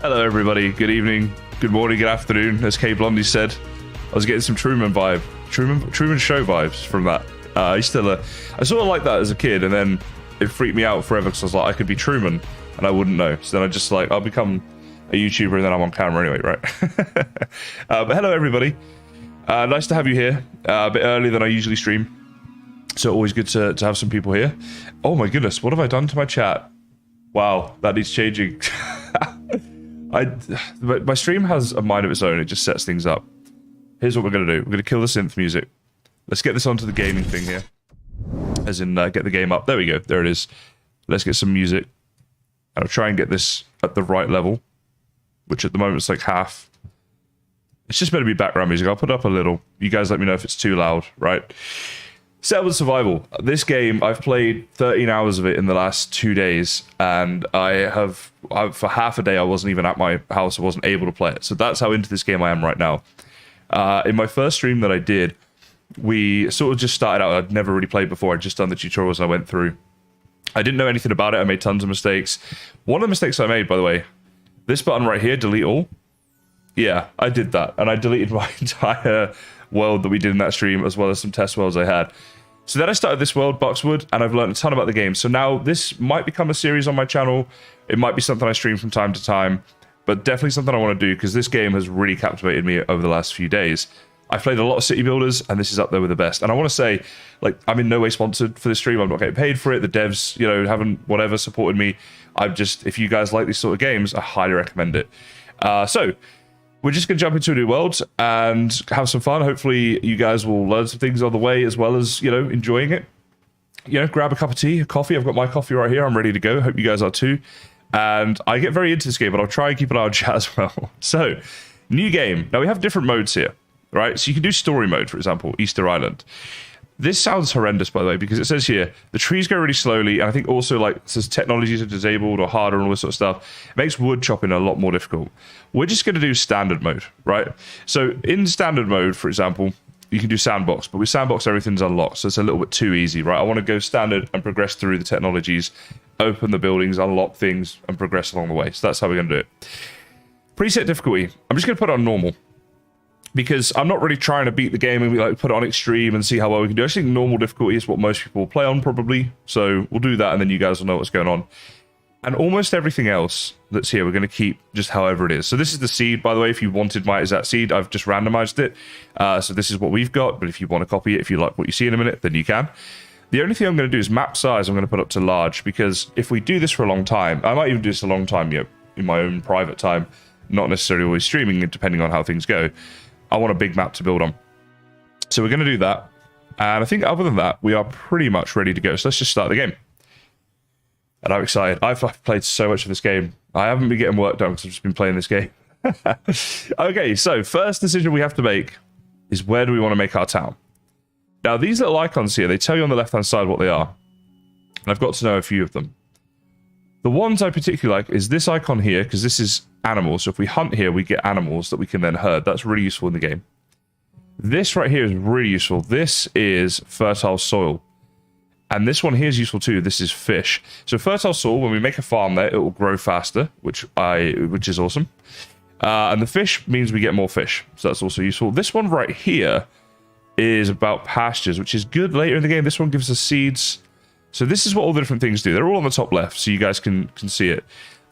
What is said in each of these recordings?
Hello everybody, good evening, good morning, good afternoon, as K Blondie said. I was getting some Truman Show vibes from that. I sort of like that as a kid, and then it freaked me out forever because I was like, I could be Truman and I wouldn't know. So then I just like, I'll become a YouTuber and then I'm on camera anyway, right? But hello everybody, nice to have you here, a bit earlier than I usually stream. So always good to have some people here. Oh my goodness, what have I done to my chat? Wow, that needs changing. My stream has a mind of its own. It just sets things up. Here's what we're going to do. We're going to kill the synth music. Let's get this onto the gaming thing here. As in, get the game up. There we go. There it is. Let's get some music. I'll try and get this at the right level, which at the moment is like half. It's just meant to be background music. I'll put it up a little. You guys let me know if it's too loud, right? Settlement Survival. This game, I've played 13 hours of it in the last 2 days, and for half a day, I wasn't even at my house. I wasn't able to play it. So that's how into this game I am right now. In my first stream that I did, we sort of just started out. I'd never really played before. I'd just done the tutorials and I went through. I didn't know anything about it. I made tons of mistakes. One of the mistakes I made, by the way, this button right here, delete all. Yeah, I did that. And I deleted my entire world that we did in that stream, as well as some test worlds I had. So then I started this world, Buckswood, and I've learned a ton about the game. So now this might become a series on my channel. It might be something I stream from time to time, but definitely something I want to do because this game has really captivated me over the last few days. I've played a lot of city builders, and this is up there with the best. And I want to say, like, I'm in no way sponsored for this stream. I'm not getting paid for it. The devs, you know, haven't whatever supported me. If you guys like these sort of games, I highly recommend it. So we're just going to jump into a new world and have some fun. Hopefully you guys will learn some things on the way, as well as, you know, enjoying it. You know, grab a cup of tea, a coffee. I've got my coffee right here. I'm ready to go. Hope you guys are too. And I get very into this game, but I'll try and keep an eye on chat as well. So, new game. Now, we have different modes here, right? So you can do story mode, for example, Easter Island. This sounds horrendous, by the way, because it says here, the trees go really slowly, and I think also, like, it says technologies are disabled or harder and all this sort of stuff. It makes wood chopping a lot more difficult. We're just going to do standard mode, right? So in standard mode, for example, you can do sandbox, but with sandbox, everything's unlocked, so it's a little bit too easy, right? I want to go standard and progress through the technologies, open the buildings, unlock things, and progress along the way. So that's how we're going to do it. Preset difficulty. I'm just going to put it on normal, because I'm not really trying to beat the game and like put it on extreme and see how well we can do. I think normal difficulty is what most people will play on, probably. So we'll do that, and then you guys will know what's going on. And almost everything else that's here, we're going to keep just however it is. So this is the seed, by the way. If you wanted my exact seed, I've just randomized it. So this is what we've got. But if you want to copy it, if you like what you see in a minute, then you can. The only thing I'm going to do is map size. I'm going to put up to large, because if we do this for a long time, I might even do this a long time, you know, in my own private time, not necessarily always streaming, depending on how things go. I want a big map to build on. So we're going to do that. And I think other than that, we are pretty much ready to go. So let's just start the game. And I'm excited. I've played so much of this game. I haven't been getting work done because I've just been playing this game. Okay, so first decision we have to make is, where do we want to make our town? Now, these little icons here, they tell you on the left-hand side what they are. And I've got to know a few of them. The ones I particularly like is this icon here, because this is animals. So if we hunt here, we get animals that we can then herd. That's really useful in the game. This right here is really useful. This is fertile soil. And this one here is useful too. This is fish. So fertile soil, when we make a farm there, it will grow faster, which is awesome. And the fish means we get more fish. So that's also useful. This one right here is about pastures, which is good later in the game. This one gives us seeds. So this is what all the different things do. They're all on the top left, so you guys can see it.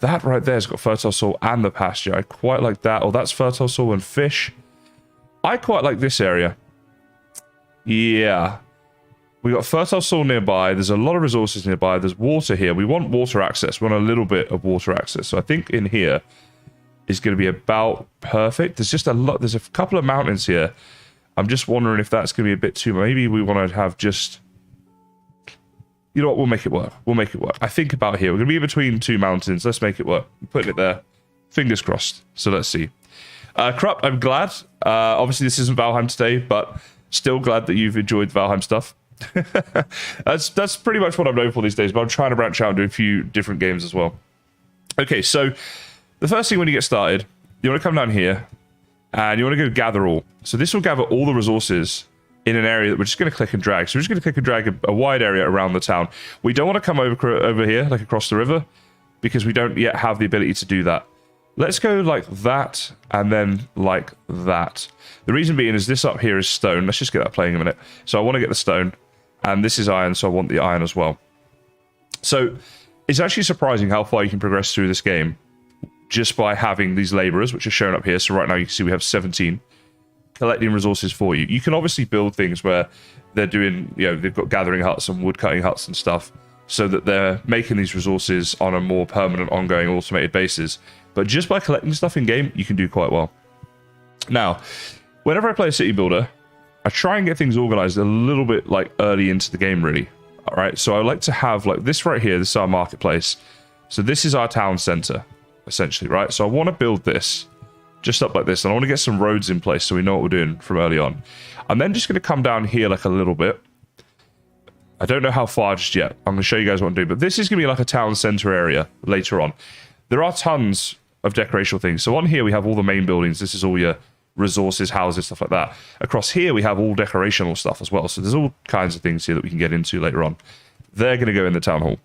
That right there has got fertile soil and the pasture. I quite like that. Oh, that's fertile soil and fish. I quite like this area. Yeah. We got fertile soil nearby. There's a lot of resources nearby. There's water here. We want water access. We want a little bit of water access. So I think in here is going to be about perfect. There's just a lot. There's a couple of mountains here. I'm just wondering if that's going to be a bit too... Maybe we want to have just... You know what? We'll make it work. We'll make it work. I think about here. We're going to be between two mountains. Let's make it work. I'm putting it there. Fingers crossed. So let's see. Corrupt, I'm glad. Obviously, this isn't Valheim today, but still glad that you've enjoyed Valheim stuff. That's pretty much what I'm known for these days, but I'm trying to branch out and do a few different games as well. Okay, so the first thing when you get started, you want to come down here, and you want to go gather all. So this will gather all the resources in an area that we're just going to click and drag. So we're just going to click and drag a wide area around the town. We don't want to come over here, like across the river, because we don't yet have the ability to do that. Let's go like that, and then like that. The reason being is this up here is stone. Let's just get that playing a minute. So I want to get the stone, and this is iron, so I want the iron as well. So it's actually surprising how far you can progress through this game just by having these laborers, which are shown up here. So right now you can see we have 17 collecting resources for you. You can obviously build things where they're doing, you know, they've got gathering huts and wood cutting huts and stuff, so that they're making these resources on a more permanent, ongoing, automated basis. But just by collecting stuff in game, you can do quite well. Now, whenever I play a city builder, I try and get things organized a little bit like early into the game, really. All right, so I like to have like this right here. This is our marketplace. So this is our town center, essentially, right? So I want to build this just up like this, and I want to get some roads in place so we know what we're doing from early on. I'm then just going to come down here like a little bit. I don't know how far just yet. I'm going to show you guys what I'm doing, but this is going to be like a town center area later on. There are tons of decorational things. So on here we have all the main buildings. This is all your resources, houses, stuff like that. Across here we have all decorational stuff as well. So there's all kinds of things here that we can get into later on. They're going to go in the town hall,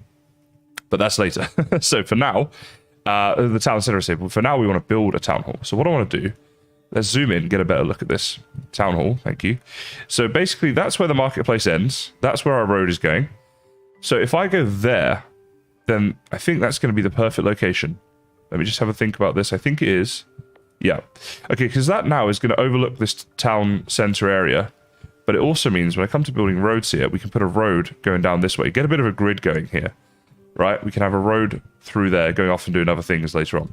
but that's later. So for now, the town center is able. For now, we want to build a town hall. So what I want to do, let's zoom in, get a better look at this town hall. Thank you. So basically, that's where the marketplace ends. That's where our road is going. So if I go there, then I think that's going to be the perfect location. Let me just have a think about this. I think it is. Yeah. Okay, because that now is going to overlook this town center area. But it also means when I come to building roads here, we can put a road going down this way. Get a bit of a grid going here. Right? We can have a road through there going off and doing other things later on.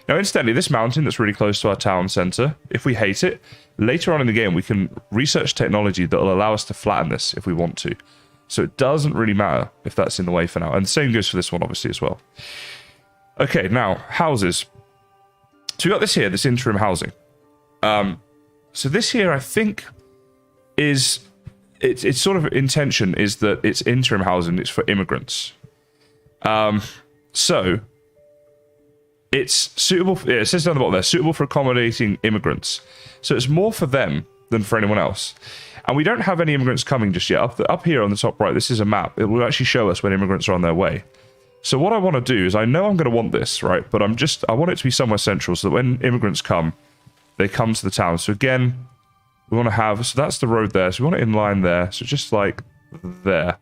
Now, incidentally, this mountain that's really close to our town center, if we hate it, later on in the game, we can research technology that will allow us to flatten this if we want to. So it doesn't really matter if that's in the way for now. And the same goes for this one, obviously, as well. Okay, now, houses. So we got this here, this interim housing. So this here, I think, is... It's sort of intention is that it's interim housing, it's for immigrants. So it's suitable for, it says down the bottom there, suitable for accommodating immigrants. So it's more for them than for anyone else. And we don't have any immigrants coming just yet. Up here on the top right, this is a map. It will actually show us when immigrants are on their way. So what I want to do is, I know I'm going to want this, right? But I want it to be somewhere central so that when immigrants come, they come to the town. So again, we want to have, so that's the road there. So we want it in line there. So just like there.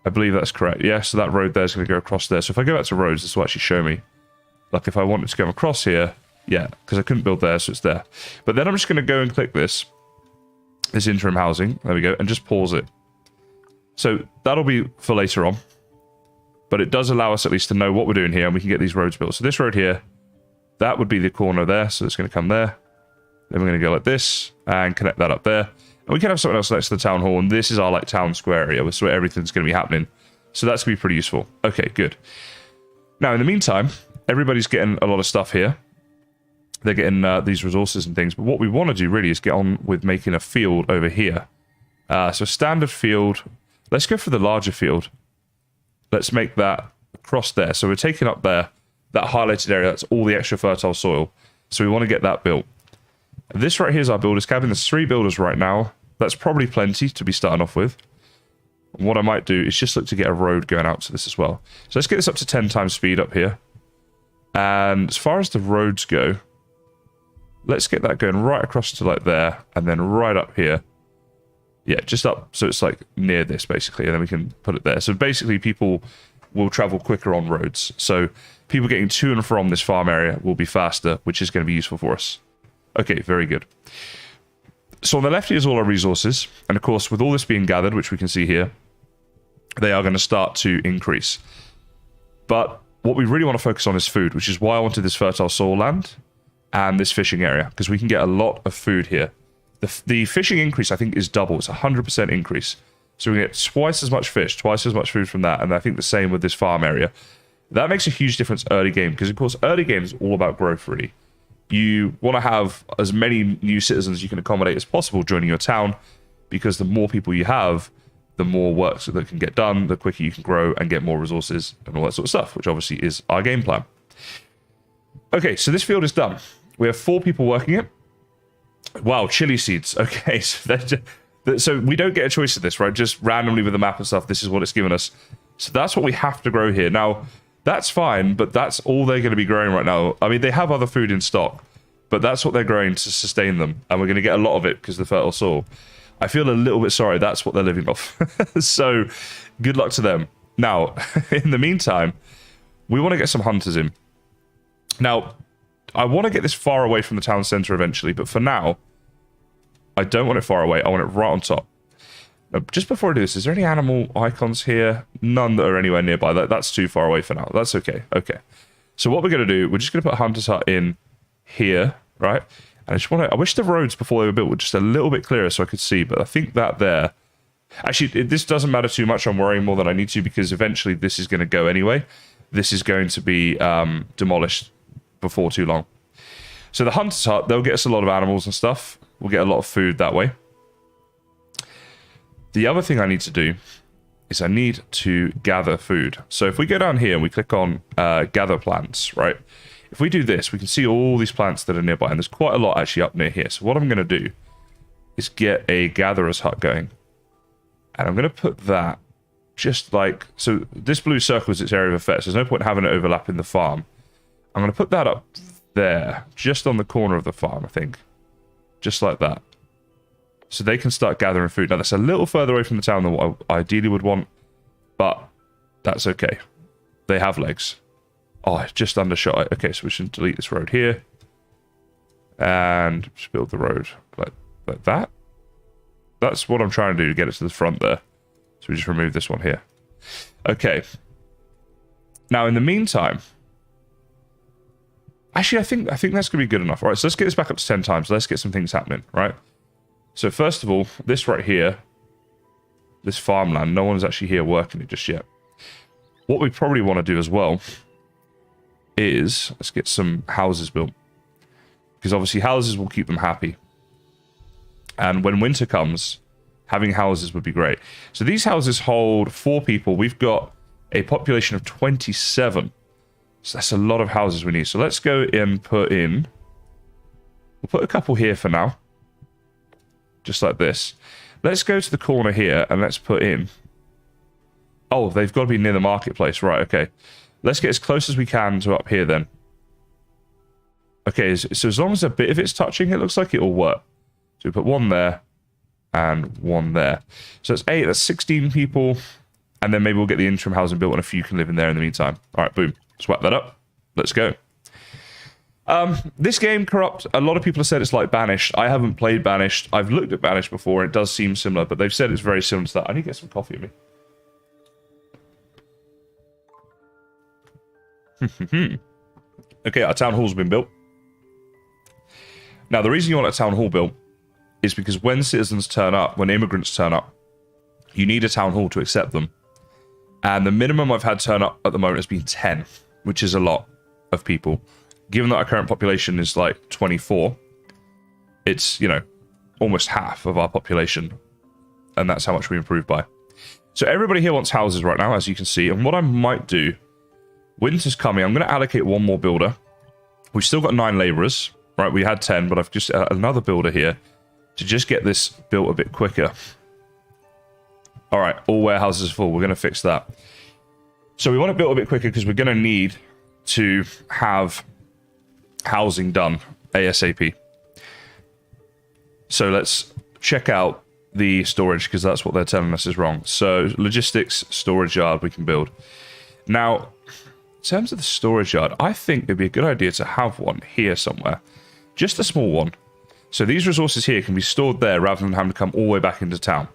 I believe that's correct. Yeah, so that road there is going to go across there. So if I go back to roads, this will actually show me. Like if I wanted to come across here, yeah, because I couldn't build there, so it's there. But then I'm just going to go and click this interim housing. There we go, and just pause it. So that'll be for later on. But it does allow us at least to know what we're doing here, and we can get these roads built. So this road here, that would be the corner there, so it's going to come there. Then we're going to go like this, and connect that up there. And we can have something else next to the town hall, and this is our like town square area, where everything's going to be happening. So that's going to be pretty useful. Okay, good. Now, in the meantime, everybody's getting a lot of stuff here. They're getting these resources and things. But what we want to do really is get on with making a field over here. So standard field. Let's go for the larger field. Let's make that across there. So we're taking up there, that highlighted area. That's all the extra fertile soil. So we want to get that built. This right here is our builders cabin. There's 3 builders right now. That's probably plenty to be starting off with. And what I might do is just look to get a road going out to this as well. So let's get this up to 10 times speed up here. And as far as the roads go, let's get that going right across to like there, and then right up here. Yeah, just up, so it's like near this basically, and then we can put it there. So basically people will travel quicker on roads. So people getting to and from this farm area will be faster, which is going to be useful for us. Okay, very good. So on the left here is all our resources. And of course, with all this being gathered, which we can see here, they are going to start to increase. But what we really want to focus on is food, which is why I wanted this fertile soil land and this fishing area, because we can get a lot of food here. The fishing increase, I think, is double. It's 100% increase. So we get twice as much fish, twice as much food from that. And I think the same with this farm area. That makes a huge difference early game, because, of course, early game is all about growth, really. You want to have as many new citizens you can accommodate as possible joining your town, because the more people you have, the more work that can get done, the quicker you can grow and get more resources and all that sort of stuff, which obviously is our game plan. Okay, so this field is done. We have 4 people working it. Wow, chili seeds. Okay, so we don't get a choice of this, right? Just randomly with the map and stuff, this is what it's given us. So that's what we have to grow here. Now, That's fine, but that's all they're going to be growing right now. I mean, they have other food in stock, but that's what they're growing to sustain them. And we're going to get a lot of it because of the fertile soil. I feel a little bit sorry. That's what they're living off. So good luck to them. Now, in the meantime, we want to get some hunters in. Now, I want to get this far away from the town center eventually, but for now, I don't want it far away. I want it right on top. Now, just before I do this, is there any animal icons here? None that are anywhere nearby. That's too far away for now. That's okay. Okay. So what we're going to do, we're just going to put Hunter's Hut in here, right? And I just want to, I wish the roads before they were built were just a little bit clearer so I could see, but I think that there, actually, this doesn't matter too much. I'm worrying more than I need to because eventually this is going to go anyway. This is going to be demolished before too long. So the Hunter's Hut, they'll get us a lot of animals and stuff. We'll get a lot of food that way. The other thing I need to do is I need to gather food. So if we go down here and we click on gather plants, right? If we do this, we can see all these plants that are nearby, and there's quite a lot actually up near here. So what I'm going to do is get a gatherer's hut going. And I'm going to put that just like, so this blue circle is its area of effect, so there's no point having it overlapping the farm. I'm going to put that up there, just on the corner of the farm, I think. Just like that. So they can start gathering food. Now, that's a little further away from the town than what I ideally would want, but that's okay. They have legs. Oh, I just undershot it. Okay, so we should delete this road here. And just build the road like that. That's what I'm trying to do to get it to the front there. So we just remove this one here. Okay. Now, in the meantime... Actually, I think that's going to be good enough. All right, so let's get this back up to 10 times. Let's get some things happening, right? So first of all, this right here, this farmland, no one's actually here working it just yet. What we probably want to do as well is, let's get some houses built. Because obviously houses will keep them happy. And when winter comes, having houses would be great. So these houses hold 4 people. We've got a population of 27. So that's a lot of houses we need. So let's go and put in... We'll put a couple here for now. Just like this. Let's go to the corner here and let's put in... Oh, they've got to be near the marketplace. Right, okay. Let's get as close as we can to up here then. Okay, so as long as a bit of it's touching, it looks like it will work. So we put one there and one there. So that's 8, that's 16 people. And then maybe we'll get the interim housing built and a few can live in there in the meantime. All right, boom. Swap that up. Let's go. This game, Corrupt, a lot of people have said it's like Banished. I haven't played Banished. I've looked at Banished before, and it does seem similar, but they've said it's very similar to that. I need to get some coffee at me. Okay, our town hall's been built. Now, the reason you want a town hall built is because when citizens turn up, when immigrants turn up, you need a town hall to accept them. And the minimum I've had turn up at the moment has been 10, which is a lot of people. Given that our current population is like 24, it's, you know, almost half of our population. And that's how much we improved by. So everybody here wants houses right now, as you can see. And what I might do, winter's coming, I'm going to allocate one more builder. We've still got 9 laborers, right? We had 10, but I've just another builder here to just get this built a bit quicker. All right, all warehouses are full. We're going to fix that. So we want it built a bit quicker because we're going to need to have housing done ASAP. So let's check out the storage because that's what they're telling us is wrong. So logistics, storage yard, we can build. Now, in terms of the storage yard, I think it'd be a good idea to have one here somewhere. Just a small one. So these resources here can be stored there rather than having to come all the way back into town.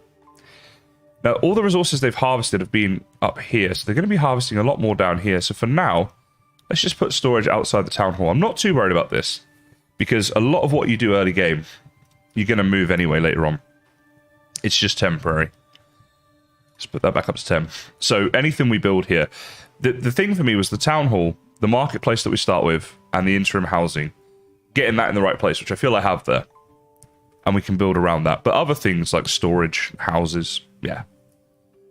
Now, all the resources they've harvested have been up here, so they're going to be harvesting a lot more down here. So for now, let's just put storage outside the town hall. I'm not too worried about this, because a lot of what you do early game, you're going to move anyway later on. It's just temporary. Let's put that back up to 10. So anything we build here, the thing for me was the town hall, the marketplace that we start with, and the interim housing. Getting that in the right place, which I feel I have there. And we can build around that. But other things like storage, houses, yeah.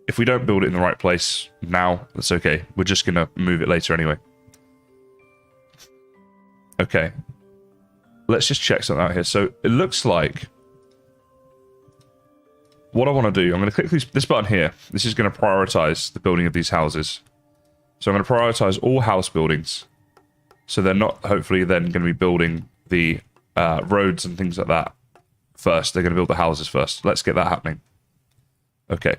If we don't build it in the right place now, that's okay. We're just going to move it later anyway. Okay. Let's just check something out here. So it looks like what I want to do, I'm going to click this button here. This is going to prioritize the building of these houses. So I'm going to prioritize all house buildings. So they're not, hopefully, then going to be building the roads and things like that first. They're going to build the houses first. Let's get that happening. Okay.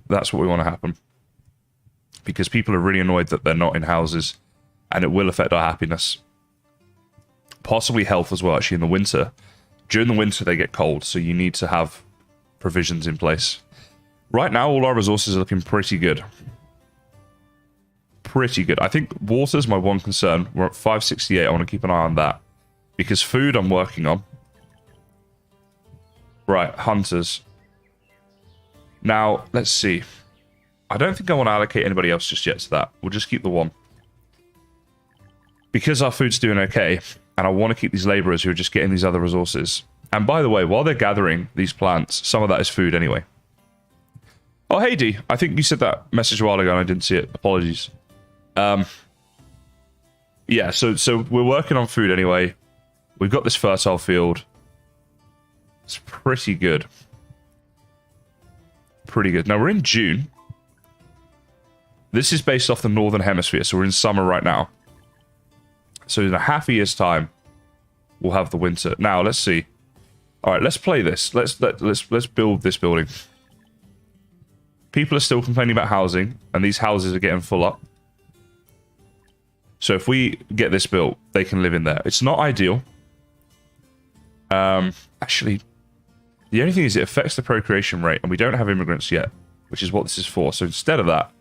That's what we want to happen. Because people are really annoyed that they're not in houses. And it will affect our happiness. Possibly health as well, actually, in the winter. During the winter, they get cold. So you need to have provisions in place. Right now, all our resources are looking pretty good. Pretty good. I think water's my one concern. We're at 568. I want to keep an eye on that. Because food I'm working on. Right, hunters. Now, let's see. I don't think I want to allocate anybody else just yet to that. We'll just keep the one. Because our food's doing okay, and I want to keep these laborers who are just getting these other resources. And by the way, while they're gathering these plants, some of that is food anyway. Oh, hey, D. I think you said that message a while ago and I didn't see it. Apologies. Yeah, so we're working on food anyway. We've got this fertile field. It's pretty good. Pretty good. Now, we're in June. This is based off the Northern Hemisphere, so we're in summer right now. So in a half a year's time, we'll have the winter. Now, let's see. All right, let's play this. Let's build this building. People are still complaining about housing, and these houses are getting full up. So if we get this built, they can live in there. It's not ideal. Actually, the only thing is it affects the procreation rate, and we don't have immigrants yet, which is what this is for. So instead of that,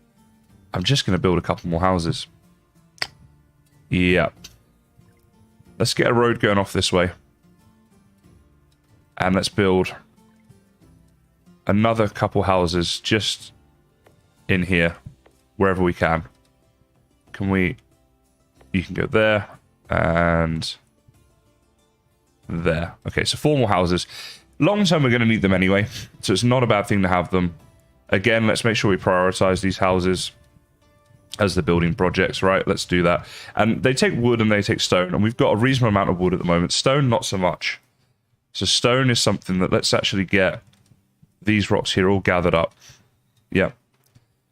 I'm just going to build a couple more houses. Yeah. Let's get a road going off this way. And let's build another couple houses just in here, wherever we can. Can we... You can go there and there. Okay, so 4 more houses. Long term, we're going to need them anyway, so it's not a bad thing to have them. Again, let's make sure we prioritize these houses as the building projects, right? Let's do that. And they take wood and they take stone, and we've got a reasonable amount of wood at the moment. Stone, not so much. So stone is something that let's actually get these rocks here all gathered up. Yeah.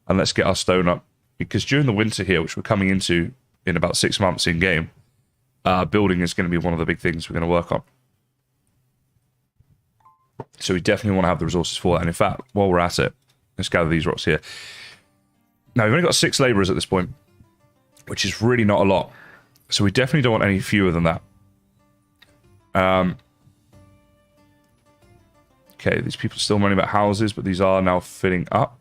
And let's get our stone up. Because during the winter here, which we're coming into in about 6 months in-game, building is going to be one of the big things we're going to work on. So we definitely want to have the resources for that. And in fact, while we're at it, let's gather these rocks here. Now, we've only got 6 laborers at this point, which is really not a lot. So we definitely don't want any fewer than that. Okay, these people are still moaning about houses, but these are now filling up.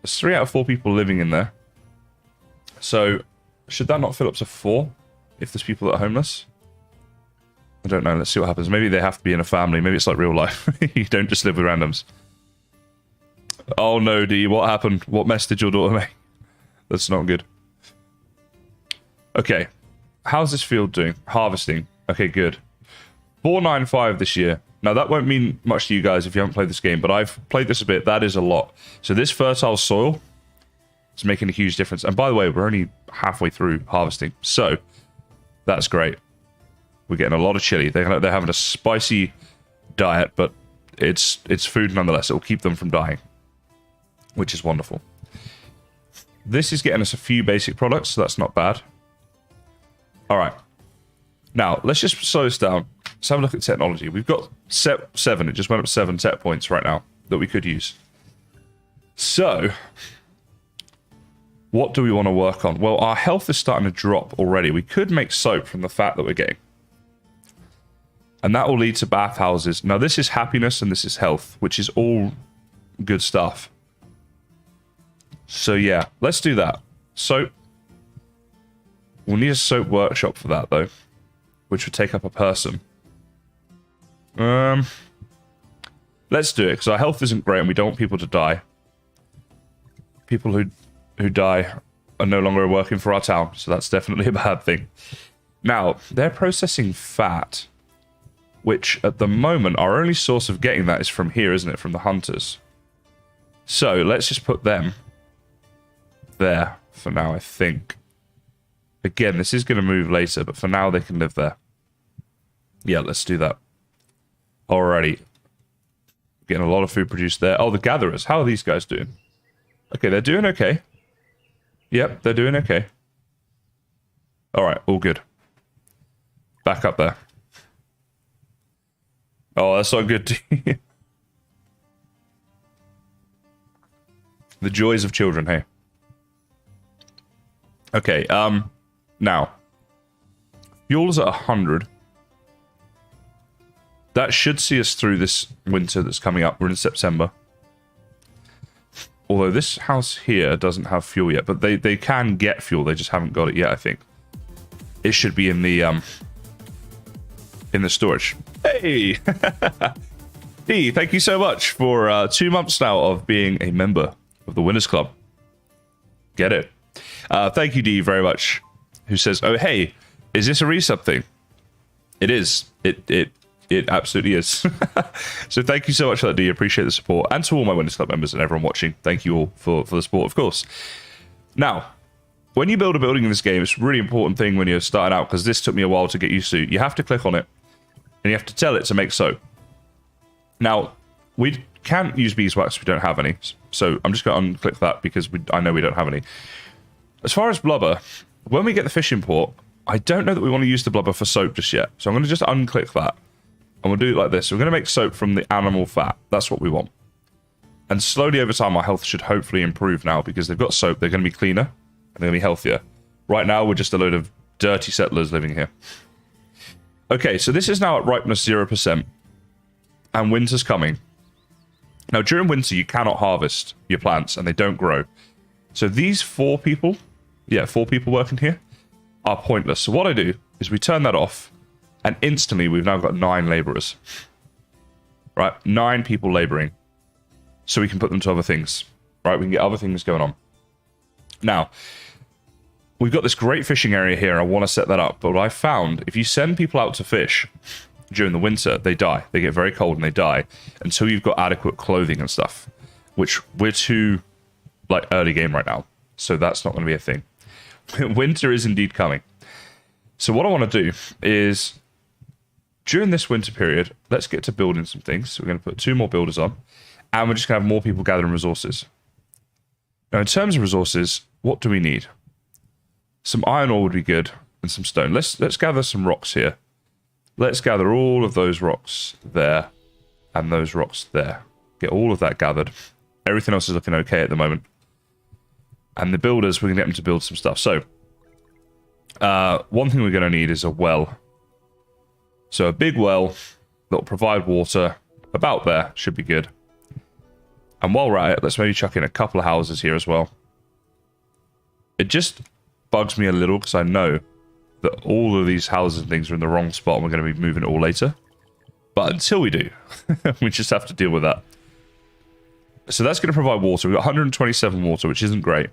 There's 3 out of 4 people living in there. So, should that not fill up to 4 if there's people that are homeless? I don't know. Let's see what happens. Maybe they have to be in a family. Maybe it's like real life. You don't just live with randoms. Oh no, D. What happened? What mess did your daughter make? That's not good. Okay. How's this field doing? Harvesting. Okay, good. 495 this year. Now, that won't mean much to you guys if you haven't played this game, but I've played this a bit. That is a lot. So this fertile soil is making a huge difference. And by the way, we're only halfway through harvesting. So that's great. We're getting a lot of chili. They're having a spicy diet, but it's food nonetheless. It'll keep them from dying, which is wonderful. This is getting us a few basic products, so that's not bad. All right. Now, let's just slow this down. Let's have a look at technology. We've got 7. It just went up 7 tech points right now that we could use. So, what do we want to work on? Well, our health is starting to drop already. We could make soap from the fat that we're getting. And that will lead to bathhouses. Now, this is happiness and this is health, which is all good stuff. So, yeah, let's do that. Soap. We'll need a soap workshop for that, though, which would take up a person. Let's do it, because our health isn't great and we don't want people to die. People who die are no longer working for our town, so that's definitely a bad thing. Now, they're processing fat, which at the moment, our only source of getting that is from here, isn't it? From the hunters. So, let's just put them there for now, I think. Again, this is going to move later, but for now they can live there. Yeah, let's do that. Alrighty. Getting a lot of food produced there. Oh, the gatherers. How are these guys doing? Okay, they're doing okay. Yep, they're doing okay. All right, all good. Back up there. Oh, that's not good. The joys of children, hey. Okay, now. Fuel's at 100. That should see us through this winter that's coming up. We're in September. Although this house here doesn't have fuel yet, but they can get fuel. They just haven't got it yet, I think. It should be in the storage. Hey! Dee, thank you so much for 2 months now of being a member of the Winners Club. Get it. Thank you, Dee, very much. Who says, oh, hey, is this a resub thing? It is. It absolutely is. So thank you so much for that, Dee. Appreciate the support. And to all my Winners Club members and everyone watching, thank you all for the support, of course. Now, when you build a building in this game, it's a really important thing when you're starting out, because this took me a while to get used to. You have to click on it, and you have to tell it to make soap. Now, we can't use beeswax, we don't have any. So I'm just going to unclick that because I know we don't have any. As far as blubber, when we get the fish import, I don't know that we want to use the blubber for soap just yet. So I'm going to just unclick that. And we'll do it like this. We're going to make soap from the animal fat. That's what we want. And slowly over time, our health should hopefully improve now because they've got soap. They're going to be cleaner and they're going to be healthier. Right now, we're just a load of dirty settlers living here. Okay, so this is now at ripeness 0%. And winter's coming. Now, during winter, you cannot harvest your plants and they don't grow. So these 4 people, 4 people working here, are pointless. So what I do is we turn that off, and instantly we've now got 9 laborers. Right? 9 people laboring. So we can put them to other things. Right? We can get other things going on. Now, we've got this great fishing area here. I want to set that up. But what I found, if you send people out to fish during the winter, they die. They get very cold and they die until you've got adequate clothing and stuff, which we're too early game right now. So that's not going to be a thing. Winter is indeed coming. So what I want to do is, during this winter period, let's get to building some things. So we're going to put 2 more builders on, and we're just going to have more people gathering resources. Now, in terms of resources, what do we need? Some iron ore would be good, and some stone. Let's gather some rocks here. Let's gather all of those rocks there, and those rocks there. Get all of that gathered. Everything else is looking okay at the moment. And the builders, we're going to get them to build some stuff. So, one thing we're going to need is a well. So a big well that will provide water about there should be good. And while we're at it, let's maybe chuck in a couple of houses here as well. It just bugs me a little because I know that all of these houses and things are in the wrong spot and we're going to be moving it all later. But until we do, we just have to deal with that. So that's going to provide water. We've got 127 water, which isn't great.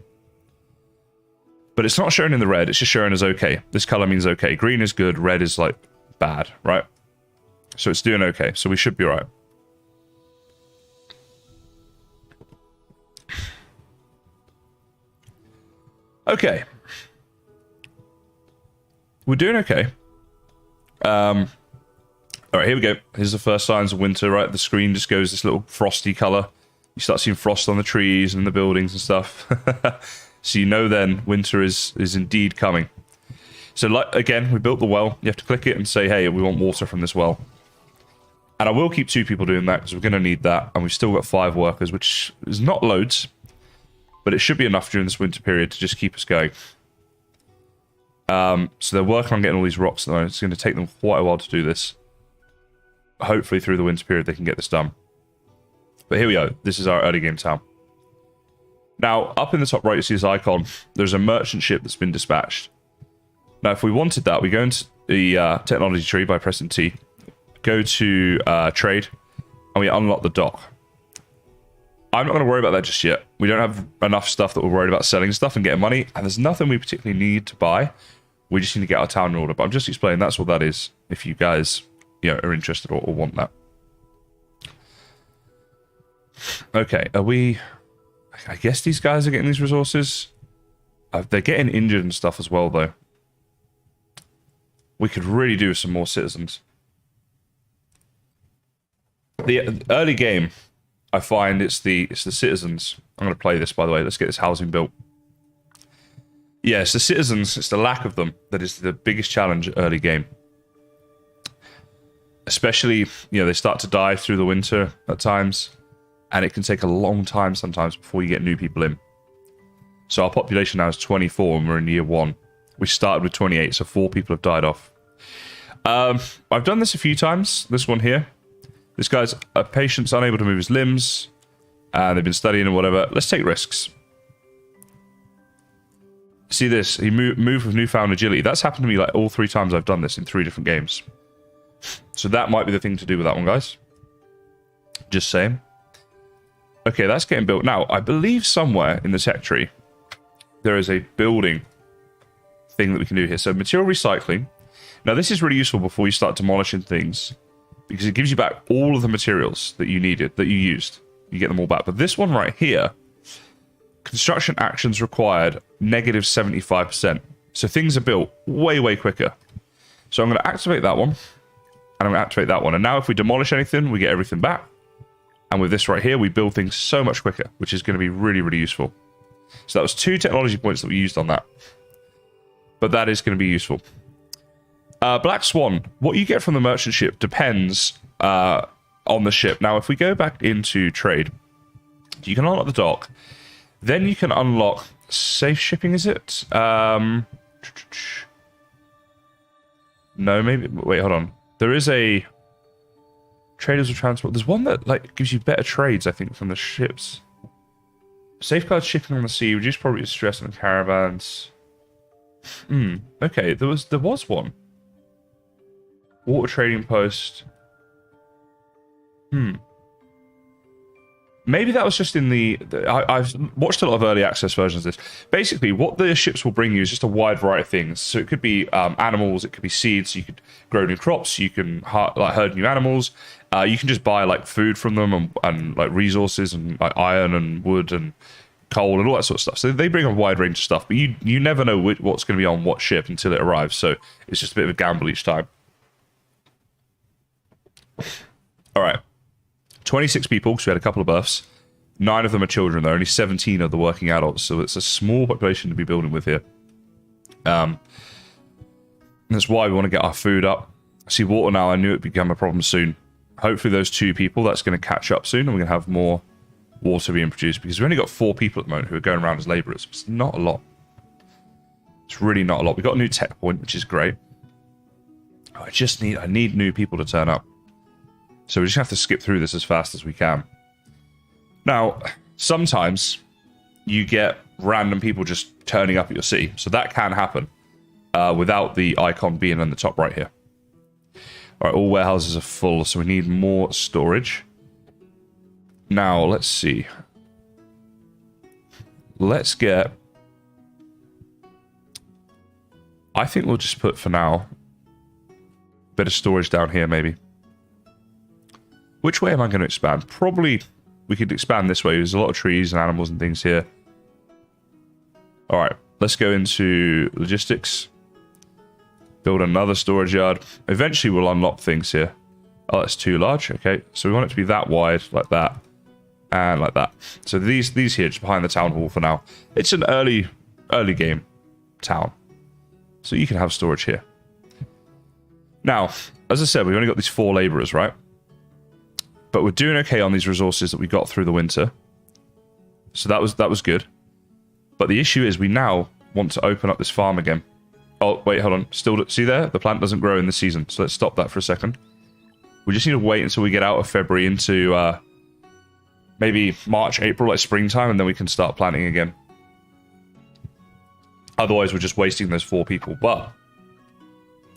But it's not shown in the red, it's just showing as okay. This color means okay. Green is good, red is bad, right? So it's doing okay, so we should be right. Okay. We're doing okay. Alright, here we go. Here's the first signs of winter, right? The screen just goes this little frosty color. You start seeing frost on the trees and the buildings and stuff. So you know then winter is indeed coming. So again, we built the well. You have to click it and say, hey, we want water from this well. And I will keep 2 people doing that because we're going to need that. And we've still got 5 workers, which is not loads. But it should be enough during this winter period to just keep us going. So they're working on getting all these rocks. It's going to take them quite a while to do this. Hopefully through the winter period they can get this done. But here we go. This is our early game town. Now, up in the top right, you see this icon. There's a merchant ship that's been dispatched. Now, if we wanted that, we go into the technology tree by pressing T. Go to trade, and we unlock the dock. I'm not going to worry about that just yet. We don't have enough stuff that we're worried about selling stuff and getting money, and there's nothing we particularly need to buy. We just need to get our town in order. But I'm just explaining that's what that is, if you guys are interested or want that. Okay, are we... I guess these guys are getting these resources. They're getting injured and stuff as well, though. We could really do with some more citizens. The early game, I find it's the citizens. I'm going to play this, by the way. Let's get this housing built. Yeah, it's the citizens, it's the lack of them that is the biggest challenge early game. Especially, you know, they start to die through the winter at times, and it can take a long time sometimes before you get new people in. So our population now is 24 and we're in year 1. We started with 28, so 4 people have died off. I've done this a few times, this one here. This guy's a patient's unable to move his limbs, and they've been studying and whatever. Let's take risks. See this, he moved with newfound agility. That's happened to me like all 3 times I've done this in 3 different games. So that might be the thing to do with that one, guys. Just saying. Okay, that's getting built. Now, I believe somewhere in the tech tree, there is a building thing that we can do here. So material recycling. Now, this is really useful before you start demolishing things, because it gives you back all of the materials that you needed, that you used. You get them all back. But this one right here, construction actions required, negative 75%. So things are built way, way quicker. So I'm going to activate that one, and I'm going to activate that one. And now if we demolish anything, we get everything back. And with this right here, we build things so much quicker, which is going to be really, really useful. So that was 2 technology points that we used on that. But that is going to be useful. Black Swan, what you get from the merchant ship depends on the ship. Now, if we go back into trade, you can unlock the dock. Then you can unlock safe shipping, is it? No, maybe. Wait, hold on. There is a traders of transport. There's one that like gives you better trades, I think, from the ships. Safeguard shipping on the sea, reduce probability of stress on caravans. Okay, there was one. Water trading post. Maybe that was just in I've watched a lot of early access versions of this. Basically, what the ships will bring you is just a wide variety of things. So it could be animals, it could be seeds. You could grow new crops. You can herd new animals. You can just buy like food from them and like resources and like iron and wood and coal and all that sort of stuff. So they bring a wide range of stuff, but you never know what's going to be on what ship until it arrives. So it's just a bit of a gamble each time. All right. 26 people, because we had a couple of births. 9 of them are children, though. Only 17 are the working adults, so it's a small population to be building with here. That's why we want to get our food up. See, water now, I knew it'd become a problem soon. Hopefully those 2 people, that's going to catch up soon, and we're going to have more water being produced, because we've only got 4 people at the moment who are going around as labourers. It's not a lot. It's really not a lot. We've got a new tech point, which is great. I need new people to turn up. So we just have to skip through this as fast as we can. Now, sometimes you get random people just turning up at your city. So that can happen without the icon being on the top right here. All right, all warehouses are full, so we need more storage. Now, let's see. Let's get... I think we'll just put, for now, a bit of storage down here, maybe. Which way am I going to expand? Probably we could expand this way. There's a lot of trees and animals and things here. All right, let's go into logistics. Build another storage yard. Eventually we'll unlock things here. Oh, that's too large. Okay, so we want it to be that wide, like that, and like that. So these here, just behind the town hall for now. It's an early game town. So you can have storage here. Now, as I said, we've only got these 4 laborers, right? But we're doing okay on these resources that we got through the winter. So that was good. But the issue is we now want to open up this farm again. Oh, wait, hold on. Still, see there? The plant doesn't grow in this season. So let's stop that for a second. We just need to wait until we get out of February into maybe March, April, like springtime, and then we can start planting again. Otherwise, we're just wasting those 4 people. But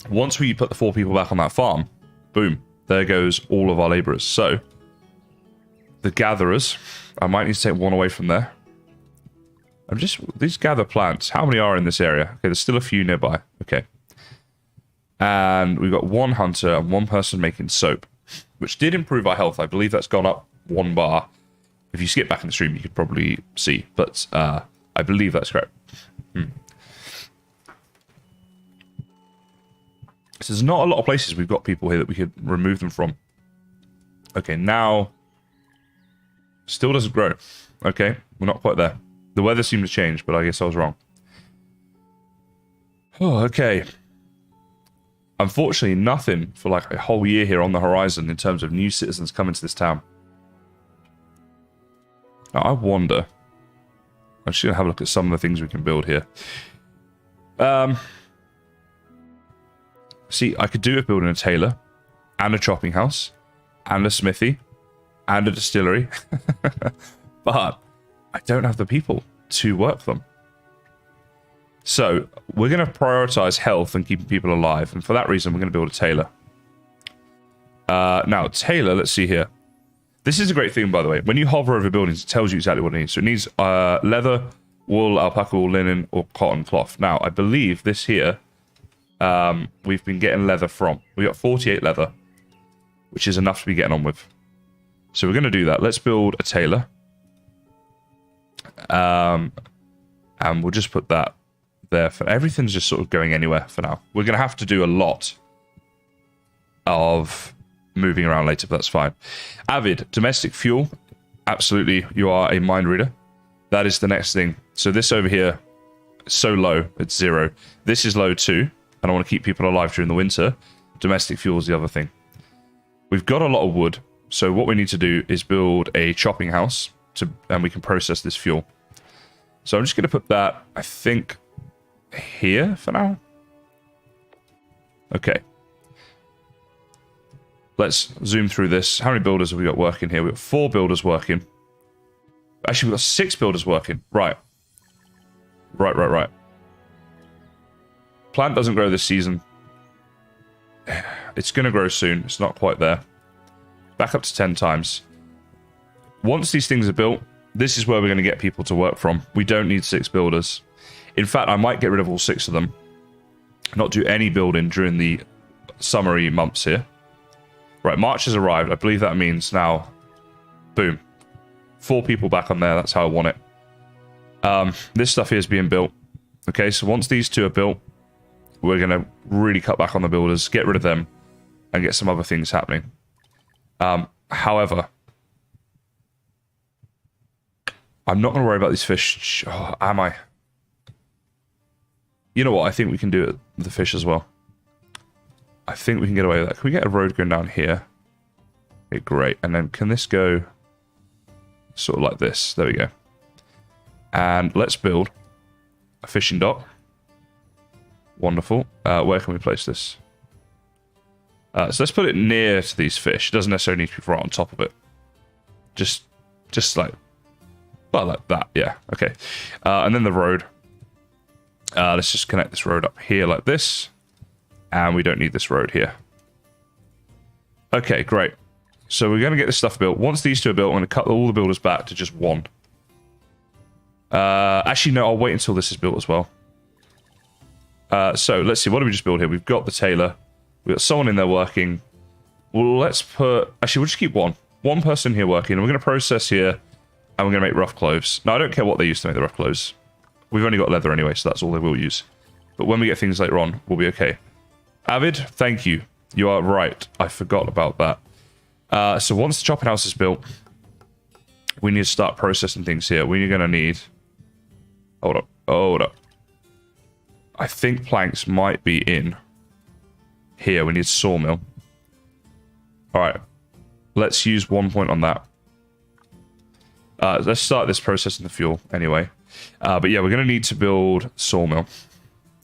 once we put the 4 people back on that farm, boom. There goes all of our laborers. So, the gatherers, I might need to take 1 away from there. These gather plants, how many are in this area? Okay, there's still a few nearby. Okay. And we've got 1 hunter and 1 person making soap, which did improve our health. I believe that's gone up 1 bar. If you skip back in the stream, you could probably see, but I believe that's correct. So there's not a lot of places we've got people here that we could remove them from. Okay, now... Still doesn't grow. Okay, we're not quite there. The weather seemed to change, but I guess I was wrong. Oh, okay. Unfortunately, nothing for like a whole year here on the horizon in terms of new citizens coming to this town. Now, I wonder. I'm just going to have a look at some of the things we can build here. See, I could do it building a tailor, and a chopping house, and a smithy, and a distillery. But I don't have the people to work them. So we're going to prioritize health and keeping people alive. And for that reason, we're going to build a tailor. Now, tailor, let's see here. This is a great thing, by the way. When you hover over buildings, it tells you exactly what it needs. So it needs leather, wool, alpaca wool, linen, or cotton cloth. Now, I believe this here, we've been getting leather from. We got 48 leather, which is enough to be getting on with. So we're going to do that. Let's build a tailor. And we'll just put that there. For everything's just sort of going anywhere for now. We're going to have to do a lot of moving around later, but that's fine. Avid, domestic fuel. Absolutely, you are a mind reader. That is the next thing. So this over here is so low, it's 0. This is low too, and I want to keep people alive during the winter. Domestic fuel is the other thing. We've got a lot of wood, so what we need to do is build a chopping house, and we can process this fuel. So I'm just going to put that, I think, here for now. Okay. Let's zoom through this. How many builders have we got working here? We've got 4 builders working. Actually, we've got 6 builders working. Right. Right. Plant doesn't grow this season. It's going to grow soon. It's not quite there. Back up to 10 times. Once these things are built, this is where we're going to get people to work from. We don't need 6 builders. In fact, I might get rid of all 6 of them. Not do any building during the summery months here. Right, March has arrived. I believe that means now, boom. 4 people back on there. That's how I want it. This stuff here is being built. Okay, so once these 2 are built, we're going to really cut back on the builders, get rid of them, and get some other things happening. However, I'm not going to worry about these fish. Oh, am I? You know what? I think we can do it with the fish as well. I think we can get away with that. Can we get a road going down here? Okay, great. And then can this go sort of like this? There we go. And let's build a fishing dock. Wonderful. Where can we place this? So let's put it near to these fish. It doesn't necessarily need to be right on top of it. Just like, well, like that. Yeah. Okay. And then the road. Let's just connect this road up here like this. And we don't need this road here. Okay, great. So we're going to get this stuff built. Once these 2 are built, I'm going to cut all the builders back to just 1. Actually, no, I'll wait until this is built as well. So let's see. What do we just build here? We've got the tailor. We've got someone in there working. Well, let's put... Actually, we'll just keep 1. 1 person here working. And we're going to process here. And we're going to make rough clothes. Now, I don't care what they use to make the rough clothes. We've only got leather anyway, so that's all they will use. But when we get things later on, we'll be okay. Avid, thank you. You are right. I forgot about that. So once the chopping house is built, we need to start processing things here. We're going to need... Hold up. I think planks might be in here. We need a sawmill. Alright. Let's use 1 point on that. Let's start this processing the fuel anyway. But yeah, we're going to need to build sawmill.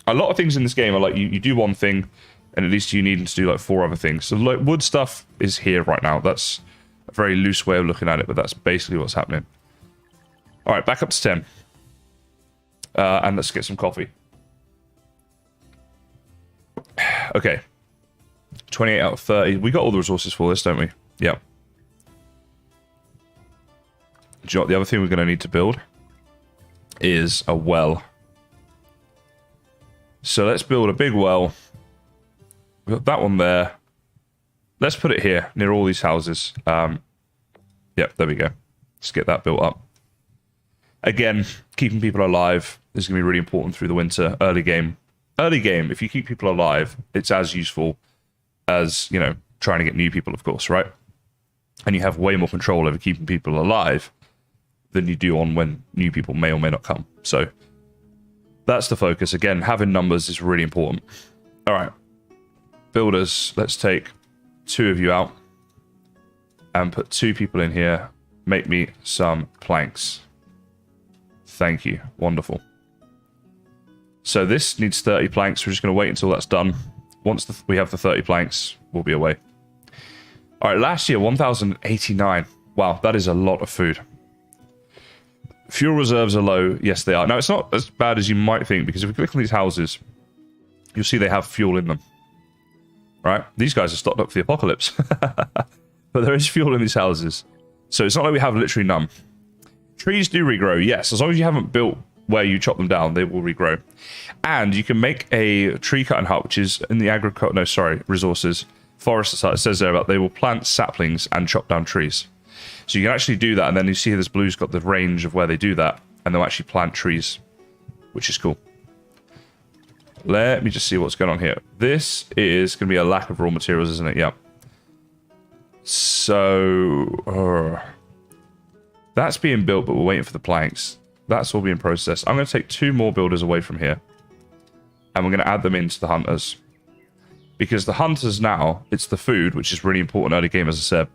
A lot of things in this game are like you do one thing, and at least you need to do like 4 other things. So like wood stuff is here right now. That's a very loose way of looking at it, but that's basically what's happening. All right, back up to 10. And let's get some coffee. Okay. 28 out of 30. We got all the resources for this, don't we? Yeah. Do you know what the other thing we're going to need to build is a well. So let's build a big well. We've got that one there. Let's put it here, near all these houses. Yep, there we go. Let's get that built up. Again, keeping people alive is going to be really important through the winter. Early game, if you keep people alive, it's as useful as, you know, trying to get new people, of course, right? And you have way more control over keeping people alive than you do on when new people may or may not come. So That's the focus. Again, having numbers is really important. All right. Builders, let's take 2 of you out and put 2 people in here. Make me some planks. Thank you. Wonderful. So this needs 30 planks. We're just going to wait until that's done. Once we have the 30 planks, we'll be away. All right, last year, 1,089. Wow, that is a lot of food. Fuel reserves are low. Yes, they are. Now, it's not as bad as you might think, because if we click on these houses, you'll see they have fuel in them. Right? These guys are stocked up for the apocalypse. But there is fuel in these houses. So it's not like we have literally none. Trees do regrow, yes. As long as you haven't built where you chop them down, they will regrow. And you can make a tree cutting hut, which is in the resources. Forest site, it says there about they will plant saplings and chop down trees. So you can actually do that, and then you see this blue's got the range of where they do that, and they'll actually plant trees, which is cool. Let me just see what's going on here. This is going to be a lack of raw materials, isn't it? Yeah. So, that's being built, but we're waiting for the planks. That's all being processed. I'm going to take 2 more builders away from here, and we're going to add them into the hunters. Because the hunters now, it's the food, which is really important early game, as I said.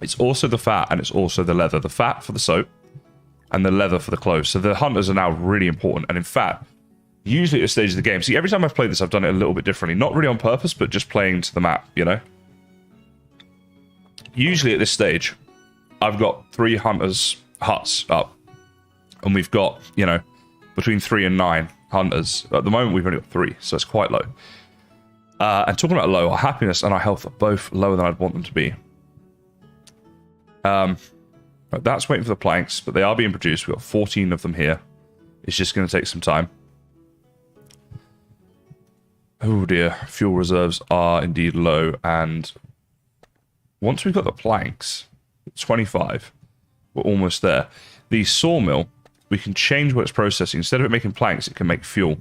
It's also the fat, and it's also the leather. The fat for the soap, and the leather for the clothes. So the hunters are now really important. And in fact, usually at this stage of the game, see, every time I've played this, I've done it a little bit differently. Not really on purpose, but just playing to the map, you know? Usually at this stage, I've got 3 hunters' huts up. And we've got, you know, between 3 and 9 hunters. At the moment, we've only got 3, so it's quite low. And talking about low, our happiness and our health are both lower than I'd want them to be. That's waiting for the planks, but they are being produced. We've got 14 of them here. It's just going to take some time. Oh dear, fuel reserves are indeed low, and once we've got the planks, 25, we're almost there. The sawmill, we can change what it's processing. Instead of it making planks, it can make fuel.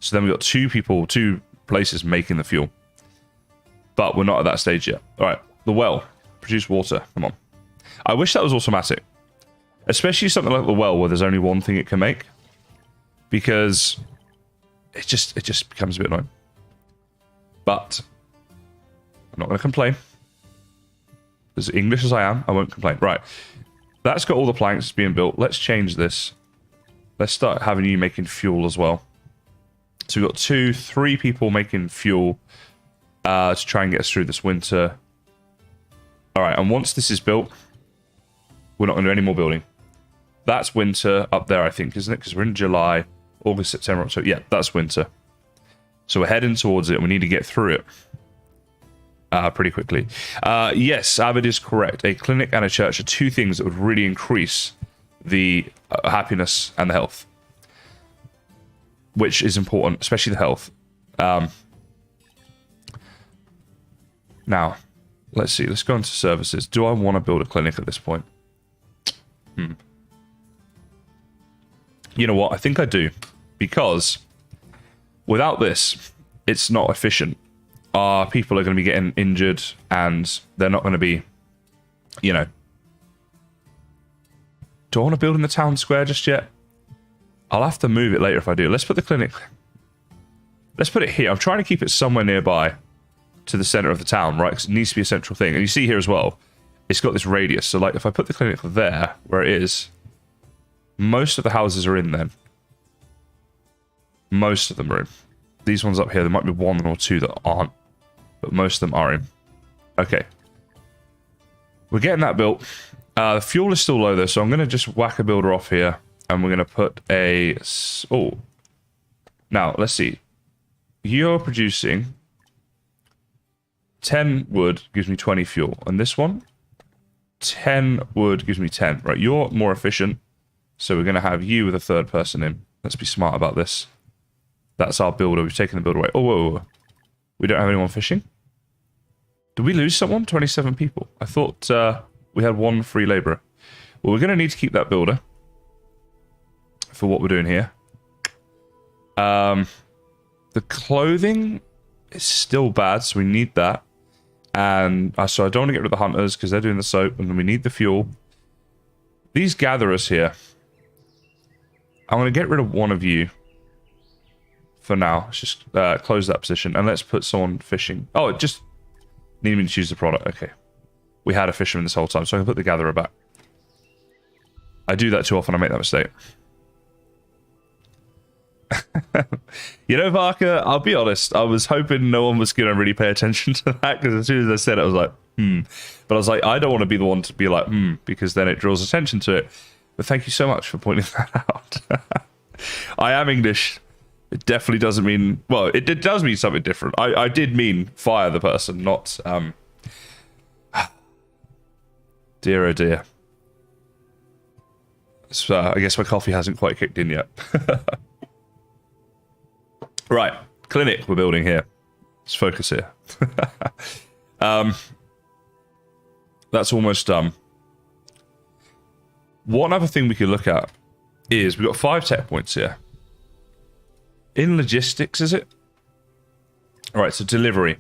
So then we've got 2 places making the fuel. But we're not at that stage yet. All right, the well, produce water, come on. I wish that was automatic. Especially something like the well, where there's only one thing it can make. Because it just becomes a bit annoying. But I'm not going to complain. As English as I am, I won't complain. Right. That's got all the planks being built. Let's change this. Let's start having you making fuel as well. So we've got 3 people making fuel to try and get us through this winter. All right, and once this is built, we're not going to do any more building. That's winter up there, I think, isn't it? Because we're in July, August, September, October. Yeah, that's winter. So we're heading towards it, and we need to get through it pretty quickly. Yes, Avid is correct. A clinic and a church are 2 things that would really increase the happiness and the health, which is important, especially the health. Now, let's see. Let's go into services. Do I want to build a clinic at this point? You know what? I think I do. Because without this, it's not efficient. Our people are going to be getting injured, and they're not going to be, you know. Do I want to build in the town square just yet? I'll have to move it later if I do. Let's put the clinic. Let's put it here. I'm trying to keep it somewhere nearby to the center of the town, right? Because it needs to be a central thing. And you see here as well, it's got this radius. So, like, if I put the clinic there, where it is, most of the houses are in then. Most of them are in. These ones up here, there might be 1 or 2 that aren't. But most of them are in. Okay. We're getting that built. The fuel is still low, though, so I'm going to just whack a builder off here. And we're going to put a... Oh. Now, let's see. You're producing 10 wood gives me 20 fuel. And this one, 10 wood gives me 10. Right, you're more efficient. So we're going to have you with a 3rd person in. Let's be smart about this. That's our builder. We've taken the builder away. Oh, whoa, whoa. We don't have anyone fishing? Did we lose someone? 27 people. I thought we had 1 free labourer. Well, we're going to need to keep that builder for what we're doing here. The clothing is still bad, so we need that. And so I don't want to get rid of the hunters because they're doing the soap, and we need the fuel. These gatherers here, I'm going to get rid of one of you for now. Let's just close that position, and let's put someone fishing. Oh, it just need me to choose the product. Okay. We had a fisherman this whole time, so I can put the gatherer back. I do that too often. I make that mistake. You know, Varka, I'll be honest. I was hoping no one was going to really pay attention to that, because as soon as I said it, I was like, But I was like, I don't want to be the one to be like, because then it draws attention to it. But thank you so much for pointing that out. I am English. It definitely doesn't mean... Well, it does mean something different. I did mean fire the person, not... Dear, oh dear. So, I guess my coffee hasn't quite kicked in yet. Right. Clinic we're building here. Let's focus here. That's almost done. One other thing we could look at is we've got 5 tech points here. In logistics, is it? All right, so delivery.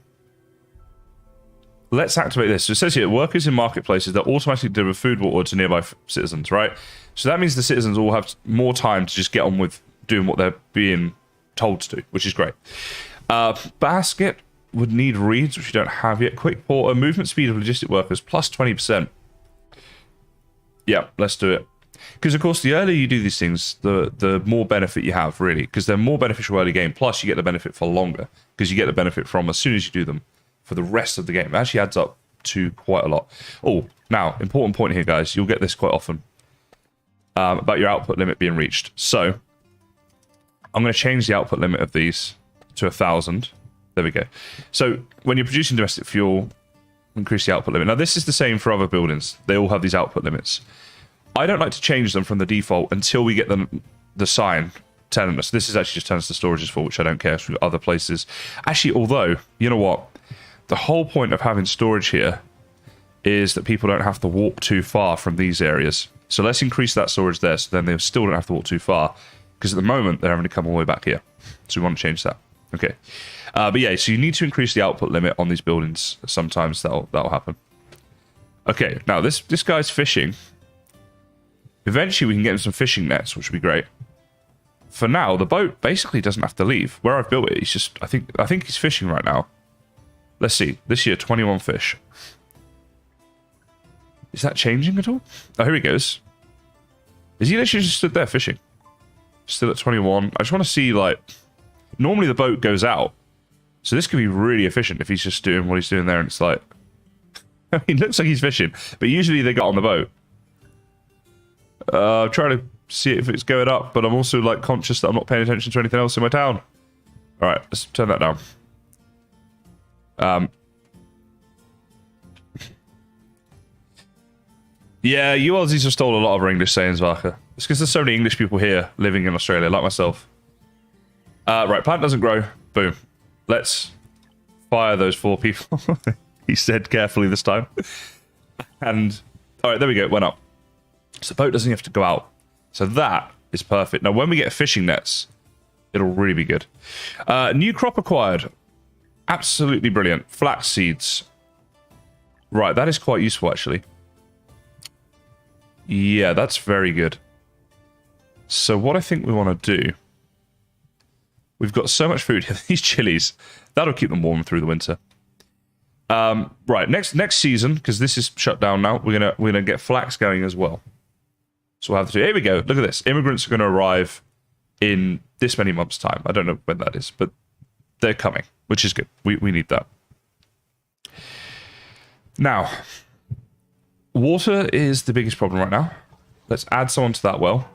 Let's activate this. So it says here, workers in marketplaces that automatically deliver food water to nearby citizens, right? So that means the citizens all have more time to just get on with doing what they're being told to do, which is great. Basket would need reads, which we don't have yet. Quick porter, movement speed of logistic workers, plus 20%. Yeah, let's do it. Because, of course, the earlier you do these things, the more benefit you have, really. Because they're more beneficial early game, plus you get the benefit for longer. Because you get the benefit from as soon as you do them for the rest of the game. It actually adds up to quite a lot. Oh, now, important point here, guys. You'll get this quite often. About your output limit being reached. So, I'm going to change the output limit of these to 1,000. There we go. So, when you're producing domestic fuel, increase the output limit. Now, this is the same for other buildings. They all have these output limits. I don't like to change them from the default until we get the sign telling us. This is actually just telling us the storage is full, which I don't care for other places. Actually, although, you know what? The whole point of having storage here is that people don't have to walk too far from these areas. So let's increase that storage there, so then they still don't have to walk too far. Because at the moment, they're having to come all the way back here. So we want to change that. Okay. But yeah, so you need to increase the output limit on these buildings. Sometimes that'll happen. Okay, now this guy's fishing. Eventually, we can get him some fishing nets, which would be great. For now, the boat basically doesn't have to leave. Where I've built it, he's just... I think he's fishing right now. Let's see. This year, 21 fish. Is that changing at all? Oh, here he goes. Is he literally just stood there fishing? Still at 21. I just want to see, like... Normally the boat goes out. So this could be really efficient if he's just doing what he's doing there and it's like... I mean, it looks like he's fishing. But usually they get on the boat. I'm trying to see if it's going up, but I'm also like conscious that I'm not paying attention to anything else in my town. Alright, let's turn that down. Yeah, you Aussies have stolen a lot of our English sayings, Varka. It's because there's so many English people here living in Australia, like myself. Right, plant doesn't grow. Boom. Let's fire those 4 people. He said carefully this time. And, alright, there we go, it went up. So the boat doesn't have to go out. So that is perfect. Now, when we get fishing nets, it'll really be good. New crop acquired. Absolutely brilliant. Flax seeds. Right, that is quite useful, actually. Yeah, that's very good. So what I think we want to do... We've got so much food here. These chilies. That'll keep them warm through the winter. Right, next season, because this is shut down now, we're gonna get flax going as well. So we'll have to do... Here we go. Look at this. Immigrants are going to arrive in this many months' time. I don't know when that is, but they're coming, which is good. We need that. Now, water is the biggest problem right now. Let's add someone to that well.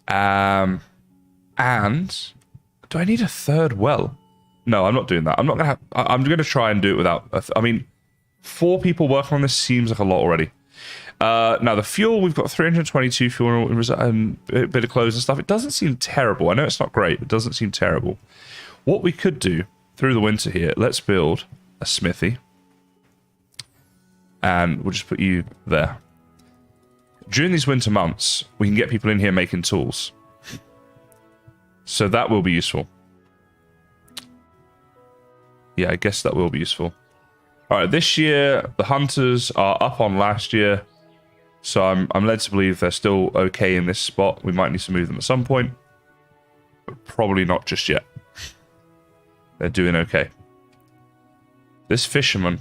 And do I need a third well? No, I'm not doing that. I'm not gonna. I'm gonna try and do it without. I mean, 4 people working on this seems like a lot already. Now the fuel, we've got 322 fuel and a bit of clothes and stuff. It doesn't seem terrible. I know it's not great. It doesn't seem terrible. What we could do through the winter here, let's build a smithy. And we'll just put you there. During these winter months, we can get people in here making tools. So that will be useful. Yeah, I guess that will be useful. Alright, this year, the hunters are up on last year. So I'm led to believe they're still okay in this spot. We might need to move them at some point, but probably not just yet. They're doing okay. This fisherman,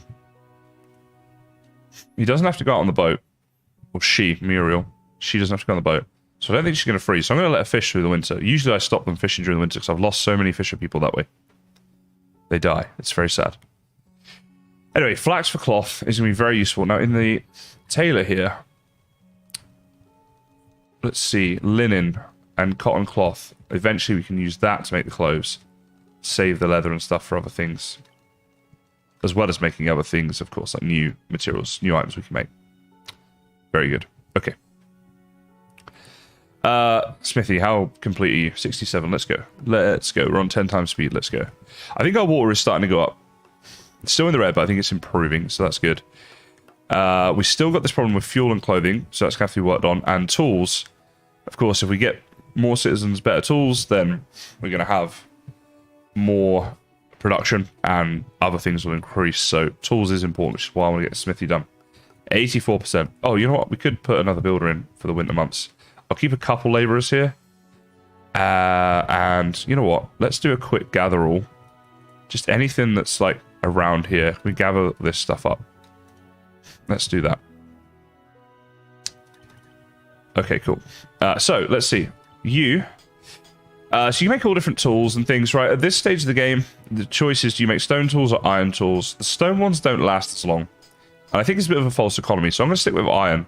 he doesn't have to go out on the boat. Or she, Muriel, she doesn't have to go on the boat. So I don't think she's going to freeze. So I'm going to let her fish through the winter. Usually I stop them fishing during the winter because I've lost so many fisher people that way. They die. It's very sad. Anyway, flax for cloth is going to be very useful. Now in the tailor here, let's see, linen and cotton cloth. Eventually we can use that to make the clothes. Save the leather and stuff for other things. As well as making other things, of course, like new materials, new items we can make. Very good. Okay. Smithy, how complete are you? 67. Let's go. Let's go. We're on 10 times speed. Let's go. I think our water is starting to go up. It's still in the red, but I think it's improving, so that's good. We still got this problem with fuel and clothing, so that's going to have to be worked on. And tools. Of course, if we get more citizens, better tools, then we're going to have more production and other things will increase. So tools is important, which is why I want to get the smithy done. 84%. Oh, you know what? We could put another builder in for the winter months. I'll keep a couple laborers here. And you know what? Let's do a quick gather all. Just anything that's like around here. We gather this stuff up. Let's do that. Okay, cool. So let's see. So you make all different tools and things, right? At this stage of the game, the choice is do you make stone tools or iron tools? The stone ones don't last as long. And I think it's a bit of a false economy, so I'm going to stick with iron.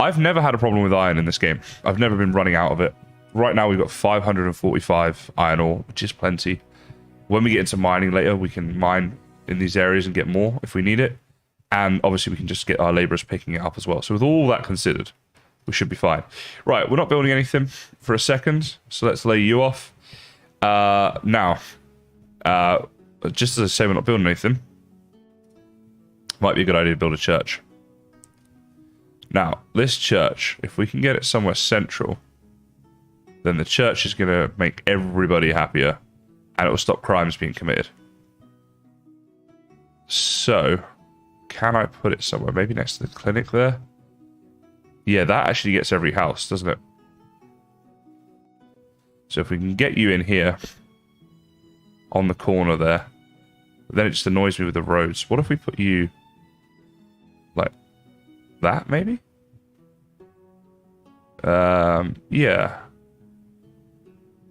I've never had a problem with iron in this game. I've never been running out of it. Right now we've got 545 iron ore, which is plenty. When we get into mining later, we can mine in these areas and get more if we need it. And obviously we can just get our laborers picking it up as well. So with all that considered, we should be fine. Right, we're not building anything for a second, so let's lay you off. Now, just as I say we're not building anything, might be a good idea to build a church. Now, this church, if we can get it somewhere central, then the church is going to make everybody happier, and it will stop crimes being committed. So, can I put it somewhere? Maybe next to the clinic there? Yeah, that actually gets every house, doesn't it? So if we can get you in here, on the corner there, then it just annoys me with the roads. What if we put you like that, maybe? Yeah.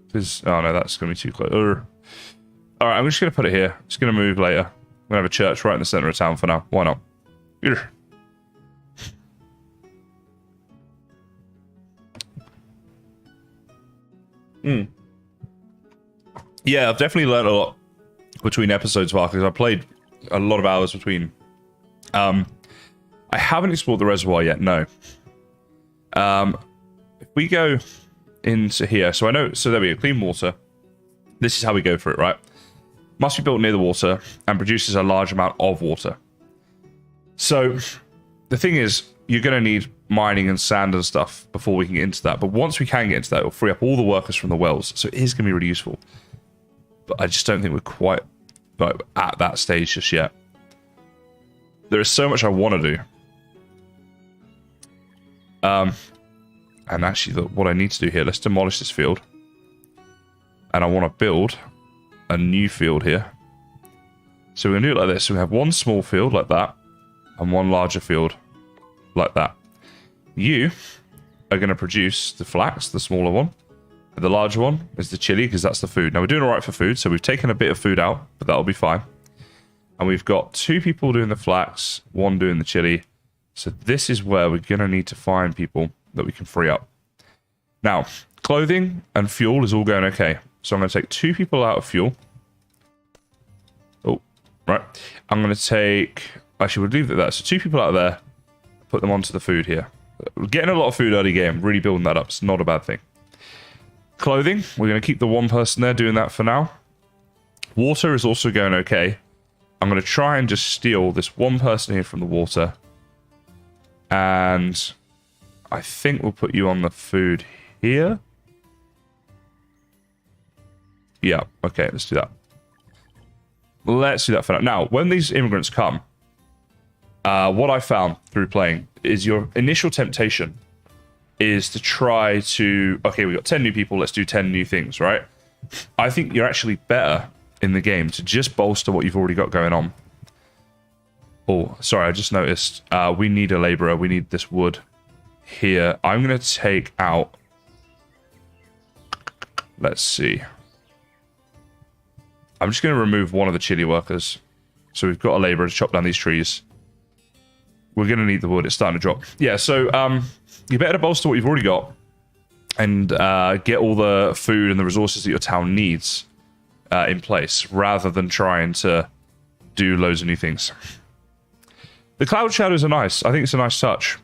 Because, oh no, that's going to be too close. Alright, I'm just going to put it here. It's going to move later. I'm going to have a church right in the center of town for now. Why not? Urgh. Yeah, I've definitely learned a lot between episodes, because I played a lot of hours between. I haven't explored the reservoir yet, no. If we go into here, so I know, so there we go, clean water. This is how we go for it, right? Must be built near the water and produces a large amount of water. So the thing is, you're going to need mining and sand and stuff before we can get into that. But once we can get into that, it'll free up all the workers from the wells. So it is going to be really useful. But I just don't think we're quite at that stage just yet. There is so much I want to do. And actually, what I need to do here, let's demolish this field. And I want to build a new field here. So we're going to do it like this. So we have one small field like that. And one larger field like that. You are going to produce the flax, the smaller one. And the larger one is the chili, because that's the food. Now, we're doing all right for food, so we've taken a bit of food out, but that'll be fine. And we've got 2 people doing the flax, 1 doing the chili. So this is where we're going to need to find people that we can free up. Now, clothing and fuel is all going okay. So I'm going to take 2 people out of fuel. Oh, right. I'm going to take... Actually, we'll leave it there. So 2 people out of there. Put them onto the food here. We're getting a lot of food early game. Really building that up. It's not a bad thing. Clothing. We're going to keep the 1 person there doing that for now. Water is also going okay. I'm going to try and just steal this 1 person here from the water. And I think we'll put you on the food here. Yeah, okay, let's do that. Let's do that for now. Now, when these immigrants come, what I found through playing is your initial temptation is to try to, okay, we got 10 new people, let's do 10 new things, right? I think you're actually better in the game to just bolster what you've already got going on. Oh, sorry, I just noticed we need a laborer. We need this wood here. I'm going to take out, let's see. I'm just going to remove one of the chili workers. So we've got a laborer to chop down these trees. We're going to need the wood. It's starting to drop. Yeah, so you better bolster what you've already got and get all the food and the resources that your town needs in place, rather than trying to do loads of new things. The cloud shadows are nice. I think it's a nice touch.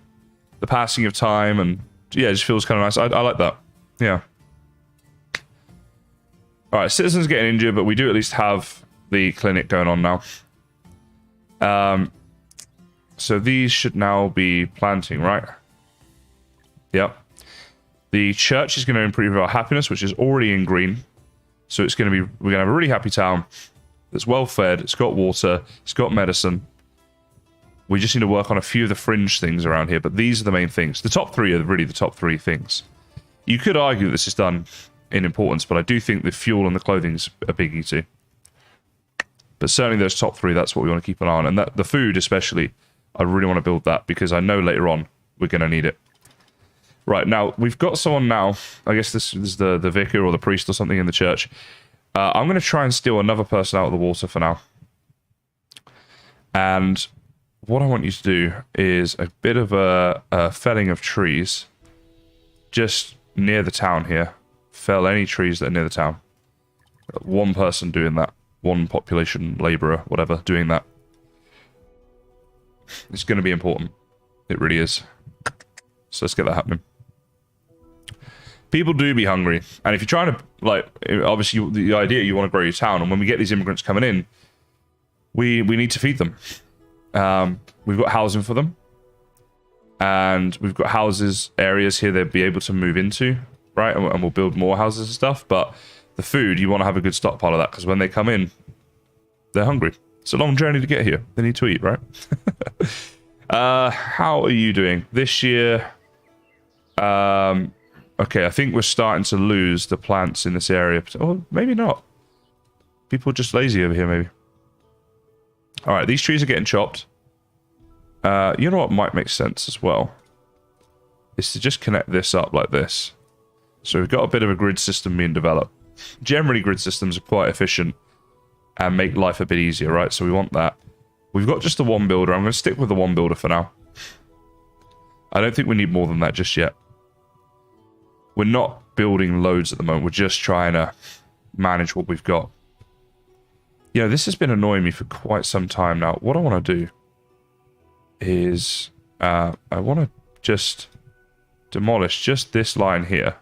The passing of time, and yeah, it just feels kind of nice. I like that. Yeah. All right, citizens getting injured, but we do at least have the clinic going on now. So these should now be planting, right? Yep. The church is going to improve our happiness, which is already in green. So it's going to be, we're going to have a really happy town that's well fed. It's got water. It's got medicine. We just need to work on a few of the fringe things around here, but these are the main things. The top three are really the top three things. You could argue that this is done in importance, but I do think the fuel and the clothing's a biggie too. But certainly those top three, that's what we want to keep an eye on. And that, the food especially, I really want to build that because I know later on we're going to need it. Right, now, we've got someone now. I guess this is the vicar or the priest or something in the church. I'm going to try and steal another person out of the water for now. And what I want you to do is a bit of a felling of trees just near the town here. Fell any trees that are near the town. One person doing that. One population labourer, whatever, doing that. It's going to be important. It really is. So let's get that happening. People do be hungry. And if you're trying to, like, obviously the idea, you want to grow your town. And when we get these immigrants coming in, we need to feed them. We've got housing for them. And we've got houses, areas here they'll be able to move into, right? And we'll build more houses and stuff. But the food, you want to have a good stockpile of that. Because when they come in, they're hungry. It's a long journey to get here. They need to eat, right? How are you doing? This year... okay, I think we're starting to lose the plants in this area. Oh, maybe not. People are just lazy over here, maybe. Alright, these trees are getting chopped. You know what might make sense as well? Is to just connect this up like this. So we've got a bit of a grid system being developed. Generally, grid systems are quite efficient and make life a bit easier, right? So we want that. We've got just the one builder. I'm going to stick with the one builder for now. I don't think we need more than that just yet. We're not building loads at the moment. We're just trying to manage what we've got. Yeah, this has been annoying me for quite some time now. What I want to do is I want to just demolish just this line here.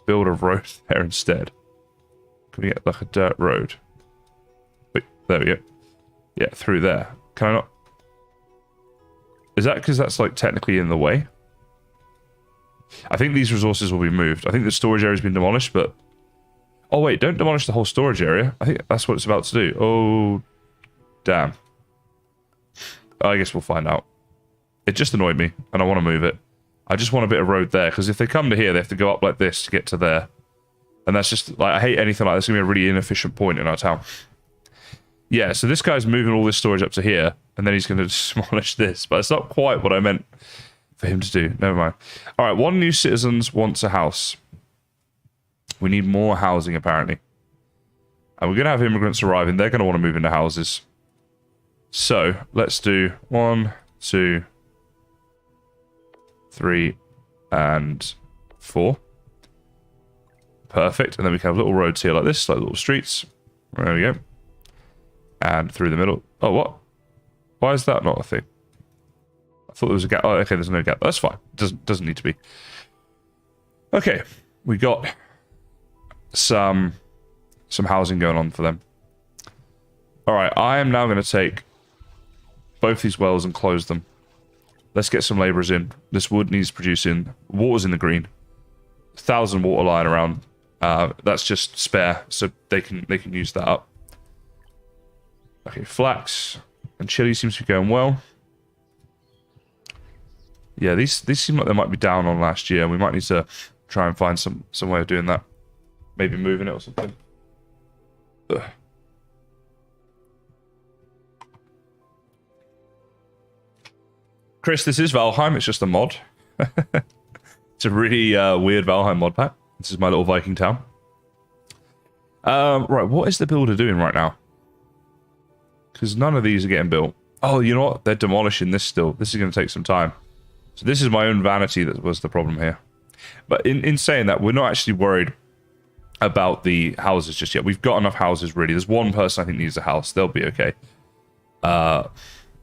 Build a road there instead. Can we get like a dirt road? Wait, there we go. Yeah, through there. Can I not? Is that because that's like technically in the way? I think these resources will be moved. I think the storage area has been demolished, but... Oh, wait, don't demolish the whole storage area. I think that's what it's about to do. Oh, damn. I guess we'll find out. It just annoyed me, and I want to move it. I just want a bit of road there, because if they come to here, they have to go up like this to get to there. And that's just... like, I hate anything like this. It's going to be a really inefficient point in our town. Yeah, so this guy's moving all this storage up to here, and then he's going to demolish this. But it's not quite what I meant for him to do. Never mind. All right, one new citizen wants a house. We need more housing, apparently. And we're going to have immigrants arriving. They're going to want to move into houses. So, let's do 1, 2, 3, and 4. Perfect. And then we can have little roads here like this, like little streets. There we go. And through the middle. Oh, what? Why is that not a thing? I thought there was a gap. Oh, okay, there's no gap. That's fine. Doesn't need to be. Okay, we got some housing going on for them. All right, I am now going to take both these wells and close them. Let's get some labourers in. This wood needs producing. Water's in the green. 1,000 water lying around. That's just spare, so they can use that up. Okay, flax and chili seems to be going well. Yeah, these seem like they might be down on last year, and we might need to try and find some way of doing that. Maybe moving it or something. Ugh. Chris, this is Valheim. It's just a mod. It's a really weird Valheim mod pack. This is my little Viking town. Right, what is the builder doing right now? Because none of these are getting built. Oh, you know what? They're demolishing this still. This is going to take some time. So this is my own vanity that was the problem here. But in saying that, we're not actually worried about the houses just yet. We've got enough houses, really. There's one person I think needs a house. They'll be okay.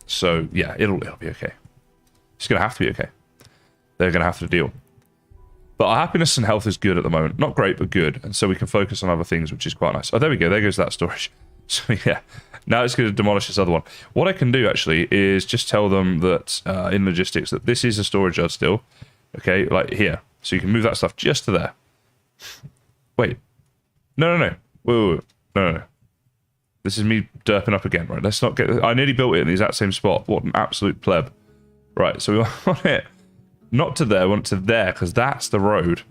So, yeah, it'll be okay. It's going to have to be okay. They're going to have to deal. But our happiness and health is good at the moment. Not great, but good. And so we can focus on other things, which is quite nice. Oh, there we go. There goes that storage. So, yeah. Now it's going to demolish this other one. What I can do, actually, is just tell them that, in logistics, that this is a storage yard still. Okay, like here. So you can move that stuff just to there. Wait. No. Wait. No. This is me derping up again, right? Let's not get... I nearly built it in the exact same spot. What an absolute pleb. Right, so we want it not to there, we want it to there, because that's the road.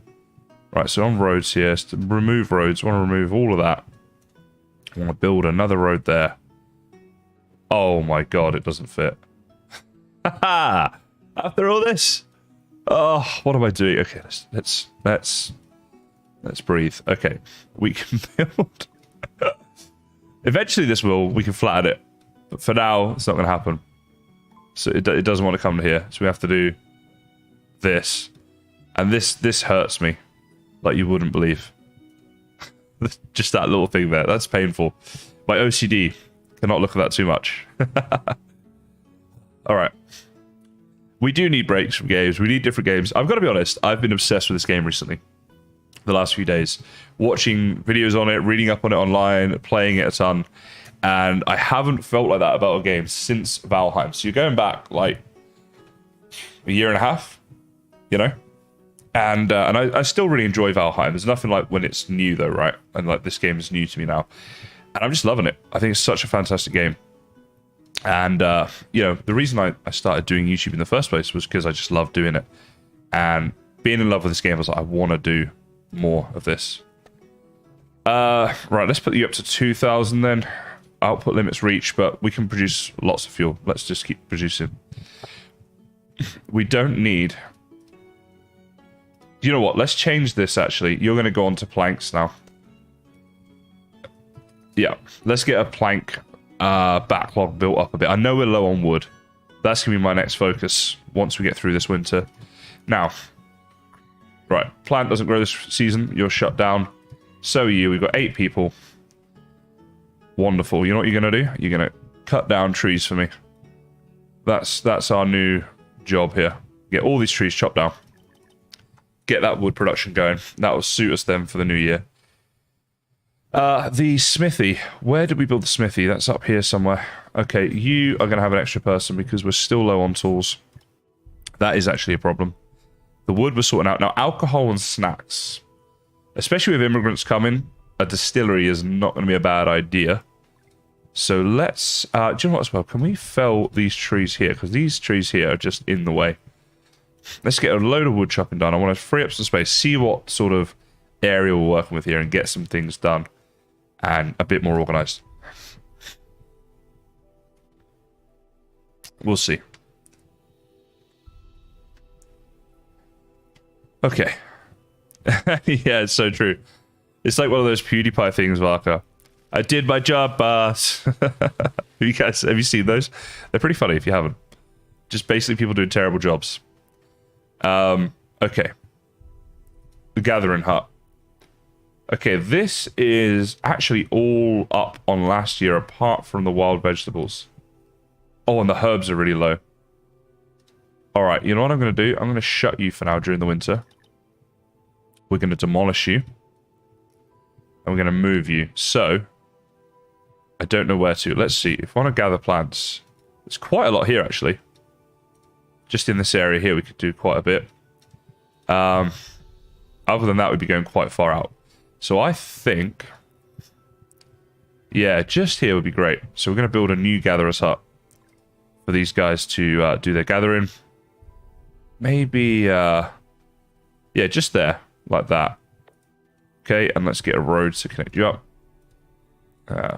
Right, so on roads here, to remove roads, I want to remove all of that. I want to build another road there. Oh my god, it doesn't fit. Haha! After all this? Oh, what am I doing? Okay, let's breathe. Okay, we can build. Eventually we can flatten it. But for now, it's not going to happen. So it doesn't want to come to here. So we have to do this. And this hurts me. Like you wouldn't believe. Just that little thing there. That's painful. My OCD cannot look at that too much. Alright. We do need breaks from games. We need different games. I've got to be honest. I've been obsessed with this game recently. The last few days. Watching videos on it, reading up on it online, playing it a ton. And I haven't felt like that about a game since Valheim. So you're going back like a year and a half, you know? And I still really enjoy Valheim. There's nothing like when it's new though, right? And like this game is new to me now. And I'm just loving it. I think it's such a fantastic game. And, you know, the reason I started doing YouTube in the first place was because I just love doing it. And being in love with this game, I was like, I want to do more of this. Right, let's put you up to 2,000 then. Output limits reach, but we can produce lots of fuel. Let's just keep producing. We don't need... You know what? Let's change this, actually. You're going to go on to planks now. Yeah, let's get a plank backlog built up a bit. I know we're low on wood. That's going to be my next focus once we get through this winter. Now, right, plant doesn't grow this season. You're shut down. So are you. We've got 8 people. Wonderful. You know what you're going to do? You're going to cut down trees for me. That's our new job here. Get all these trees chopped down. Get that wood production going. That will suit us then for the new year. The smithy. Where did we build the smithy? That's up here somewhere. Okay, you are going to have an extra person because we're still low on tools. That is actually a problem. The wood we're sorting out. Now, alcohol and snacks. Especially with immigrants coming, a distillery is not going to be a bad idea. So let's... do you know what as well? Can we fell these trees here? Because these trees here are just in the way. Let's get a load of wood chopping done. I want to free up some space. See what sort of area we're working with here and get some things done. And a bit more organized. We'll see. Okay. Yeah, it's so true. It's like one of those PewDiePie things, Varka. I did my job, boss. Have you seen those? They're pretty funny if you haven't. Just basically people doing terrible jobs. Okay. The Gathering Hut. Okay, this is actually all up on last year apart from the wild vegetables. Oh, and the herbs are really low. Alright, you know what I'm going to do? I'm going to shut you for now during the winter. We're going to demolish you. And we're going to move you. So, I don't know where to. Let's see. If I want to gather plants, there's quite a lot here, actually. Just in this area here, we could do quite a bit. Other than that, we'd be going quite far out. So I think... Yeah, just here would be great. So we're going to build a new gatherer's hut for these guys to do their gathering. maybe, yeah, just there, like that. Okay, and let's get a road to connect you up.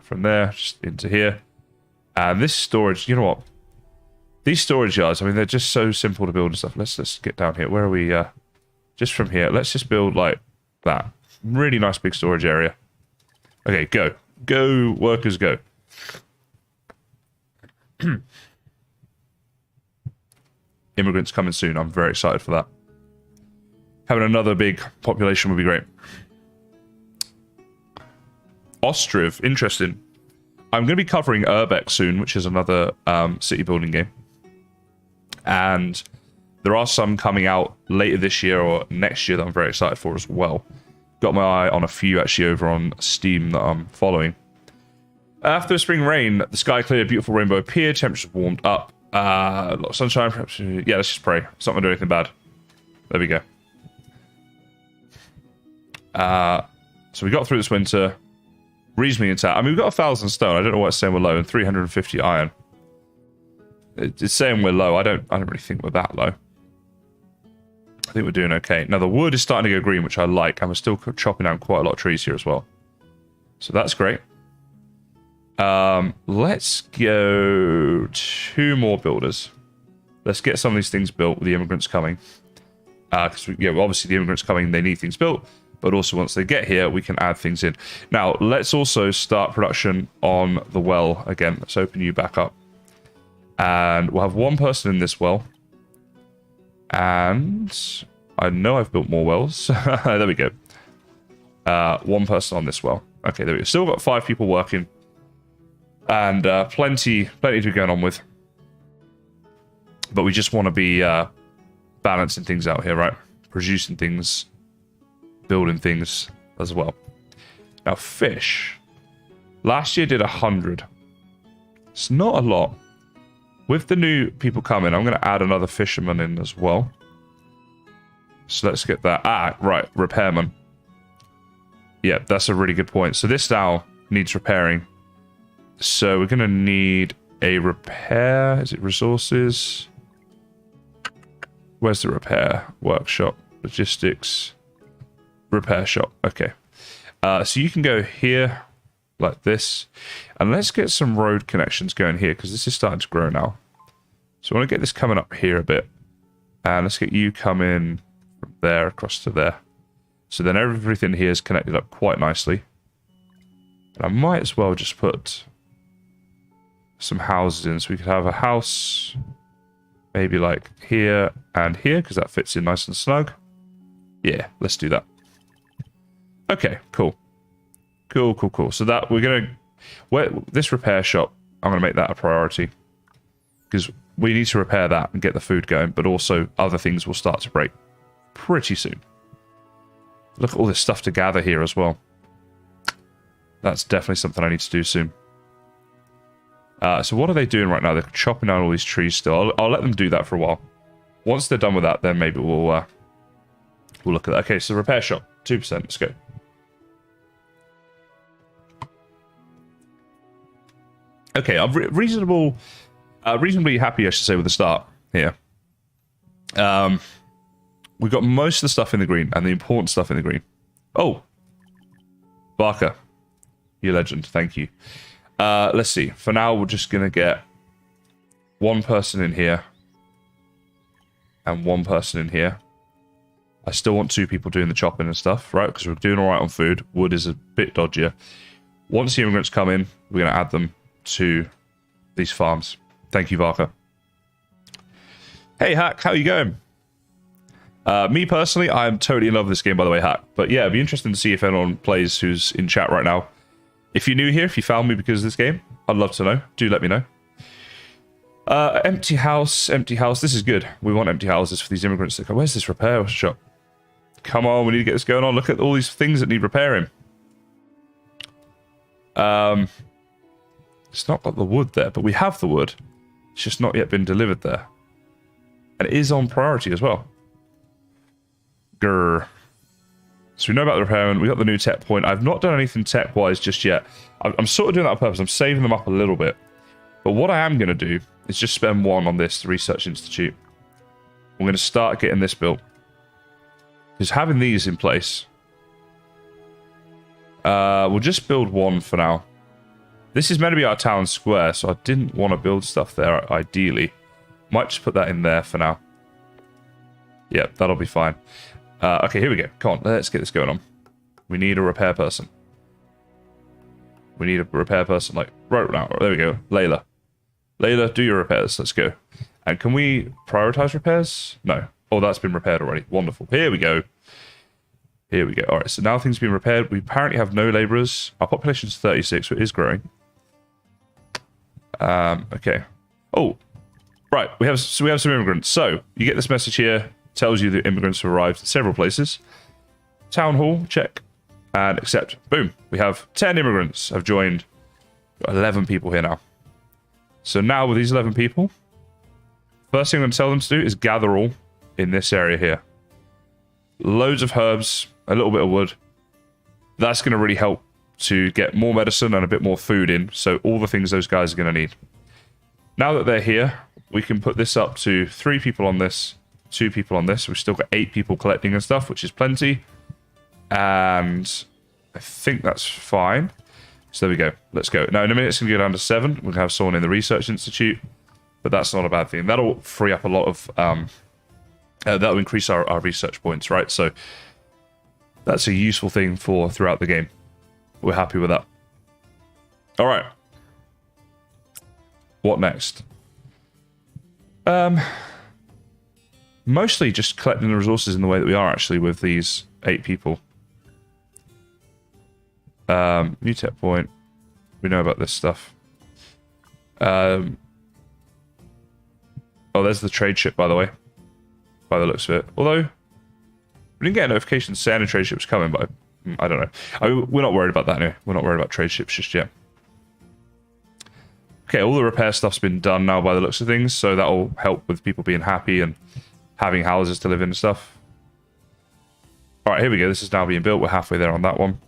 From there, just into here. And this storage, you know what? These storage yards, I mean, they're just so simple to build and stuff. Let's get down here. Where are we? Just from here. Let's just build like that. Really nice big storage area. Okay, go. Go, workers, go. Immigrants coming soon. I'm very excited for that. Having another big population would be great. Ostriv, interesting. I'm going to be covering Urbex soon, which is another city building game. And there are some coming out later this year or next year that I'm very excited for as well. Got my eye on a few actually over on Steam that I'm following. After the spring rain, the sky cleared, a beautiful rainbow appeared, temperatures warmed up. A lot of sunshine, perhaps. Yeah, let's just pray. It's not going to do anything bad. There we go. So we got through this winter. Reasonably intact. I mean, we've got 1,000 stone. I don't know why it's saying we're low, and 350 iron. It's saying we're low. I don't really think we're that low. I think we're doing okay. Now, the wood is starting to go green, which I like, and we're still chopping down quite a lot of trees here as well. So that's great. Let's go 2 more builders. Let's get some of these things built with the immigrants coming. Because, yeah, well, obviously the immigrants coming, they need things built. But also once they get here, we can add things in. Now, let's also start production on the well again. Let's open you back up. And we'll have 1 person in this well. And I know I've built more wells. There we go. 1 person on this well. Okay, there we go. Still got 5 people working. And plenty to be going on with. But we just want to be balancing things out here, right? Producing things, building things as well. Now, fish. Last year did 100. It's not a lot. With the new people coming, I'm going to add another fisherman in as well. So let's get that. Ah, right, repairman. Yeah, that's a really good point. So this now needs repairing. So we're going to need a repair. Is it resources? Where's the repair? Workshop. Logistics. Repair shop. Okay. So you can go here like this. And let's get some road connections going here because this is starting to grow now. So I want to get this coming up here a bit. And let's get you coming from there across to there. So then everything here is connected up quite nicely. And I might as well just put some houses in. So we could have a house maybe like here and here because that fits in nice and snug. Yeah, let's do that. Okay, cool. Cool. So that we're going to... This repair shop, I'm going to make that a priority. Because we need to repair that and get the food going. But also other things will start to break pretty soon. Look at all this stuff to gather here as well. That's definitely something I need to do soon. So what are they doing right now? They're chopping down all these trees still. I'll let them do that for a while. Once they're done with that, then maybe we'll look at that. Okay, so repair shop, 2%. Let's go. Okay, I'm reasonably happy, I should say, with the start here. We've got most of the stuff in the green and the important stuff in the green. Oh, Barker, you legend. Thank you. Let's see. For now, we're just going to get 1 person in here and 1 person in here. I still want 2 people doing the chopping and stuff, right? Because we're doing all right on food. Wood is a bit dodgier. Once the immigrants come in, we're going to add them to these farms. Thank you, Barker. Hey, Hack, how you going? Me personally, I'm totally in love with this game, by the way, Hack. But yeah, it'd be interesting to see if anyone plays who's in chat right now. If you're new here, if you found me because of this game, I'd love to know. Do let me know. Empty house. This is good. We want empty houses for these immigrants to come. Where's this repair shop? Come on, we need to get this going on. Look at all these things that need repairing. It's not got the wood there, but we have the wood. It's just not yet been delivered there. And it is on priority as well. Grr. So we know about the repairman. We got the new tech point. I've not done anything tech-wise just yet. I'm sort of doing that on purpose. I'm saving them up a little bit. But what I am going to do is just spend 1 on this, the Research Institute. we're going to start getting this built. Because having these in place... we'll just build one for now. This is meant to be our town square, so I didn't want to build stuff there, ideally. Might just put that in there for now. Yep, that'll be fine. Okay, here we go. Come on, let's get this going on. We need a repair person. We need a repair person, like, right now. There we go. Layla. Layla, do your repairs. Let's go. And can we prioritize repairs? No. Oh, that's been repaired already. Wonderful. Here we go. Here we go. All right, so now things have been repaired. We apparently have no laborers. Our population is 36, so it is growing. Okay. Oh, right. We have some immigrants. So you get this message here. Tells you that immigrants have arrived in several places. Town hall, check. And accept. Boom. We have 10 immigrants have joined. 11 people here now. So now with these 11 people, first thing I'm going to tell them to do is gather all in this area here. Loads of herbs, a little bit of wood. That's going to really help to get more medicine and a bit more food in. So all the things those guys are going to need. Now that they're here, we can put this up to 3 people on this, 2 people on this. We've still got 8 people collecting and stuff, which is plenty. And I think that's fine. So there we go. Let's go. Now, in a minute, it's going to go down to 7. We're going to have someone in the Research Institute. But that's not a bad thing. That'll free up a lot of... that'll increase our research points, right? So that's a useful thing for throughout the game. We're happy with that. All right. What next? Mostly just collecting the resources in the way that we are actually with these 8 people. New tech point. We know about this stuff. Oh, there's the trade ship, by the way. By the looks of it. Although, we didn't get a notification saying a trade ship's coming, but I don't know. We're not worried about that anyway. We're not worried about trade ships just yet. Okay, all the repair stuff's been done now by the looks of things, so that'll help with people being happy and having houses to live in and stuff. Alright, here we go. This is now being built. We're halfway there on that one.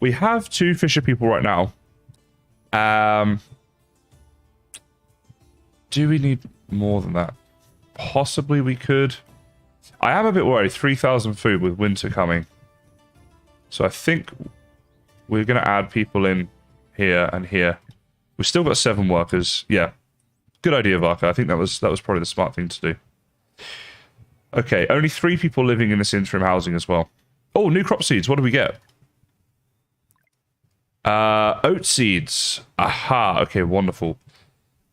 We have 2 fisher people right now. Do we need more than that? Possibly we could. I am a bit worried. 3,000 food with winter coming. So I think we're going to add people in here and here. We've still got 7 workers. Yeah. Good idea, Varka. I think that was probably the smart thing to do. Okay, only 3 people living in this interim housing as well. Oh, new crop seeds. What do we get? Oat seeds. Aha. Okay, wonderful.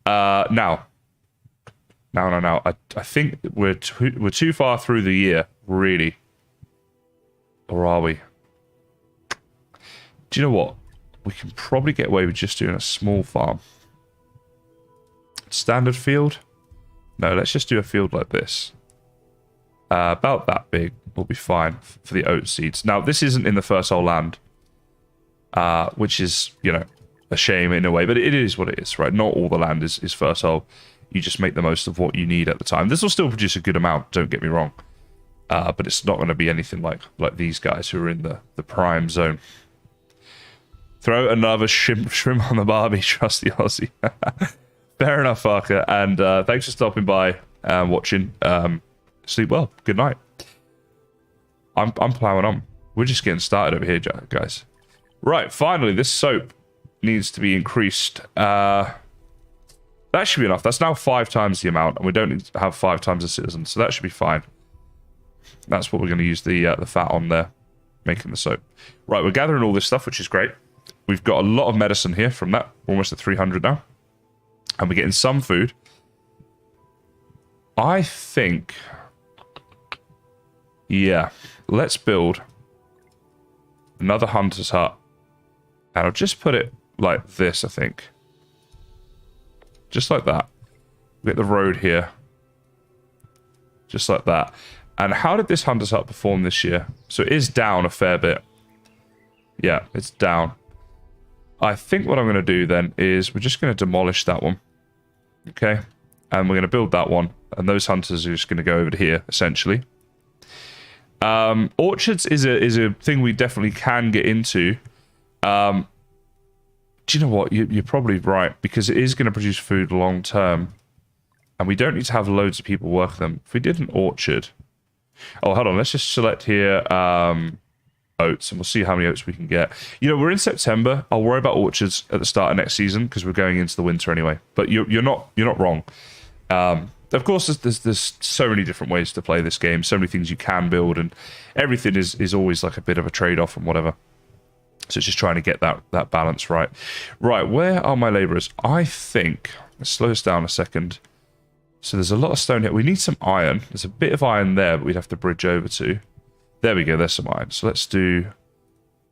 Now. I think we're too far through the year, really. Or are we? Do you know what? We can probably get away with just doing a small farm. Standard field? No, let's just do a field like this. About that big will be fine for the oat seeds. Now, this isn't in the fertile land, which is, you know, a shame in a way, but it is what it is, right? Not all the land is fertile. You just make the most of what you need at the time. This will still produce a good amount, don't get me wrong. But it's not going to be anything like these guys who are in the prime zone. Throw another shrimp on the barbie, trust the Aussie. Fair enough, Arca. And thanks for stopping by and watching. Sleep well. Good night. I'm plowing on. We're just getting started over here, guys. Right, finally, this soap needs to be increased. That should be enough. That's now 5 times the amount, and we don't need to have 5 times the citizens, so that should be fine. That's what we're going to use the fat on there, making the soap. Right, we're gathering all this stuff, which is great. We've got a lot of medicine here from that. We're almost at 300 now. And we're getting some food. I think... yeah, let's build another hunter's hut. And I'll just put it like this, I think. Just like that. We get the road here. Just like that. And how did this hunter's hut perform this year? So it is down a fair bit. Yeah, it's down. I think what I'm going to do then is we're just going to demolish that one. Okay. And we're going to build that one. And those hunters are just going to go over to here, essentially. Orchards is a thing we definitely can get into. Do you know what? You're probably right, because it is going to produce food long term. And we don't need to have loads of people work them. If we did an orchard... Oh, hold on. Let's just select here oats, and we'll see how many oats we can get. You know, we're in September. I'll worry about orchards at the start of next season because we're going into the winter anyway. But you're not wrong. Of course, there's so many different ways to play this game. So many things you can build, and everything is always like a bit of a trade-off and whatever. So it's just trying to get that balance right. Right, where are my labourers? I think... Let's slow this down a second. So there's a lot of stone here. We need some iron. There's a bit of iron there, but we'd have to bridge over to. There we go. There's some iron. So let's do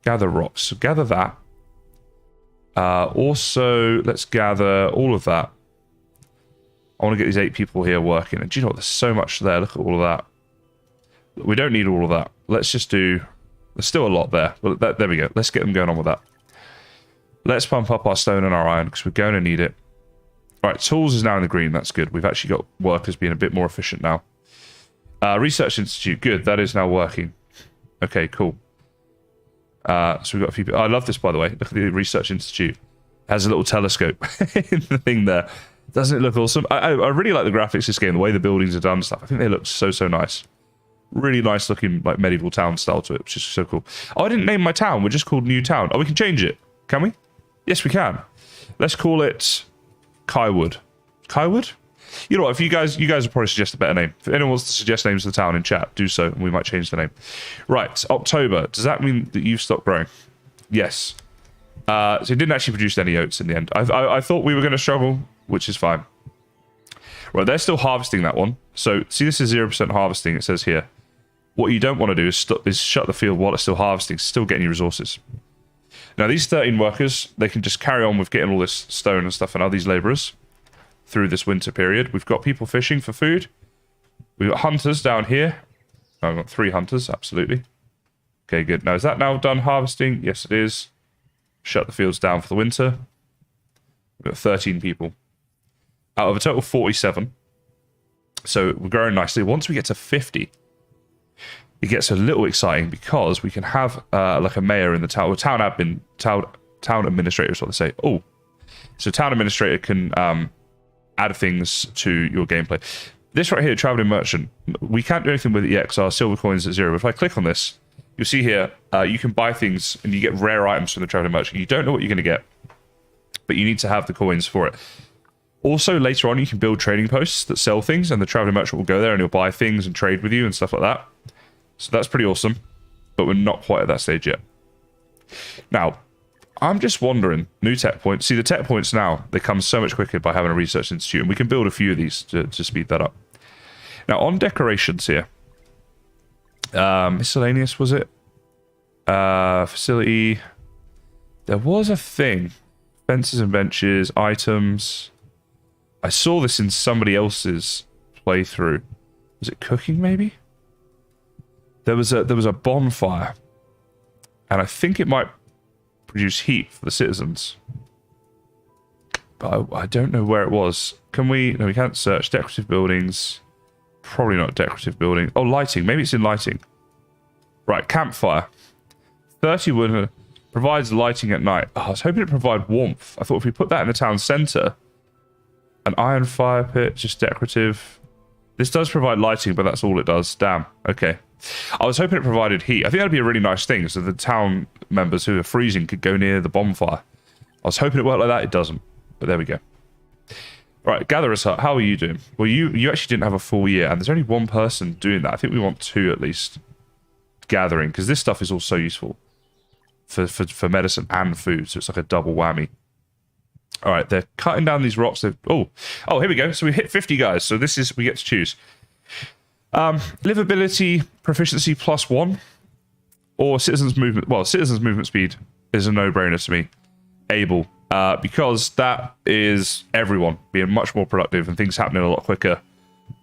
gather rocks. So gather that. Also, let's gather all of that. I want to get these 8 people here working. And do you know what? There's so much there. Look at all of that. We don't need all of that. Let's just do... There's still a lot there. But there we go. Let's get them going on with that. Let's pump up our stone and our iron because we're going to need it. All right, tools is now in the green. That's good. We've actually got workers being a bit more efficient now. Research Institute. Good. That is now working. Okay, cool. So we've got a few people. I love this, by the way. Look at the Research Institute. It has a little telescope in the thing there. Doesn't it look awesome? I really like the graphics of this game, the way the buildings are done and stuff. I think they look so nice. Really nice looking, like, medieval town style to it, which is so cool. Oh, I didn't name my town. We're just called New Town. Oh, we can change it. Can we? Yes, we can. Let's call it... Kywood. Kywood? You know what, if you guys will probably suggest a better name. If anyone wants to suggest names of the town in chat, do so, and we might change the name. Right, October. Does that mean that you've stopped growing? Yes. So it didn't actually produce any oats in the end. I thought we were going to struggle, which is fine. Right, they're still harvesting that one. So, see, this is 0% harvesting, it says here. What you don't want to do is shut the field while it's still harvesting, still getting your resources. Now, these 13 workers, they can just carry on with getting all this stone and stuff and all these labourers through this winter period. We've got people fishing for food. We've got hunters down here. I've got 3 hunters, absolutely. Okay, good. Now, is that now done harvesting? Yes, it is. Shut the fields down for the winter. We've got 13 people. Out of a total of 47. So we're growing nicely. Once we get to 50... it gets a little exciting because we can have like a mayor in the town, or town administrator is what they say. Oh, so town administrator can add things to your gameplay. This right here, traveling merchant, we can't do anything with it yet because our silver coins at 0. If I click on this, you'll see here you can buy things and you get rare items from the traveling merchant. You don't know what you're going to get, but you need to have the coins for it. Also, later on, you can build trading posts that sell things, and the traveling merchant will go there and he'll buy things and trade with you and stuff like that. So that's pretty awesome, but we're not quite at that stage yet. Now, I'm just wondering, new tech points. See, the tech points now, they come so much quicker by having a research institute, and we can build a few of these to speed that up. Now, on decorations here, miscellaneous, was it? Facility. There was a thing. Fences and benches, items. I saw this in somebody else's playthrough. Was it cooking, maybe? There was a bonfire, and I think it might produce heat for the citizens, but I don't know where it was. Can we? No, we can't search decorative buildings. Probably not decorative building. Oh, lighting. Maybe it's in lighting. Right, campfire. 30 wood provides lighting at night. Oh, I was hoping it provide warmth. I thought if we put that in the town centre, an iron fire pit, just decorative. This does provide lighting, but that's all it does. Damn. Okay. I was hoping it provided heat. I think that'd be a really nice thing, so the town members who are freezing could go near the bonfire. I was hoping it worked like that. It doesn't, but there we go. All right, Gatherer's Hut, how are you doing? Well, you actually didn't have a full year, and there's only one person doing that. I think we want 2 at least gathering, because this stuff is all so useful for medicine and food, so it's like a double whammy. All right, they're cutting down these rocks. Oh, here we go. So we hit 50 guys. So we get to choose. Livability proficiency +1 or citizens movement. Well, citizens movement speed is a no-brainer to me. Able, because that is everyone being much more productive and things happening a lot quicker.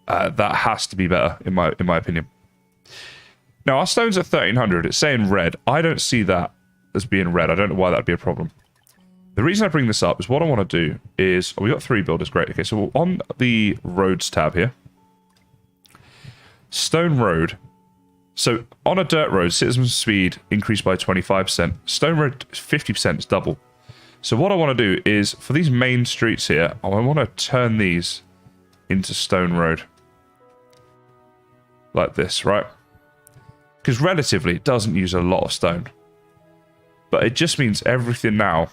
That has to be better in my opinion. Now our stones are 1300. It's saying red. I don't see that as being red. I don't know why that'd be a problem. The reason I bring this up is what I want to do is we got 3 builders. Great. Okay, so on the roads tab here. Stone road. So on a dirt road, citizen speed increased by 25%. Stone road 50% is double. So what I want to do is for these main streets here, I want to turn these into stone road. Like this, right? Because relatively, it doesn't use a lot of stone. But it just means everything now,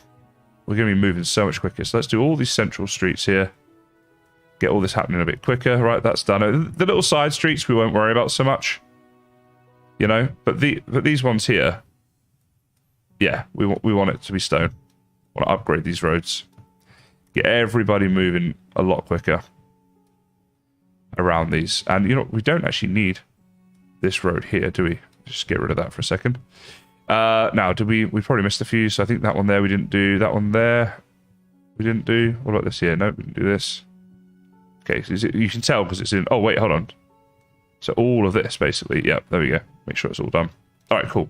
we're going to be moving so much quicker. So let's do all these central streets here. Get all this happening a bit quicker. Right, that's done. The little side streets we won't worry about so much. You know? But these ones here, yeah, we want it to be stone. Want to upgrade these roads. Get everybody moving a lot quicker around these. And, you know, we don't actually need this road here, do we? Just get rid of that for a second. Now, did we probably missed a few, so I think that one there we didn't do. That one there we didn't do. What about this here? No, we didn't do this. Okay, so you can tell because it's in... Oh, wait, hold on. So all of this, basically. Yep, there we go. Make sure it's all done. All right, cool.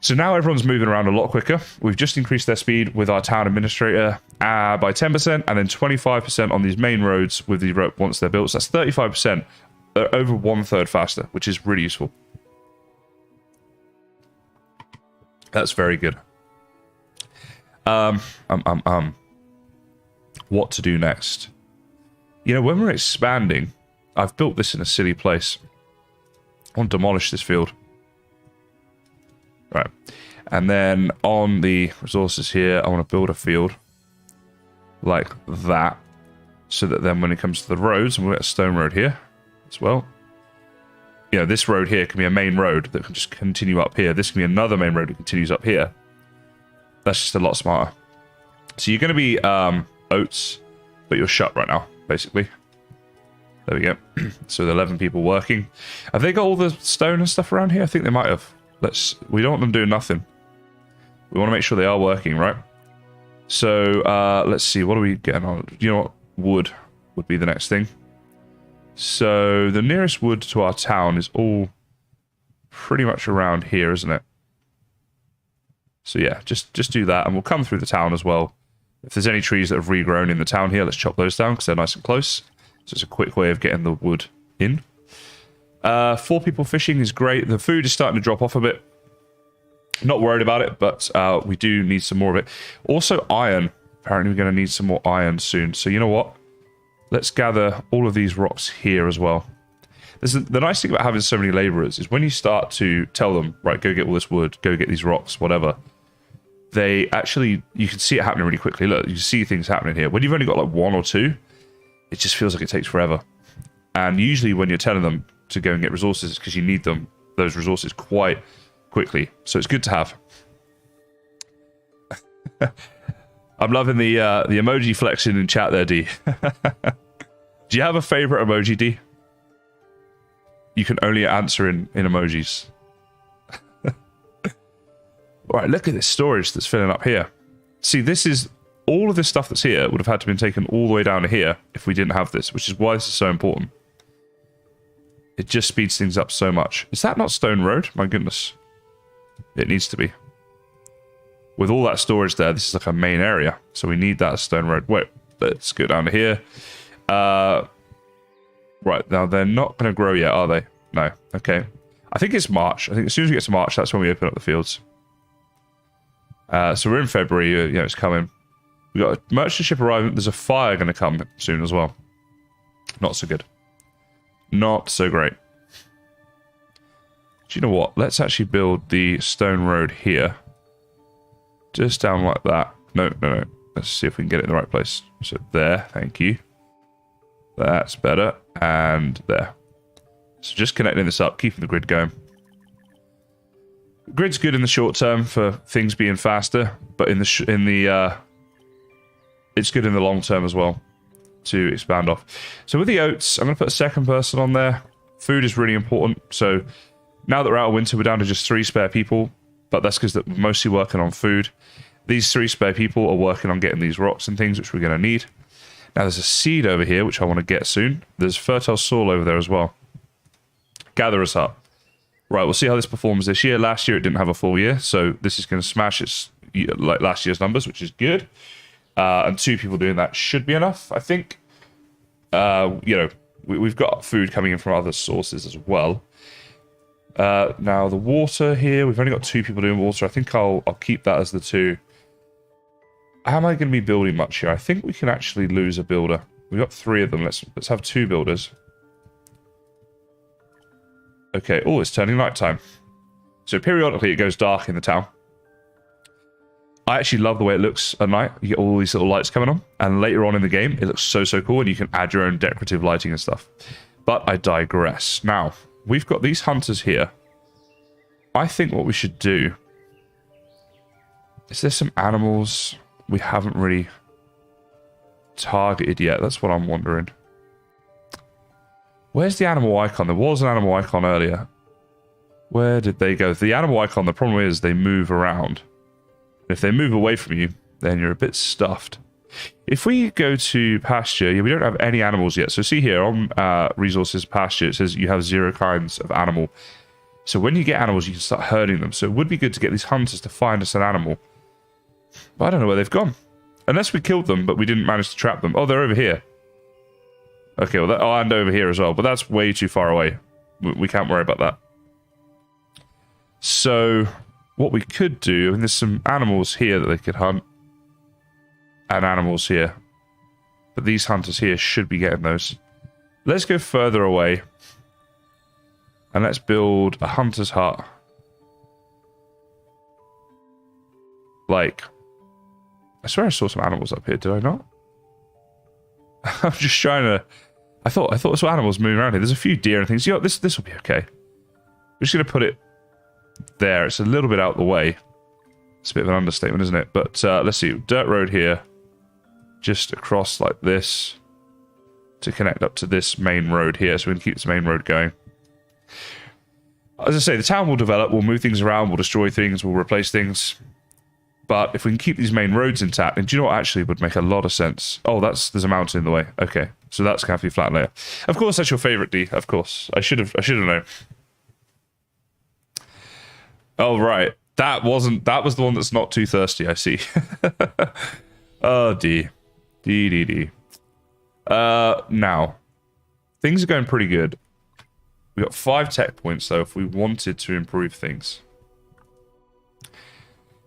So now everyone's moving around a lot quicker. We've just increased their speed with our town administrator by 10%, and then 25% on these main roads with the rope once they're built. So that's 35%, over 1/3 faster, which is really useful. That's very good. What to do next? You know, when we're expanding, I've built this in a silly place. I want to demolish this field. Right. And then on the resources here, I want to build a field like that. So that then when it comes to the roads, and we'll get a stone road here as well. You know, this road here can be a main road that can just continue up here. This can be another main road that continues up here. That's just a lot smarter. So you're going to be oats, but you're shut right now, basically. There we go. So the 11 people working. Have they got all the stone and stuff around here? I think they might have. We don't want them doing nothing. We want to make sure they are working, right? So let's see. What are we getting on? You know what? Wood would be the next thing. So the nearest wood to our town is all pretty much around here, isn't it? So yeah, just do that, and we'll come through the town as well. If there's any trees that have regrown in the town here, let's chop those down because they're nice and close. So it's a quick way of getting the wood in. 4 people fishing is great. The food is starting to drop off a bit. Not worried about it, but we do need some more of it. Also iron. Apparently we're going to need some more iron soon. So you know what? Let's gather all of these rocks here as well. The nice thing about having so many laborers is when you start to tell them, right, go get all this wood, go get these rocks, whatever, they actually, you can see it happening really quickly. Look, you see things happening here. When you've only got like 1 or 2, it just feels like it takes forever. And usually when you're telling them to go and get resources, it's because you need those resources quite quickly. So it's good to have. I'm loving the emoji flexing in chat there, D. Do you have a favorite emoji, D? You can only answer in emojis. Alright, look at this storage that's filling up here. See, this is... All of this stuff that's here would have had to been taken all the way down to here if we didn't have this, which is why this is so important. It just speeds things up so much. Is that not Stone Road? My goodness. It needs to be. With all that storage there, this is like a main area. So we need that as Stone Road. Wait, let's go down to here. Right, now they're not going to grow yet, are they? No. Okay. I think it's March. I think as soon as we get to March, that's when we open up the fields. So we're in February. You know, it's coming. We've got a merchant ship arriving. There's a fire going to come soon as well. Not so good. Not so great. Do you know what? Let's actually build the stone road here. Just down like that. No. Let's see if we can get it in the right place. So there. Thank you. That's better. And there. So just connecting this up, keeping the grid going. Grid's good in the short term for things being faster, but it's good in the long term as well to expand off. So with the oats, I'm going to put a second person on there. Food is really important. So now that we're out of winter, we're down to just 3 spare people, but that's because we're mostly working on food. These 3 spare people are working on getting these rocks and things, which we're going to need. Now there's a seed over here, which I want to get soon. There's fertile soil over there as well. Gather us up. Right, we'll see how this performs this year. Last year, it didn't have a full year, so this is going to smash its like last year's numbers, which is good. And 2 people doing that should be enough, I think. You know, we've got food coming in from other sources as well. Now, the water here, we've only got 2 people doing water. I think I'll keep that as the 2. How am I going to be building much here? I think we can actually lose a builder. We've got 3 of them. Let's have 2 builders. Okay. Oh, it's turning nighttime. So periodically it goes dark in the town. I actually love the way it looks at night. You get all these little lights coming on. And later on in the game, it looks so, so cool. And you can add your own decorative lighting and stuff. But I digress. Now, we've got these hunters here. I think what we should do... Is there some animals we haven't really targeted yet? That's what I'm wondering. Where's the animal icon? There was an animal icon earlier. Where did they go? The animal icon, the problem is they move around. If they move away from you, then you're a bit stuffed. If we go to pasture, yeah, we don't have any animals yet. So see here on resources pasture, it says you have 0 kinds of animal. So when you get animals, you can start herding them. So it would be good to get these hunters to find us an animal. But I don't know where they've gone. Unless we killed them, but we didn't manage to trap them. Oh, they're over here. Okay, well, and over here as well. But that's way too far away. We can't worry about that. So... what we could do, and there's some animals here that they could hunt. And animals here. But these hunters here should be getting those. Let's go further away. And let's build a hunter's hut. Like, I swear I saw some animals up here, did I not? I'm just trying to... I thought I saw animals moving around here. There's a few deer and things. You know, this will be okay. We're just going to put it there. It's a little bit out the way. It's a bit of an understatement, isn't it? But let's see. Dirt road here. Just across like this. To connect up to this main road here. So we can keep this main road going. As I say, the town will develop. We'll move things around. We'll destroy things. We'll replace things. But if we can keep these main roads intact, and do you know what actually would make a lot of sense? Oh, there's a mountain in the way. Okay. So that's going to have to be flat layer. Of course, that's your favorite, D. Of course. I should have known. Oh, right. That was the one that's not too thirsty, I see. Oh, D. D. Now, things are going pretty good. We've got 5 tech points, though, if we wanted to improve things.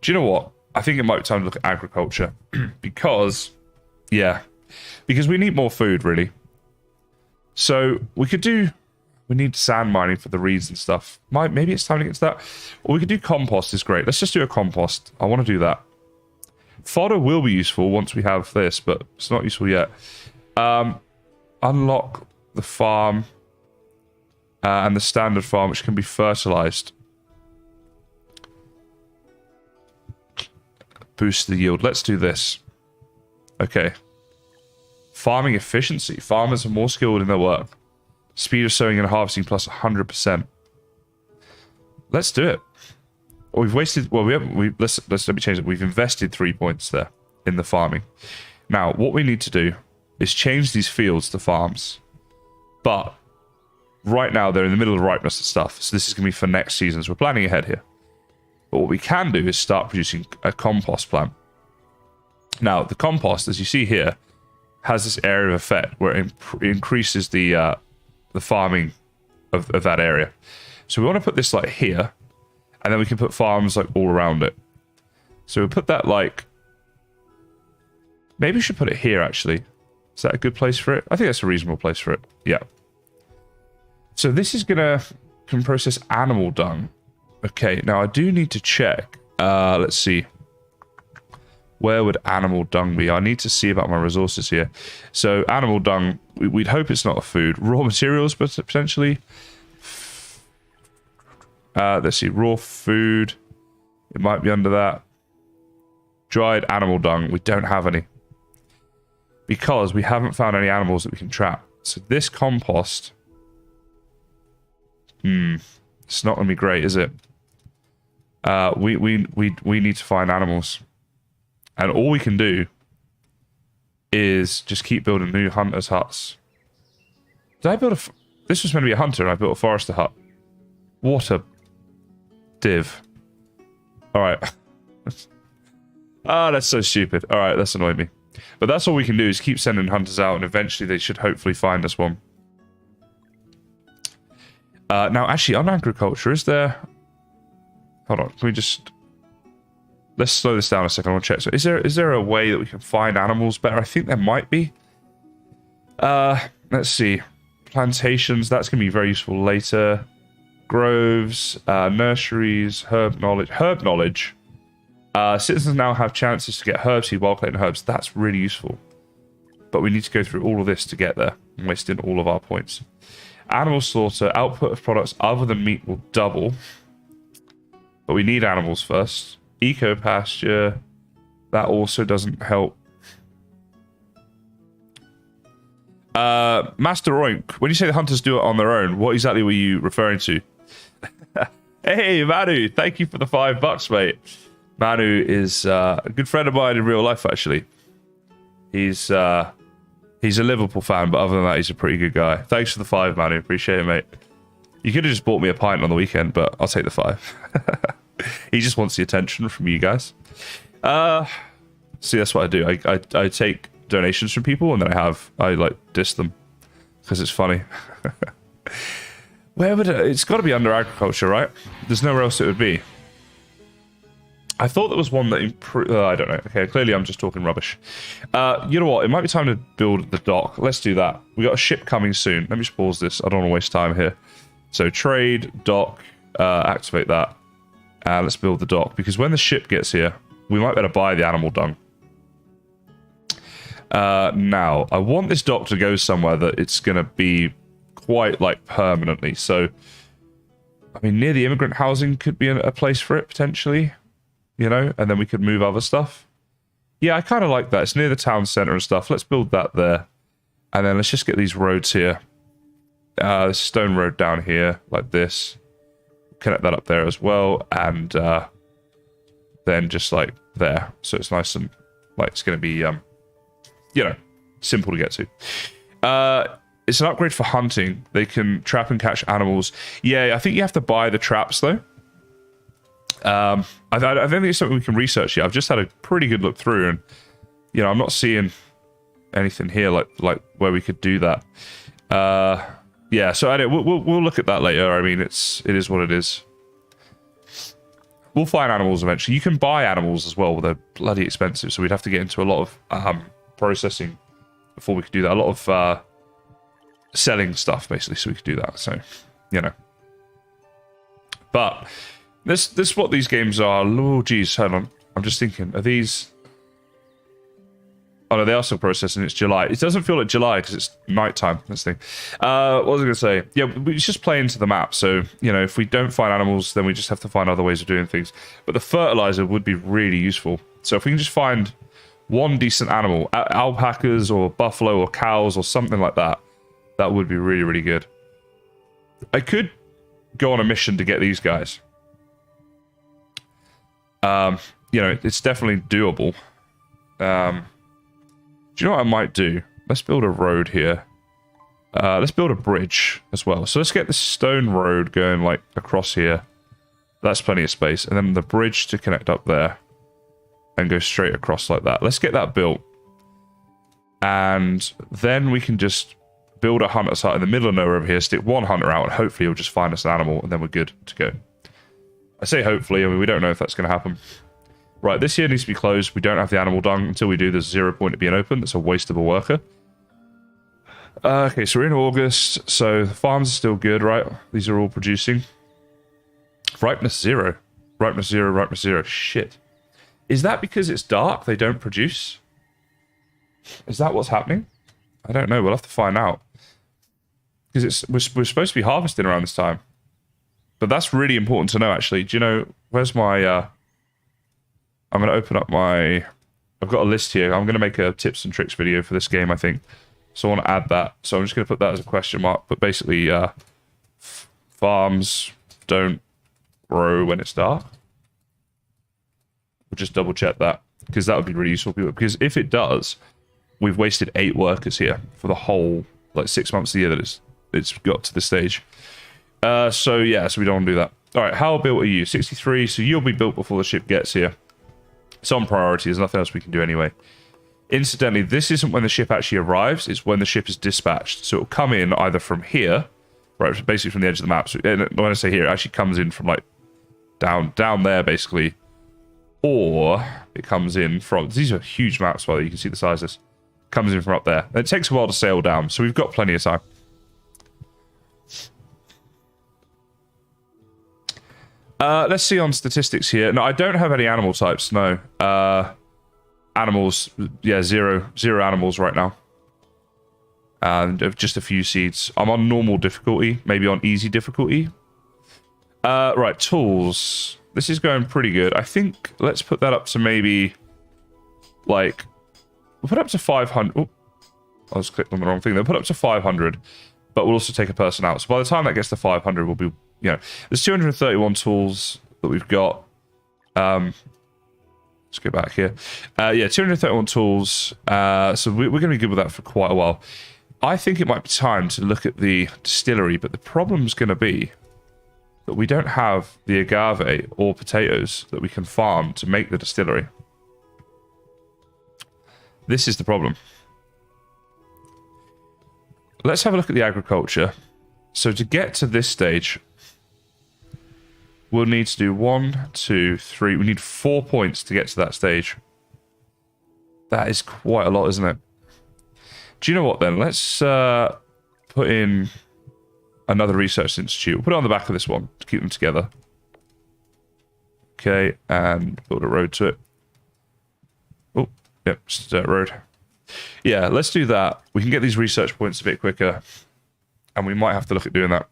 Do you know what? I think it might be time to look at agriculture. Because we need more food, really. So, we could do... We need sand mining for the reeds and stuff. Maybe it's time to get to that. Or we could do compost, is great. Let's just do a compost. I want to do that. Fodder will be useful once we have this, but it's not useful yet. Unlock the farm and the standard farm, which can be fertilized. Boost the yield. Let's do this. Okay. Farming efficiency. Farmers are more skilled in their work. Speed of sowing and harvesting plus 100%. Let's do it. We've wasted... Well, let me change it. We've invested 3 points there in the farming. Now, what we need to do is change these fields to farms. But right now, they're in the middle of ripeness and stuff. So this is going to be for next season. So we're planning ahead here. But what we can do is start producing a compost plant. Now, the compost, as you see here, has this area of effect where it increases the farming of that area. So we want to put this like here, and then we can put farms like all around it. So we'll put that like... Maybe we should put it here, actually. Is that a good place for it? I think that's a reasonable place for it. Yeah. So this is can process animal dung. Okay, now I do need to check. Let's see. Where would animal dung be? I need to see about my resources here. So animal dung, we'd hope it's not a food. Raw materials, but potentially. Let's see, raw food. It might be under that. Dried animal dung, we don't have any. Because we haven't found any animals that we can trap. So this compost... it's not going to be great, is it? We need to find animals. And all we can do is just keep building new hunters' huts. Did I build a... This was meant to be a hunter, and I built a forester hut. What a div. Alright. That's so stupid. Alright, that's annoyed me. But that's all we can do, is keep sending hunters out, and eventually they should hopefully find us one. Now, actually, on agriculture, is there... Hold on, can we just... Let's slow this down a second. I want to check. So is there a way that we can find animals better? I think there might be. Let's see. Plantations, that's going to be very useful later. Groves, nurseries, herb knowledge. Herb knowledge. Citizens now have chances to get herb seed while collecting herbs. That's really useful. But we need to go through all of this to get there. I'm wasting all of our points. Animal slaughter. Output of products other than meat will double. But we need animals first. Eco pasture. That also doesn't help. Master Oink, when you say the hunters do it on their own, what exactly were you referring to? Hey, Manu, thank you for the $5, mate. Manu is a good friend of mine in real life, actually. He's a Liverpool fan, but other than that, he's a pretty good guy. Thanks for the 5, Manu. Appreciate it, mate. You could have just bought me a pint on the weekend, but I'll take the 5. He just wants the attention from you guys. See, that's what I do. I take donations from people, and then I like diss them because it's funny. Where would it's got to be under agriculture, right? There's nowhere else it would be. I thought there was one that I don't know. Okay, clearly I'm just talking rubbish. You know what? It might be time to build the dock. Let's do that. We got a ship coming soon. Let me just pause this. I don't want to waste time here. So trade, dock, activate that. Let's build the dock, because when the ship gets here, we might better buy the animal dung. Now, I want this dock to go somewhere that it's going to be quite, like, permanently. So, I mean, near the immigrant housing could be a place for it, potentially. You know? And then we could move other stuff. Yeah, I kind of like that. It's near the town centre and stuff. Let's build that there. And then let's just get these roads here. This stone road down here, like this. Connect that up there as well. And then just, like, there. So it's nice and, like, it's going to be... you know, simple to get to. It's an upgrade for hunting. They can trap and catch animals. Yeah, I think you have to buy the traps, though. I don't think it's something we can research yet. I've just had a pretty good look through, and, you know, I'm not seeing anything here like where we could do that. Yeah, so we'll look at that later. I mean, it is what it is. We'll find animals eventually. You can buy animals as well, but they're bloody expensive, so we'd have to get into a lot of... processing before we could do that. A lot of selling stuff, basically, so we could do that. So, you know. But this is what these games are. Oh, geez, hold on. I'm just thinking, are these... Oh, no, they are still processing. It's July. It doesn't feel like July because it's nighttime, this thing. What was I going to say? Yeah, we just play into the map. So, you know, if we don't find animals, then we just have to find other ways of doing things. But the fertilizer would be really useful. So if we can just find... one decent animal, alpacas or buffalo or cows or something like that, that would be really, really good. I could go on a mission to get these guys. You know, it's definitely doable. Do you know what I might do? Let's build a road here. Let's build a bridge as well. So let's get the stone road going, like, across here. That's plenty of space. And then the bridge to connect up there. And go straight across like that. Let's get that built. And then we can just build a hunter site in the middle of nowhere over here, stick one hunter out, and hopefully he'll just find us an animal, and then we're good to go. I say hopefully, I mean, we don't know if that's going to happen. Right, this here needs to be closed. We don't have the animal dung. Until we do, there's 0 point it being open. That's a waste of a worker. Okay, so we're in August, so the farms are still good, right? These are all producing. Ripeness 0. Ripeness 0, ripeness 0. Shit. Is that because it's dark, they don't produce? Is that what's happening? I don't know. We'll have to find out. Because we're supposed to be harvesting around this time. But that's really important to know, actually. Do you know... Where's my... I'm going to open up my... I've got a list here. I'm going to make a tips and tricks video for this game, I think. So I want to add that. So I'm just going to put that as a question mark. But basically, farms don't grow when it's dark. We'll just double check that. Because that would be really useful for people. Because if it does, we've wasted 8 workers here for the whole, like, 6 months of the year that it's got to this stage. So yeah, so we don't want to do that. All right, how built are you? 63, so you'll be built before the ship gets here. It's on priority. There's nothing else we can do anyway. Incidentally, this isn't when the ship actually arrives. It's when the ship is dispatched. So it'll come in either from here, right, basically from the edge of the map. So when I say here, it actually comes in from, like, down there, basically. Or it comes in from... These are huge maps, by the way. You can see the size of this. comes in from up there. It takes a while to sail down, so we've got plenty of time. Let's see on statistics here. No, I don't have any animal types, no. Animals, yeah, zero animals right now. And just a few seeds. I'm on normal difficulty, maybe on easy difficulty. Right, tools. This is going pretty good. I think let's put that up to maybe, like, we'll put up to 500. Oh, I was clicked on the wrong thing. They'll put up to 500, but we'll also take a person out. So by the time that gets to 500, we'll be, you know, there's 231 tools that we've got. Let's go back here. Yeah, 231 tools. So we're going to be good with that for quite a while. I think it might be time to look at the distillery, but the problem's going to be that we don't have the agave or potatoes that we can farm to make the distillery. This is the problem. Let's have a look at the agriculture. So to get to this stage, we'll need to do 1, 2, 3. We need 4 points to get to that stage. That is quite a lot, isn't it? Do you know what then? Let's put in another research institute. We'll put it on the back of this one to keep them together. Okay, and build a road to it. Oh, yep, just a dirt road. Yeah, let's do that. We can get these research points a bit quicker, and we might have to look at doing that.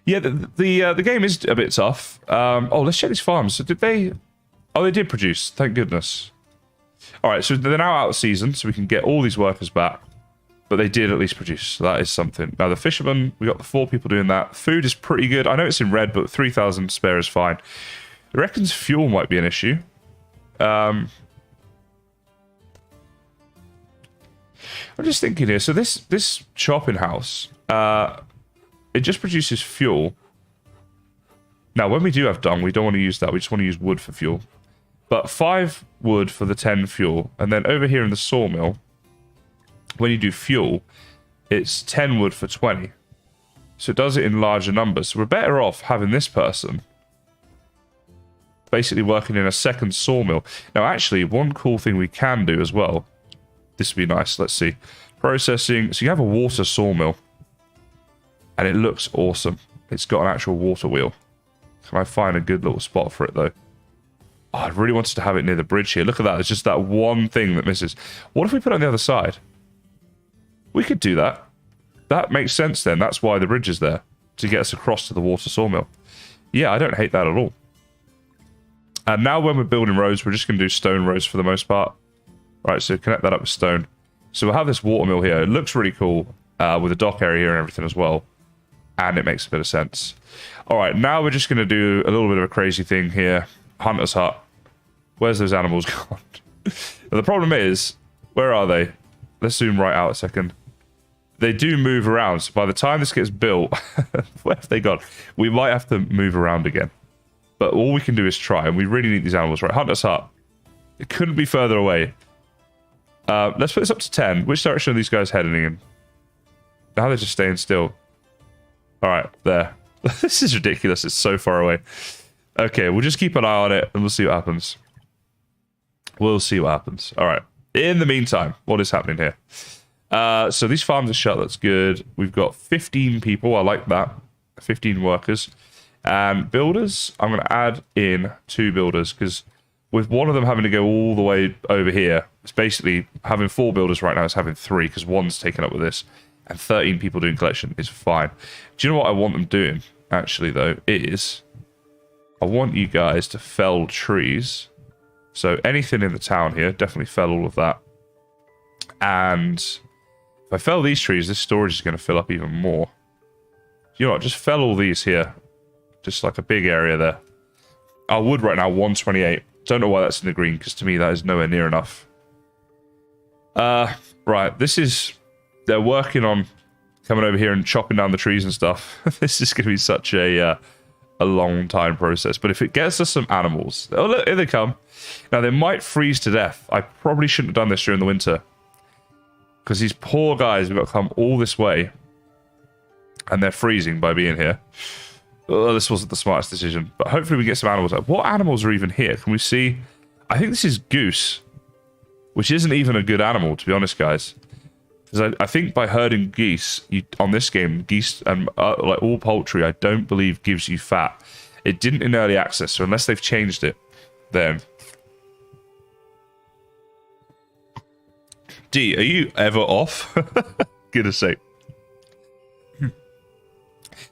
Yeah, the game is a bit tough. Oh, let's check these farms. So did they... Oh, they did produce. Thank goodness. All right, so they're now out of season, so we can get all these workers back. But they did at least produce, so that is something. Now, the fishermen, we got the 4 people doing that. Food is pretty good. I know it's in red, but 3,000 spare is fine. It reckons fuel might be an issue. I'm just thinking here. So this chopping house, it just produces fuel. Now, when we do have dung, we don't want to use that. We just want to use wood for fuel. But 5 wood for the 10 fuel. And then over here in the sawmill, when you do fuel, it's 10 wood for 20. So it does it in larger numbers. So we're better off having this person basically working in a second sawmill. Now, actually, one cool thing we can do as well. This would be nice. Let's see. Processing. So you have a water sawmill. And it looks awesome. It's got an actual water wheel. Can I find a good little spot for it, though? Oh, I really wanted to have it near the bridge here. Look at that. It's just that one thing that misses. What if we put it on the other side? We could do that. That makes sense then. That's why the bridge is there. To get us across to the water sawmill. Yeah, I don't hate that at all. And now when we're building roads, we're just going to do stone roads for the most part. Right, so connect that up with stone. So we'll have this watermill here. It looks really cool with a dock area here and everything as well. And it makes a bit of sense. All right, now we're just going to do a little bit of a crazy thing here. Hunter's hut. Where's those animals gone? The problem is, where are they? Let's zoom right out a second. They do move around. So by the time this gets built, where have they gone? We might have to move around again. But all we can do is try. And we really need these animals. Right, Hunter's hut. It couldn't be further away. Let's put this up to 10. Which direction are these guys heading in? Now they're just staying still. All right, there. This is ridiculous. It's so far away. Okay, we'll just keep an eye on it and we'll see what happens. We'll see what happens. All right. In the meantime, what is happening here? So these farms are shut. That's good. We've got 15 people. I like that. 15 workers. And builders, I'm going to add in 2 builders because with one of them having to go all the way over here, it's basically having 4 builders right now. It's having 3 because one's taken up with this. And 13 people doing collection is fine. Do you know what I want them doing, actually, though, is I want you guys to fell trees. So anything in the town here, definitely fell all of that. And if I fell these trees, this storage is going to fill up even more. You know what, just fell all these here. Just like a big area there. Our wood right now, 128. Don't know why that's in the green, because to me that is nowhere near enough. Right, this is... They're working on coming over here and chopping down the trees and stuff. This is going to be such a long time process. But if it gets us some animals... Oh, look, here they come. Now, they might freeze to death. I probably shouldn't have done this during the winter. Because these poor guys have got to come all this way. And they're freezing by being here. Oh, this wasn't the smartest decision. But hopefully we get some animals. What animals are even here? Can we see? I think this is goose. which isn't even a good animal, to be honest, guys. Because I think by herding geese, on this game, geese and like all poultry, I don't believe gives you fat. It didn't in early access, so unless they've changed it, then... D, are you ever off? Goodness sake.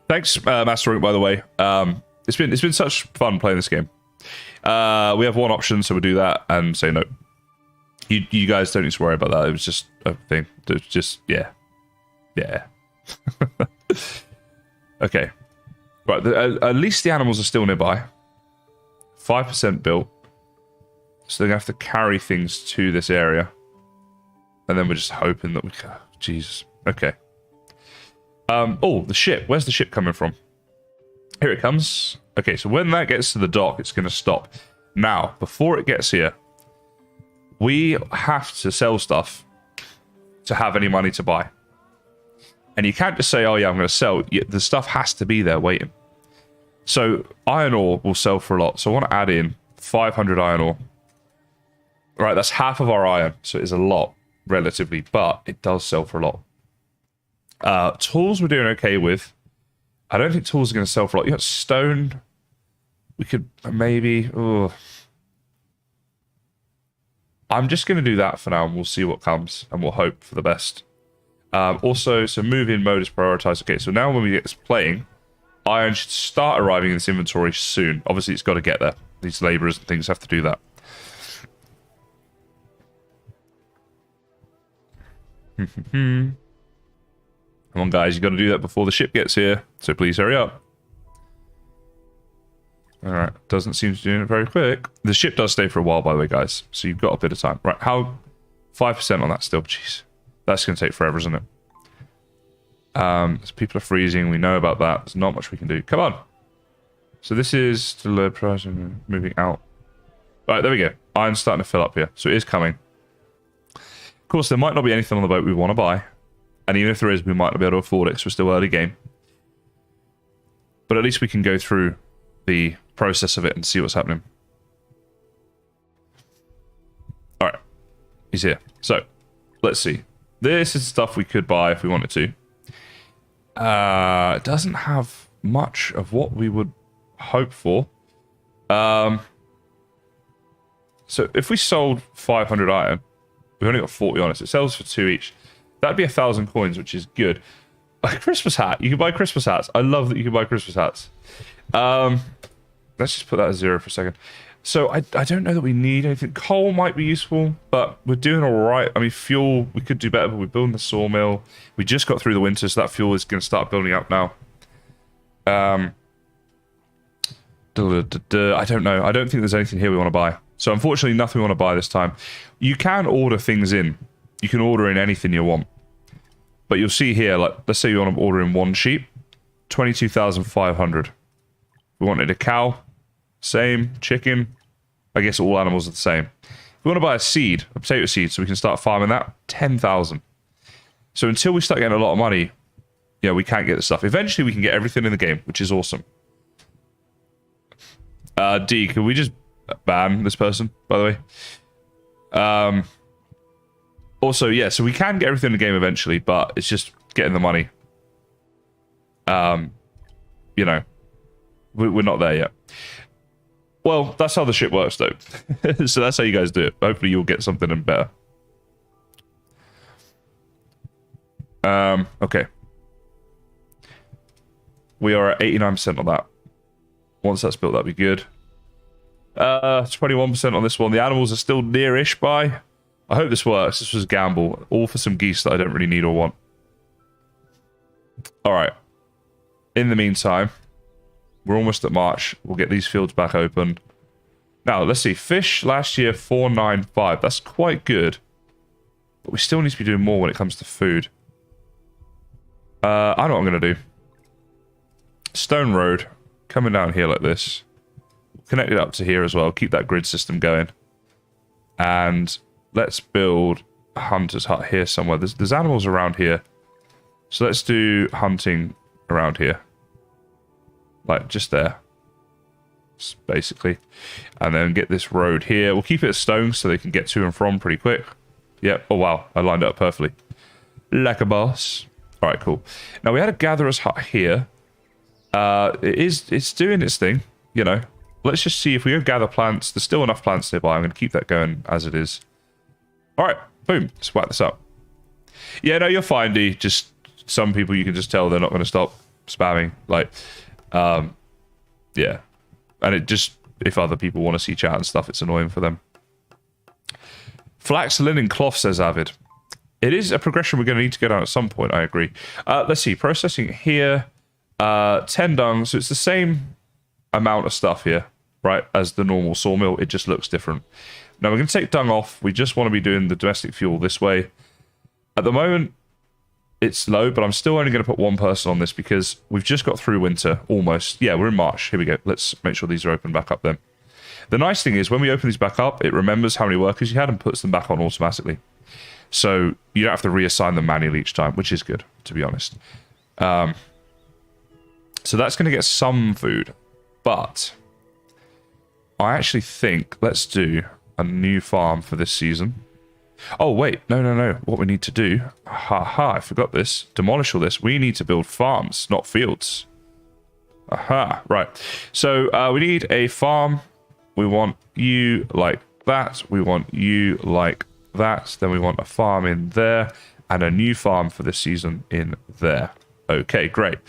Thanks, Mastering, by the way. It's been such fun playing this game. We have one option, so we'll do that and say no. You guys don't need to worry about that. It was just a thing. It was just, yeah. Yeah. Okay. Right, at least the animals are still nearby. 5% built. So they're going to have to carry things to this area. And then we're just hoping that we can... Jesus. Okay. Oh, the ship. Where's the ship coming from? Here it comes. Okay, so when that gets to the dock, it's going to stop. Now, before it gets here, we have to sell stuff to have any money to buy. And you can't just say, oh yeah, I'm going to sell. The stuff has to be there waiting. So iron ore will sell for a lot. So I want to add in 500 iron ore. Right, that's half of our iron. So it is a lot, relatively. But it does sell for a lot. Tools we're doing okay with. I don't think tools are going to sell for a lot. You got stone. We could maybe... Ugh. I'm just going to do that for now, and we'll see what comes, and we'll hope for the best. Also, so move-in mode is prioritized. Okay, so now when we get this playing, iron should start arriving in this inventory soon. Obviously, it's got to get there. These laborers and things have to do that. Come on, guys, you got to do that before the ship gets here, so please hurry up. Alright, doesn't seem to be doing it very quick. The ship does stay for a while, by the way, guys, so you've got a bit of time. Right, how... 5% on that still, jeez. That's going to take forever, isn't it? So people are freezing, we know about that. There's not much we can do. Come on! So this is the low price and moving out. Alright, there we go. Iron's starting to fill up here, so it is coming. Of course, there might not be anything on the boat we want to buy. And even if there is, we might not be able to afford it, because we're still early game. But at least we can go through the process of it and see what's happening. Alright. He's here. So, let's see. This is stuff we could buy if we wanted to. It doesn't have much of what we would hope for. So, if we sold 500 iron, we've only got 40 on it. So it sells for 2 each. That'd be 1,000 coins, which is good. A Christmas hat. You can buy Christmas hats. I love that you can buy Christmas hats. Let's just put that as 0 for a second. So I don't know that we need anything. Coal might be useful, but we're doing all right. I mean, fuel, we could do better, but we're building the sawmill. We just got through the winter, so that fuel is going to start building up now. I don't know. I don't think there's anything here we want to buy. So unfortunately, nothing we want to buy this time. You can order things in. You can order in anything you want. But you'll see here, like, let's say you want to order in 1 sheep, 22,500. We wanted a cow, same. Chicken, I guess all animals are the same. If we want to buy a seed, a potato seed, so we can start farming that, 10,000. So until we start getting a lot of money, yeah, we can't get the stuff. Eventually, we can get everything in the game, which is awesome. D, can we just ban this person, by the way? Also, yeah, so we can get everything in the game eventually, but it's just getting the money. You know, we're not there yet. Well, that's how the shit works, though. So that's how you guys do it. Hopefully you'll get something in better. Okay. We are at 89% on that. Once that's built, that'd be good. 21% on this one. The animals are still near-ish by. I hope this works. This was a gamble. All for some geese that I don't really need or want. Alright. In the meantime, we're almost at March. We'll get these fields back open. Now, let's see. Fish last year, 495. That's quite good. But we still need to be doing more when it comes to food. I know what I'm going to do. Stone road. Coming down here like this. Connect it up to here as well. Keep that grid system going. And let's build a hunter's hut here somewhere. There's animals around here. So let's do hunting around here. Like, just there. basically. And then get this road here. We'll keep it as stone so they can get to and from pretty quick. Yep. Oh, wow. I lined it up perfectly. Like a boss. All right, cool. Now, we had a gatherer's hut here. It's doing its thing, you know. Let's just see if we go gather plants. There's still enough plants nearby. I'm going to keep that going as it is. All right. Boom. Let's whack this up. Yeah, no, you're fine, D. Just some people you can just tell they're not going to stop spamming. Like, yeah. And it just, if other people want to see chat and stuff, it's annoying for them. Flax, linen, cloth, says Avid. It is a progression we're going to need to go down at some point, I agree. Let's see. Processing here. 10 dung. So it's the same amount of stuff here, right, as the normal sawmill. It just looks different. Now, we're going to take dung off. We just want to be doing the domestic fuel this way. At the moment, it's low, but I'm still only going to put one person on this because we've just got through winter, almost. Yeah, we're in March. Here we go. Let's make sure these are open back up then. The nice thing is, when we open these back up, it remembers how many workers you had and puts them back on automatically. So you don't have to reassign them manually each time, which is good, to be honest. So that's going to get some food. But I actually think let's do a new farm for this season. Oh, wait. No. What we need to do... I forgot this. Demolish all this. We need to build farms, not fields. Aha. Right. So we need a farm. We want you like that. We want you like that. Then we want a farm in there. And a new farm for this season in there. Okay, great.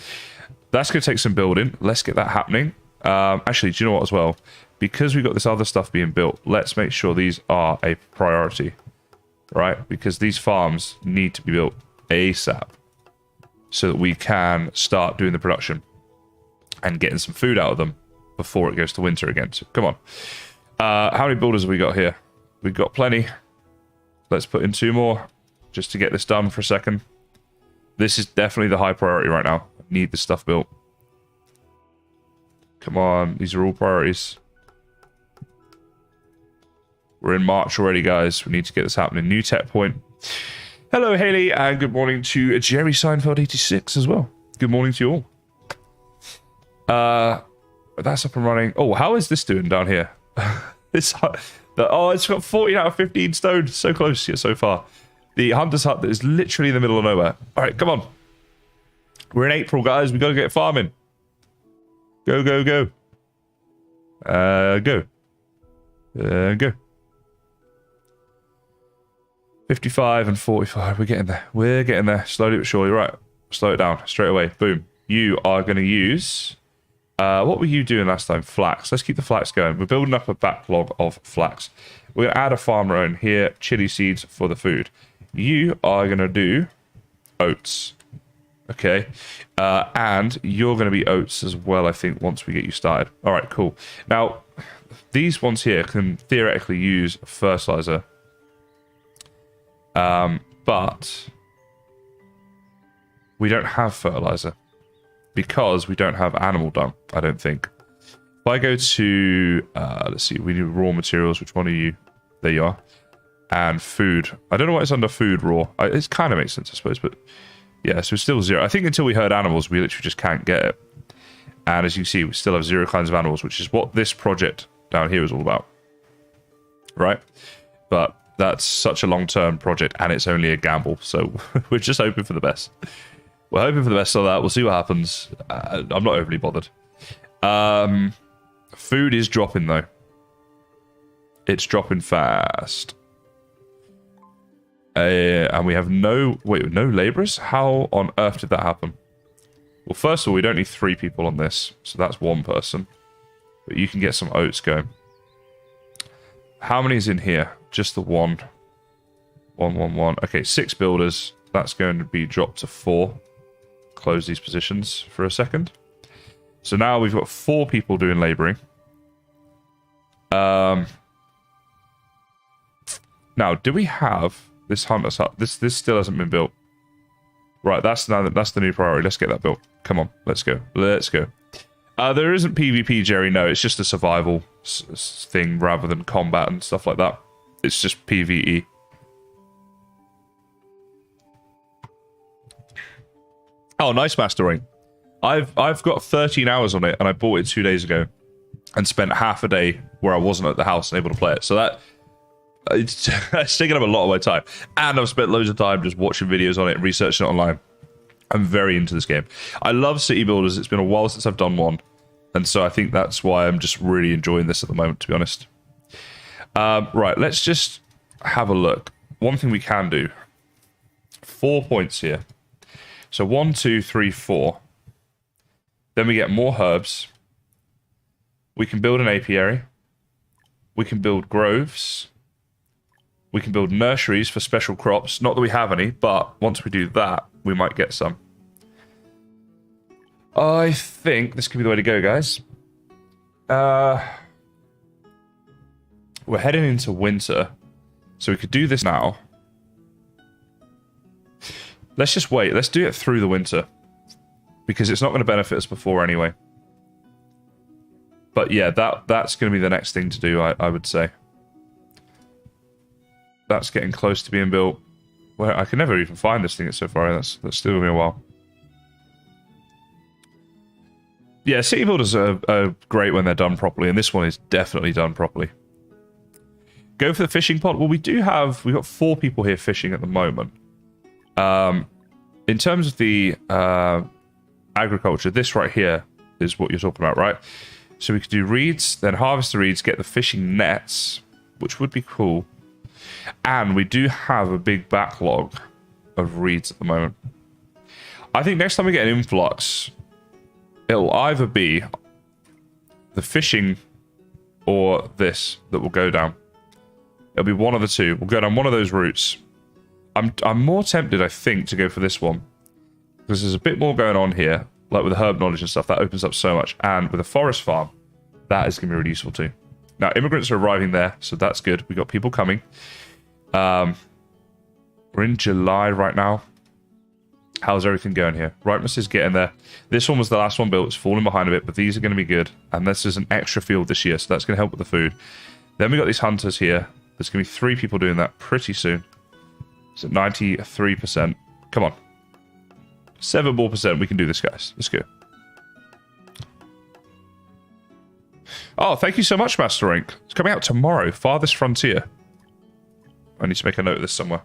That's going to take some building. Let's get that happening. Actually, do you know what as well? Because we've got this other stuff being built, let's make sure these are a priority. Right? Because these farms need to be built ASAP. So that we can start doing the production. And getting some food out of them before it goes to winter again. So, come on. How many builders have we got here? We've got plenty. Let's put in 2 more. Just to get this done for a second. This is definitely the high priority right now. I need this stuff built. Come on. These are all priorities. We're in March already, guys. We need to get this happening. New tech point. Hello, Haley, and good morning to Jerry Seinfeld 86 as well. Good morning to you all. That's up and running. Oh, how is this doing down here? It's got 14 out of 15 stone. So close here so far. The Hunter's Hut that is literally in the middle of nowhere. All right, come on. We're in April, guys. We got to get farming. Go. Go. Go. 55 and 45. We're getting there. We're getting there. Slowly but surely. Right. Slow it down. Straight away. Boom. You are going to use... what were you doing last time? Flax. Let's keep the flax going. We're building up a backlog of flax. We're going to add a farmer in here. Chili seeds for the food. You are going to do oats. Okay. And you're going to be oats as well, I think, once we get you started. All right, cool. Now, these ones here can theoretically use fertilizer. But we don't have fertilizer because we don't have animal dung, I don't think. If I go to, let's see, we need raw materials. Which one are you? There you are. And food. I don't know why it's under food raw. It kind of makes sense, I suppose, but yeah, so it's still 0. I think until we herd animals, we literally just can't get it. And as you see, we still have 0 kinds of animals, which is what this project down here is all about. Right? But that's such a long-term project, and it's only a gamble, so we're just hoping for the best. We're hoping for the best on that. We'll see what happens. I'm not overly bothered. Food is dropping, though. It's dropping fast. And we have no laborers? How on earth did that happen? Well, first of all, we don't need 3 people on this, so that's 1 person. But you can get some oats going. How many is in here? Just the 1. 1. Okay, 6 builders. That's going to be dropped to 4. Close these positions for a second. So now we've got 4 people doing labouring. Now, do we have this Hunter's Hut? This still hasn't been built. Right, that's the new priority. Let's get that built. Come on, let's go. Let's go. There isn't PvP, Jerry. No, it's just a survival thing rather than combat and stuff like that. It's just PvE. Oh, nice mastering. I've got 13 hours on it, and I bought it 2 days ago. and spent half a day where I wasn't at the house and able to play it. So that it's taken up a lot of my time. And I've spent loads of time just watching videos on it and researching it online. I'm very into this game. I love city builders. It's been a while since I've done one. And so I think that's why I'm just really enjoying this at the moment, to be honest. Right, let's just have a look. One thing we can do. 4 points here. So 1, 2, 3, 4. Then we get more herbs. We can build an apiary. We can build groves. We can build nurseries for special crops. Not that we have any, but once we do that, we might get some. I think this could be the way to go, guys. We're heading into winter, so we could do this now. Let's just wait. Let's do it through the winter, because it's not going to benefit us before anyway. But yeah, that's going to be the next thing to do, I would say. That's getting close to being built. Well, I can never even find this thing so far. That's still going to be a while. Yeah, city builders are great when they're done properly, and this one is definitely done properly. Go for the fishing pod. Well, we've got 4 people here fishing at the moment. In terms of the agriculture, this right here is what you're talking about, right? So we could do reeds, then harvest the reeds, get the fishing nets, which would be cool. And we do have a big backlog of reeds at the moment. I think next time we get an influx, it'll either be the fishing or this that will go down. It'll be one of the two. We'll go down one of those routes. I'm more tempted, I think, to go for this one, because there's a bit more going on here, like with the herb knowledge and stuff. That opens up so much, and with a forest farm, that is going to be really useful too. Now, immigrants are arriving there, so that's good. We've got people coming. We're in July right now. How's everything going here? Ripeness is getting there. This one was the last one built. It's falling behind a bit, but these are going to be good. And this is an extra field this year, so that's going to help with the food. Then we got these hunters here. There's going to be 3 people doing that pretty soon. It's at 93%. Come on. 7 more percent. We can do this, guys. Let's go. Oh, thank you so much, Master Ink. It's coming out tomorrow. Farthest Frontier. I need to make a note of this somewhere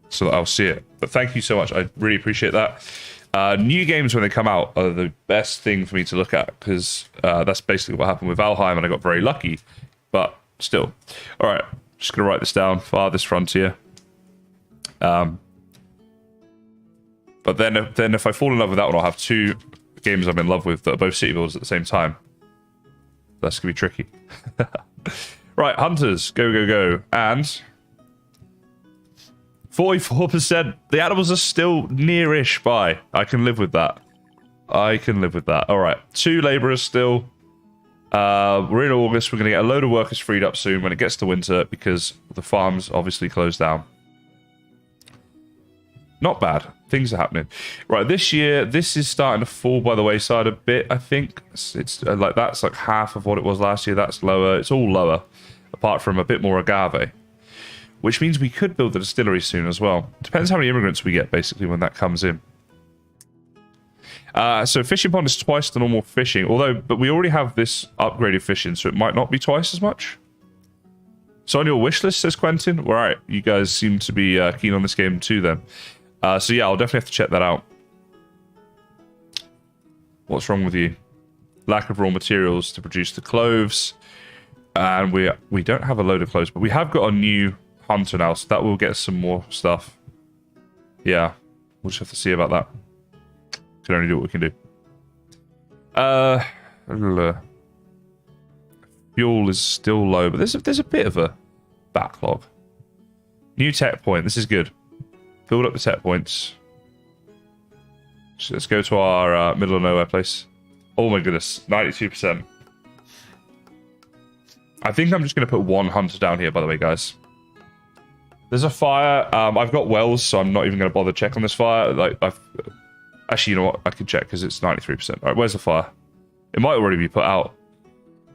so that I'll see it. But thank you so much. I really appreciate that. New games, when they come out, are the best thing for me to look at, because that's basically what happened with VALHEIM, and I got very lucky. But still. All right. Just going to write this down. Farthest Frontier. But then if I fall in love with that one, I'll have 2 games I'm in love with that are both city builders at the same time. That's going to be tricky. Right, hunters. Go, go, go. And 44%. The animals are still near-ish by. I can live with that. I can live with that. All right. 2 laborers still. We're in August. We're going to get a load of workers freed up soon when it gets to winter, because the farms obviously close down. Not bad. Things are happening. Right, this year, this is starting to fall by the wayside a bit, I think. It's like, that's like half of what it was last year. That's lower. It's all lower, apart from a bit more agave, which means we could build the distillery soon as well. Depends how many immigrants we get, basically, when that comes in. So fishing pond is twice the normal fishing, but we already have this upgraded fishing, so it might not be twice as much. So on your wish list, says Quentin. All right, you guys seem to be keen on this game too then. So yeah, I'll definitely have to check that out. What's wrong with you? Lack of raw materials to produce the cloves. And we don't have a load of cloves, but we have got a new hunter now, so that will get some more stuff. Yeah, we'll just have to see about that. Can only do what we can do. Fuel is still low, but there's a bit of a backlog. New tech point. This is good. Build up the tech points. So let's go to our middle of nowhere place. Oh my goodness, 92%. I think I'm just going to put 1 hunter down here, by the way, guys. There's a fire. I've got wells, so I'm not even going to bother checking this fire. Actually, you know what? I can check because it's 93%. All right, where's the fire? It might already be put out.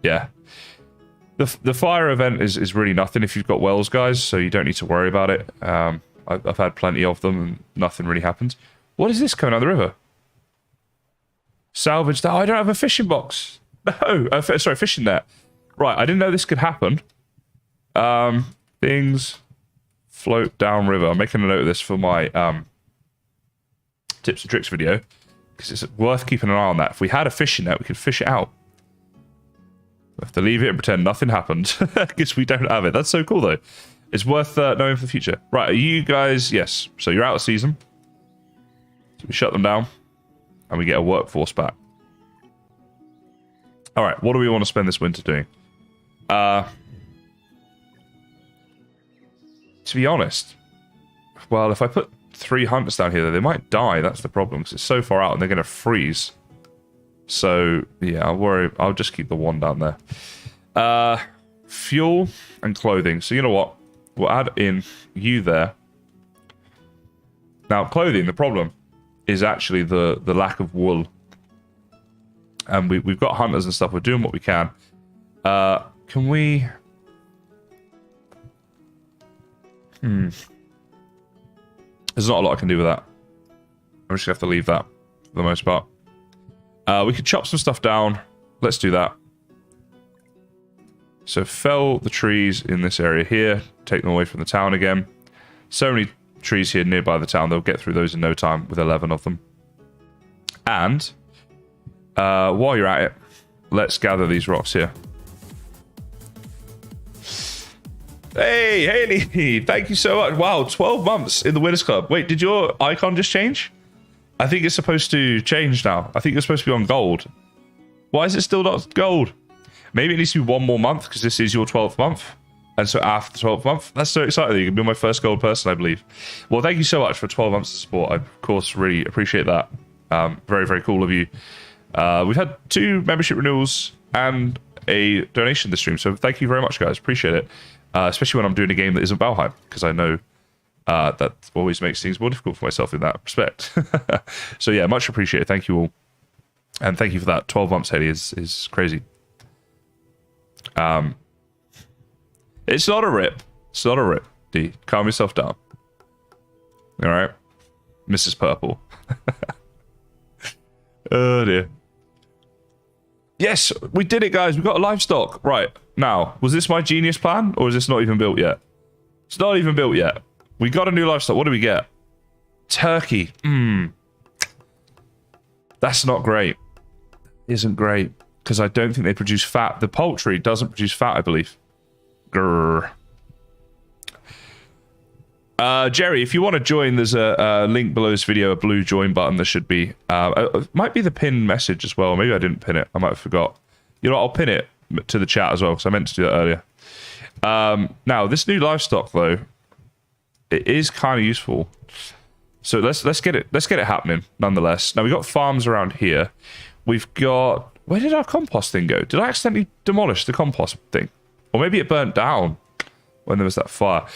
Yeah. The fire event is really nothing if you've got wells, guys, so you don't need to worry about it. I've had plenty of them, and nothing really happens. What is this coming out of the river? Salvage that. Oh, I don't have a fishing box. No, sorry, fishing net. Right, I didn't know this could happen. Things float down river. I'm making a note of this for my tips and tricks video, because it's worth keeping an eye on that. If we had a fishing net, we could fish it out. We have to leave it and pretend nothing happened, because we don't have it. That's so cool, though. It's worth knowing for the future. Right, are you guys... Yes, so you're out of season. So we shut them down, and we get a workforce back. All right, what do we want to spend this winter doing? To be honest, well, if I put 3 hunters down here, they might die. That's the problem, because it's so far out and they're going to freeze. So, yeah, I'll worry. I'll just keep the 1 down there. Fuel and clothing. So, you know what? We'll add in you there. Now, clothing, the problem is actually the lack of wool. And we've got hunters and stuff. We're doing what we can. Can we... There's not a lot I can do with that. I'm just going to have to leave that for the most part. We could chop some stuff down. Let's do that. So fell the trees in this area here. Take them away from the town again. So many trees here nearby the town. They'll get through those in no time with 11 of them. And while you're at it, let's gather these rocks here. Hey, Haley, thank you so much. Wow, 12 months in the Winners Club. Wait, did your icon just change? I think it's supposed to change now. I think you're supposed to be on gold. Why is it still not gold? Maybe it needs to be 1 more month, because this is your 12th month. And so after the 12th month, that's so exciting. You can be my first gold person, I believe. Well, thank you so much for 12 months of support. I, of course, really appreciate that. Very, very cool of you. We've had 2 membership renewals and a donation this stream. So thank you very much, guys. Appreciate it. Especially when I'm doing a game that isn't Valheim, because I know that always makes things more difficult for myself in that respect. So yeah, much appreciated. Thank you all. And thank you for that. 12 months, Haley, is crazy. It's not a rip. It's not a rip, D. Calm yourself down. All right? Mrs. Purple. Oh, dear. Yes, we did it, guys. We got a livestock. Right. Now, was this my genius plan, or is this not even built yet? It's not even built yet. We got a new livestock. What do we get? Turkey. That's not great. Isn't great, because I don't think they produce fat. The poultry doesn't produce fat, I believe. Grrr. Jerry, if you want to join, there's a link below this video, a blue join button. There should be. It might be the pinned message as well. Maybe I didn't pin it. I might have forgot. You know what? I'll pin it to the chat as well, because I meant to do that earlier. Now, this new livestock, though, it is kind of useful. So let's get it happening nonetheless. Now, we've got farms around here. We've got... Where did our compost thing go? Did I accidentally demolish the compost thing? Or maybe it burnt down when there was that fire.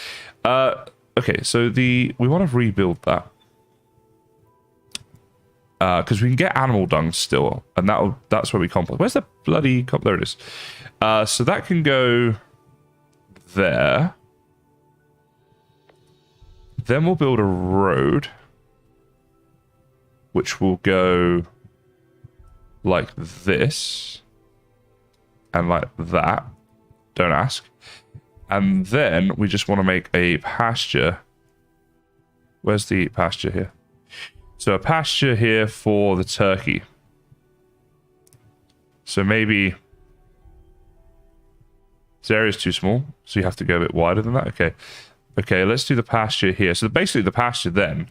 Okay, so we want to rebuild that. Because we can get animal dung still, and that's where we compost. Where's the bloody... There it is. So that can go there. Then we'll build a road, which will go like this and like that. Don't ask. And then we just want to make a pasture. Where's the pasture here? So a pasture here for the turkey. So maybe this area's too small, so you have to go a bit wider than that. Okay. Okay, let's do the pasture here. So basically the pasture then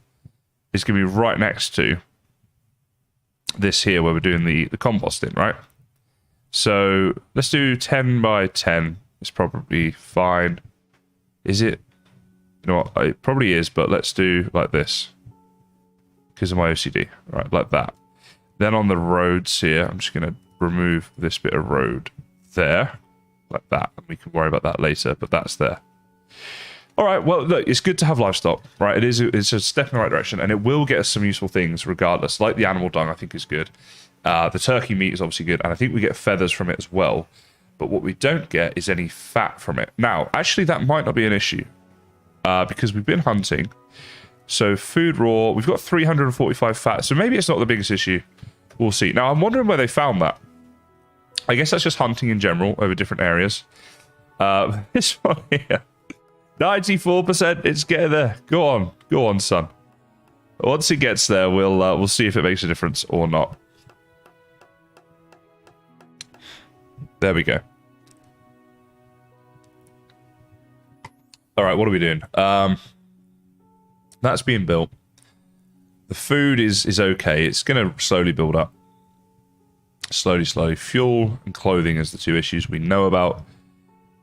is going to be right next to this here where we're doing the composting, right? So let's do 10 by 10. It's probably fine. Is it? You know what? It probably is, but let's do like this. Because of my OCD. Right, like that. Then on the roads here, I'm just going to remove this bit of road there. Like that. And we can worry about that later, but that's there. All right, well, look, it's good to have livestock, right? It's a step in the right direction, and it will get us some useful things regardless. Like the animal dung, I think is good. The turkey meat is obviously good, and I think we get feathers from it as well. But what we don't get is any fat from it. Now, actually, that might not be an issue because we've been hunting. So food raw, we've got 345 fat, so maybe it's not the biggest issue. We'll see. Now, I'm wondering where they found that. I guess that's just hunting in general over different areas. This one here, 94%. It's getting there. Go on, son. Once it gets there, we'll see if it makes a difference or not. There we go. All right, what are we doing? That's being built. The food is okay. It's going to slowly build up. Slowly. Fuel and clothing is the two issues we know about.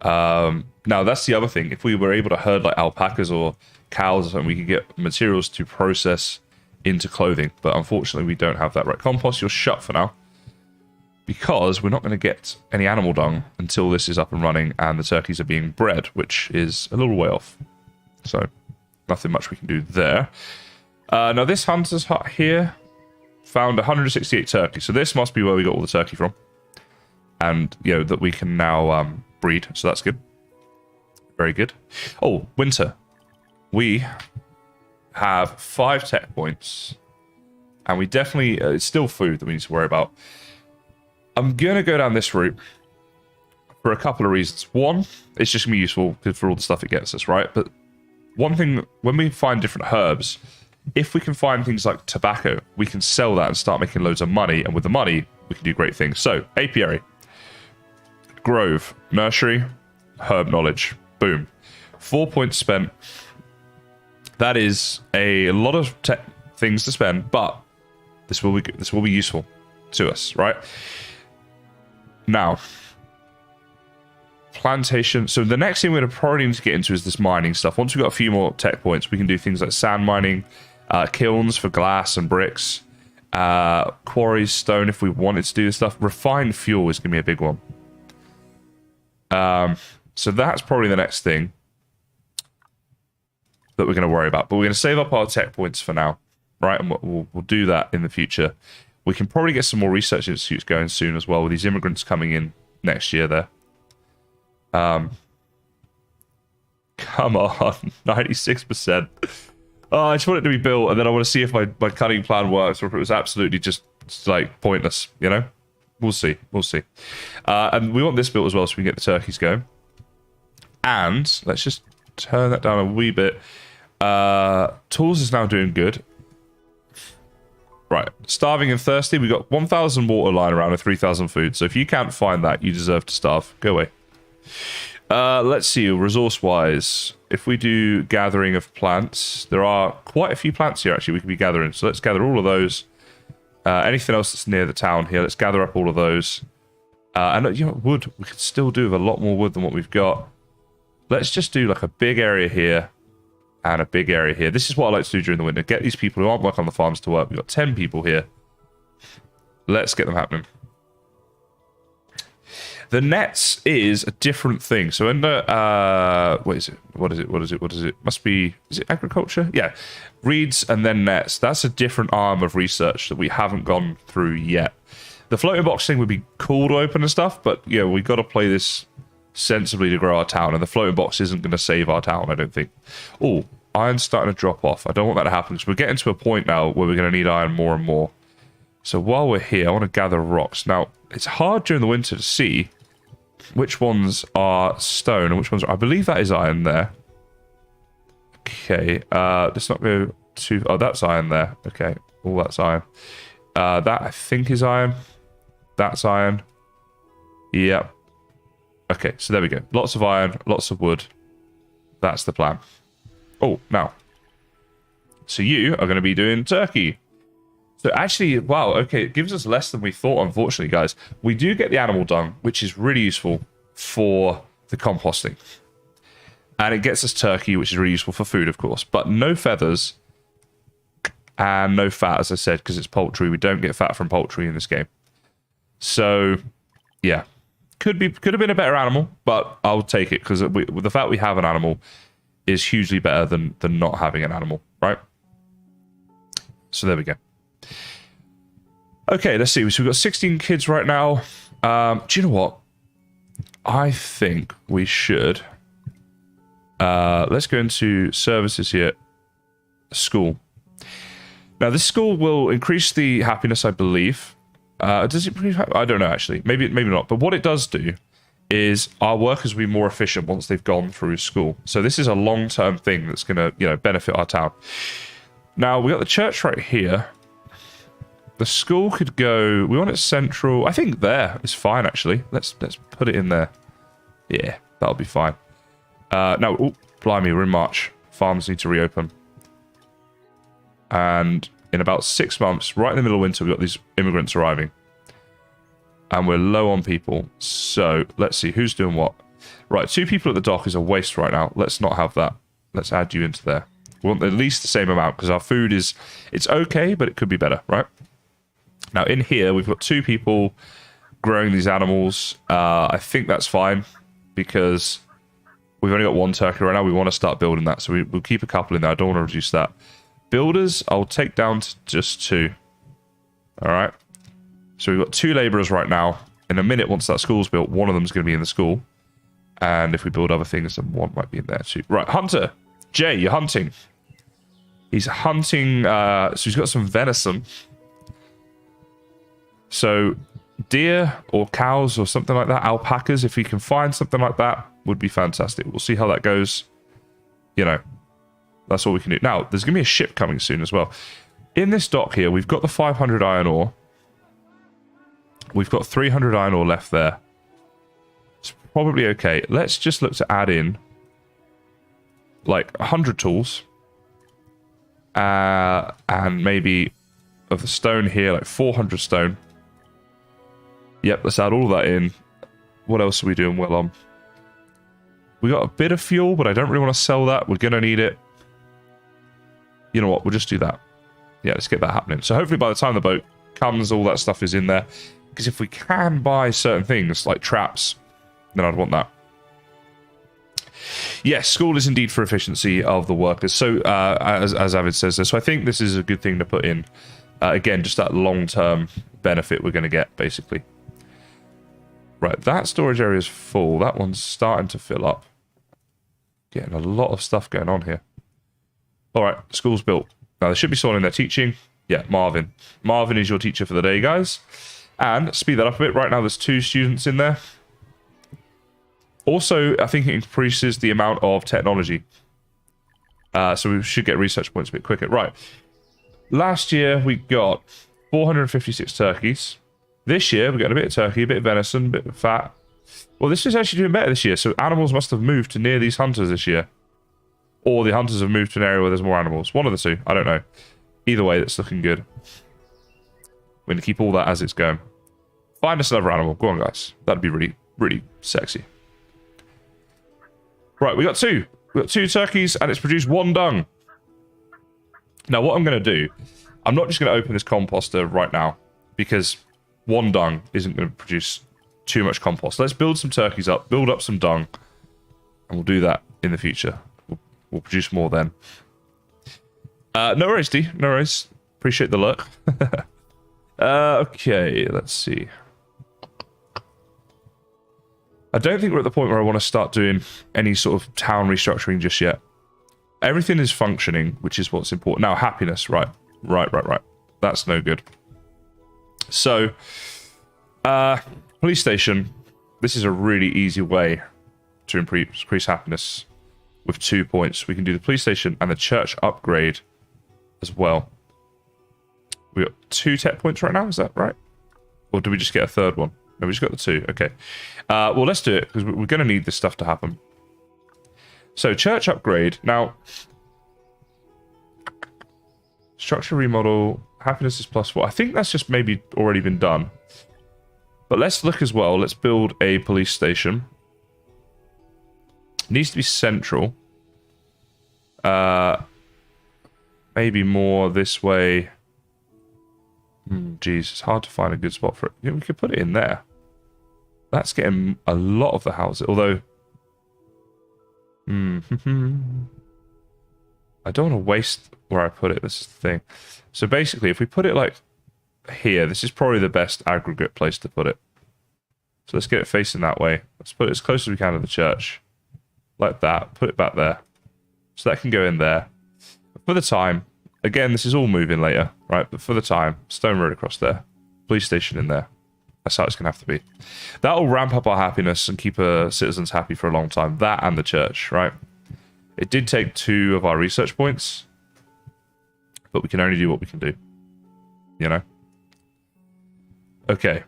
Now, that's the other thing. If we were able to herd like alpacas or cows or something, we could get materials to process into clothing. But unfortunately, we don't have that. Right, compost, you're shut for now. Because we're not going to get any animal dung until this is up and running and the turkeys are being bred, which is a little way off. So, nothing much we can do there. Now, this hunter's hut here found 168 turkeys. So, this must be where we got all the turkey from. And, you know, that we can now breed. So, that's good. Very good. Oh, winter. We have 5 tech points. And we definitely... it's still food that we need to worry about. I'm going to go down this route for a couple of reasons. One, it's just going to be useful for all the stuff it gets us, right? But one thing, when we find different herbs, if we can find things like tobacco, we can sell that and start making loads of money. And with the money, we can do great things. So, apiary, grove, nursery, herb knowledge. Boom. 4 points spent. That is a lot of things to spend, but this will be useful to us, right? Now, plantation. So the next thing we're going to probably need to get into is this mining stuff. Once we've got a few more tech points, we can do things like sand mining, kilns for glass and bricks, quarries, stone if we wanted to do this stuff. Refined fuel is going to be a big one. So that's probably the next thing that we're going to worry about. But we're going to save up our tech points for now, right? And we'll do that in the future. We can probably get some more research institutes going soon as well with these immigrants coming in next year there. Come on, 96%. Oh, I just want it to be built, and then I want to see if my cutting plan works or if it was absolutely just like pointless, you know? We'll see. And we want this built as well so we can get the turkeys going. And let's just turn that down a wee bit. Tools is now doing good. Right, starving and thirsty. We got 1,000 water lying around and 3,000 food. So if you can't find that, you deserve to starve. Go away. Let's see, resource-wise. If we do gathering of plants, there are quite a few plants here, actually, we could be gathering. So let's gather all of those. Anything else that's near the town here, let's gather up all of those. And, you know, wood. We could still do with a lot more wood than what we've got. Let's just do, like, a big area here. And a big area here. This is what I like to do during the winter. Get these people who aren't working on the farms to work. We've got 10 people here. Let's get them happening. The nets is a different thing. So under... what is it? Must be... Is it agriculture? Yeah. Reeds and then nets. That's a different arm of research that we haven't gone through yet. The floating box thing would be cool to open and stuff, but, yeah, we've got to play this sensibly to grow our town, and the floating box isn't going to save our town, I don't think. Oh, iron's starting to drop off. I don't want that to happen because we're getting to a point now where we're going to need iron more and more. So while we're here, I want to gather rocks. Now, it's hard during the winter to see which ones are stone and which ones are... I believe that is iron there. Okay, let's not go too... Oh, that's iron there. Okay, all that's iron. That, I think, is iron. That's iron. Yep. Okay, so there we go. Lots of iron, lots of wood. That's the plan. Oh, now. So you are going to be doing turkey. So actually, wow, okay, it gives us less than we thought, unfortunately, guys. We do get the animal dung, which is really useful for the composting. And it gets us turkey, which is really useful for food, of course. But no feathers and no fat, as I said, because it's poultry. We don't get fat from poultry in this game. So, yeah. Could have been a better animal, but I'll take it because the fact we have an animal is hugely better than not having an animal, right? So there we go. Okay, let's see. So we've got 16 kids right now. Do you know what? I think we should... let's go into services here. School. Now, this school will increase the happiness, I believe. Does it? I don't know actually. Maybe not. But what it does do is our workers will be more efficient once they've gone through school. So this is a long-term thing that's going to, benefit our town. Now we got the church right here. The school could go. We want it central. I think there is fine actually. Let's put it in there. Yeah, that'll be fine. Now, oh, blimey, we're in March. Farms need to reopen. And in about 6 months, right in the middle of winter, we've got these immigrants arriving. And we're low on people. So let's see who's doing what. Right, 2 people at the dock is a waste right now. Let's not have that. Let's add you into there. We want at least the same amount because our food is, it's okay, but it could be better, right? Now in here, we've got 2 people growing these animals. I think that's fine because we've only got 1 turkey right now. We want to start building that. So we'll keep a couple in there. I don't want to reduce that. Builders, I'll take down to just 2. All right. So we've got 2 laborers right now. In a minute, once that school's built, one of them's going to be in the school. And if we build other things, then one might be in there too. Right, Hunter. Jay, you're hunting. He's hunting, so he's got some venison. So deer or cows or something like that, alpacas, if we can find something like that, would be fantastic. We'll see how that goes. That's all we can do. Now, there's going to be a ship coming soon as well. In this dock here, we've got the 500 iron ore. We've got 300 iron ore left there. It's probably okay. Let's just look to add in like 100 tools. And maybe of the stone here, like 400 stone. Yep, let's add all of that in. What else are we doing well on? We got a bit of fuel, but I don't really want to sell that. We're going to need it. You know what? We'll just do that. Yeah, let's get that happening. So hopefully by the time the boat comes, all that stuff is in there. Because if we can buy certain things, like traps, then I'd want that. Yes, school is indeed for efficiency of the workers. So, as Avid says there, so I think this is a good thing to put in. Again, just that long-term benefit we're going to get, basically. Right, that storage area is full. That one's starting to fill up. Getting a lot of stuff going on here. All right, school's built. Now, there should be someone in there teaching. Yeah, Marvin. Marvin is your teacher for the day, guys. And speed that up a bit. Right now, there's 2 students in there. Also, I think it increases the amount of technology. So we should get research points a bit quicker. Right. Last year, we got 456 turkeys. This year, we got a bit of turkey, a bit of venison, a bit of fat. Well, this is actually doing better this year. So animals must have moved to near these hunters this year. Or the hunters have moved to an area where there's more animals. One of the 2. I don't know. Either way, that's looking good. We're going to keep all that as it's going. Find us another animal. Go on, guys. That'd be really, really sexy. Right, we got 2. We got 2 turkeys, and it's produced 1 dung. Now, what I'm going to do, I'm not just going to open this composter right now, because 1 dung isn't going to produce too much compost. Let's build some turkeys up, build up some dung, and we'll do that in the future. We'll produce more then. No worries, D. No worries. Appreciate the luck. Okay, let's see. I don't think we're at the point where I want to start doing any sort of town restructuring just yet. Everything is functioning, which is what's important. Now, happiness, right. That's no good. So, police station. This is a really easy way to increase happiness with 2 points. We can do the police station and the church upgrade as well. We got 2 tech points right now, is that right? Or do we just get a 3rd one? No, we just got the 2. Okay. Well, let's do it, because we're going to need this stuff to happen. So, church upgrade. Now, structure remodel. Happiness is +4. I think that's just maybe already been done. But let's look as well. Let's build a police station. It needs to be central. Maybe more this way. Geez, it's hard to find a good spot for it. Yeah, we could put it in there. That's getting a lot of the houses, although... I don't want to waste where I put it, this is the thing. So basically, if we put it like here, this is probably the best aggregate place to put it. So let's get it facing that way. Let's put it as close as we can to the church. Like that. Put it back there. So that can go in there. For the time, again, this is all moving later, right? But for the time, stone road across there. police station in there. That's how it's going to have to be. That will ramp up our happiness and keep our citizens happy for a long time. That and the church, right? It did take 2 of our research points, but we can only do what we can do. You know? Okay.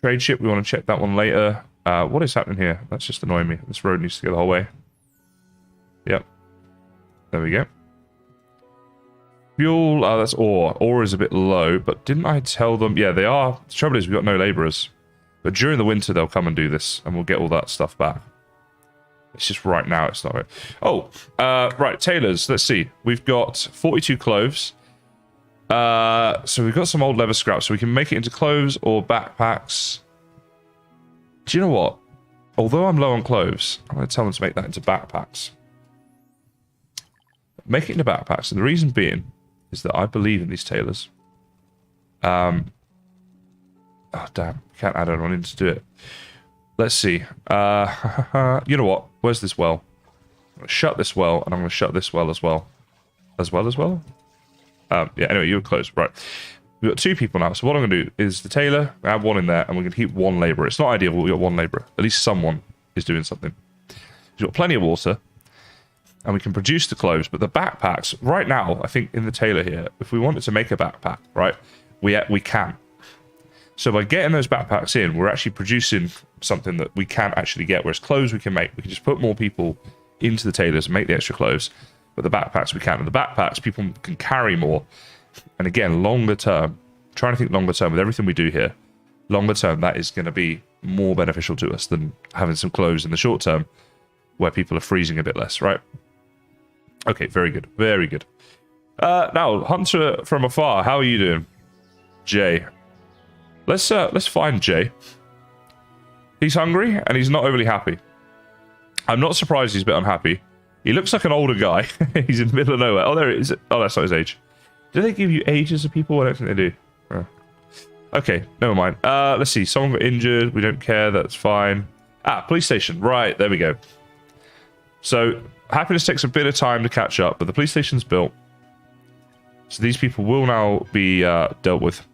Trade ship, we want to check that one later. What is happening here? That's just annoying me. This road needs to go the whole way. Yep. There we go. Fuel, that's ore. Ore is a bit low, but didn't I tell them? Yeah, they are. The trouble is we've got no laborers. But during the winter, they'll come and do this, and we'll get all that stuff back. It's just right now, it's not right. Oh, right, tailors. Let's see. We've got 42 cloves. So we've got some old leather scraps, so we can make it into clothes or backpacks. Do you know what? Although I'm low on clothes, I'm going to tell them to make that into backpacks. Make it into backpacks, and the reason being is that I believe in these tailors. Oh, damn. Can't add anyone in to do it. Let's see. You know what? Where's this well? I'm going to shut this well, and I'm going to shut this well as well. As well? Yeah, anyway, you're close. Right. We've got 2 people now, so what I'm going to do is the tailor, I have 1 in there, and we're going to keep 1 labourer. It's not ideal, but we've got 1 labourer. At least someone is doing something. We've got plenty of water. And we can produce the clothes, but the backpacks, right now, I think in the tailor here, if we wanted to make a backpack, right, we can. So by getting those backpacks in, we're actually producing something that we can actually get, whereas clothes we can make. We can just put more people into the tailors and make the extra clothes, but the backpacks we can't. And the backpacks, people can carry more. And again, longer term, trying to think longer term with everything we do here, longer term, that is going to be more beneficial to us than having some clothes in the short term where people are freezing a bit less, right? Okay, very good. Very good. Now, Hunter from afar, how are you doing? Jay. Let's find Jay. He's hungry, and he's not overly happy. I'm not surprised he's a bit unhappy. He looks like an older guy. He's in the middle of nowhere. Oh, there it is. Oh, that's not his age. Do they give you ages of people? I don't think they do. Oh. Okay, never mind. Let's see. Someone got injured. We don't care. That's fine. Police station. Right, there we go. So... happiness takes a bit of time to catch up, but the police station's built. So these people will now be dealt with.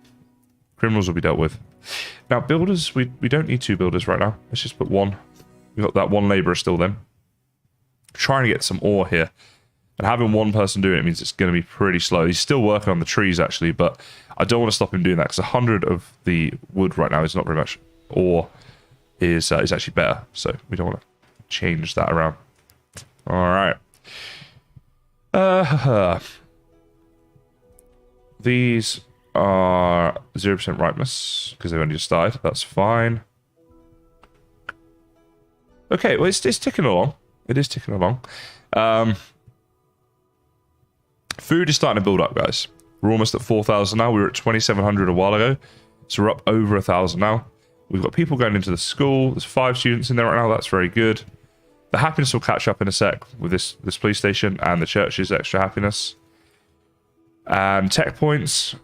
Criminals will be dealt with. Now, builders, we don't need 2 builders right now. Let's just put 1. We've got that 1 labourer still then. Trying to get some ore here. And having 1 person doing it means it's going to be pretty slow. He's still working on the trees, actually, but I don't want to stop him doing that, because 100 of the wood right now is not very much. Ore is actually better, so we don't want to change that around. All right. These are 0% ripeness because they've only just died. That's fine. Okay, well, it's ticking along. It is ticking along. Food is starting to build up, guys. We're almost at 4,000 now. We were at 2,700 a while ago, so we're up over 1,000 now. We've got people going into the school. There's 5 students in there right now. That's very good. The happiness will catch up in a sec with this police station and the church's extra happiness. And tech points,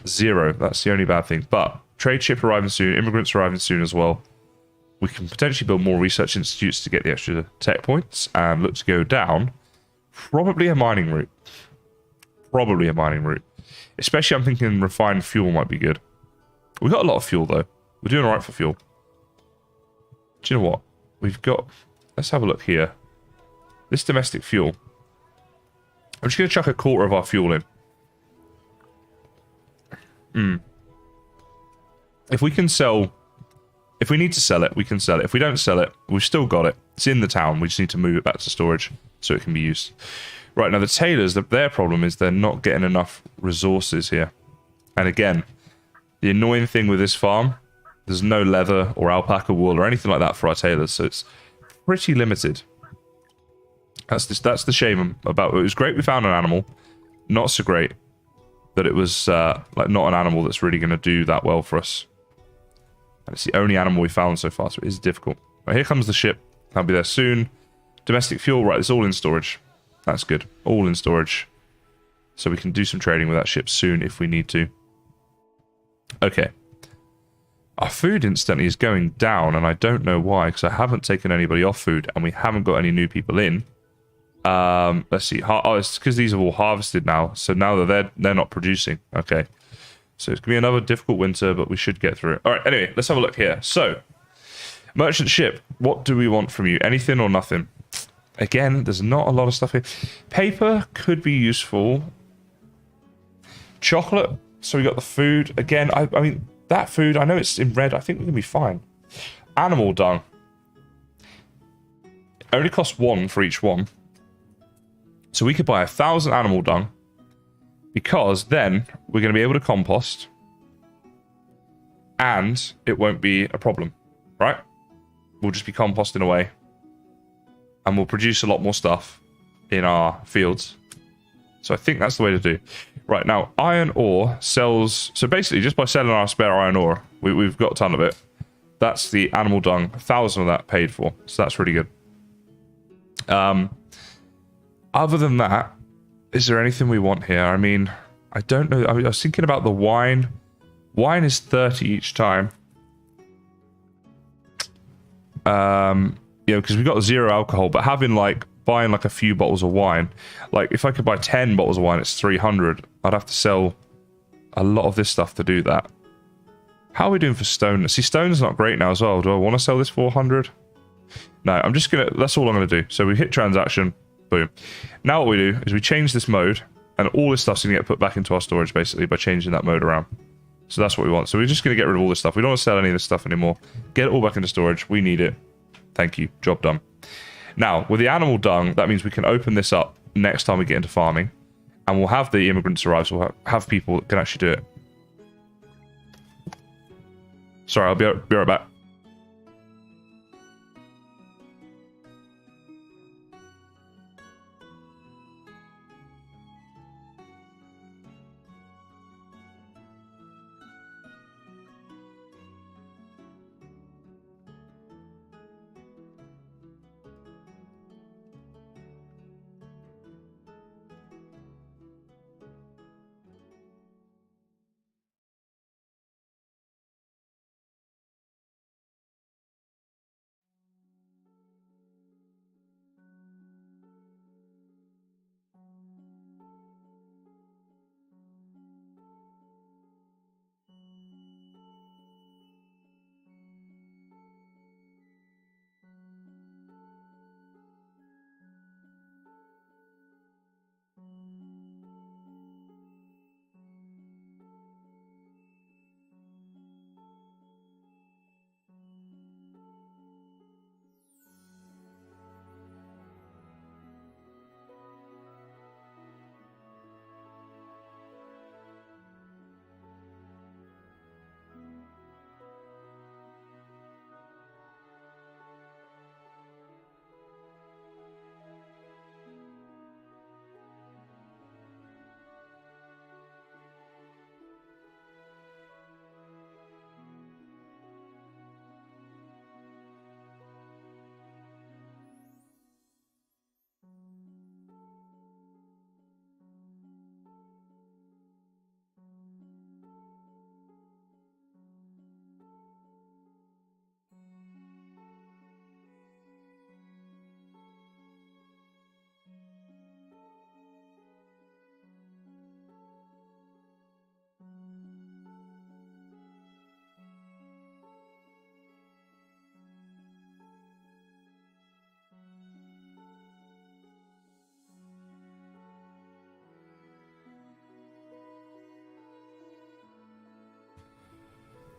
0. That's the only bad thing. But trade ship arriving soon, immigrants arriving soon as well. We can potentially build more research institutes to get the extra tech points and look to go down. Probably a mining route. Probably a mining route. Especially I'm thinking refined fuel might be good. We've got a lot of fuel though. We're doing alright for fuel. Do you know what? We've got... let's have a look here. This domestic fuel. I'm just going to chuck 1/4 of our fuel in. If we can sell... if we need to sell it, we can sell it. If we don't sell it, we've still got it. It's in the town. We just need to move it back to storage so it can be used. Right, now the tailors, their problem is they're not getting enough resources here. And again, the annoying thing with this farm, there's no leather or alpaca wool or anything like that for our tailors, so it's pretty limited. That's the shame about it. It was great we found an animal. Not so great that it was like not an animal that's really going to do that well for us. And it's the only animal we found so far, so it is difficult. Right, here comes the ship. I'll be there soon. Domestic fuel, right, it's all in storage. That's good. All in storage. So we can do some trading with that ship soon if we need to. Okay. Our food instantly is going down, and I don't know why, because I haven't taken anybody off food, and we haven't got any new people in. Let's see. Oh, it's because these are all harvested now, so now that they're not producing. Okay. So it's going to be another difficult winter, but we should get through it. All right, anyway, let's have a look here. So, merchant ship, what do we want from you? Anything or nothing? Again, there's not a lot of stuff here. Paper could be useful. Chocolate, so we got the food. Again, I mean, that food, I know it's in red. I think we're going to be fine. Animal dung. Only costs 1 for each one. So we could buy 1,000 animal dung. Because then we're going to be able to compost. And it won't be a problem. Right? We'll just be composting away. And we'll produce a lot more stuff in our fields. So I think that's the way to do. Right, now, iron ore sells... So basically, just by selling our spare iron ore, we've got a ton of it. That's the animal dung. 1,000 of that paid for. So that's really good. Other than that, is there anything we want here? I mean, I don't know. I was thinking about the wine. Wine is 30 each time. You know, because we've got 0 alcohol, but having buying a few bottles of wine, if I could buy 10 bottles of wine, it's 300. I'd have to sell a lot of this stuff to do that. How are we doing for stone? See, stone's not great now as well. Do I want to sell this 400? No, I'm just gonna, that's all I'm gonna do. So we hit transaction, boom. Now what we do is we change this mode, and all this stuff's gonna get put back into our storage basically by changing that mode around. So that's what we want. So we're just gonna get rid of all this stuff. We don't want to sell any of this stuff anymore. Get it all back into storage. We need it. Thank you. Job done. Now, with the animal dung, that means we can open this up next time we get into farming. And we'll have the immigrants arrive, so we'll have people that can actually do it. Sorry, I'll be right back.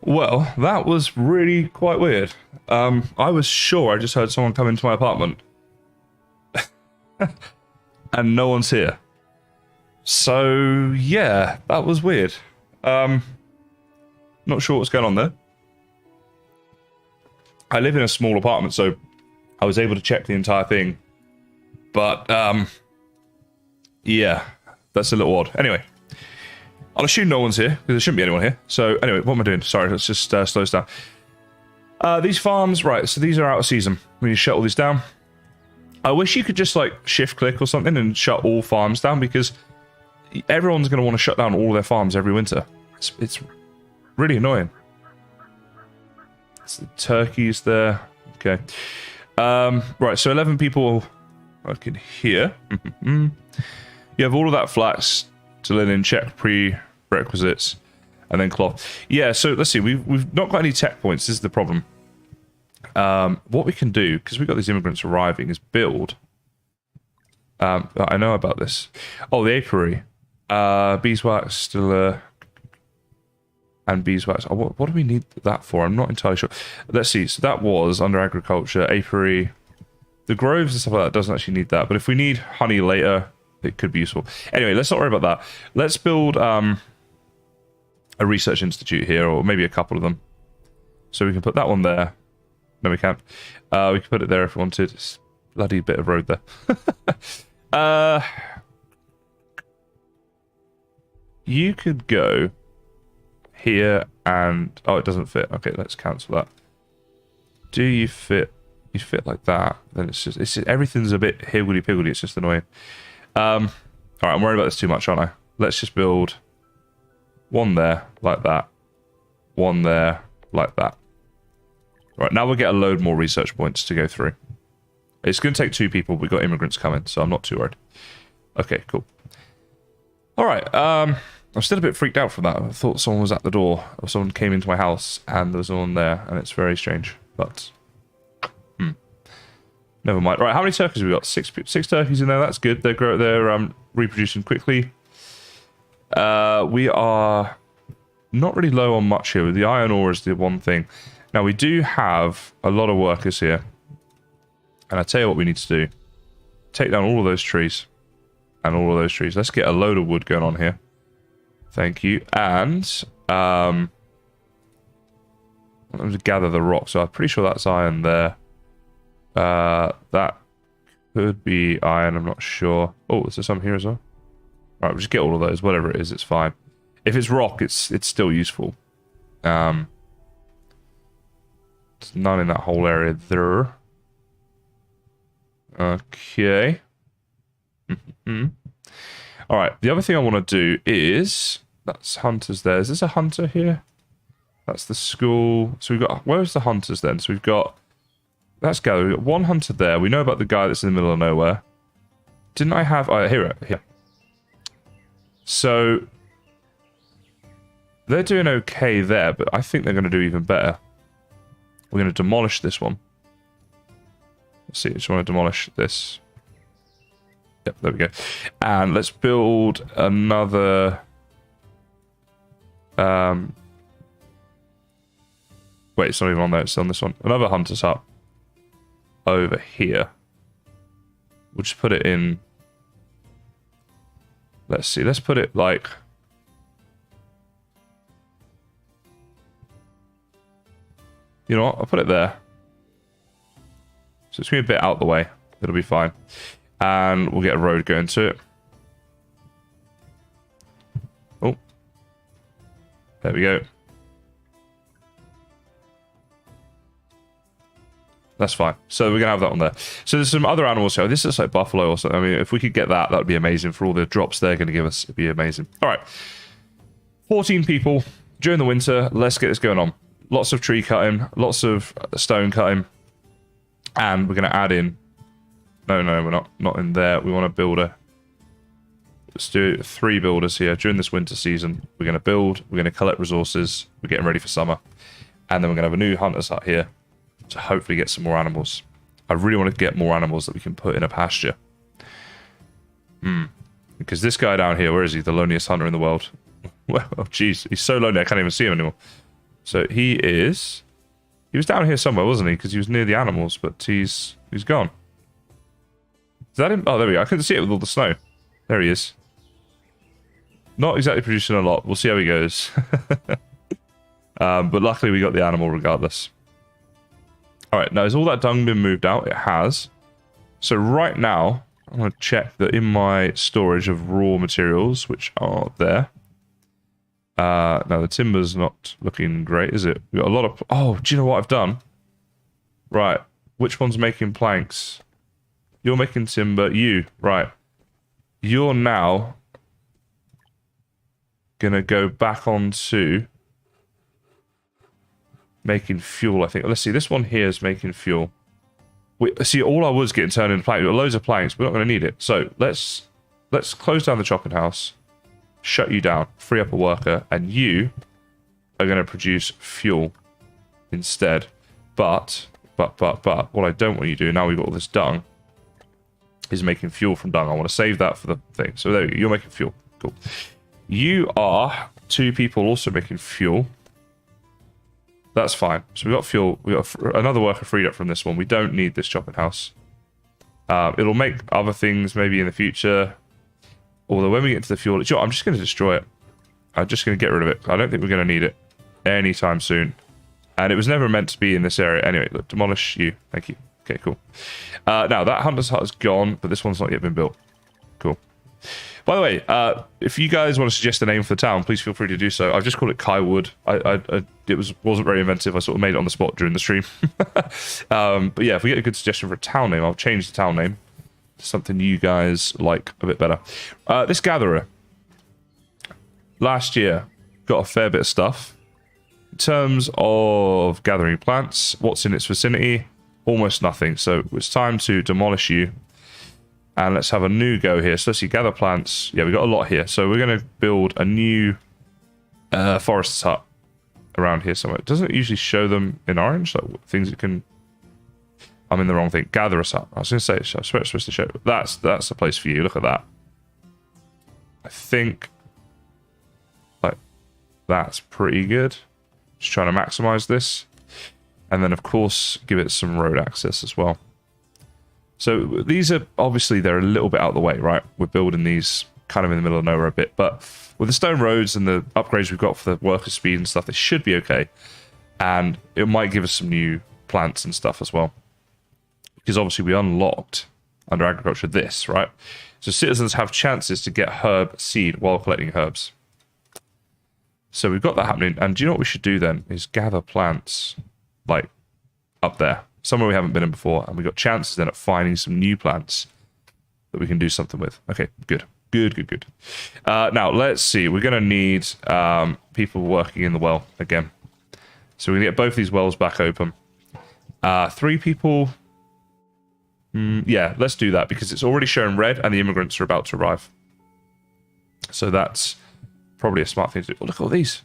Well, that was really quite weird. I was sure I just heard someone come into my apartment. And no one's here. So, yeah, that was weird. Not sure what's going on there. I live in a small apartment, so I was able to check the entire thing. But, yeah, that's a little odd. Anyway. I'll assume no one's here, because there shouldn't be anyone here. So, anyway, what am I doing? Sorry, let's just slow this down. These farms, right, so these are out of season. We need to shut all these down. I wish you could just, shift-click or something and shut all farms down, because everyone's going to want to shut down all their farms every winter. It's really annoying. It's the turkeys there. Okay. Right, so 11 people working here. You have all of that flax to linen, check prerequisites. and then cloth. Yeah, so let's see. We've not got any tech points. This is the problem. What we can do, because we've got these immigrants arriving, is build. I know about this. Oh, the apiary. Beeswax, still... and beeswax. Oh, what do we need that for? I'm not entirely sure. Let's see. So that was under agriculture, apiary. The groves and stuff like that doesn't actually need that. But if we need honey later, it could be useful. Anyway, let's not worry about that. Let's build a research institute here, or maybe a couple of them. So we can put that one there. No, we can't. We can put it there if we wanted. It's a bloody bit of road there. You could go here and... Oh, it doesn't fit. Okay, let's cancel that. Do you fit... You fit like that, then it's just everything's a bit higgledy-piggledy. It's just annoying. All right, I'm worried about this too much, aren't I? Let's just build one there, like that. One there, like that. All right, now we'll get a load more research points to go through. It's going to take 2 people. We've got immigrants coming, so I'm not too worried. Okay, cool. All right, I'm still a bit freaked out from that. I thought someone was at the door, or someone came into my house, and there was no one there, and it's very strange, but... Never mind. Right, how many turkeys have we got? Six turkeys in there. That's good. They're reproducing quickly. We are not really low on much here. The iron ore is the one thing. Now, we do have a lot of workers here. And I tell you what we need to do. Take down all of those trees. And all of those trees. Let's get a load of wood going on here. Thank you. And let me gather the rock. So I'm pretty sure that's iron there. That could be iron, I'm not sure. Oh, is there some here as well? Alright, we'll just get all of those. Whatever it is, it's fine. If it's rock, it's still useful. There's none in that whole area there. Okay. Alright, the other thing I want to do is... That's hunters there. Is this a hunter here? That's the school. So we've got... Where's the hunters then? So we've got... Let's go. We've got one hunter there. We know about the guy that's in the middle of nowhere. Didn't I have... Oh, here. So... They're doing okay there, but I think they're going to do even better. We're going to demolish this one. Let's see. I just want to demolish this. Yep, there we go. And let's build another... Wait, it's not even on there. It's on this one. Another hunter's hut. Over here. We'll just put it in... Let's see. Let's put it like... You know what? I'll put it there. So it's going to be a bit out the way. It'll be fine. And we'll get a road going to it. Oh. There we go. That's fine. So we're going to have that on there. So there's some other animals here. This looks like buffalo or something. I mean, if we could get that, that would be amazing. For all the drops they're going to give us, it'd be amazing. All right. 14 people during the winter. Let's get this going on. Lots of tree cutting. Lots of stone cutting. And we're going to add in... No, we're not in there. We want to build a... Let's do 3 builders here. During this winter season, we're going to build. We're going to collect resources. We're getting ready for summer. And then we're going to have a new hunter's hut here. To hopefully get some more animals. I really want to get more animals that we can put in a pasture. Because this guy down here, where is he? The loneliest hunter in the world. Well, oh jeez, he's so lonely I can't even see him anymore. So he is... He was down here somewhere, wasn't he? Because he was near the animals, but he's gone. Is that him? Oh, there we go. I couldn't see it with all the snow. There he is. Not exactly producing a lot. We'll see how he goes. But luckily we got the animal regardless. Alright, now has all that dung been moved out? It has. So right now, I'm going to check that in my storage of raw materials, which are there. Now the timber's not looking great, is it? We've got a lot of... Oh, do you know what I've done? Right. Which one's making planks? You're making timber. You. Right. You're now going to go back onto... making fuel, I think. Let's see, this one here is making fuel. See, all our wood's getting turned into planks. We've got loads of planks. We're not going to need it. So let's close down the chopping house, shut you down, free up a worker, and you are going to produce fuel instead. But, what I don't want you to do, now we've got all this dung, is making fuel from dung. I want to save that for the thing. So there you go. You're making fuel. Cool. You are 2 people also making fuel. That's fine. So we got fuel. We got another worker freed up from this one. We don't need this chopping house. It'll make other things maybe in the future. Although when we get into the fuel, I'm just going to destroy it. I'm just going to get rid of it. I don't think we're going to need it anytime soon. And it was never meant to be in this area. Anyway, look, demolish you. Thank you. Okay, cool. Now, that hunter's hut is gone, but this one's not yet been built. Cool. By the way, if you guys want to suggest a name for the town, please feel free to do so. I've just called it Kaiwood. It wasn't very inventive. I sort of made it on the spot during the stream. But yeah, if we get a good suggestion for a town name, I'll change the town name to something you guys like a bit better. This gatherer. Last year, got a fair bit of stuff. In terms of gathering plants, what's in its vicinity? Almost nothing. So it's time to demolish you. And let's have a new go here. So let's see, gather plants. Yeah, we got a lot here. So we're going to build a new forest hut around here somewhere. Doesn't it usually show them in orange? Like things it can... I'm in the wrong thing. Gather us up. I was going to say, I swear it's supposed to show... That's the place for you. Look at that. I think... like, that's pretty good. Just trying to maximize this. And then, of course, give it some road access as well. So these are, obviously, they're a little bit out of the way, right? We're building these kind of in the middle of nowhere a bit. But with the stone roads and the upgrades we've got for the worker speed and stuff, they should be okay. And it might give us some new plants and stuff as well. Because obviously we unlocked, under agriculture, this, right? So citizens have chances to get herb seed while collecting herbs. So we've got that happening. And do you know what we should do then? Is gather plants, like, up there. Somewhere we haven't been in before, and we've got chances then at finding some new plants that we can do something with. Okay, good. Good. Now, let's see. We're going to need people working in the well again. So we're going to get both these wells back open. 3 people... yeah, let's do that, because it's already shown red, and the immigrants are about to arrive. So that's probably a smart thing to do. Oh, look at all these.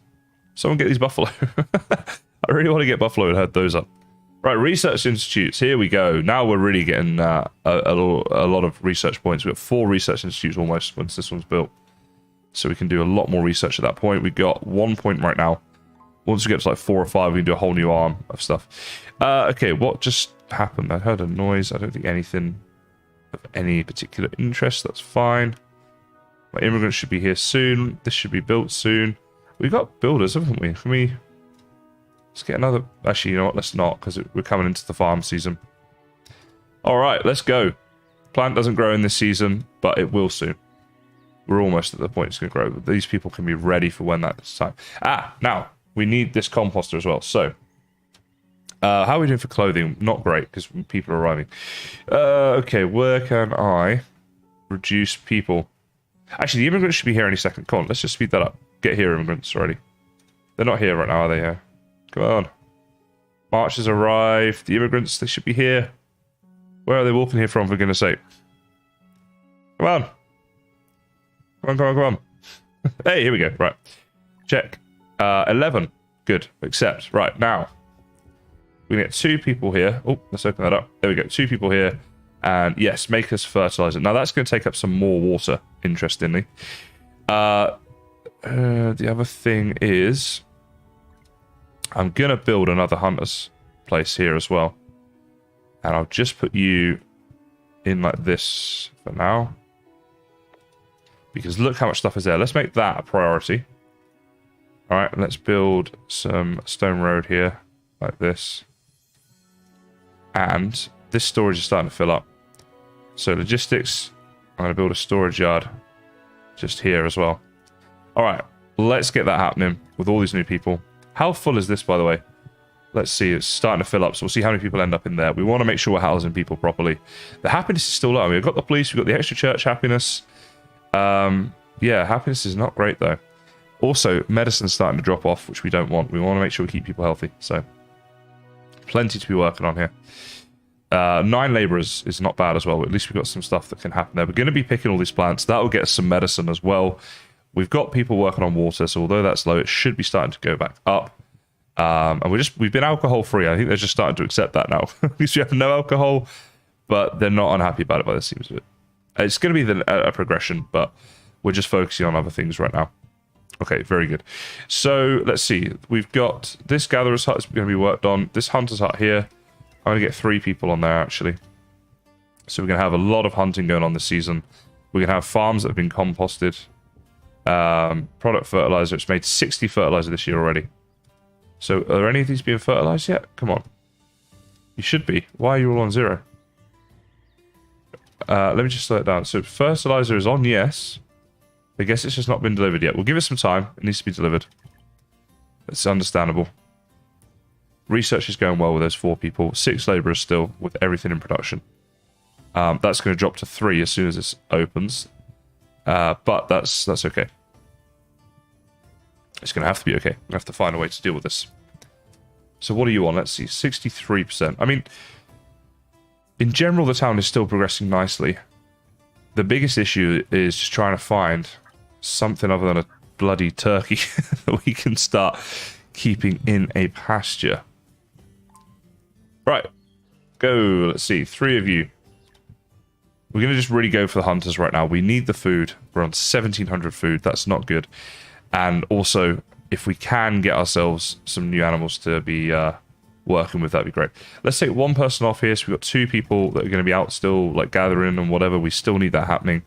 Someone get these buffalo. I really want to get buffalo and herd those up. Right, research institutes. Here we go. Now we're really getting a lot of research points. We've got 4 research institutes almost once this one's built. So we can do a lot more research at that point. We got 1 point right now. Once we get to like 4 or 5, we can do a whole new arm of stuff. Okay, what just happened? I heard a noise. I don't think anything of any particular interest. That's fine. My immigrants should be here soon. This should be built soon. We've got builders, haven't we? Can we... let's get another... actually, you know what? Let's not, because we're coming into the farm season. All right, let's go. Plant doesn't grow in this season, but it will soon. We're almost at the point it's going to grow. But these people can be ready for when that's time. Now, we need this composter as well. So, how are we doing for clothing? Not great, because people are arriving. Okay, where can I reduce people? Actually, the immigrants should be here any second. Come on, let's just speed that up. Get here, immigrants, already. They're not here right now, are they? Here. Come on. March has arrived. The immigrants, they should be here. Where are they walking here from, for goodness sake? Come on. Come on. Hey, here we go. Right. Check. 11. Good. Accept. Right, now. We get 2 people here. Oh, let's open that up. There we go. 2 people here. And yes, make us fertilizer. Now, that's going to take up some more water, interestingly. The other thing is... I'm going to build another hunter's place here as well. And I'll just put you in like this for now. Because look how much stuff is there. Let's make that a priority. Alright, let's build some stone road here. Like this. And this storage is starting to fill up. So logistics, I'm going to build a storage yard just here as well. Alright, let's get that happening with all these new people. How full is this, by the way? Let's see. It's starting to fill up, so we'll see how many people end up in there. We want to make sure we're housing people properly. The happiness is still low. We've got the police. We've got the extra church happiness. Yeah, happiness is not great, though. Also, medicine's starting to drop off, which we don't want. We want to make sure we keep people healthy. So, plenty to be working on here. 9 labourers is not bad as well. At least we've got some stuff that can happen there. We're going to be picking all these plants. That will get us some medicine as well. We've got people working on water, so although that's low, it should be starting to go back up. And we've been alcohol free. I think they're just starting to accept that now. At least we have no alcohol, but they're not unhappy about it by the seams of it. It's going to be a progression, but we're just focusing on other things right now. Okay, very good. So let's see. We've got this gatherer's hut is going to be worked on. This hunter's hut here. I'm going to get 3 people on there, actually. So we're going to have a lot of hunting going on this season. We're going to have farms that have been composted. Product fertilizer. It's made 60 fertilizer this year already. So are any of these being fertilized yet? Come on. You should be. Why are you all on 0? Let me just slow it down. So fertilizer is on, yes. I guess it's just not been delivered yet. We'll give it some time. It needs to be delivered. It's understandable. Research is going well with those 4 people. 6 laborers still with everything in production. That's going to drop to 3 as soon as this opens. But that's okay. It's going to have to be okay. We have to find a way to deal with this. So what are you on? Let's see. 63%. I mean, in general, the town is still progressing nicely. The biggest issue is just trying to find something other than a bloody turkey that we can start keeping in a pasture. Right. Go. Let's see. 3 of you. We're going to just really go for the hunters right now. We need the food. We're on 1,700 food. That's not good. And also, if we can get ourselves some new animals to be working with, that'd be great. Let's take 1 person off here. So we've got 2 people that are going to be out still, like gathering and whatever. We still need that happening.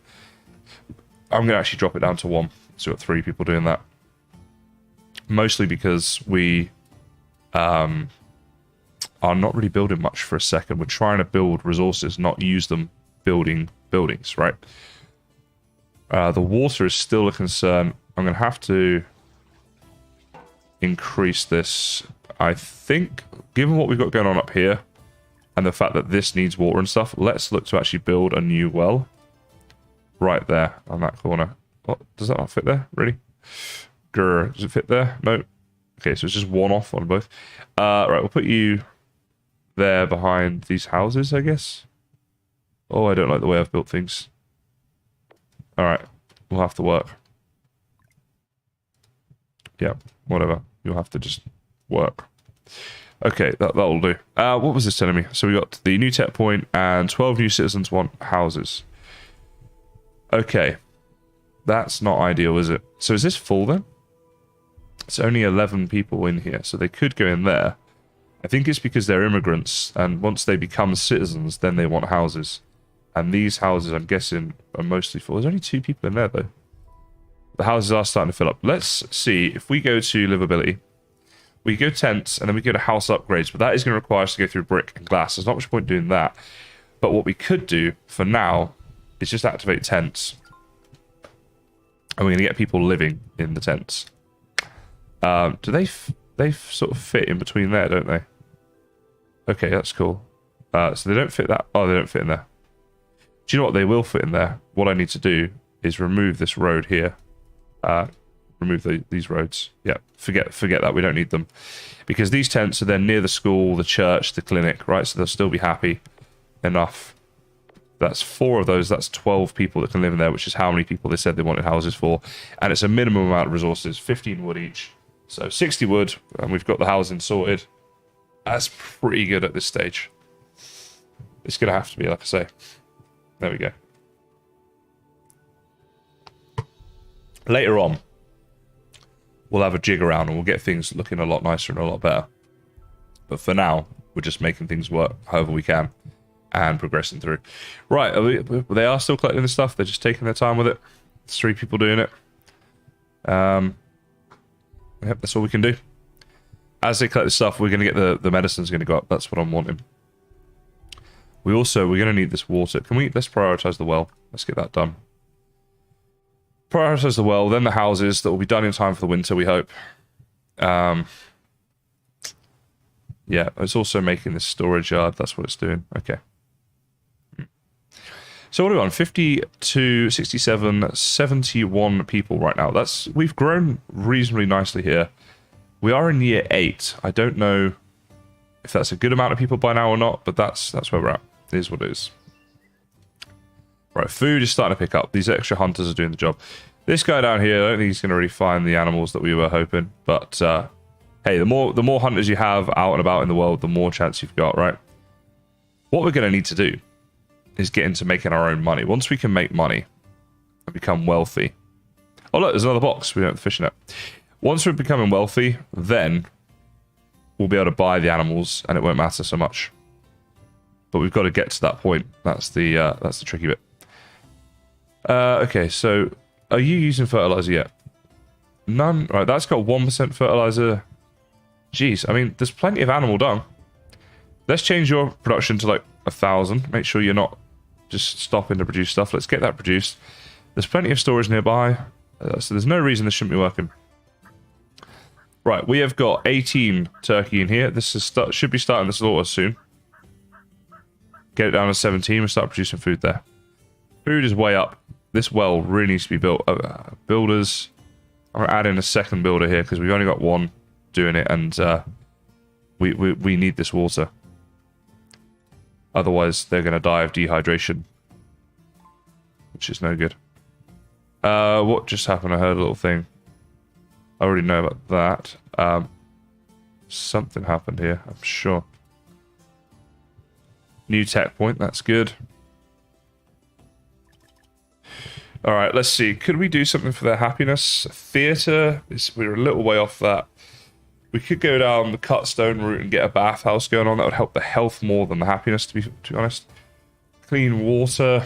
I'm going to actually drop it down to 1. So we've got 3 people doing that. Mostly because we are not really building much for a second. We're trying to build resources, not use them building buildings, right? The water is still a concern. I'm going to have to increase this. I think, given what we've got going on up here, and the fact that this needs water and stuff, let's look to actually build a new well. Right there, on that corner. What, does that not fit there? Really? Grr, does it fit there? No. Okay, so it's just 1 off on both. Right, we'll put you there behind these houses, I guess. Oh, I don't like the way I've built things. Alright, we'll have to work. Yeah, whatever. You'll have to just work. Okay, that'll do. What was this telling me? So we got the new tech point and 12 new citizens want houses. Okay. That's not ideal, is it? So is this full then? It's only 11 people in here, so they could go in there. I think it's because they're immigrants, and once they become citizens, then they want houses. And these houses, I'm guessing, are mostly full. There's only 2 people in there, though. The houses are starting to fill up. Let's see. If we go to livability, we go tents, and then we go to house upgrades. But that is going to require us to go through brick and glass. There's not much point doing that. But what we could do, for now, is just activate tents. And we're going to get people living in the tents. Do they sort of fit in between there, don't they? Okay, that's cool. So they don't fit that. Oh, they don't fit in there. Do you know what? They will fit in there. What I need to do is remove this road here. Remove these roads. Yeah, forget that. We don't need them. Because these tents are then near the school, the church, the clinic, right? So they'll still be happy enough. That's 4 of those. That's 12 people that can live in there, which is how many people they said they wanted houses for. And it's a minimum amount of resources, 15 wood each. So 60 wood, and we've got the housing sorted. That's pretty good at this stage. It's going to have to be, like I say. There we go. Later on, we'll have a jig around and we'll get things looking a lot nicer and a lot better. But for now, we're just making things work however we can and progressing through. Right, they are still collecting this stuff. They're just taking their time with it. There's 3 people doing it. Yep, that's all we can do. As they collect this stuff, we're going to get the medicine's going to go up. That's what I'm wanting. We're going to need this water. Let's prioritize the well. Let's get that done. Prioritize the well, then the houses. That will be done in time for the winter, we hope. Yeah, it's also making this storage yard. That's what it's doing. Okay. So what are we on? 52, 67, 71 people right now. We've grown reasonably nicely here. We are in year 8. I don't know if that's a good amount of people by now or not, but that's where we're at. It is what it is. Right, food is starting to pick up. These extra hunters are doing the job. This guy down here, I don't think he's going to really find the animals that we were hoping. But, hey, the more hunters you have out and about in the world, the more chance you've got, right? What we're going to need to do is get into making our own money. Once we can make money and become wealthy. Oh, look, there's another box. We don't have the fishing net. Once we're becoming wealthy, then we'll be able to buy the animals and it won't matter so much. But we've got to get to that point. That's the tricky bit. Okay, so are you using fertilizer yet? None. Right, that's got 1% fertilizer. Jeez, I mean, there's plenty of animal dung. Let's change your production to like 1,000. Make sure you're not just stopping to produce stuff. Let's get that produced. There's plenty of storage nearby. So there's no reason this shouldn't be working. Right, we have got 18 turkey in here. This is should be starting the slaughter soon. Get it down to 17. We'll start producing food there. Food is way up. This well really needs to be built. Builders. I'm going to add in a second builder here because we've only got one doing it, and we need this water. Otherwise, they're going to die of dehydration, which is no good. What just happened? I heard a little thing. I already know about that. Something happened here, I'm sure. New tech point, that's good. Alright, let's see. Could we do something for their happiness? Theatre, we're a little way off that. We could go down the cut stone route and get a bathhouse going on. That would help the health more than the happiness, to be honest. Clean water.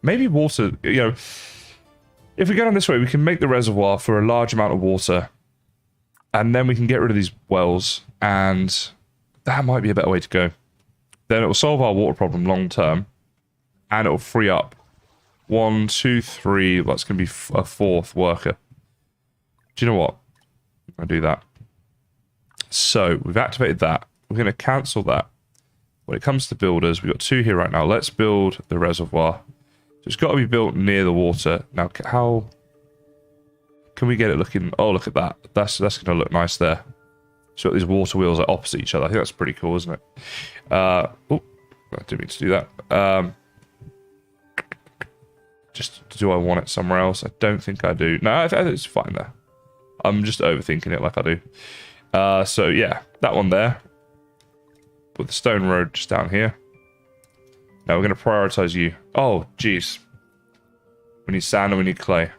Maybe water, you know. If we go down this way, we can make the reservoir for a large amount of water. And then we can get rid of these wells. And that might be a better way to go. Then it will solve our water problem long term. And it will free up 1, 2, 3. That's going to be a fourth worker. Do you know what? I'll do that. So, we've activated that. We're going to cancel that. When it comes to builders, we've got 2 here right now. Let's build the reservoir. So it's got to be built near the water. Now, how can we get it looking... Oh, look at that. That's going to look nice there. So these water wheels are opposite each other. I think that's pretty cool, isn't it? Oh, I didn't mean to do that. Just, do I want it somewhere else? I don't think I do. No, I think it's fine there. I'm just overthinking it like I do. So yeah, that one there. With the stone road just down here. Now we're going to prioritize you. Oh, jeez. We need sand and we need clay.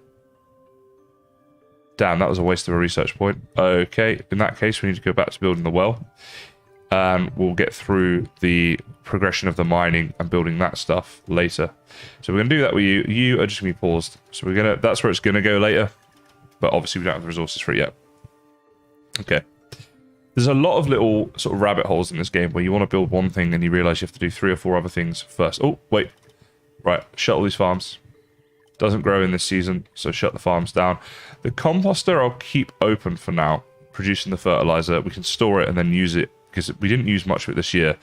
Damn, that was a waste of a research point. Okay, in that case, we need to go back to building the well. And we'll get through the progression of the mining and building that stuff later. So we're going to do that with you. You are just going to be paused. So we're going to... That's where it's going to go later. But obviously we don't have the resources for it yet. Okay. There's a lot of little sort of rabbit holes in this game where you want to build one thing and you realize you have to do 3 or 4 other things first. Oh, wait. Right, shut all these farms. Doesn't grow in this season, so shut the farms down. The composter I'll keep open for now, producing the fertilizer. We can store it and then use it, because we didn't use much of it this year,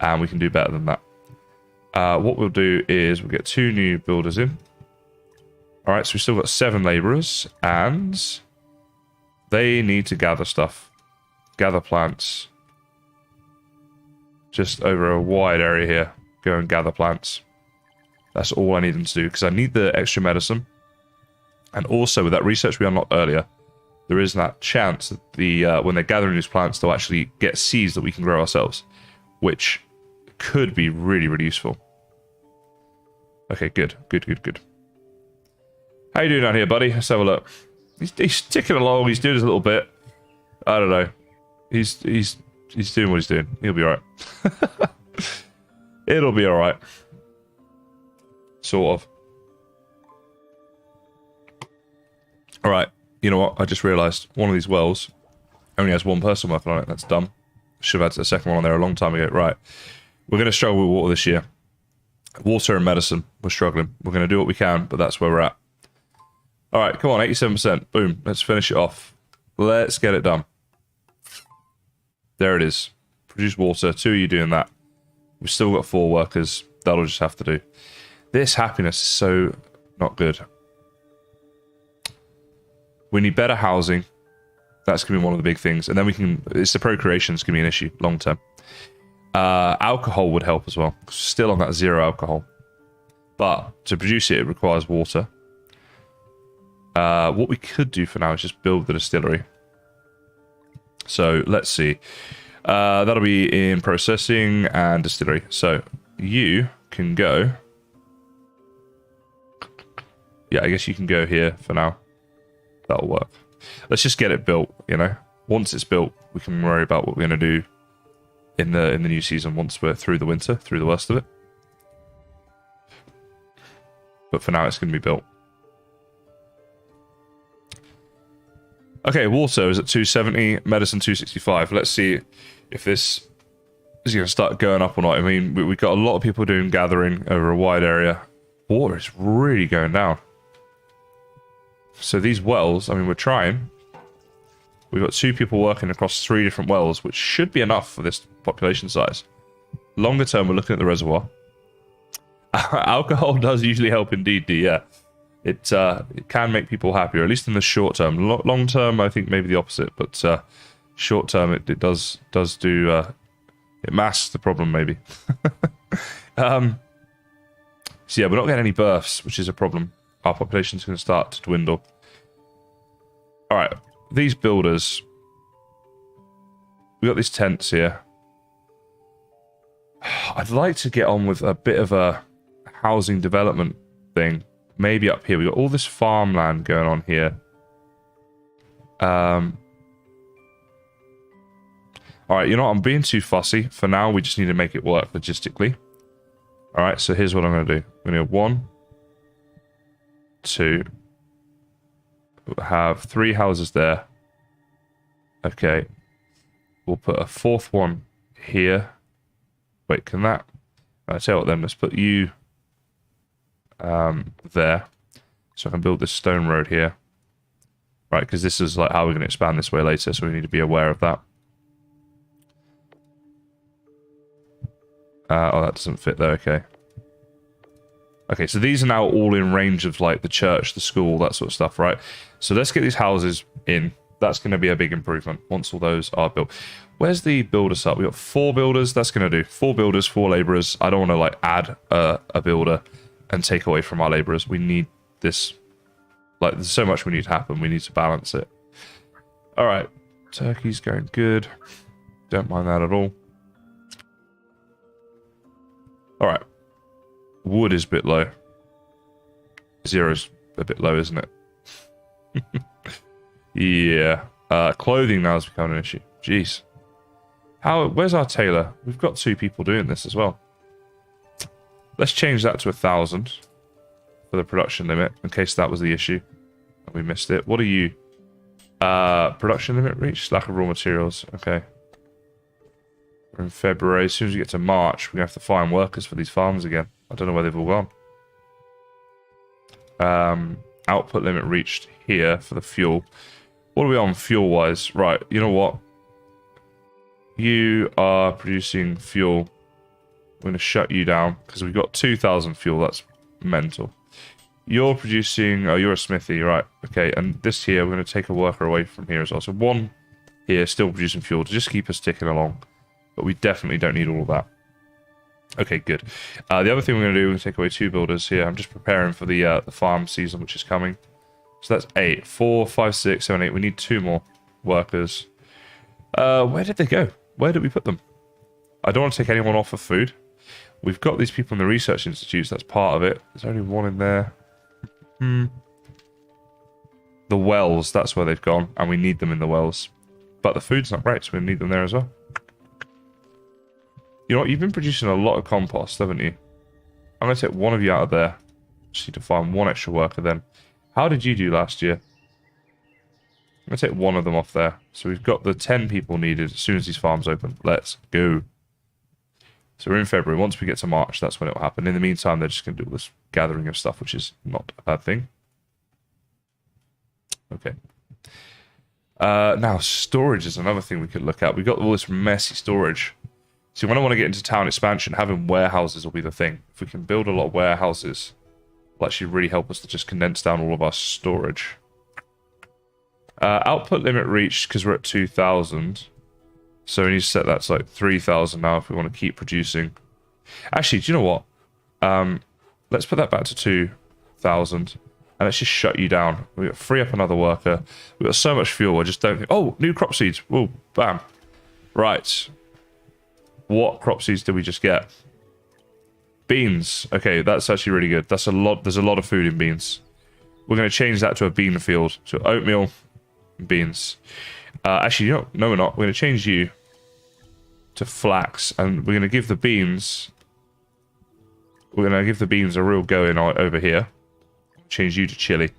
and we can do better than that. What we'll do is we'll get 2 new builders in. Alright, so we've still got 7 laborers, and they need to gather stuff. Gather plants. Just over a wide area here. Go and gather plants. That's all I need them to do, because I need the extra medicine. And also, with that research we unlocked earlier, there is that chance that when they're gathering these plants, they'll actually get seeds that we can grow ourselves, which could be really, really useful. Okay, good. How you doing down here, buddy? Let's have a look. He's ticking along. He's doing his little bit. I don't know. He's doing what he's doing. He'll be alright. It'll be alright. Sort of. Alright, you know what? I just realised one of these wells only has 1 person working on it. That's dumb. Should have had a second one on there a long time ago. Right. We're going to struggle with water this year. Water and medicine. We're struggling. We're going to do what we can, but that's where we're at. Alright, come on. 87%. Boom. Let's finish it off. Let's get it done. There it is. Produce water. 2 of you doing that. We've still got 4 workers. That'll just have to do. This happiness is so not good. We need better housing. That's going to be one of the big things. And then we can... It's the procreation that's going to be an issue long term. Alcohol would help as well. Still on that 0 alcohol. But to produce it, it requires water. What we could do for now is just build the distillery. So let's see. That'll be in processing and distillery. So you can go. Yeah, I guess you can go here for now. That'll work. Let's just get it built, you know. Once it's built, we can worry about what we're going to do in the new season once we're through the winter, through the worst of it. But for now, it's going to be built. Okay, water is at 270, medicine 265. Let's see if this is going to start going up or not. I mean, we've got a lot of people doing gathering over a wide area. Water is really going down. So these wells, I mean, we're trying. We've got 2 people working across 3 different wells, which should be enough for this population size. Longer term, we're looking at the reservoir. Alcohol does usually help indeed, yeah. It can make people happier, at least in the short term. Long term, I think maybe the opposite, but short term, it does do... it masks the problem, maybe. So yeah, we're not getting any births, which is a problem. Our population's going to start to dwindle. Alright, these builders. We got these tents here. I'd like to get on with a bit of a housing development thing. Maybe up here. We got all this farmland going on here. Alright, you know what? I'm being too fussy. For now, we just need to make it work logistically. Alright, so here's what I'm going to do. I'm going to do 1, 2. We'll have 3 houses there. Okay. We'll put a 4th one here. Wait, can that... I'll tell you what then, let's put you there. So I can build this stone road here. Right, because this is like how we're going to expand this way later, so we need to be aware of that. Oh, that doesn't fit there, okay. Okay, so these are now all in range of like the church, the school, that sort of stuff, right? So let's get these houses in. That's going to be a big improvement once all those are built. Where's the builder site? We've got 4 builders. That's going to do. 4 builders, 4 laborers. I don't want to like add a builder and take away from our laborers. We need this. Like, there's so much we need to happen. We need to balance it. All right. Turkey's going good. Don't mind that at all. All right. Wood is a bit low. 0's a bit low, isn't it? Yeah. Clothing now has become an issue. Jeez. Where's our tailor? We've got 2 people doing this as well. Let's change that to 1,000 for the production limit, in case that was the issue. And we missed it. What are you? Production limit reached? Lack of raw materials. Okay. We're in February. As soon as we get to March, we're going to have to find workers for these farms again. I don't know where they've all gone. Output limit reached here for the fuel. What are we on fuel-wise? Right, you know what? You are producing fuel. I'm going to shut you down because we've got 2,000 fuel. That's mental. You're producing... Oh, you're a smithy, right. Okay, and this here, we're going to take a worker away from here as well. So 1 here, still producing fuel to just keep us ticking along. But we definitely don't need all of that. Okay, good. The other thing we're going to do, we're going to take away 2 builders here. I'm just preparing for the farm season, which is coming. So that's 8. 4, 5, 6, 7, 8. We need 2 more workers. Where did they go? Where did we put them? I don't want to take anyone off of food. We've got these people in the research institutes. That's part of it. There's only 1 in there. The wells, that's where they've gone. And we need them in the wells. But the food's not great, so we need them there as well. You know what? You've been producing a lot of compost, haven't you? I'm going to take 1 of you out of there. Just need to find 1 extra worker then. How did you do last year? I'm going to take 1 of them off there. So we've got the 10 people needed as soon as these farms open. Let's go. So we're in February. Once we get to March, that's when it will happen. In the meantime, they're just going to do all this gathering of stuff, which is not a bad thing. Okay. Now, storage is another thing we could look at. We've got all this messy storage. See, when I want to get into town expansion, having warehouses will be the thing. If we can build a lot of warehouses, will actually really help us to just condense down all of our storage. Output limit reached because we're at 2,000. So we need to set that to like 3,000 now if we want to keep producing. Actually, do you know what? Let's put that back to 2,000. And let's just shut you down. We got free up another worker. We've got so much fuel. I just don't think... Oh, new crop seeds. Whoa, bam. Right. What crop seeds did we just get? Beans. Okay, that's actually really good. That's a lot. There's a lot of food in beans. We're going to change that to a bean field. So oatmeal and beans. Actually, no, we're not. We're going to change you to flax. And we're going to give the beans... We're going to give the beans a real go in over here. Change you to chili.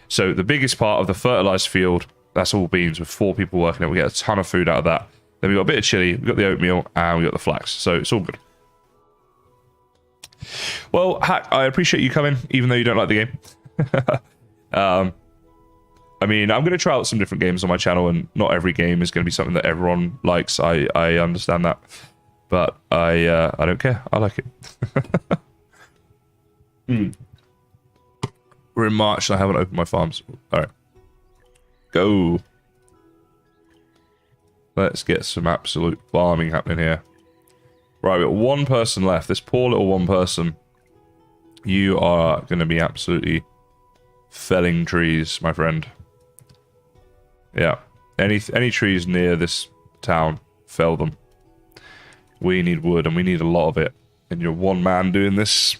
So the biggest part of the fertilized field, that's all beans with 4 people working it. We get a ton of food out of that. Then we got a bit of chili, we got the oatmeal, and we got the flax. So it's all good. Well, Hack, I appreciate you coming, even though you don't like the game. I mean, I'm going to try out some different games on my channel, and not every game is going to be something that everyone likes. I understand that. But I don't care. I like it. We're in March and I haven't opened my farms. Alright. Go. Let's get some absolute farming happening here. Right, we've got 1 person left. This poor little 1 person. You are going to be absolutely felling trees, my friend. Yeah. Any trees near this town, fell them. We need wood, and we need a lot of it. And you're 1 man doing this.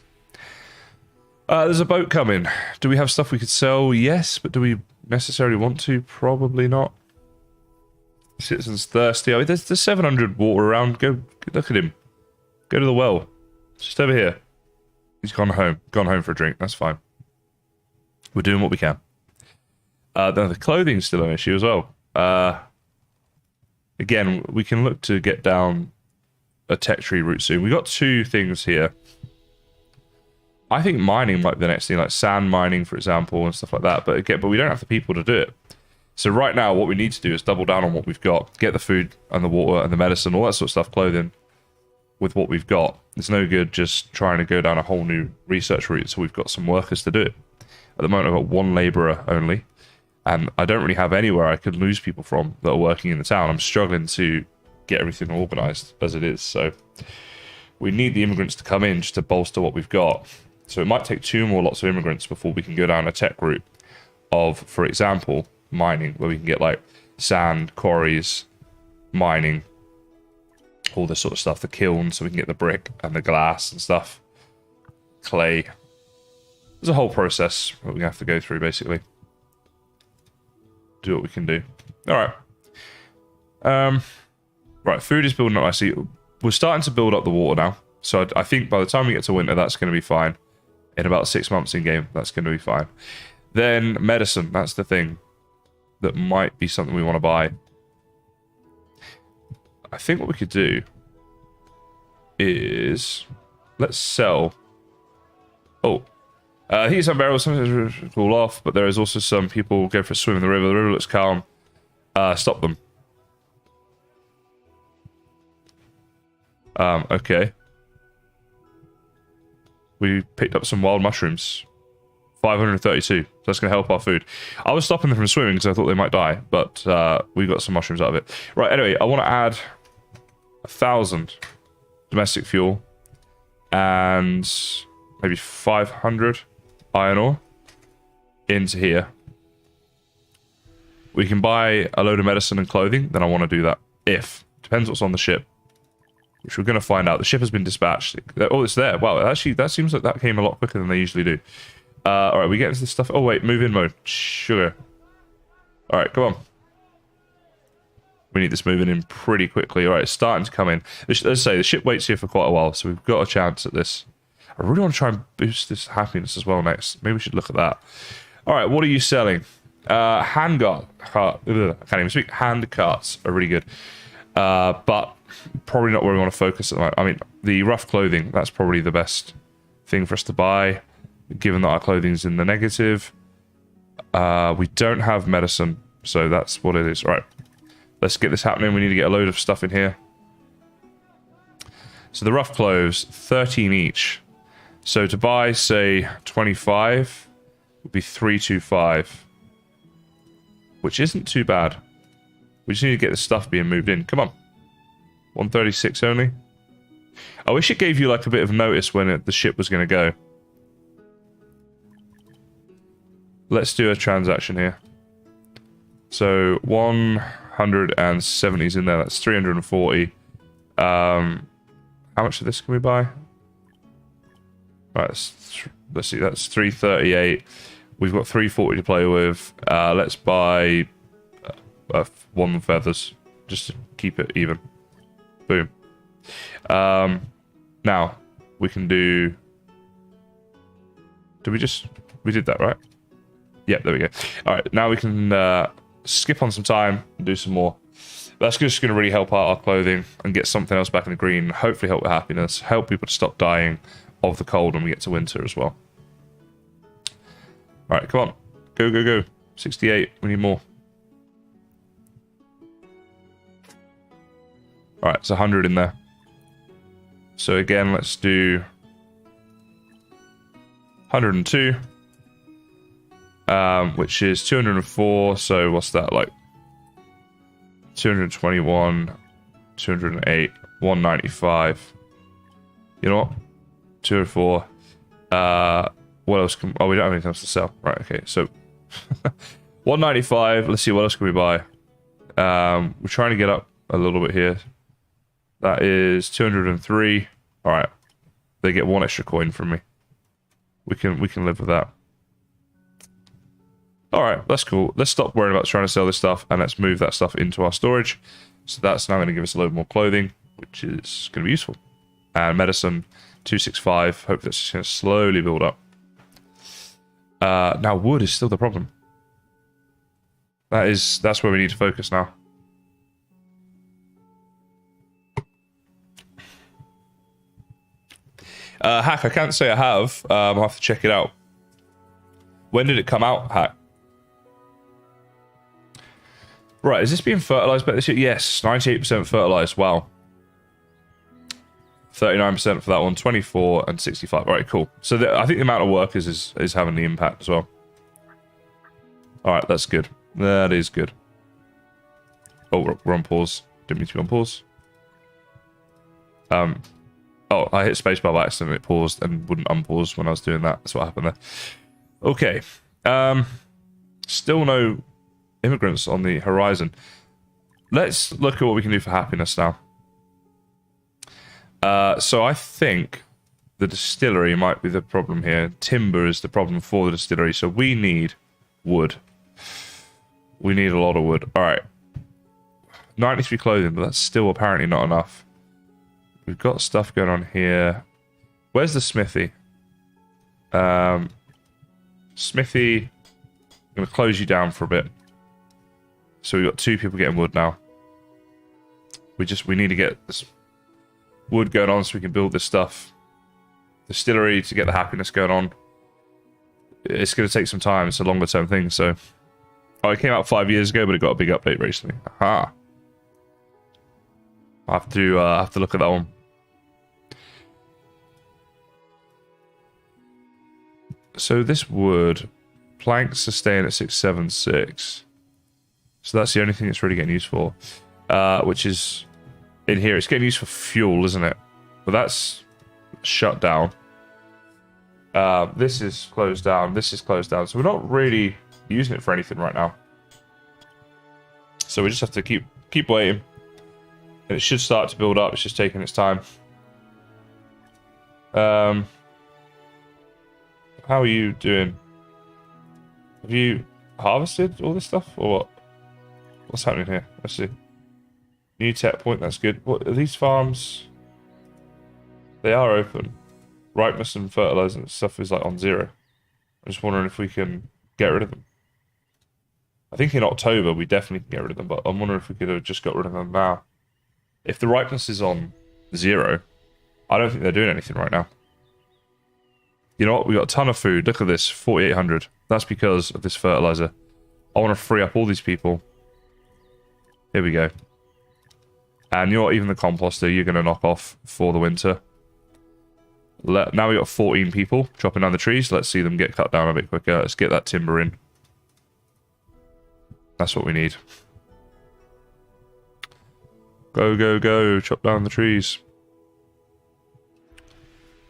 There's a boat coming. Do we have stuff we could sell? Yes, but do we necessarily want to? Probably not. Citizen's thirsty. I mean, there's 700 water around. Go look at him. Go to the well. Just over here. He's gone home. Gone home for a drink. That's fine. We're doing what we can. The clothing's still an issue as well. Again, we can look to get down a tech tree route soon. We got 2 things here. I think mining might be the next thing, like sand mining, for example, and stuff like that. But we don't have the people to do it. So right now, what we need to do is double down on what we've got, get the food and the water and the medicine, all that sort of stuff, clothing, with what we've got. It's no good just trying to go down a whole new research route. So we've got some workers to do it. At the moment, I've got 1 labourer only, and I don't really have anywhere I could lose people from that are working in the town. I'm struggling to get everything organised as it is. So we need the immigrants to come in just to bolster what we've got. So it might take 2 more lots of immigrants before we can go down a tech route of, for example, mining, where we can get like sand, quarries, mining, all this sort of stuff, the kiln, so we can get the brick and the glass and stuff, clay. There's a whole process that we have to go through, basically. Do what we can do. All right. Right, food is building up. I see. We're starting to build up the water now. So I think by the time we get to winter, that's going to be fine. In about 6 months in game, that's going to be fine. Then medicine, that's the thing that might be something we want to buy. I think what we could do is let's sell. Oh, here's some barrels. Some cool off, but there is also some people go for a swim in the river. The river looks calm. Stop them. Okay. We picked up some wild mushrooms. 532. So that's going to help our food. I was stopping them from swimming because I thought they might die, but we got some mushrooms out of it. Right, anyway, I want to add 1,000 domestic fuel and maybe 500 iron ore into here. We can buy a load of medicine and clothing, then I want to do that. Depends what's on the ship. Which we're going to find out. The ship has been dispatched. Oh, it's there. Wow, actually, that seems like that came a lot quicker than they usually do. Alright, we get into this stuff. Oh, wait, move in mode. Sugar. Alright, come on. We need this moving in pretty quickly. Alright, it's starting to come in. Let's say, the ship waits here for quite a while, so we've got a chance at this. I really want to try and boost this happiness as well next. Maybe we should look at that. Alright, what are you selling? Hand carts are really good. But probably not where we want to focus at the moment. I mean, the rough clothing, that's probably the best thing for us to buy, given that our clothing's in the negative. We don't have medicine, so that's what it is. All right, let's get this happening. We need to get a load of stuff in here. So the rough clothes, 13 each. So to buy, say, 25 would be 325, which isn't too bad. We just need to get the stuff being moved in. Come on. 136 only. I wish it gave you like a bit of notice when the ship was going to go. let's do a transaction here. So 170 is in there. That's 340. How much of this can we buy? Right, let's see. That's 338. We've got 340 to play with. Let's buy one feathers just to keep it even. Boom. Now we can do. We did that, right? Yeah, there we go. All right, now we can skip on some time and do some more. That's just going to really help out our clothing and get something else back in the green. Hopefully help with happiness, help people to stop dying of the cold when we get to winter as well. All right, come on. Go, go, go. 68. We need more. All right, it's 100 in there. So again, let's do 102. Which is 204. So what's that, like 221, 208, 195. You know what? 204. What else can... Oh, we don't have anything else to sell. Right, okay. So 195. Let's see, what else can we buy? We're trying to get up a little bit here. That is 203. All right. They get one extra coin from me. We can live with that. All right, that's cool. Let's stop worrying about trying to sell this stuff and let's move that stuff into our storage. So that's now going to give us a load more clothing, which is going to be useful. And medicine, 265. Hope that's just going to slowly build up. Now wood is still the problem. That's where we need to focus now. Hack, I can't say I have. I'll have to check it out. When did it come out, Hack? Right, is this being fertilized back this year? Yes, 98% fertilized. Wow. 39% for that one, 24 and 65. All right, cool. So I think the amount of work is having the impact as well. All right, that's good. That is good. Oh, we're on pause. Didn't mean to be on pause. Oh, I hit spacebar by accident. It paused and wouldn't unpause when I was doing that. That's what happened there. Okay. Still no immigrants on the horizon. Let's look at what we can do for happiness now. So I think the distillery might be the problem here. Timber is the problem for the distillery. So we need wood. We need a lot of wood. All right. 93 clothing, but that's still apparently not enough. We've got stuff going on here. Where's the smithy? Smithy, I'm going to close you down for a bit. So we've got 2 people getting wood now. We need to get this wood going on so we can build this stuff. Distillery to get the happiness going on. It's going to take some time. It's a longer term thing. So, it came out 5 years ago, but it got a big update recently. Aha. I have to look at that one. So this wood, planks are staying at 676. So that's the only thing it's really getting used for. Which is in here. It's getting used for fuel, isn't it? But that's shut down. This is closed down. This is closed down. So we're not really using it for anything right now. So we just have to keep waiting. And it should start to build up. It's just taking its time. How are you doing? Have you harvested all this stuff? Or what? What's happening here? Let's see. New tech point, that's good. What are these farms? They are open. Ripeness and fertilizer and stuff is like on 0. I'm just wondering if we can get rid of them. I think in October we definitely can get rid of them, but I'm wondering if we could have just got rid of them now. If the ripeness is on 0, I don't think they're doing anything right now. You know what? We got a ton of food. Look at this, 4,800. That's because of this fertilizer. I want to free up all these people. Here we go. And you know what? Even the composter, you're going to knock off for the winter. Now we got 14 people chopping down the trees. Let's see them get cut down a bit quicker. Let's get that timber in. That's what we need. Go, go, go. Chop down the trees.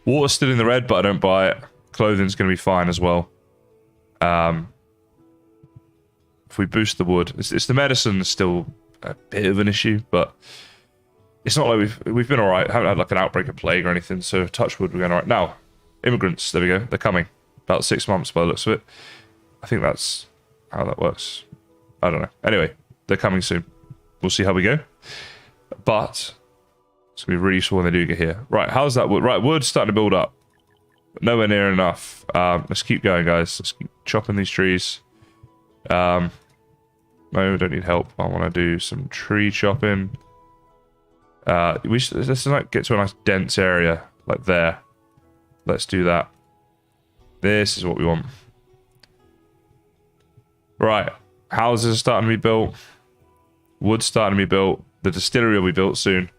Water's still in the red, but I don't buy it. Clothing's going to be fine as well. if we boost the wood, it's the medicine is still a bit of an issue, but it's not like we've been all right. Haven't had like an outbreak of plague or anything, so touch wood, we're going all right. Now, immigrants, there we go. They're coming. About 6 months by the looks of it. I think that's how that works. I don't know. Anyway, they're coming soon. We'll see how we go. But it's going to be really useful when they do get here. Right, how's that wood? Right, wood's starting to build up. Nowhere near enough. Let's keep going, guys. Let's keep chopping these trees. No, we don't need help. I want to do some tree chopping. Let's like get to a nice dense area, like there. Let's do that. This is what we want. Right, houses are starting to be built. Wood's starting to be built. The distillery will be built soon.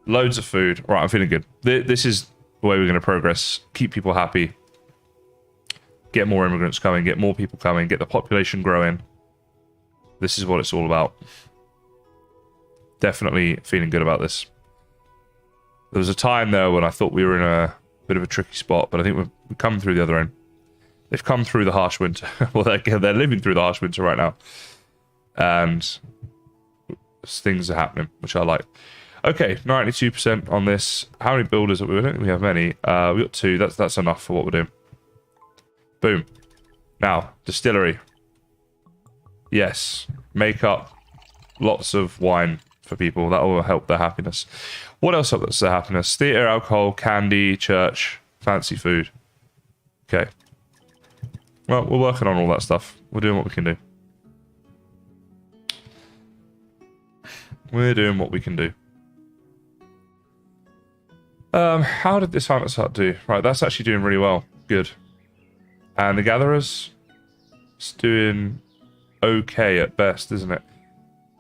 Loads of food. Right, I'm feeling good. This is the way we're going to progress. Keep people happy. Get more immigrants coming. Get more people coming. Get the population growing. This is what it's all about. Definitely feeling good about this. There was a time there when I thought we were in a bit of a tricky spot, but I think we've come through the other end. They've come through the harsh winter. Well, they're living through the harsh winter right now. And things are happening, which I like. Okay, 92% on this. How many builders? I don't think we have many. We got 2. That's enough for what we're doing. Boom. Now, distillery. Yes. Make up lots of wine for people. That will help their happiness. What else helps their happiness? Theatre, alcohol, candy, church, fancy food. Okay. Well, we're working on all that stuff. We're doing what we can do. We're doing what we can do. How did this hunter start do? Right, that's actually doing really well. Good. And the gatherers, it's doing okay at best, isn't it?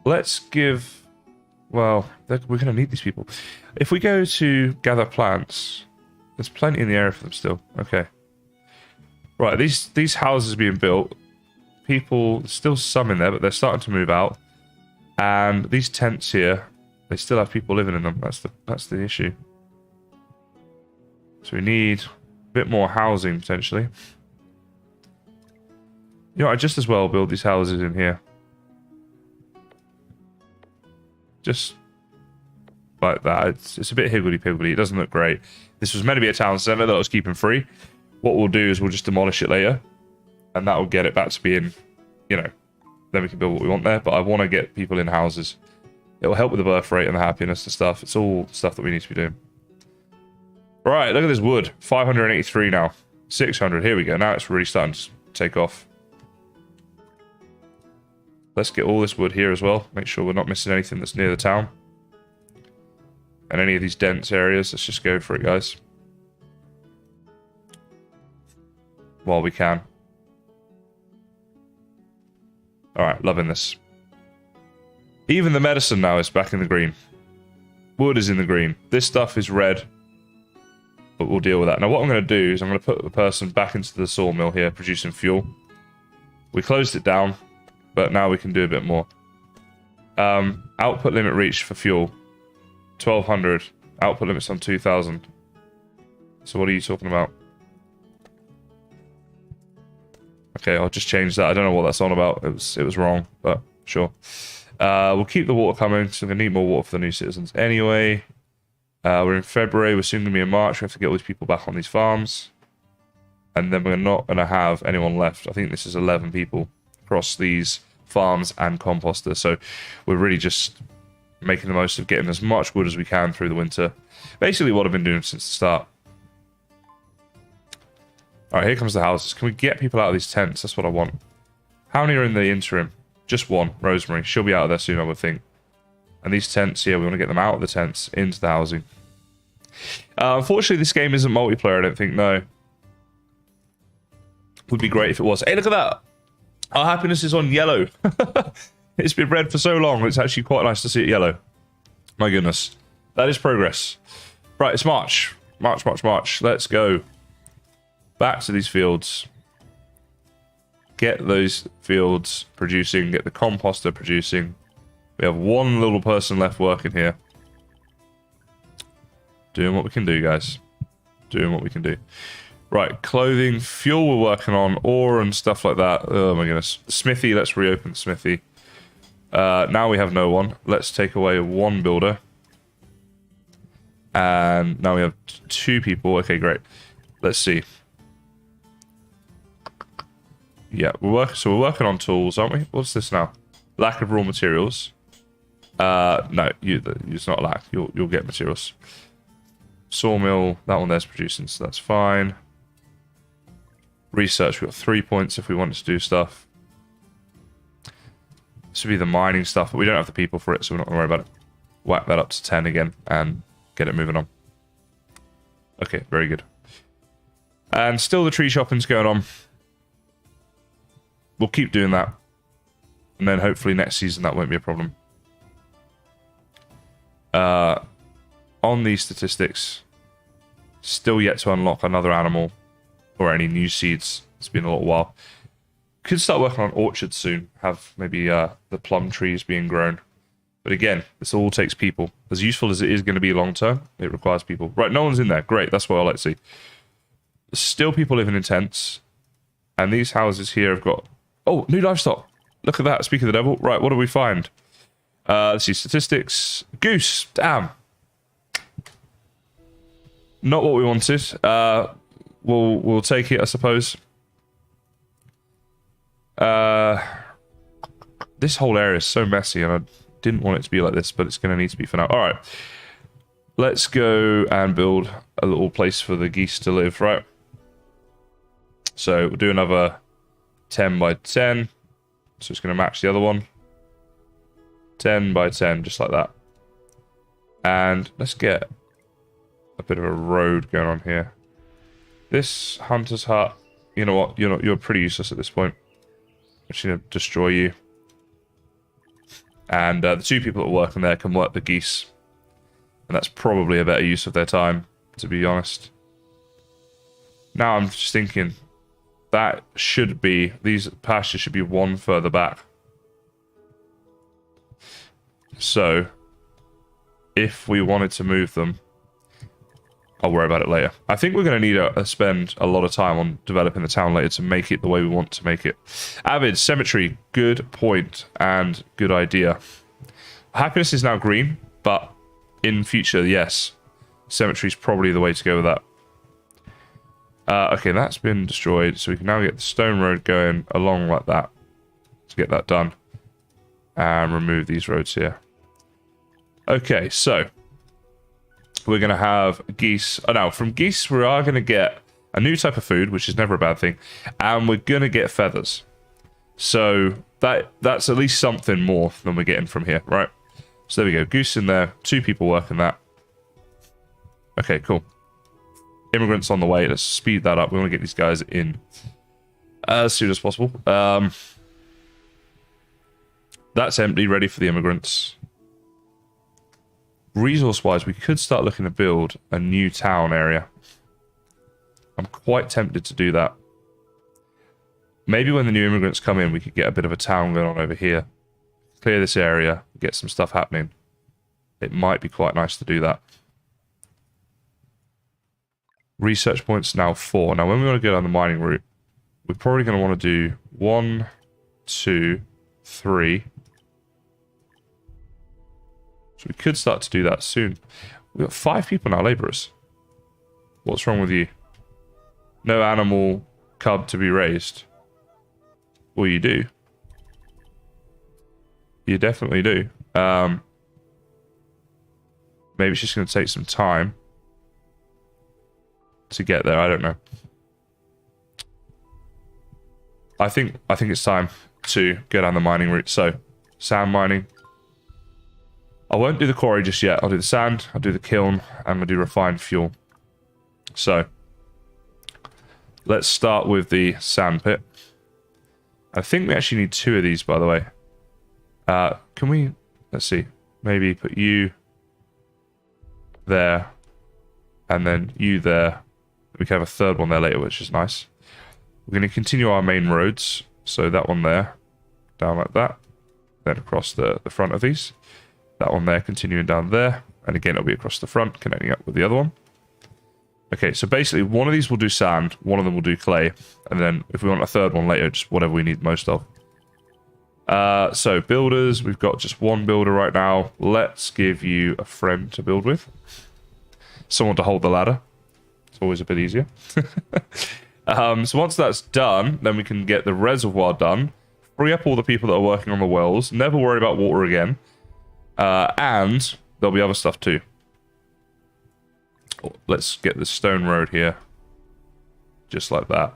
Let's give... Well, we're going to need these people. If we go to gather plants, there's plenty in the area for them still. Okay. Right, these houses are being built. People, still some in there, but they're starting to move out. And these tents here, they still have people living in them. That's the issue. So we need a bit more housing, potentially. You know, I just as well build these houses in here. Just like that. It's a bit higgledy-piggledy. It doesn't look great. This was meant to be a town centre that I was keeping free. What we'll do is we'll just demolish it later. And that will get it back to being, you know, then we can build what we want there. But I want to get people in houses. It will help with the birth rate and the happiness and stuff. It's all stuff that we need to be doing. Right, look at this wood. 583 now. 600. Here we go. Now it's really starting to take off. Let's get all this wood here as well. Make sure we're not missing anything that's near the town. And any of these dense areas. Let's just go for it, guys. While we can. Alright, loving this. Even the medicine now is back in the green. Wood is in the green. This stuff is red. But we'll deal with that. Now what I'm going to do is I'm going to put the person back into the sawmill here, producing fuel. We closed it down. But now we can do a bit more. Output limit reached for fuel. 1200. Output limit's on 2000. So what are you talking about? Okay, I'll just change that. I don't know what that's on about. It was wrong, but sure. We'll keep the water coming, so we're going to need more water for the new citizens anyway. We're in February. We're soon going to be in March. We have to get all these people back on these farms. And then we're not going to have anyone left. I think this is 11 people across these farms and composters. So we're really just making the most of getting as much wood as we can through the winter. Basically what I've been doing since the start. Alright, here comes the houses. Can we get people out of these tents? That's what I want. How many are in the interim? Just one, Rosemary. She'll be out of there soon, I would think. And these tents here, we want to get them out of the tents into the housing. Unfortunately, this game isn't multiplayer, I don't think, no. Would be great if it was. Hey, look at that! Our happiness is on yellow. It's been red for so long, it's actually quite nice to see it yellow. My goodness. That is progress. Right, it's March. March. Let's go. Back to these fields. Get those fields producing. Get the composter producing. We have one little person left working here. Doing what we can do, guys. Doing what we can do. Right, clothing, fuel we're working on, ore and stuff like that. Oh my goodness. Smithy, let's reopen the smithy. Now we have no one. Let's take away one builder. And now we have 2 people. Okay, great. Let's see. Yeah, so we're working on tools, aren't we? What's this now? Lack of raw materials. No, it's not lack. You'll get materials. Sawmill, that one there's producing, so that's fine. Research, we've got 3 points if we wanted to do stuff. This would be the mining stuff, but we don't have the people for it, so we're not going to worry about it. Whack that up to 10 again and get it moving on. Okay, very good. And still the tree shopping's going on. We'll keep doing that. And then hopefully next season that won't be a problem. On these statistics, still yet to unlock another animal or any new seeds. It's been a little while. Could start working on orchards soon. Have maybe the plum trees being grown. But again, this all takes people. As useful as it is going to be long term, it requires people. Right, no one's in there. Great, that's what I like to see. Still people living in tents. And these houses here have got... Oh, new livestock. Look at that. Speak of the devil. Right, what do we find? Let's see, statistics. Goose. Damn. Not what we wanted. We'll take it, I suppose. This whole area is so messy, and I didn't want it to be like this, but it's going to need to be for now. All right. Let's go and build a little place for the geese to live, right? So we'll do another 10 by 10. So it's going to match the other one. 10 by 10, just like that. And let's get a bit of a road going on here. This hunter's hut, you know what? You're pretty useless at this point. I'm just going to destroy you. And the 2 people that are working there can work the geese. And that's probably a better use of their time, to be honest. Now I'm just thinking, that should be, these pastures should be one further back. So, if we wanted to move them, I'll worry about it later. I think we're going to need to spend a lot of time on developing the town later to make it the way we want to make it. Avid, cemetery, good point and good idea. Happiness is now green, but in future, yes. Cemetery is probably the way to go with that. Okay, that's been destroyed, so we can now get the stone road going along like that to get that done. And remove these roads here. Okay, so we're going to have geese. Oh, now, from geese, we are going to get a new type of food, which is never a bad thing. And we're going to get feathers. So that's at least something more than we're getting from here, right? So there we go. Goose in there. 2 people working that. Okay, cool. Immigrants on the way. Let's speed that up. We want to get these guys in as soon as possible. That's empty, ready for the immigrants. Resource-wise, we could start looking to build a new town area. I'm quite tempted to do that. Maybe when the new immigrants come in, we could get a bit of a town going on over here. Clear this area, get some stuff happening. It might be quite nice to do that. Research points now 4. Now, when we want to go down the mining route, we're probably going to want to do 1, 2, 3. So we could start to do that soon. We've got 5 people now, labourers. What's wrong with you? No animal cub to be raised. Well, you do. You definitely do. Maybe it's just going to take some time to get there. I don't know. I think it's time to go down the mining route. So, sand mining. I won't do the quarry just yet. I'll do the sand, I'll do the kiln, and I'll do refined fuel. So, let's start with the sand pit. I think we actually need 2 of these, by the way. Can we... Let's see. Maybe put you there, and then you there. We can have a 3rd one there later, which is nice. We're going to continue our main roads. So that one there, down like that. Then across the front of these. That one there, continuing down there. And again, it'll be across the front, connecting up with the other one. Okay, so basically one of these will do sand, one of them will do clay, and then if we want a third one later, just whatever we need most of. So builders, we've got just one builder right now. Let's give you a friend to build with. Someone to hold the ladder. It's always a bit easier. So once that's done, then we can get the reservoir done. Free up all the people that are working on the wells. Never worry about water again. And there'll be other stuff too. Let's get the stone road here. Just like that.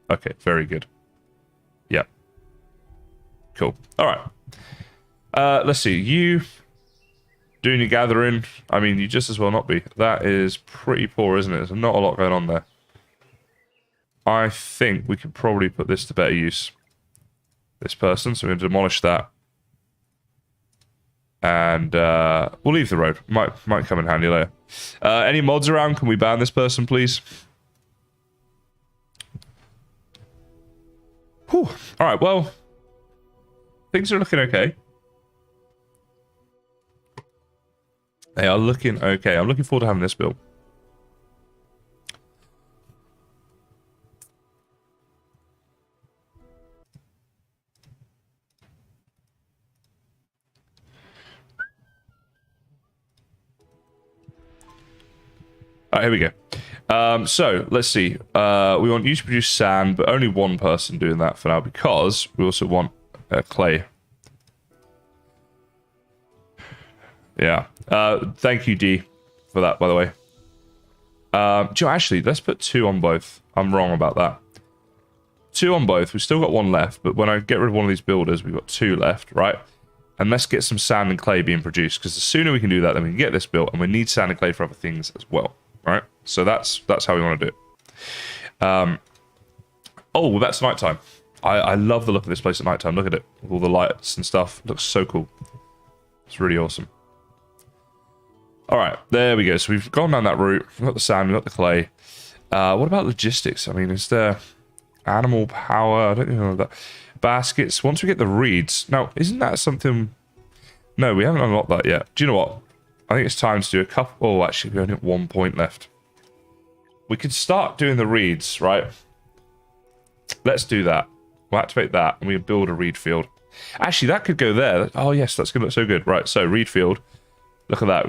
Okay, very good. Yep. Cool. Alright. Let's see. You doing your gathering. I mean, you just as well not be. That is pretty poor, isn't it? There's not a lot going on there. I think we could probably put this to better use. This person. So we're going to demolish that. And we'll leave the road. Might come in handy later. Any mods around? Can we ban this person, please? Whew. All right, well, things are looking okay. They are looking okay. I'm looking forward to having this built. All right, here we go. So let's see. We want you to produce sand, but only one person doing that for now because we also want clay. Yeah. Thank you, D, for that, by the way. Actually, let's put 2 on both. I'm wrong about that. 2 on both. We've still got 1 left, but when I get rid of one of these builders, we've got 2 left, right? And let's get some sand and clay being produced, because the sooner we can do that, then we can get this built, and we need sand and clay for other things as well, right? So that's how we want to do it. Oh, well, that's nighttime. I love the look of this place at nighttime. Look at it, with all the lights and stuff. It looks so cool. It's really awesome. All right, there we go. So we've gone down that route. We've got the sand, we've got the clay. What about logistics? I mean, is there animal power? I don't know that. Baskets. Once we get the reeds. Now, isn't that something... No, we haven't unlocked that yet. Do you know what? I think it's time to do a couple... Oh, actually, we only have 1 point left. We could start doing the reeds, right? Let's do that. We'll activate that, and we can build a reed field. Actually, that could go there. Oh, yes, that's going to look so good. Right, so reed field. Look at that.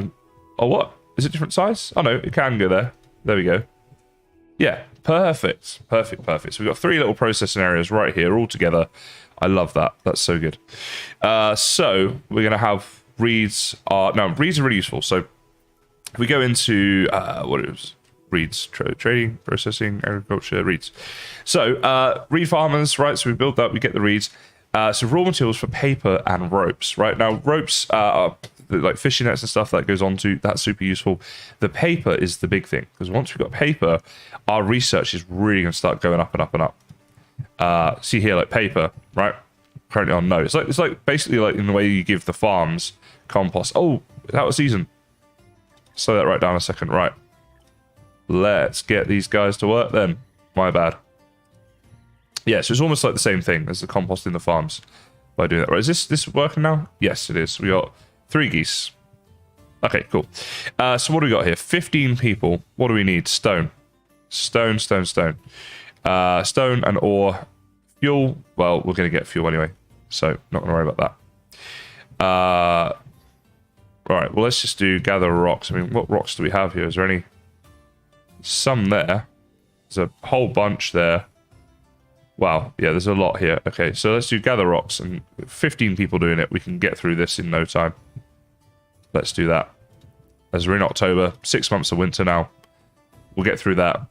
Oh, what? Is it different size? Oh, no, it can go there. There we go. Yeah, perfect. Perfect, perfect. So we've got 3 little processing areas right here all together. I love that. That's so good. So we're going to have reeds. No, reeds are really useful. So if we go into, what is reeds? Trading, processing, agriculture, reeds. So reed farmers, right? So we build that. We get the reeds. So raw materials for paper and ropes, right? Now, ropes are like fishing nets and stuff that goes on to, that's super useful. The paper is the big thing, because once we've got paper, our research is really going to start going up and up and up. See here, like paper, right? Currently on no. It's like basically like in the way you give the farms compost. Oh, that was season. Slow that right down a second. Right. Let's get these guys to work then. My bad. Yeah, so it's almost like the same thing as the compost in the farms by doing that. Right, is this working now? Yes, it is. We got 3 geese. Okay, cool. So what do we got here? 15 people. What do we need? Stone. Stone. Stone and ore. Fuel. Well, we're going to get fuel anyway, so not going to worry about that. Right, well, let's just do gather rocks. I mean, what rocks do we have here? Is there any? Some there. There's a whole bunch there. Wow, yeah, there's a lot here. Okay, so let's do gather rocks, and 15 people doing it. We can get through this in no time. Let's do that. As we're in October, 6 months of winter now. We'll get through that.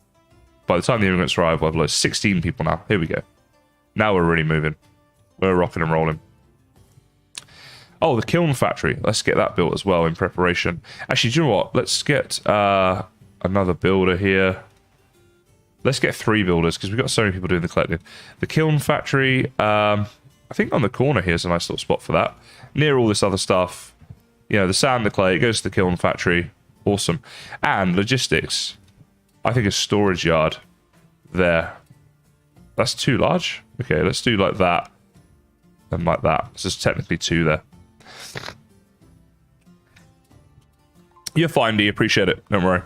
By the time the immigrants arrive, we'll have like 16 people now. Here we go. Now we're really moving. We're rocking and rolling. Oh, the kiln factory. Let's get that built as well in preparation. Actually, do you know what? Let's get another builder here. Let's get 3 builders, because we've got so many people doing the collecting. The kiln factory, I think on the corner here is a nice little spot for that. Near all this other stuff. You know, the sand, the clay, it goes to the kiln factory. Awesome. And logistics. I think a storage yard there. That's too large. Okay, let's do like that. And like that. So there's technically 2 there. You're fine, D. Appreciate it. Don't worry.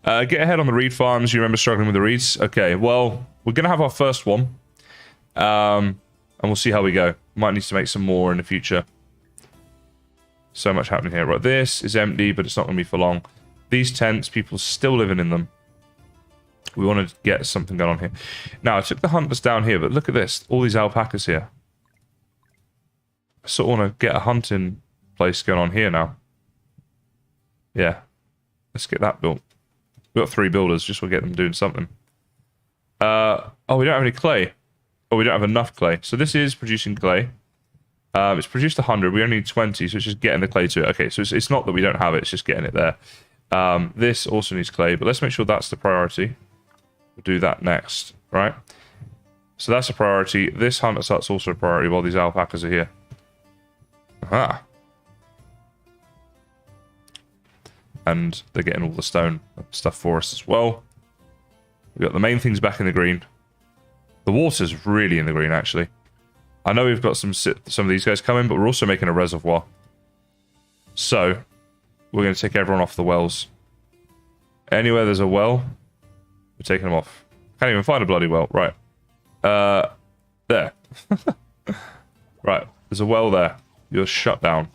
Get ahead on the reed farms. You remember struggling with the reeds? Okay, well, we're going to have our first one. And we'll see how we go. Might need to make some more in the future. So much happening here. Right, this is empty, but it's not going to be for long. These tents, people still living in them. We want to get something going on here. Now, I took the hunters down here, but look at this. All these alpacas here. I sort of want to get a hunting place going on here now. Yeah. Let's get that built. We've got 3 builders. Just want to get them doing something. Oh, we don't have any clay. Oh, we don't have enough clay. So this is producing clay. It's produced 100. We only need 20, so it's just getting the clay to it. Okay, so it's not that we don't have it. It's just getting it there. This also needs clay, but let's make sure that's the priority. We'll do that next, right? So that's a priority. This hunter hut's also a priority while these alpacas are here. Aha. And they're getting all the stone stuff for us as well. We've got the main things back in the green. The water's really in the green, actually. I know we've got some of these guys coming, but we're also making a reservoir. So, we're going to take everyone off the wells. Anywhere there's a well, we're taking them off. Can't even find a bloody well. Right. There. Right. There's a well there. You're shut down.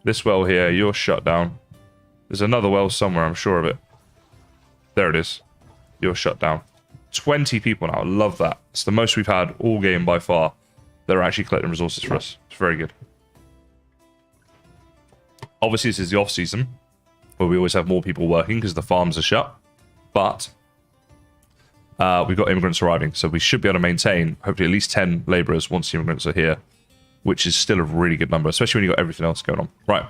This well here, you're shut down. There's another well somewhere, I'm sure of it. There it is. You're shut down. 20 people now. I love that. It's the most we've had all game by far that are actually collecting resources for us. It's very good. Obviously, this is the off-season, where we always have more people working because the farms are shut. But we've got immigrants arriving, so we should be able to maintain, hopefully, at least 10 labourers once the immigrants are here, which is still a really good number, especially when you've got everything else going on. Right.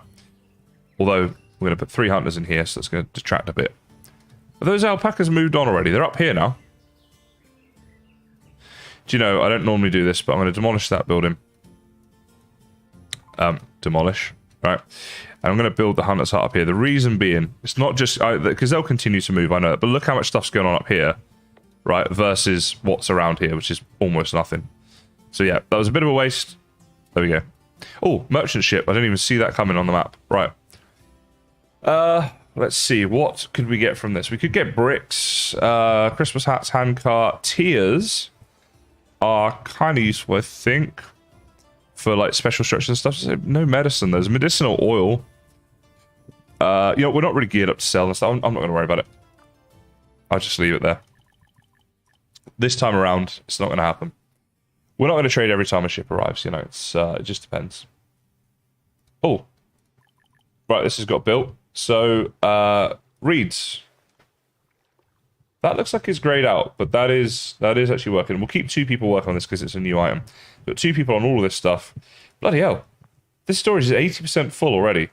Although, we're going to put 3 hunters in here, so that's going to detract a bit. But those alpacas moved on already. They're up here now. Do you know, I don't normally do this, but I'm going to demolish that building. Demolish. Right. And I'm going to build the hunter's hut up here. The reason being, it's not just... because they'll continue to move, I know. But look how much stuff's going on up here. Right. Versus what's around here, which is almost nothing. So yeah, that was a bit of a waste. There we go. Oh, merchant ship. I didn't even see that coming on the map. Right. Let's see. What could we get from this? We could get bricks, Christmas hats, handcart, tiers are kind of useful, I think, for like special structures and stuff. So no medicine. There's medicinal oil. You know, we're not really geared up to sell and stuff. I'm not going to worry about it. I'll just leave it there. This time around, it's not going to happen. We're not going to trade every time a ship arrives. You know, it's it just depends. Oh, right. This has got built. So reeds. That looks like it's grayed out, but that is actually working. We'll keep 2 people working on this because it's a new item. But 2 people on all of this stuff. Bloody hell. This storage is 80% full already.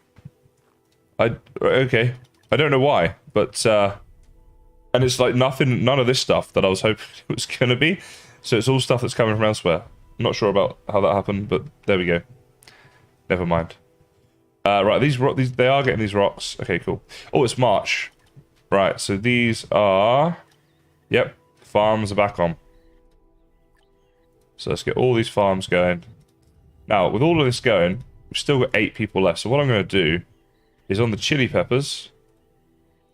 Okay. I don't know why, but and it's like none of this stuff that I was hoping it was going to be. So it's all stuff that's coming from elsewhere. I'm not sure about how that happened, but there we go. Never mind. Right, they are getting these rocks. Okay, cool. Oh, it's March. Right, so these are... Yep, farms are back on. So let's get all these farms going. Now, with all of this going, we've still got 8 people left. So what I'm going to do is on the chili peppers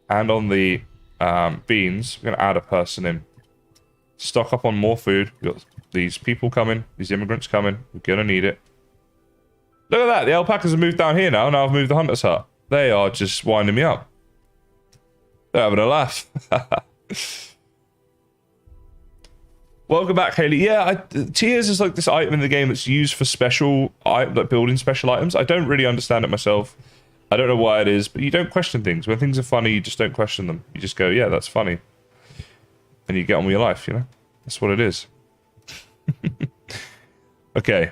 and on the beans, we're going to add a person in. Stock up on more food. We've got these people coming, these immigrants coming. We're going to need it. Look at that. The alpacas have moved down here now. Now I've moved the hunter's hut. They are just winding me up. They're having a laugh. Welcome back, Haley. Yeah, tiers is like this item in the game that's used for special, like building special items. I don't really understand it myself. I don't know why it is, but you don't question things. When things are funny, you just don't question them. You just go, yeah, that's funny. And you get on with your life, you know? That's what it is. Okay.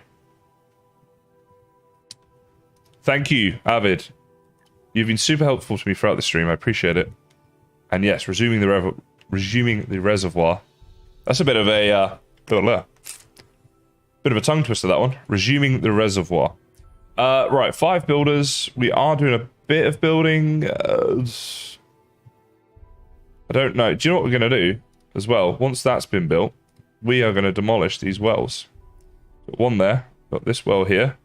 Thank you, Avid. You've been super helpful to me throughout the stream. I appreciate it. And yes, resuming the reservoir. That's a bit of a bit of a tongue twister, that one. Resuming the reservoir. Right, 5 builders. We are doing a bit of building. I don't know. Do you know what we're going to do as well? Once that's been built, we are going to demolish these wells. Got one there. Got this well here.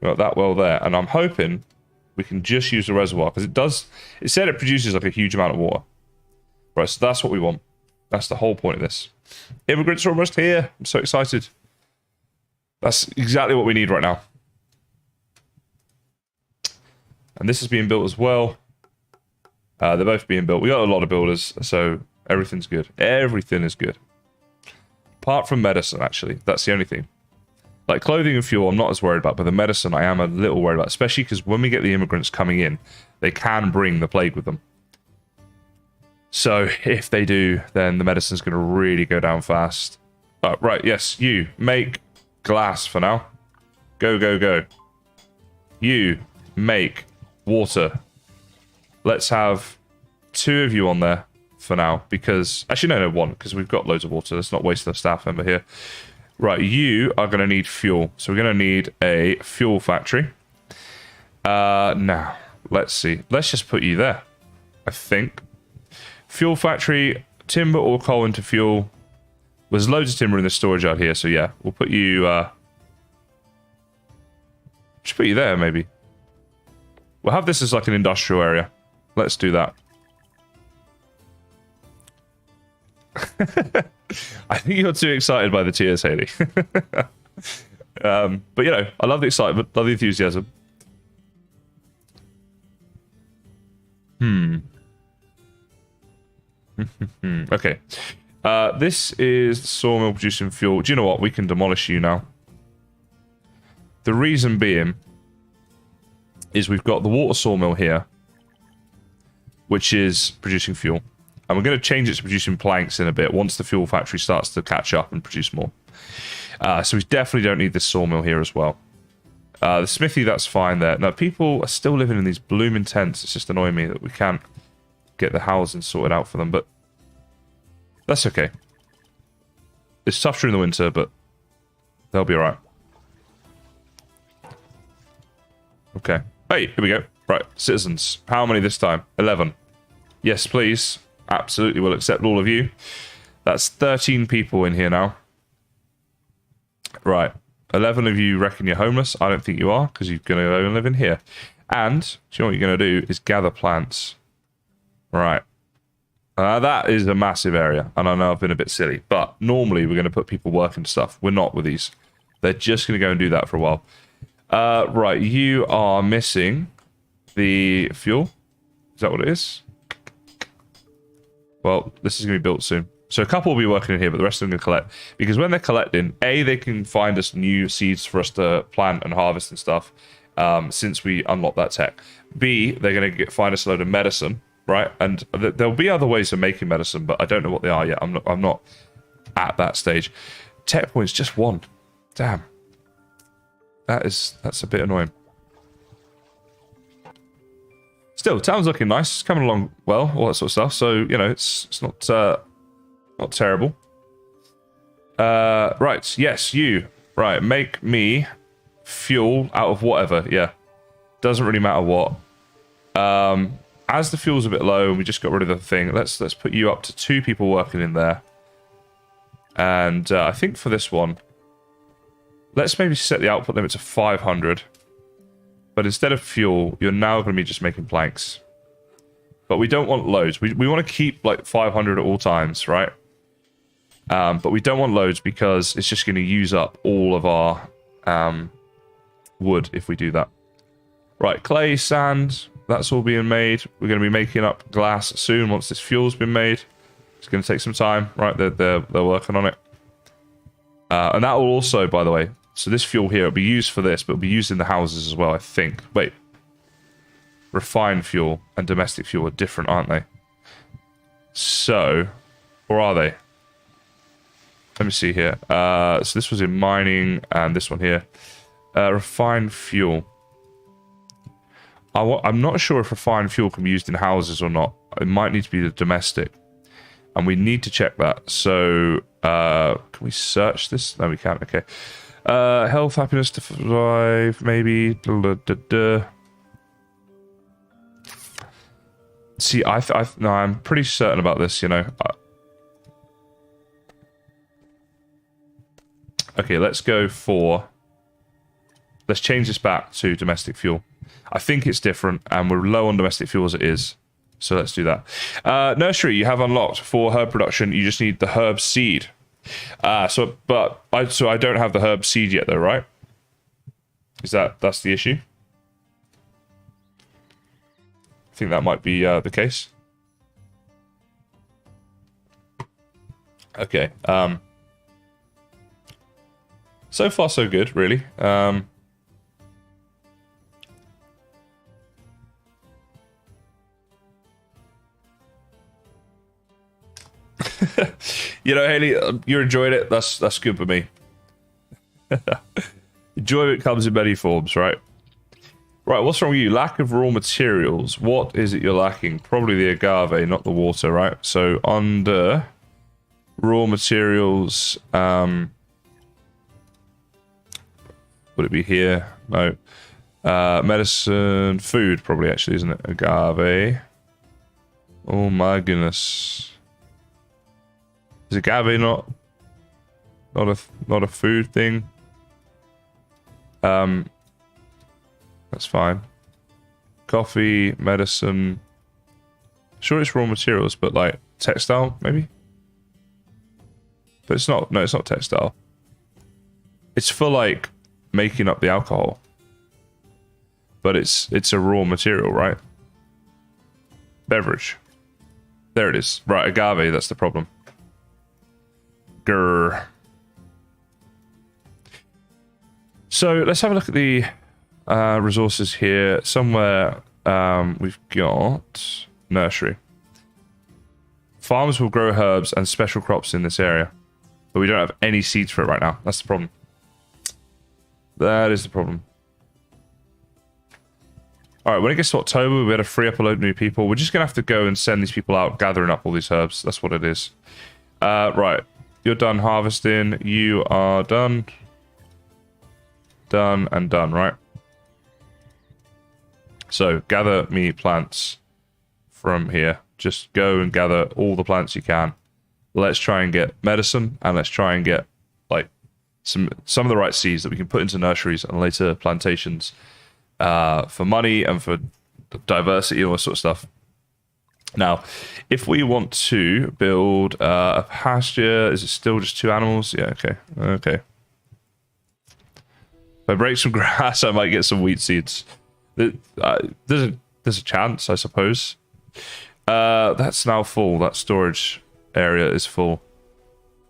Got that well there. And I'm hoping we can just use the reservoir because it said it produces like a huge amount of water. Right, so that's what we want. That's the whole point of this. Immigrants are almost here. I'm so excited. That's exactly what we need right now. And this is being built as well. They're both being built. We got a lot of builders, so everything's good. Everything is good. Apart from medicine, actually. That's the only thing. Like clothing and fuel, I'm not as worried about, but the medicine I am a little worried about, especially because when we get the immigrants coming in, they can bring the plague with them. So if they do, then the medicine's going to really go down fast. Right, yes, you make glass for now. Go, go, go. You make water. Let's have 2 of you on there for now, because... Actually, no, 1, because we've got loads of water. Let's not waste the staff member here. Right, you are going to need fuel. So we're going to need a fuel factory. Now, let's see. Let's just put you there, I think. Fuel factory, timber or coal into fuel. There's loads of timber in the storage out here, so yeah. We'll put you... just put you there, maybe. We'll have this as like an industrial area. Let's do that. I think you're too excited by the tears, Haley. But, you know, I love the excitement, love the enthusiasm. Okay. This is the sawmill producing fuel. Do you know what? We can demolish you now. The reason being is we've got the water sawmill here, which is producing fuel. And we're going to change it to producing planks in a bit once the fuel factory starts to catch up and produce more. So we definitely don't need this sawmill here as well. The smithy, that's fine there. Now, people are still living in these blooming tents. It's just annoying me that we can't get the housing sorted out for them, but that's okay. It's tough during the winter, but they'll be alright. Okay. Hey, here we go. Right, citizens. How many this time? 11. Yes, please. Absolutely, we'll accept all of you. That's 13 people in here now. Right. 11 of you reckon you're homeless. I don't think you are, because you're going to only live in here. And, do you know what you're going to do? Is gather plants. Right. That is a massive area. And I know I've been a bit silly. But normally, we're going to put people working stuff. We're not with these. They're just going to go and do that for a while. Right. You are missing the fuel. Is that what it is? Well, this is going to be built soon. So a couple will be working in here, but the rest of them are going to collect. Because when they're collecting, A, they can find us new seeds for us to plant and harvest and stuff, since we unlock that tech. B, they're going to find us a load of medicine, right? And there'll be other ways of making medicine, but I don't know what they are yet. I'm not at that stage. Tech points, just 1. Damn. That's a bit annoying. Still, town's looking nice. It's coming along well, all that sort of stuff. So, you know, it's not terrible. Right, yes, you. Right, make me fuel out of whatever. Yeah, doesn't really matter what. As the fuel's a bit low and we just got rid of the thing, let's put you up to 2 people working in there. And I think for this one, let's maybe set the output limit to 500. But instead of fuel, you're now going to be just making planks. But we don't want loads. We want to keep like 500 at all times, right? But we don't want loads because it's just going to use up all of our wood if we do that. Right, clay, sand, that's all being made. We're going to be making up glass soon once this fuel's been made. It's going to take some time, right? They're working on it. And that will also, by the way, so this fuel here will be used for this, but it'll be used in the houses as well, I think. Wait. Refined fuel and domestic fuel are different, aren't they? So, or are they? Let me see here. So this was in mining, and this one here. Refined fuel. I'm not sure if refined fuel can be used in houses or not. It might need to be the domestic. And we need to check that. So, can we search this? No, we can't. Okay. Health, happiness to survive, maybe. See, no, I'm pretty certain about this, you know. Okay, let's go for... Let's change this back to domestic fuel. I think it's different, and we're low on domestic fuel as it is. So let's do that. Nursery, you have unlocked for herb production. You just need the herb seed. So I don't have the herb seed yet, though, right? That's the issue? I think that might be the case. Okay. So far, so good, really. You know, Haley, you enjoyed it. That's good for me. Enjoyment comes in many forms, right? Right, what's wrong with you? Lack of raw materials. What is it you're lacking? Probably the agave, not the water, right? So under raw materials, would it be here? No. Medicine, food, probably actually, isn't it? Agave. Oh my goodness. Is agave not a food thing? That's fine. Coffee, medicine. Sure, it's raw materials, but like textile, maybe. But it's not. No, it's not textile. It's for like making up the alcohol. But it's a raw material, right? Beverage. There it is. Right, agave. That's the problem. Grr. So let's have a look at the resources here. Somewhere we've got nursery. Farmers will grow herbs and special crops in this area, but we don't have any seeds for it right now. That's the problem. That is the problem. All right, when it gets to October, we got to free up a load of new people. We're just gonna have to go and send these people out, gathering up all these herbs. That's what it is. Right, you're done harvesting. You are done. Done and done, right? So gather me plants from here. Just go and gather all the plants you can. Let's try and get medicine, and let's try and get like some of the right seeds that we can put into nurseries and later plantations for money and for diversity and all that sort of stuff. Now, if we want to build a pasture, is it still just 2 animals? Yeah, okay. Okay. If I break some grass, I might get some wheat seeds. There's a chance, I suppose. That's now full. That storage area is full.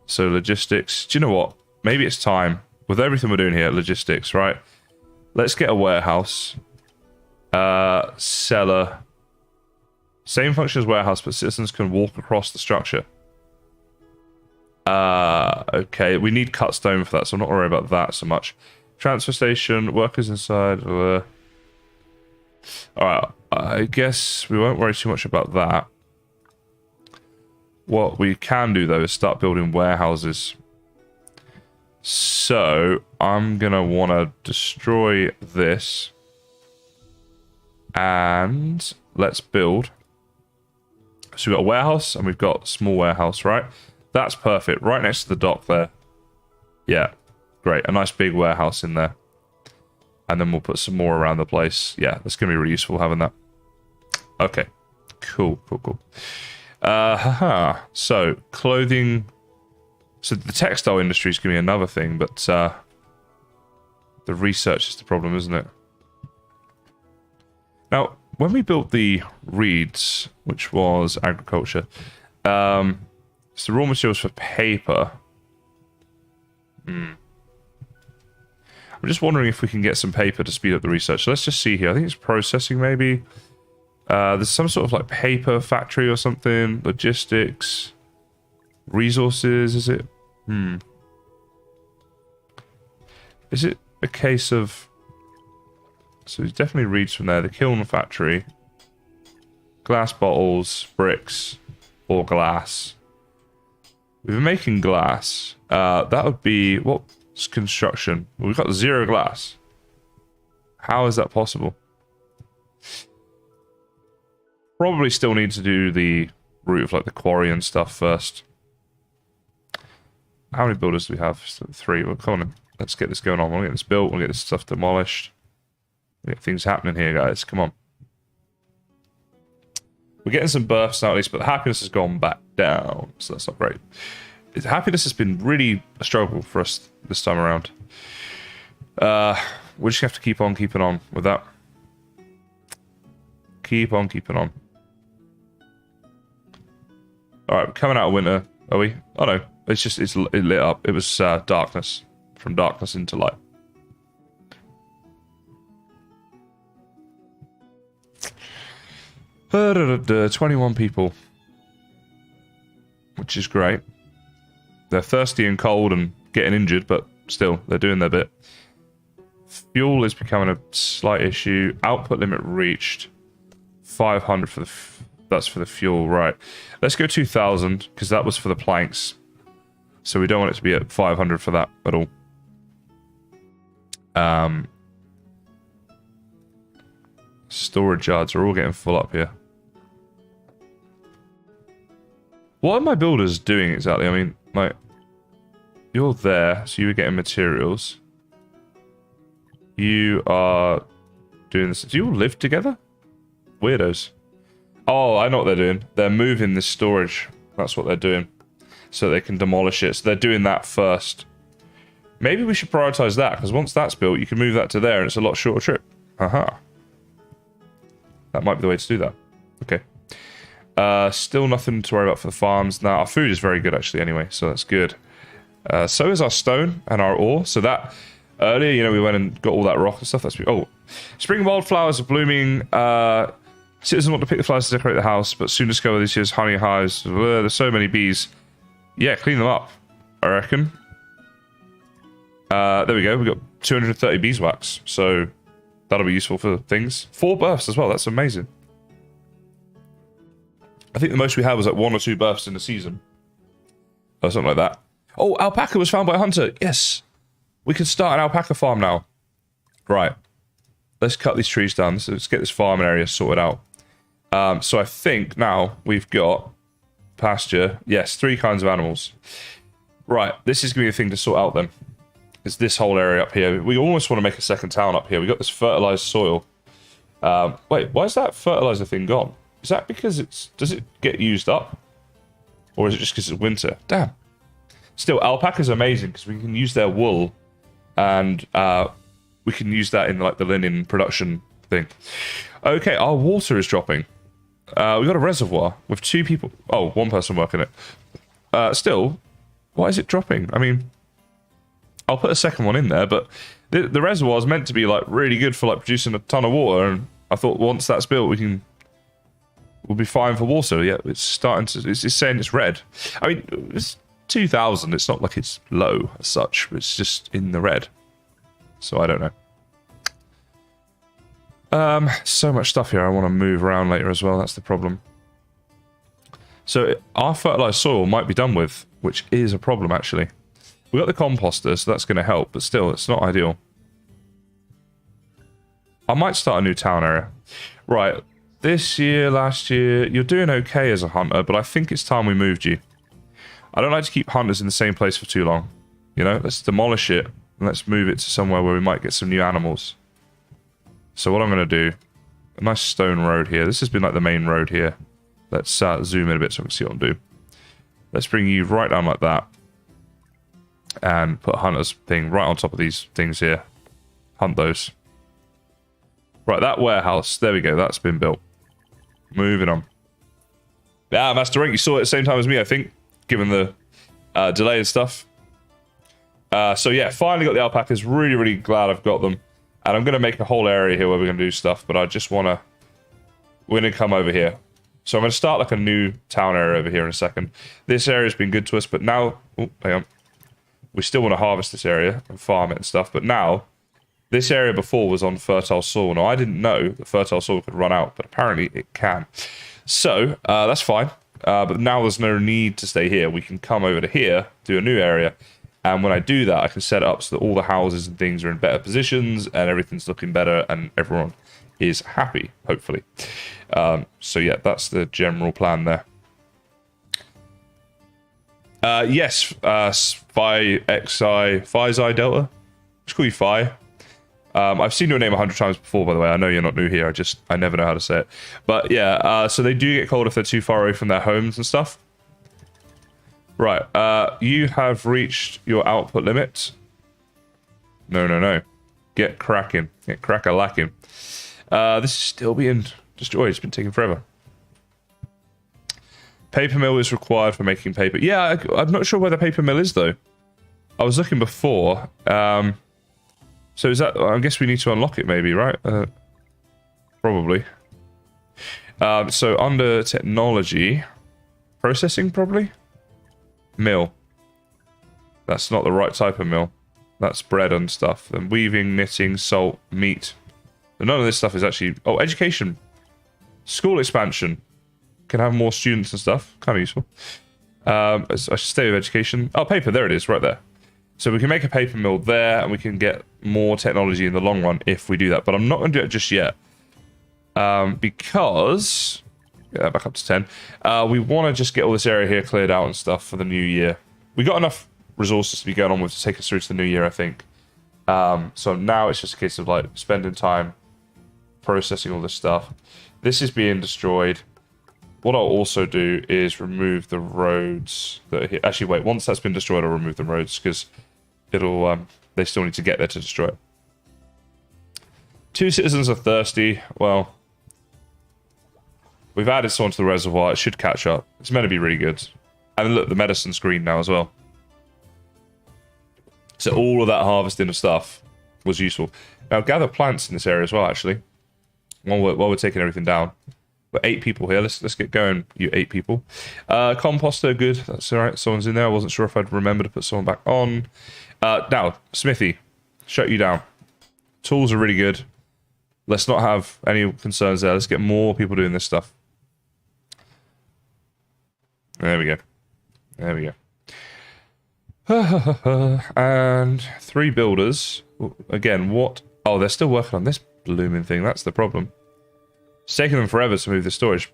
So logistics. Do you know what? Maybe it's time. With everything we're doing here, logistics, right? Let's get a warehouse. Cellar. Same function as warehouse, but citizens can walk across the structure. Okay, we need cut stone for that, so I'm not worried about that so much. Transfer station, workers inside. Alright, I guess we won't worry too much about that. What we can do, though, is start building warehouses. So, I'm going to want to destroy this. And let's build. So we've got a warehouse, and we've got a small warehouse, right? That's perfect. Right next to the dock there. Yeah, great. A nice big warehouse in there. And then we'll put some more around the place. Yeah, that's going to be really useful having that. Okay, cool. So, clothing. So the textile industry is going to be another thing, but the research is the problem, isn't it? Now, when we built the reeds, which was agriculture, it's the raw materials for paper. I'm just wondering if we can get some paper to speed up the research. So let's just see here. I think it's processing, maybe. There's some sort of like paper factory or something. Logistics. Resources, is it? Is it a case of... So it definitely reads from there. The kiln factory. Glass bottles, bricks, or glass. We've been making glass. That would be... What's construction? Well, we've got 0 glass. How is that possible? Probably still need to do the route of like the quarry and stuff first. How many builders do we have? 3. Well, come on, let's get this going on. We'll get this built. We'll get this stuff demolished. We get things happening here, guys. Come on. We're getting some births now at least, but the happiness has gone back down, so that's not great. Happiness has been really a struggle for us this time around. We just have to keep on keeping on with that. Keep on keeping on. Alright, we're coming out of winter, are we? Oh no, it lit up. It was darkness. From darkness into light. Da, 21 people. Which is great. They're thirsty and cold and getting injured, but still, they're doing their bit. Fuel is becoming a slight issue. Output limit reached. 500 for the... That's for the fuel, right. Let's go 2,000, because that was for the planks. So we don't want it to be at 500 for that at all. Storage yards are all getting full up here. What are my builders doing exactly? I mean, like, you're there, so you were getting materials. You are doing this. Do you all live together? Weirdos. Oh, I know what they're doing. They're moving this storage. That's what they're doing. So they can demolish it. So they're doing that first. Maybe we should prioritize that, because once that's built, you can move that to there, and it's a lot shorter trip. Haha. That might be the way to do that. Okay. Still nothing to worry about for the farms. Now, our food is very good, actually, anyway, so that's good. So is our stone and our ore. So that, earlier, you know, we went and got all that rock and stuff. That's... Oh. Spring wildflowers are blooming. Citizens want to pick the flowers to decorate the house, but soon discover this year's honey hives. There's so many bees. Yeah, clean them up, I reckon. There we go. We've got 230 beeswax, so that'll be useful for things. 4 births as well. That's amazing. I think the most we had was like 1 or 2 births in the season. Or something like that. Oh, alpaca was found by a hunter. Yes. We can start an alpaca farm now. Right. Let's cut these trees down. So let's get this farming area sorted out. So I think now we've got pasture. Yes, 3 kinds of animals. Right. This is going to be a thing to sort out then. It's this whole area up here. We almost want to make a second town up here. We got this fertilized soil. Wait, why is that fertilizer thing gone? Is that because does it get used up? Or is it just because it's winter? Damn. Still, alpaca's amazing because we can use their wool and we can use that in like the linen production thing. Okay, our water is dropping. We got a reservoir with 2 people. Oh, 1 person working it. Still, why is it dropping? I mean, I'll put a second one in there, but the reservoir is meant to be like really good for like producing a ton of water, and I thought once that's built, we'll be fine for water. Yeah, it's starting to. It's saying it's red. I mean, it's 2,000. It's not like it's low as such. It's just in the red. So I don't know. So much stuff here I want to move around later as well. That's the problem. So our fertilized soil might be done with, which is a problem actually. We got the composter, so that's going to help, but still, it's not ideal. I might start a new town area. Right, this year, last year, you're doing okay as a hunter, but I think it's time we moved you. I don't like to keep hunters in the same place for too long. You know, let's demolish it, and let's move it to somewhere where we might get some new animals. So what I'm going to do, a nice stone road here. This has been like the main road here. Let's zoom in a bit so we can see what I'm doing. Let's bring you right down like that. And put a hunter's thing right on top of these things here. Hunt those. Right, that warehouse. There we go. That's been built. Moving on. Yeah, Master Rank, you saw it at the same time as me, I think. Given the delay and stuff. So yeah, finally got the alpacas. Really, really glad I've got them. And I'm going to make a whole area here where we're going to do stuff. But I just want to... We're going to come over here. So I'm going to start like a new town area over here in a second. This area's been good to us, but now... Oh, hang on. We still want to harvest this area and farm it and stuff. But now, this area before was on fertile soil. Now, I didn't know that fertile soil could run out, but apparently it can. So, that's fine. But now there's no need to stay here. We can come over to here, do a new area. And when I do that, I can set it up so that all the houses and things are in better positions and everything's looking better and everyone is happy, hopefully. So, yeah, that's the general plan there. Yes, Phi XI, Phi's I Delta. Let's call you Phi. I've seen your name 100 times before, by the way. I know you're not new here. I never know how to say it. But yeah, so they do get cold if they're too far away from their homes and stuff. Right, you have reached your output limit. No. Get cracking. Get crack-a-lacking. This is still being destroyed. It's been taking forever. Paper mill is required for making paper. Yeah, I'm not sure where the paper mill is, though. I was looking before. So is that... I guess we need to unlock it, maybe, right? Probably. So under technology... Processing, probably? Mill. That's not the right type of mill. That's bread and stuff. Then weaving, knitting, salt, meat. But none of this stuff is actually... Oh, education. School expansion. Can have more students and stuff. Kind of useful. I should stay with education. Oh, paper. There it is, right there. So we can make a paper mill there, and we can get more technology in the long run if we do that. But I'm not going to do it just yet. Because... Get that back up to 10. We want to just get all this area here cleared out and stuff for the new year. We got enough resources to be going on with to take us through to the new year, I think. So now it's just a case of like spending time processing all this stuff. This is being destroyed. What I'll also do is remove the roads that are here. Actually, wait. Once that's been destroyed, I'll remove the roads because it'll. They still need to get there to destroy it. 2 citizens are thirsty. Well. We've added someone to the reservoir. It should catch up. It's meant to be really good. And look, the medicine's green now as well. So all of that harvesting of stuff was useful. Now, gather plants in this area as well, actually. While we're taking everything down. We're 8 people here. Let's get going, you 8 people. Composter, good. That's all right. Someone's in there. I wasn't sure if I'd remember to put someone back on. Now, Smithy. Shut you down. Tools are really good. Let's not have any concerns there. Let's get more people doing this stuff. There we go. There we go. And 3 builders. Again, what? Oh, they're still working on this blooming thing. That's the problem. It's taking them forever to move the storage.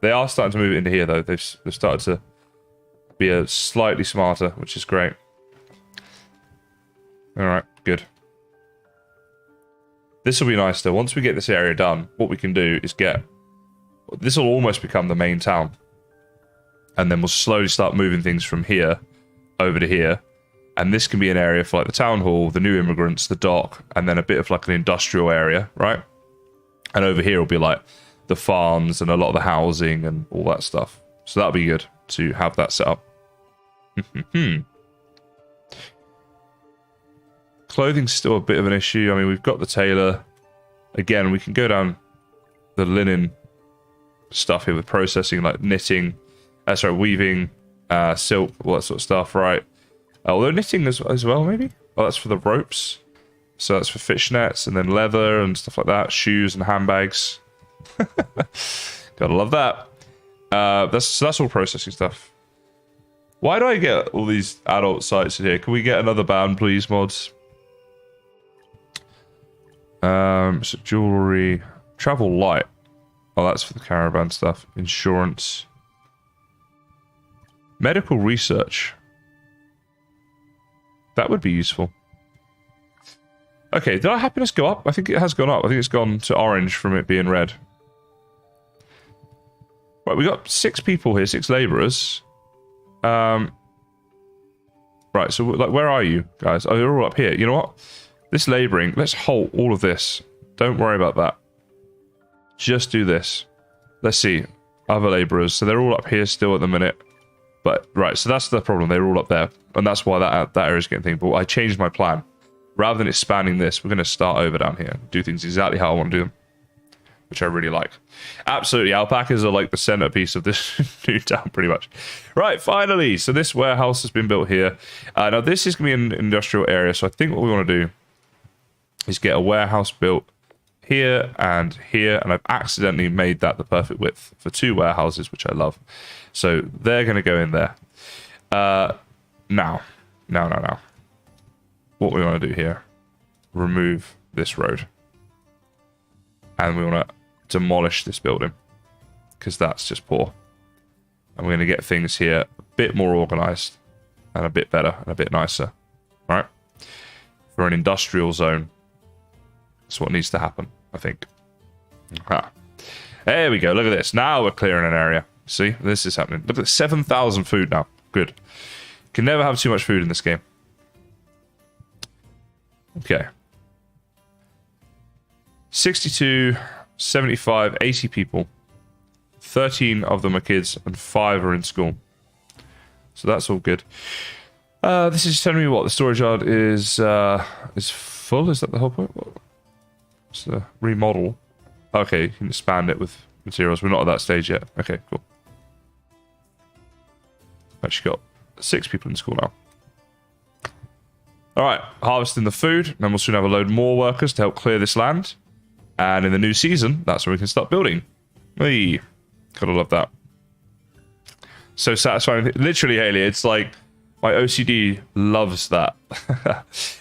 They are starting to move it into here, though. They've started to be a slightly smarter, which is great. All right, good. This will be nice, though. Once we get this area done, what we can do is get... This will almost become the main town. And then we'll slowly start moving things from here over to here. And this can be an area for like the town hall, the new immigrants, the dock, and then a bit of like an industrial area, right? And over here will be like the farms and a lot of the housing and all that stuff. So that'll be good to have that set up. Clothing's still a bit of an issue. I mean, we've got the tailor. Again, we can go down the linen stuff here with processing, like knitting, weaving, silk, all that sort of stuff, right? Although knitting as well, maybe? Oh, that's for the ropes. So that's for fishnets, and then leather and stuff like that. Shoes and handbags. Gotta love that. That's all processing stuff. Why do I get all these adult sites in here? Can we get another band, please, mods? So jewelry, travel light. Oh, that's for the caravan stuff. Insurance. Medical research. That would be useful. Okay, did our happiness go up? I think it has gone up. I think it's gone to orange from it being red. Right, we got 6 people here, 6 labourers. Right, so like, where are you guys? Oh, you're all up here. You know what? This labouring, let's halt all of this. Don't worry about that. Just do this. Let's see. Other labourers. So they're all up here still at the minute. But, right, so that's the problem. They're all up there. And that's why that area's getting things. But I changed my plan. Rather than expanding this, we're going to start over down here. Do things exactly how I want to do them. Which I really like. Absolutely. Alpacas are like the centerpiece of this new town, pretty much. Right, finally. So this warehouse has been built here. Now, this is going to be an industrial area. So I think what we want to do is get a warehouse built here and here. And I've accidentally made that the perfect width for 2 warehouses, which I love. So they're going to go in there. Now. What we want to do here, remove this road. And we want to demolish this building. Because that's just poor. And we're going to get things here a bit more organized. And a bit better and a bit nicer. Right? For an industrial zone. That's what needs to happen, I think. Ah. There we go. Look at this. Now we're clearing an area. See? This is happening. Look at 7,000 food now. Good. Can never have too much food in this game. Okay. 62, 75, 80 people. 13 of them are kids and 5 are in school. So that's all good. This is telling me what the storage yard is full. Is that the whole point? It's the remodel. Okay, you can expand it with materials. We're not at that stage yet. Okay, cool. Actually got 6 people in school now. All right, harvesting the food. Then we'll soon have a load more workers to help clear this land. And in the new season, that's when we can start building. Hey, gotta love that. So satisfying. Literally, Haley, it's like my OCD loves that.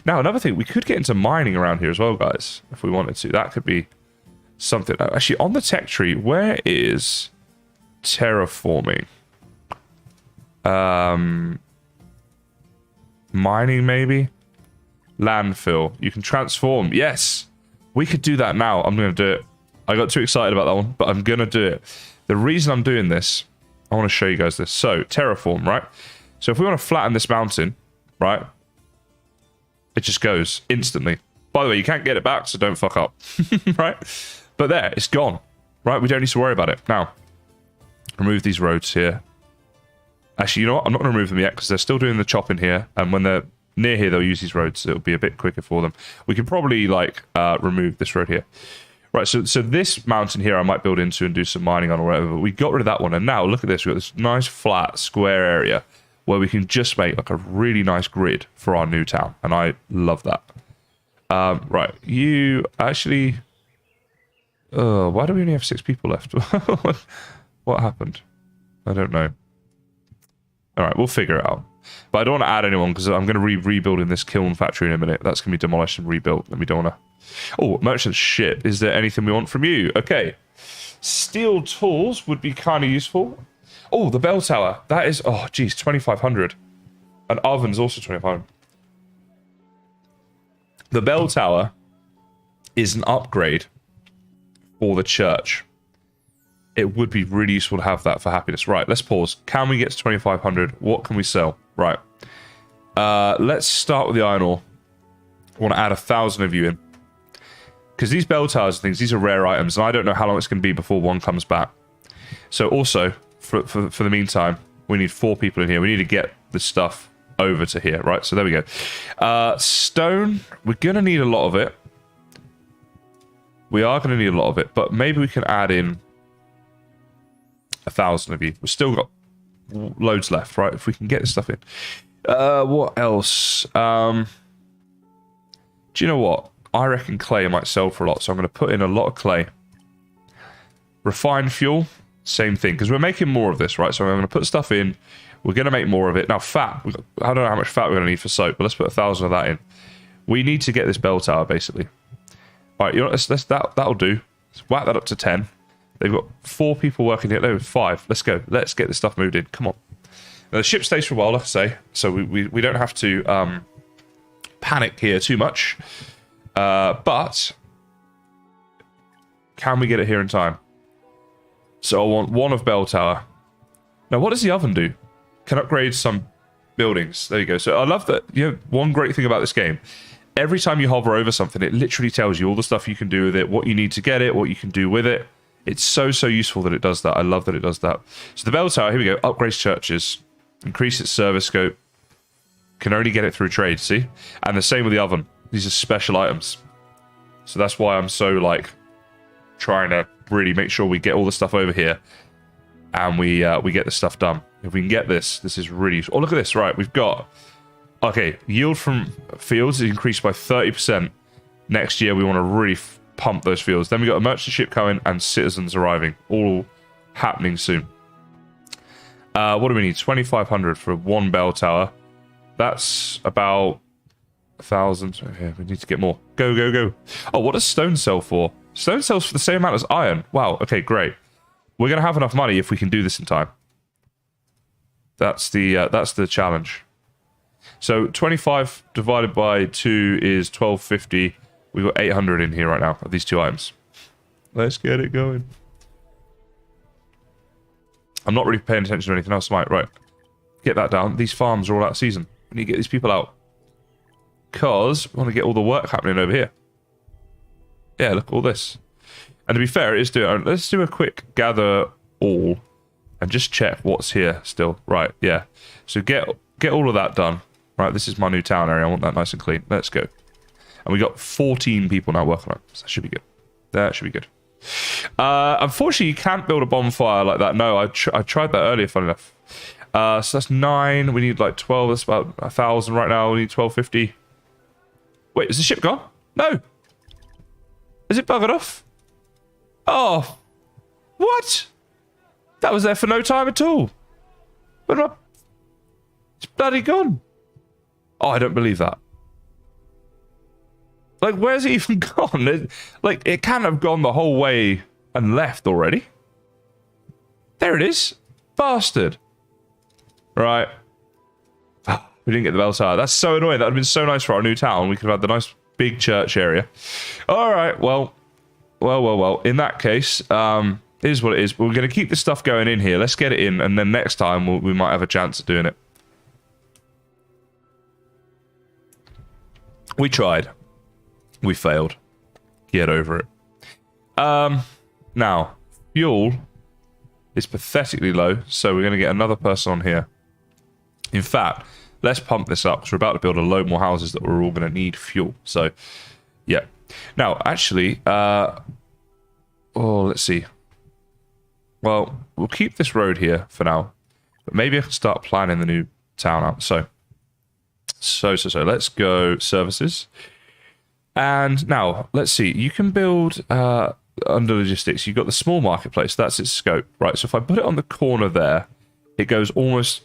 Now, another thing, we could get into mining around here as well, guys, if we wanted to. That could be something. Actually, on the tech tree, where is terraforming? Mining, maybe? Landfill. You can transform. Yes! We could do that now. I'm going to do it. I got too excited about that one, but I'm going to do it. The reason I'm doing this, I want to show you guys this. So, terraform, right? So if we want to flatten this mountain, right? It just goes instantly. By the way, you can't get it back, so don't fuck up. Right? But there, it's gone. Right? We don't need to worry about it. Now, remove these roads here. Actually, you know what? I'm not going to remove them yet because they're still doing the chopping here. And when they're near here, they'll use these roads. So it'll be a bit quicker for them. We could probably, like, remove this road here. Right, so this mountain here I might build into and do some mining on or whatever. But we got rid of that one. And now, look at this. We've got this nice, flat, square area where we can just make, like, a really nice grid for our new town. And I love that. Right, you actually... why do we only have 6 people left? What happened? I don't know. All right, we'll figure it out. But I don't want to add anyone because I'm going to rebuild in this kiln factory in a minute. That's going to be demolished and rebuilt. And we don't want to... Oh, merchant shit. Is there anything we want from you? Okay. Steel tools would be kind of useful. Oh, the bell tower. That is... Oh, geez, 2,500. An oven's also 2,500. The bell tower is an upgrade for the church. It would be really useful to have that for happiness. Right, let's pause. Can we get to 2,500? What can we sell? Right. Let's start with the iron ore. I want to add 1,000 of you in. Because these bell towers and things, these are rare items, and I don't know how long it's going to be before one comes back. So also, for the meantime, we need 4 people in here. We need to get this stuff over to here, right? So there we go. Stone, we're going to need a lot of it. We are going to need a lot of it, but maybe we can add in 1,000 of you. We've still got loads left, right? If we can get this stuff in. What else? Do you know what? I reckon clay might sell for a lot, so I'm going to put in a lot of clay. Refined fuel, same thing, because we're making more of this, right? So I'm going to put stuff in. We're going to make more of it. Now, fat. I don't know how much fat we're going to need for soap, but let's put 1,000 of that in. We need to get this bell tower, basically. All right, you know, that'll do. Let's whack that up to 10. They've got 4 people working here. No, 5. Let's go. Let's get this stuff moved in. Come on. Now, the ship stays for a while, like I say, so we don't have to panic here too much. But can we get it here in time? So I want 1 of bell tower. Now, what does the oven do? Can upgrade some buildings. There you go. So I love that. You know, one great thing about this game, every time you hover over something, it literally tells you all the stuff you can do with it, what you need to get it, what you can do with it. It's so useful that it does that. I love that it does that. So the bell tower, here we go. Upgrades churches. Increase its service scope. Can only get it through trade, see? And the same with the oven. These are special items. So that's why I'm so, like, trying to really make sure we get all the stuff over here. And we get the stuff done. If we can get this is really useful. Oh, look at this. Right, we've got... Okay, yield from fields is increased by 30%. Next year, we want to really pump those fields. Then we got a merchant ship coming and citizens arriving. All happening soon. What do we need? 2,500 for 1 bell tower. That's about 1,000. Okay, we need to get more. Go, go, go. Oh, what does stone sell for? Stone sells for the same amount as iron. Wow, okay, great. We're going to have enough money if we can do this in time. That's the challenge. So 25 divided by 2 is 1,250. We've got 800 in here right now of these 2 items. Let's get it going. I'm not really paying attention to anything else, Mike. Right. Get that down. These farms are all out of season. We need to get these people out. Because we want to get all the work happening over here. Yeah, look, all this. And to be fair, it is doing... Let's do a quick gather all. And just check what's here still. Right, yeah. So get all of that done. Right, this is my new town area. I want that nice and clean. Let's go. And we got 14 people now working on it. So that should be good. That should be good. Unfortunately, you can't build a bonfire like that. No, I tried that earlier, fun enough. So that's 9. We need like 12. That's about 1,000 right now. We need 1,250. Wait, is the ship gone? No. Is it buggered off? Oh. What? That was there for no time at all. But it's bloody gone. Oh, I don't believe that. Like, where's it even gone? It can't have gone the whole way and left already. There it is. Bastard. Right. We didn't get the bell tower. That's so annoying. That would have been so nice for our new town. We could have had the nice big church area. All right. Well. In that case, it is what it is. We're going to keep this stuff going in here. Let's get it in, and then next time we might have a chance of doing it. We tried. We failed. Get over it. Now, fuel is pathetically low, so we're going to get another person on here. In fact, let's pump this up, because we're about to build a load more houses that we're all going to need fuel. So, yeah. Now, actually, let's see. Well, we'll keep this road here for now, but maybe I can start planning the new town out. So, let's go services. And now, let's see. You can build under logistics. You've got the small marketplace. That's its scope, right? So if I put it on the corner there, it goes almost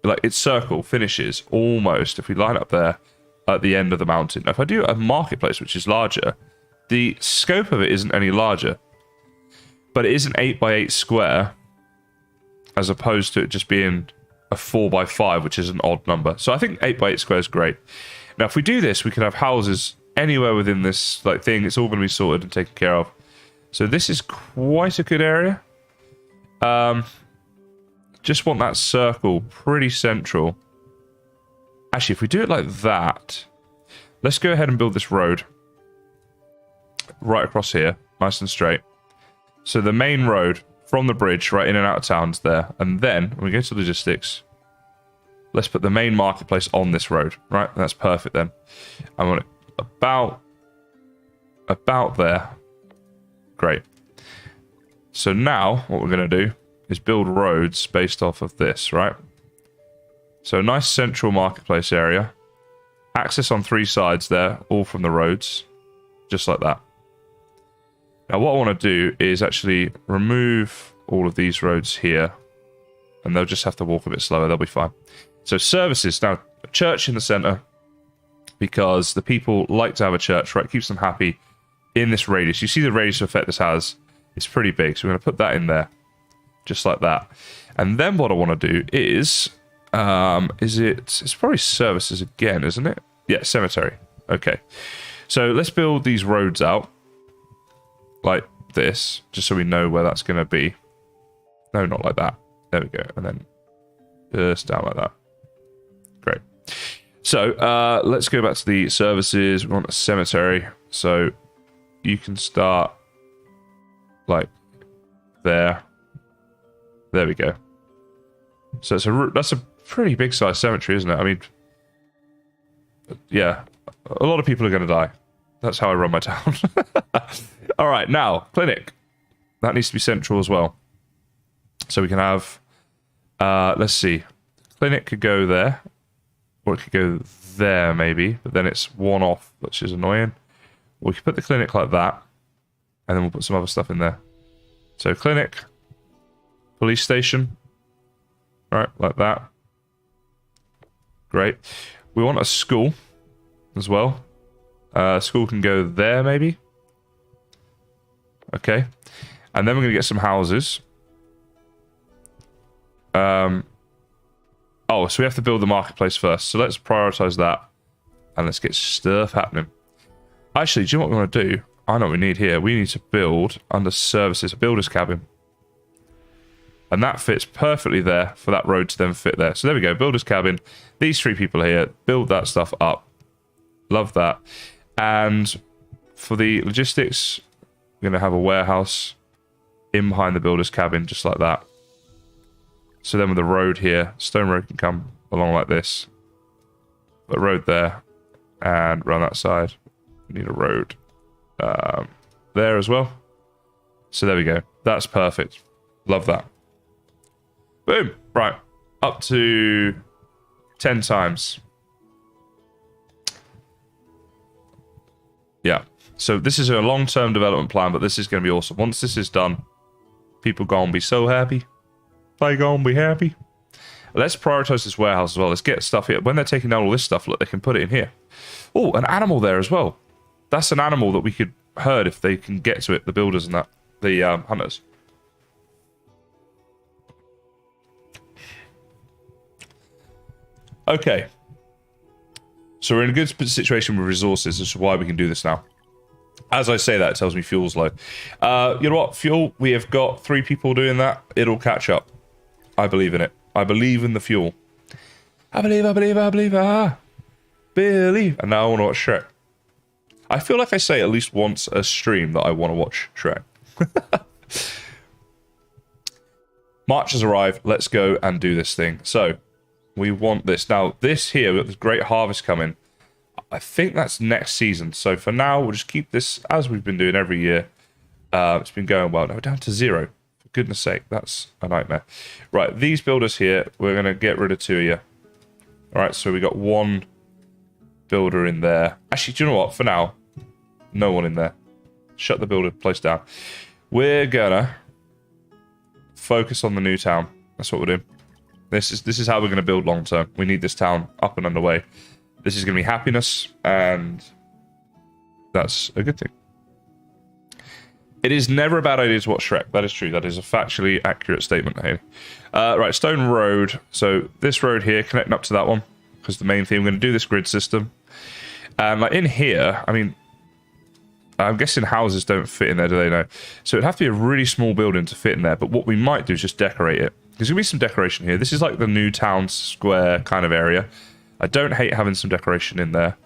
like its circle finishes almost. If we line up there at the end of the mountain. Now, if I do a marketplace, which is larger, the scope of it isn't any larger, but it is an 8x8 square, as opposed to it just being a 4x5, which is an odd number. So I think 8x8 square is great. Now, if we do this, we can have houses anywhere within this thing. It's all going to be sorted and taken care of. So this is quite a good area. Just want that circle pretty central. Actually, if we do it like that, let's go ahead and build this road right across here, nice and straight. So the main road from the bridge right in and out of town is there. And then when we go to logistics, let's put the main marketplace on this road, right? That's perfect then. I want it about there. Great. So now what we're going to do is build roads based off of this, right? So a nice central marketplace area. Access on 3 sides there, all from the roads. Just like that. Now what I want to do is actually remove all of these roads here. And they'll just have to walk a bit slower. They'll be fine. So services. Now, a church in the center. Because the people like to have a church, right? Keeps them happy in this radius. You see the radius effect this has. It's pretty big. So we're going to put that in there. Just like that. And then what I want to do is... it's probably services again, isn't it? Yeah, cemetery. Okay. So let's build these roads out. Like this. Just so we know where that's going to be. No, not like that. There we go. And then just down like that. Great. So let's go back to the services. We want a cemetery. So you can start like there. There we go. So that's a pretty big size cemetery, isn't it? I mean, yeah, a lot of people are going to die. That's how I run my town. All right, now, clinic. That needs to be central as well. So we can have, let's see. Clinic could go there. Or it could go there, maybe. But then it's one off, which is annoying. We could put the clinic like that. And then we'll put some other stuff in there. So clinic. Police station. Right, like that. Great. We want a school as well. School can go there, maybe. Okay. And then we're going to get some houses. Oh, so we have to build the marketplace first. So let's prioritize that. And let's get stuff happening. Actually, do you know what we want to do? I know what we need here. We need to build, under services, a builder's cabin. And that fits perfectly there for that road to then fit there. So there we go, builder's cabin. These 3 people here, build that stuff up. Love that. And for the logistics, we're going to have a warehouse in behind the builder's cabin, just like that. So then with the road here, stone road can come along like this. The road there, and around that side, we need a road there as well. So there we go. That's perfect. Love that. Boom. Right. Up to 10 times. Yeah. So this is a long-term development plan, but this is going to be awesome. Once this is done, people going to be so happy. They going to be happy. Let's prioritize this warehouse as well. Let's get stuff here. When they're taking down all this stuff, look, they can put it in here. Oh, an animal there as well. That's an animal that we could herd if they can get to it, the builders and that. The hunters. Okay. So we're in a good situation with resources. This is why we can do this now. As I say that, it tells me fuel's low. You know what? Fuel, we have got 3 people doing that. It'll catch up. I believe in it. I believe in the fuel. I believe. Believe. And now I want to watch Shrek. I feel like I say at least once a stream that I want to watch Shrek. March has arrived. Let's go and do this thing. So, we want this. Now, this here, we've got this great harvest coming. I think that's next season. So, for now, we'll just keep this as we've been doing every year. It's been going well. Now, we're down to 0. For goodness sake, that's a nightmare. Right, these builders here, we're going to get rid of 2 of you. All right, so we got 1 builder in there. Actually, do you know what? For now, no one in there. Shut the builder place down. We're gonna focus on the new town. That's what we're doing. This is how we're gonna build long term. We need this town up and underway. This is gonna be happiness, and that's a good thing. It is never a bad idea to watch Shrek. That is true. That is a factually accurate statement, Haley. Right, Stone Road. So this road here, connecting up to that one, because the main thing, we're going to do this grid system. And like in here, I mean, I'm guessing houses don't fit in there, do they? No. So it'd have to be a really small building to fit in there. But what we might do is just decorate it. There's going to be some decoration here. This is like the new town square kind of area. I don't hate having some decoration in there.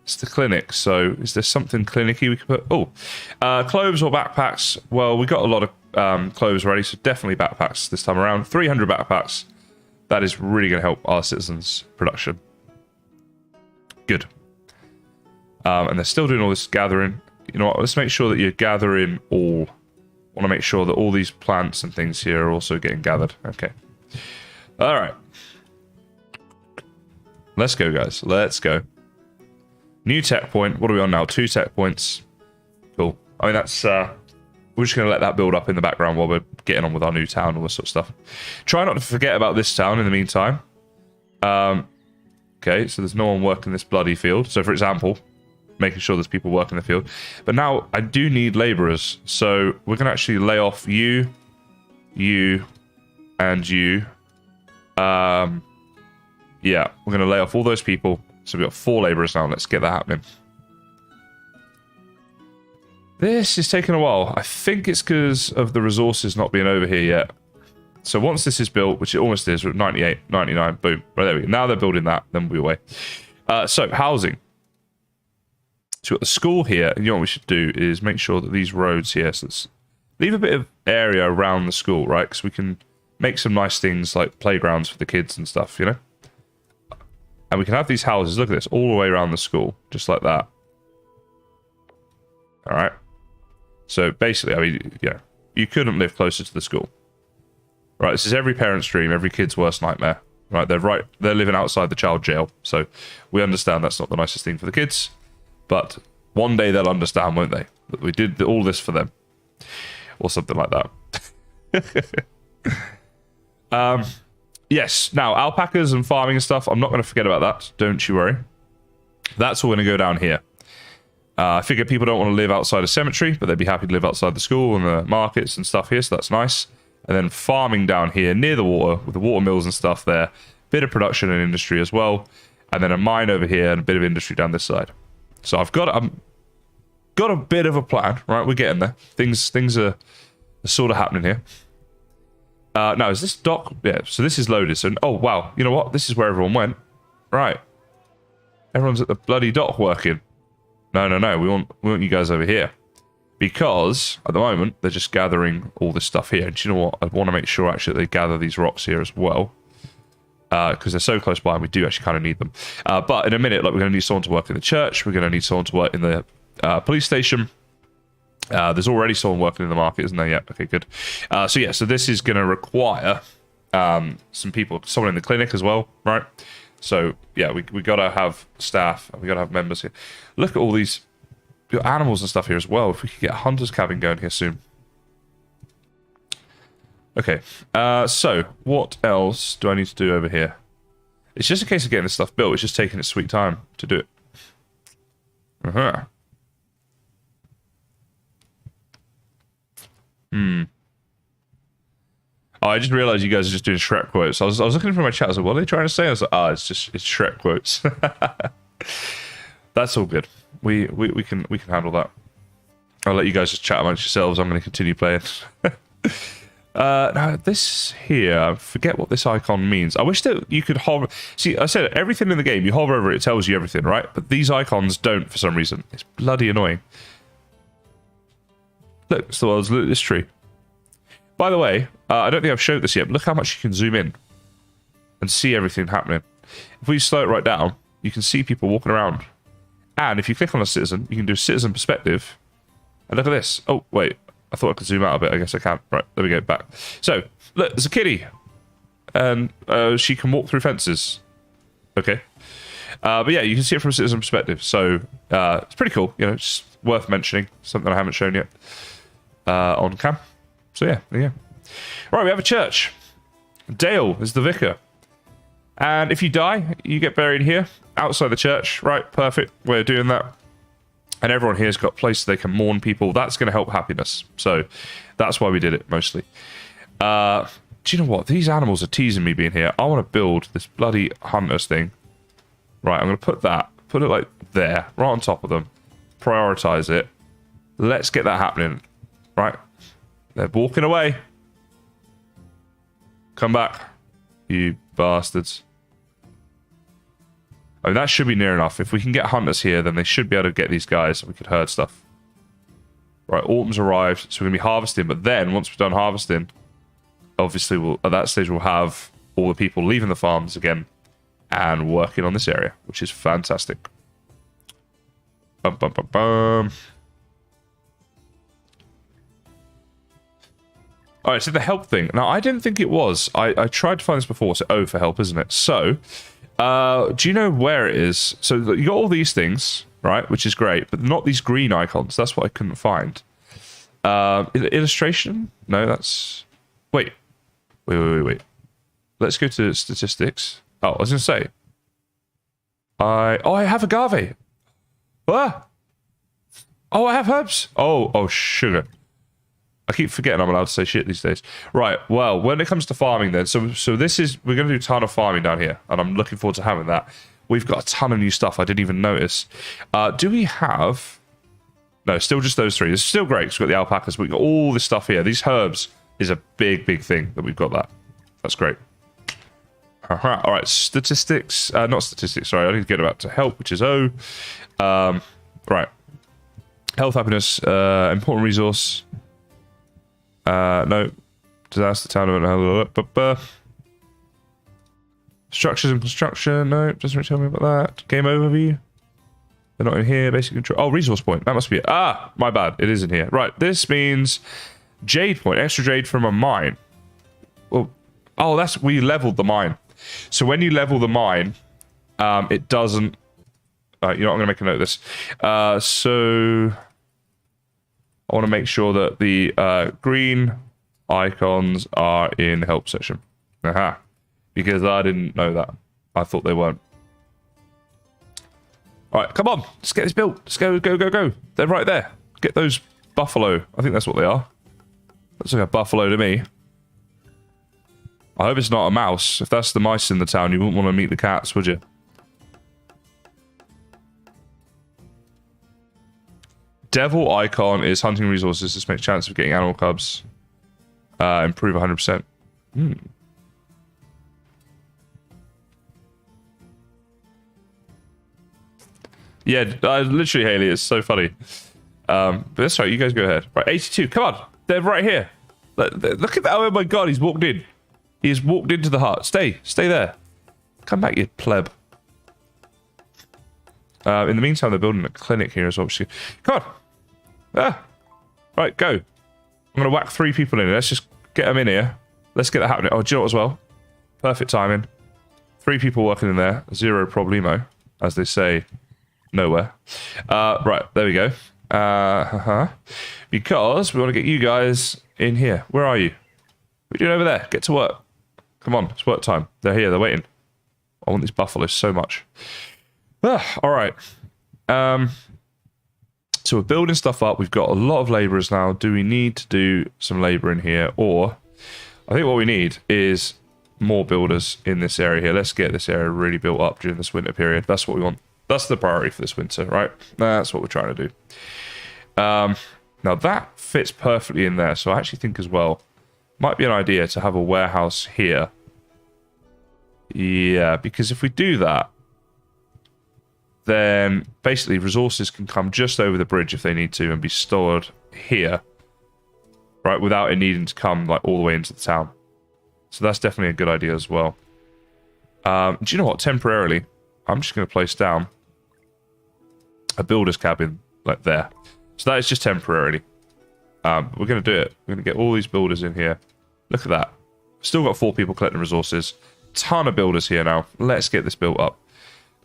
It's the clinic, so is there something clinic-y we could put? Oh, clothes or backpacks? Well, we got a lot of clothes already, so definitely backpacks this time around. 300 backpacks. That is really going to help our citizens' production. Good. And they're still doing all this gathering. You know what? Let's make sure that you're gathering all. I want to make sure that all these plants and things here are also getting gathered. Okay. All right. Let's go, guys. Let's go. New tech point. What are we on now? 2 tech points. Cool. I mean, that's... we're just going to let that build up in the background while we're getting on with our new town and all this sort of stuff. Try not to forget about this town in the meantime. Okay, so there's no one working this bloody field. So, for example, making sure there's people working the field. But now, I do need labourers. So, we're going to actually lay off you, and you. Yeah, we're going to lay off all those people. So we've got 4 labourers now. Let's get that happening. This is taking a while. I think it's because of the resources not being over here yet. So once this is built, which it almost is, we're at 98, 99, boom. Right, there we go. Now they're building that, then we'll be away. So, housing. So we've got the school here, and you know what we should do is make sure that these roads here, so let's leave a bit of area around the school, right? Because we can make some nice things like playgrounds for the kids and stuff, you know? And we can have these houses, look at this, all the way around the school, just like that. All right. So basically, I mean, yeah, you couldn't live closer to the school. Right, this is every parent's dream, every kid's worst nightmare. Right, they're living outside the child jail. So we understand that's not the nicest thing for the kids. But one day they'll understand, won't they? That we did all this for them. Or something like that. Yes, now, alpacas and farming and stuff, I'm not going to forget about that. Don't you worry. That's all going to go down here. I figure people don't want to live outside a cemetery, but they'd be happy to live outside the school and the markets and stuff here, so that's nice. And then farming down here near the water, with the water mills and stuff there. Bit of production and industry as well. And then a mine over here and a bit of industry down this side. So I've got a bit of a plan, right? We're getting there. Things are sort of happening here. No, is this dock? Yeah, so this is loaded. So, oh, wow. You know what? This is where everyone went. Right. Everyone's at the bloody dock working. No. We want you guys over here. Because, at the moment, they're just gathering all this stuff here. And do you know what? I want to make sure, actually, that they gather these rocks here as well. Because they're so close by and we do actually kind of need them. But in a minute, like, we're going to need someone to work in the church. We're going to need someone to work in the police station. There's already someone working in the market, isn't there? Yeah, okay, good. So yeah, so this is going to require some people, someone in the clinic as well, right? So yeah, we got to have staff, we got to have members here. Look at all these animals and stuff here as well. If we could get a hunter's cabin going here soon. Okay, so what else do I need to do over here? It's just a case of getting this stuff built. It's just taking its sweet time to do it. Oh, I just realized you guys are just doing Shrek quotes. I was looking for my chat. I was like, what are they trying to say? I was like, it's Shrek quotes. That's all good. We can handle that. I'll let you guys just chat amongst yourselves. I'm going to continue playing. Now this here, I forget what this icon means. I wish that you could hover. See, I said everything in the game, you hover over it, it tells you everything, right? But these icons don't for some reason. It's bloody annoying. Look, it's the world's lootest tree. By the way, I don't think I've showed this yet, but look how much you can zoom in and see everything happening. If we slow it right down, you can see people walking around. And if you click on a citizen, you can do citizen perspective. And look at this. Oh, wait. I thought I could zoom out a bit. I guess I can't. Right, there we go, back. So, look, there's a kitty. And she can walk through fences. Okay. But yeah, you can see it from a citizen perspective. So, it's pretty cool. You know, it's worth mentioning. Something I haven't shown yet on cam. So yeah, there you go. Right, we have a church. Dale is the vicar. And if you die, you get buried here, outside the church. Right, perfect. We're doing that. And everyone here's got places they can mourn people. That's going to help happiness. So that's why we did it, mostly. Do you know what? These animals are teasing me being here. I want to build this bloody hunters thing. Right, I'm going to put it like there, right on top of them. Prioritize it. Let's get that happening. Right. They're walking away. Come back, you bastards. I mean, that should be near enough. If we can get hunters here, then they should be able to get these guys. We could herd stuff. Right, autumn's arrived, so we're going to be harvesting. But then, once we've done harvesting, obviously, at that stage, we'll have all the people leaving the farms again and working on this area, which is fantastic. Bum, bum, bum, bum. Alright, so the help thing. Now, I didn't think it was. I tried to find this before. So, O for help, isn't it? So, do you know where it is? So, you got all these things, right? Which is great, but not these green icons. That's what I couldn't find. Illustration? No, that's... Wait. Let's go to statistics. Oh, I was going to say. I have agave. Ah! Oh, I have herbs. Oh, sugar. I keep forgetting I'm allowed to say shit these days. Right, well, when it comes to farming then, so this is, we're going to do a ton of farming down here, and I'm looking forward to having that. We've got a ton of new stuff I didn't even notice. Do we have... No, still just those three. It's still great, because we've got the alpacas, but we've got all this stuff here. These herbs is a big thing that we've got that. That's great. All right, statistics. Not statistics, sorry. I need to get about to help, which is O. Right. Health, happiness, important resource... no. Disaster, town, structures and construction. No, doesn't really tell me about that. Game overview. They're not in here. Basic control. Oh, resource point. That must be it. Ah, my bad. It is in here. Right. This means jade point. Extra jade from a mine. Oh, that's... We leveled the mine. So when you level the mine, it doesn't... you know what? I'm going to make a note of this. So... I want to make sure that the green icons are in help section. Aha. Because I didn't know that. I thought they weren't. Alright, come on. Let's get this built. Let's go. They're right there. Get those buffalo. I think that's what they are. Looks like a buffalo to me. I hope it's not a mouse. If that's the mice in the town, you wouldn't want to meet the cats, would you? Devil icon is hunting resources. This makes chance of getting animal cubs. Improve 100%. Yeah, literally, Haley, it's so funny. But that's right, you guys go ahead. Right, 82, come on. They're right here. Look at that. Oh my god, he's walked in. He's walked into the hut. Stay there. Come back, you pleb. In the meantime, they're building a clinic here as well. Come on. Right, go. I'm going to whack 3 people in. Let's just get them in here. Let's get that happening. Oh, do you know what as well? Perfect timing. 3 people working in there. Zero problemo, as they say nowhere. Right, there we go. Because we want to get you guys in here. Where are you? What are you doing over there? Get to work. Come on, it's work time. They're here, they're waiting. I want these buffaloes so much. All right. So we're building stuff up. We've got a lot of laborers now. Do we need to do some labor in here? Or I think what we need is more builders in this area here. Let's get this area really built up during this winter period. That's what we want. That's the priority for this winter, right? That's what we're trying to do. Now that fits perfectly in there. So I actually think as well, might be an idea to have a warehouse here. Yeah, because if we do that, then basically resources can come just over the bridge if they need to and be stored here, right? Without it needing to come like all the way into the town. So that's definitely a good idea as well. Do you know what? Temporarily, I'm just going to place down a builder's cabin like there. So that is just temporarily. We're going to do it. We're going to get all these builders in here. Look at that. Still got 4 people collecting resources. Ton of builders here now. Let's get this built up.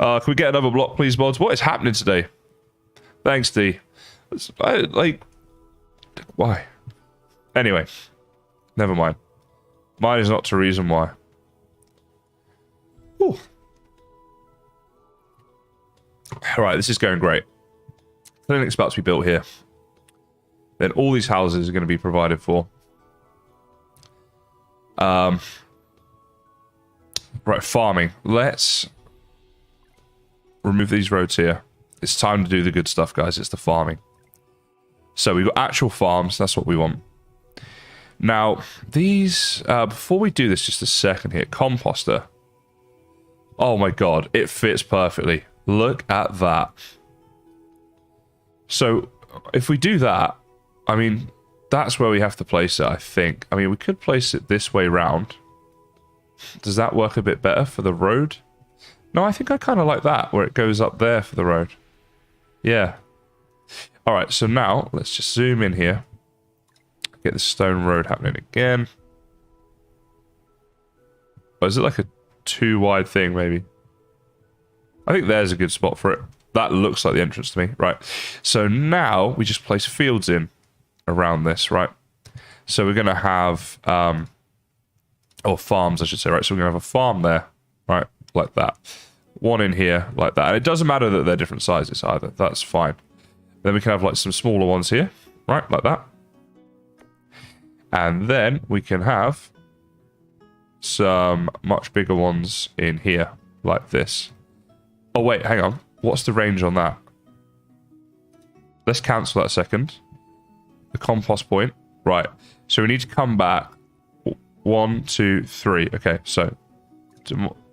Can we get another block, please, mods? What is happening today? Thanks, D. Why? Anyway, never mind. Mine is not to reason why. Whew. All right, this is going great. Clinic's about to be built here. Then all these houses are going to be provided for. Right, farming. Let's remove these roads here. It's time to do the good stuff, guys. It's the farming. So we've got actual farms. That's what we want. Now, these... before we do this, just a second here. Composter. Oh my god, it fits perfectly. Look at that. So, if we do that, I mean, that's where we have to place it, I think. I mean, we could place it this way round. Does that work a bit better for the road? No, I think I kind of like that, where it goes up there for the road. Yeah. Alright, so now, let's just zoom in here. Get the stone road happening again. Oh, is it like a 2 wide thing, maybe? I think there's a good spot for it. That looks like the entrance to me. Right. So now we just place fields in around this, right? So we're going to have... or farms, I should say, right? So we're going to have a farm there, right? Like that. One in here, like that. And it doesn't matter that they're different sizes either. That's fine. Then we can have like some smaller ones here, right? Like that. And then we can have some much bigger ones in here, like this. Oh, wait, hang on. What's the range on that? Let's cancel that a second. The compost point. Right. So we need to come back. 1, 2, 3. Okay, so...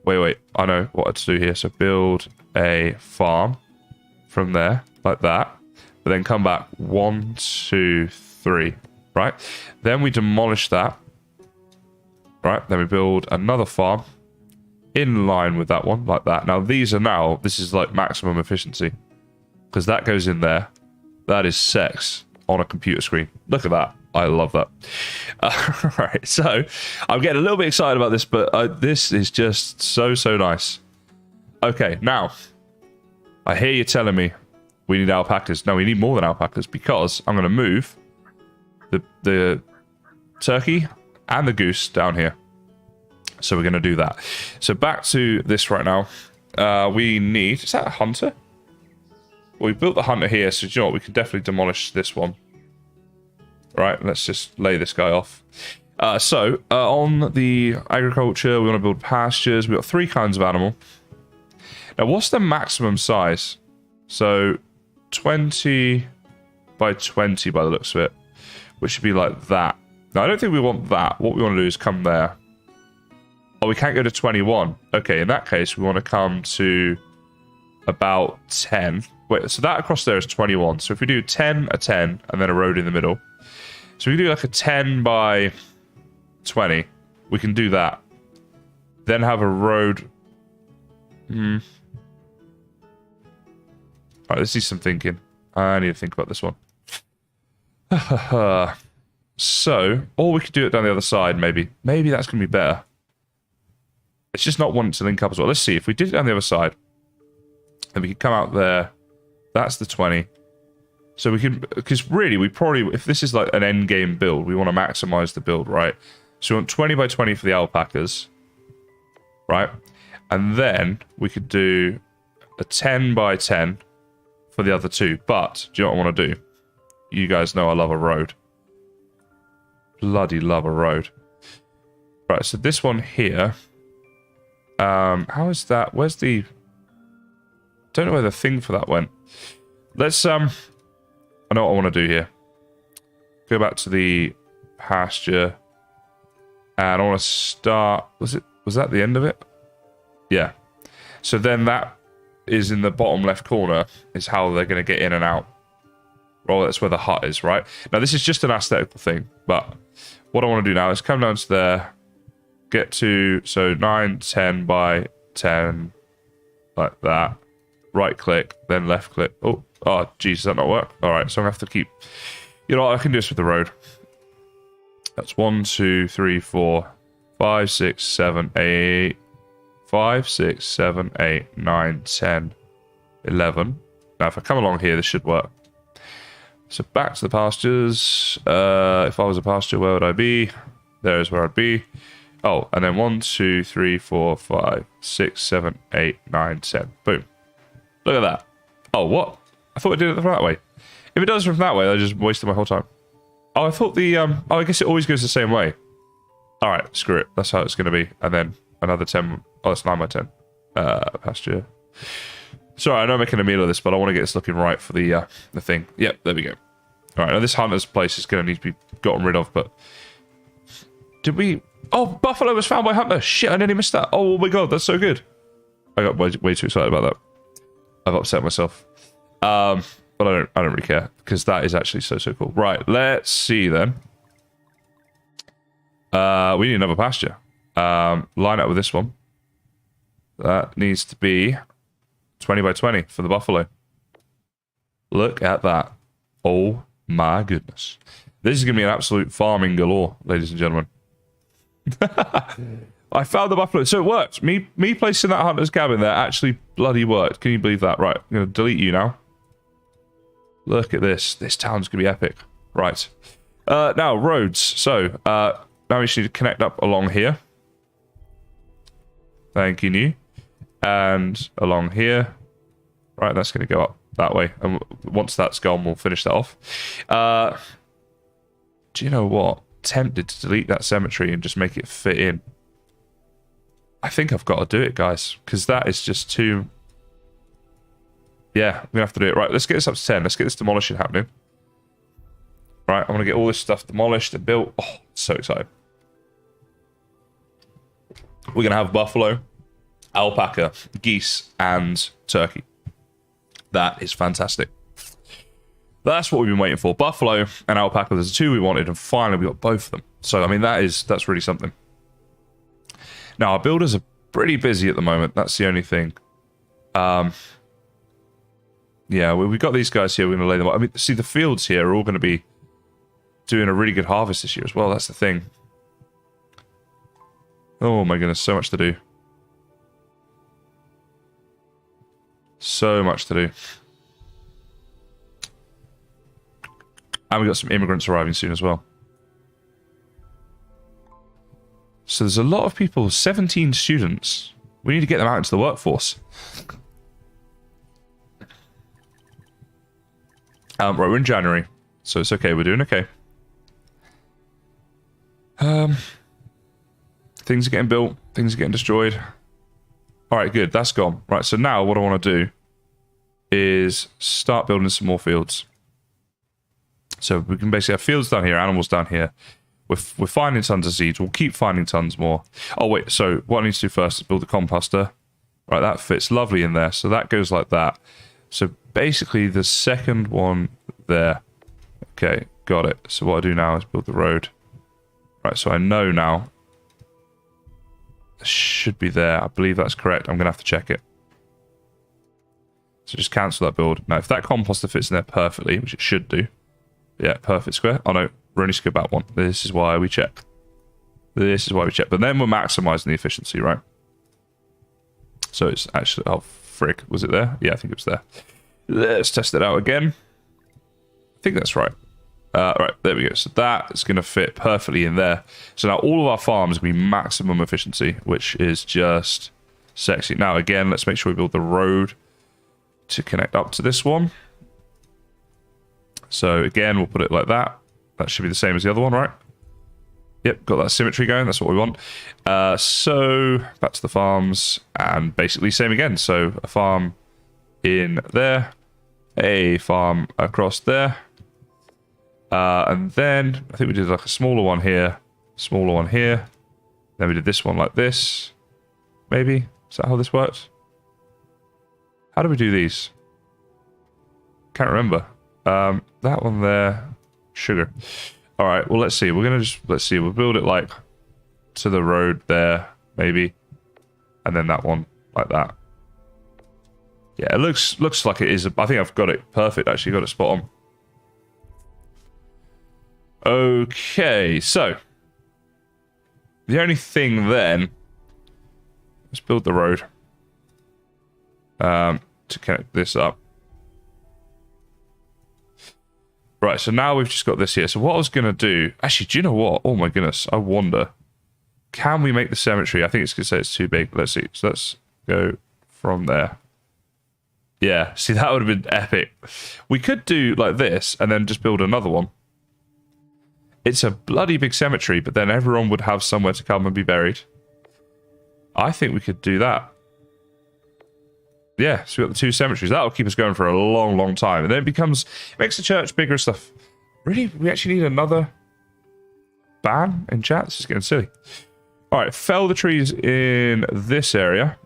Wait. I know what to do here. So build a farm from there, like that. But then come back 1, 2, 3. Right? Then we demolish that. Right? Then we build another farm in line with that one, like that. Now, this is like maximum efficiency. Because that goes in there. That is sex on a computer screen. Look at that. I love that. Alright, so I'm getting a little bit excited about this, but this is just so nice. Okay, now, I hear you telling me we need alpacas. No, we need more than alpacas, because I'm going to move the turkey and the goose down here. So we're going to do that. So back to this right now. We need... Is that a hunter? Well, we built the hunter here, so do you know what? We can definitely demolish this one. Right, let's just lay this guy off. On the agriculture, we want to build pastures. We've got 3 kinds of animal. Now, what's the maximum size? So, 20... by 20 by the looks of it, which should be like that. Now, I don't think we want that. What we want to do is come there. Oh, we can't go to 21. Okay, in that case, we want to come to about 10. Wait, so that across there is 21. So if we do 10, a 10, and then a road in the middle. So we do like a 10 by 20. We can do that. Then have a road. Alright, let's do some thinking. I need to think about this one. So, or we could do it down the other side, maybe. Maybe that's going to be better. It's just not wanting to link up as well. Let's see. If we did it down the other side, then we could come out there. That's the 20. So we can, because really, we probably, if this is like an end game build, we want to maximize the build, right? So we want 20 by 20 for the alpacas, right? And then we could do a 10 by 10 for the other two. But, do you know what I want to do? You guys know I love a road. Bloody love a road. Right, so this one here. How is that? Where's the... Don't know where the thing for that went. Let's, I know what I want to do here. Go back to the pasture. And I want to start... Was that the end of it? Yeah. So then that is in the bottom left corner is how they're going to get in and out. Well, that's where the hut is, right? Now, this is just an aesthetical thing, but what I want to do now is come down to there, get to, so 9, 10 by 10, like that. Right click, then left click. Oh, geez, does that not work? All right, so I'm going to have to keep, you know what, I can do this with the road. That's 1, 2, 3, 4, 5, 6, 7, 8, 5, 6, 7, 8, 9, 10, 11. Now, if I come along here, this should work. So back to the pastures. If I was a pasture, where would I be? There's where I'd be. Oh, and then 1, 2, 3, 4, 5, 6, 7, 8, 9, 10. Boom. Look at that. Oh, what? I thought I did it the right way. If it does from that way, I just wasted my whole time. Oh, I thought the... Oh, I guess it always goes the same way. All right, screw it. That's how it's going to be. And then another 10... Oh, that's 9 by 10. Pasture. Sorry, I know I'm making a meal of this, but I want to get this looking right for the thing. Yep, there we go. All right, now this hunter's place is going to need to be gotten rid of, but... Did we... Oh, buffalo was found by hunter. Shit, I nearly missed that. Oh my god, that's so good. I got way too excited about that. I've upset myself. But I don't really care, because that is actually so cool. Right, let's see then. We need another pasture. Line up with this one. That needs to be 20 by 20 for the buffalo. Look at that. Oh my goodness. This is going to be an absolute farming galore, ladies and gentlemen. I found the buffalo. So it worked. Me placing that hunter's cabin there actually bloody worked. Can you believe that? Right, I'm going to delete you now. Look at this. This town's going to be epic. Right. Now, roads. So, now we just need to connect up along here. Thank you, new. And along here. Right, that's going to go up that way. And once that's gone, we'll finish that off. Do you know what? Tempted to delete that cemetery and just make it fit in. I think I've got to do it, guys. Because that is just too... Yeah, I'm going to have to do it. Right, let's get this up to 10. Let's get this demolishing happening. Right, I want to get all this stuff demolished and built. Oh, so excited. We're going to have buffalo, alpaca, geese, and turkey. That is fantastic. That's what we've been waiting for. Buffalo and alpaca, there's the two we wanted, and finally we got both of them. So, I mean, that's really something. Now, our builders are pretty busy at the moment. That's the only thing. Yeah, we've got these guys here. We're going to lay them up. I mean, see, the fields here are all going to be doing a really good harvest this year as well. That's the thing. Oh my goodness, so much to do. So much to do. And we got some immigrants arriving soon as well. So there's a lot of people, 17 students. We need to get them out into the workforce. Right, we're in January, so it's okay. We're doing okay. Things are getting built. Things are getting destroyed. All right, good. That's gone. Right, so now what I want to do is start building some more fields. So we can basically have fields down here, animals down here. We're finding tons of seeds. We'll keep finding tons more. Oh, wait. So what I need to do first is build the composter. Right, that fits lovely in there. So that goes like that. So basically the second one there. Okay, got it. So what I do now is build the road. Right, so I know now. It should be there. I believe that's correct. I'm going to have to check it. So just cancel that build. Now, if that composter fits in there perfectly, which it should do. Yeah, perfect square. Oh, no. We're only skip out one. This is why we check. This is why we check. But then we're maximizing the efficiency, right? So it's actually... Oh, frick. Was it there? Yeah, I think it was there. Let's test it out again. I think that's right. Right, there we go. So that is going to fit perfectly in there. So now all of our farms are going to be maximum efficiency, which is just sexy. Now, again, let's make sure we build the road to connect up to this one. So again, we'll put it like that. That should be the same as the other one, right? Yep, got that symmetry going. That's what we want. So back to the farms and basically same again. So a farm in there, a farm across there. And then I think we did like a smaller one here, smaller one here. Then we did this one like this. Maybe? Is that how this works? How do we do these? Can't remember. That one there, sugar. All right, well, let's see. We're going to just, let's see. We'll build it like to the road there, maybe. And then that one like that. Yeah, it looks like it is. I think I've got it perfect, actually. Got it spot on. Okay, so the only thing then, let's build the road to connect this up. Right, so now we've just got this here. So what I was going to do, actually, do you know what? Oh my goodness, I wonder, can we make the cemetery? I think it's going to say it's too big. Let's see. So let's go from there. Yeah, see, that would have been epic. We could do like this and then just build another one. It's a bloody big cemetery, but then everyone would have somewhere to come and be buried. I think we could do that. Yeah, so we've got the two cemeteries. That'll keep us going for a long, long time. And then it makes the church bigger and stuff. Really? We actually need another ban in chat? This is getting silly. All right, fell the trees in this area.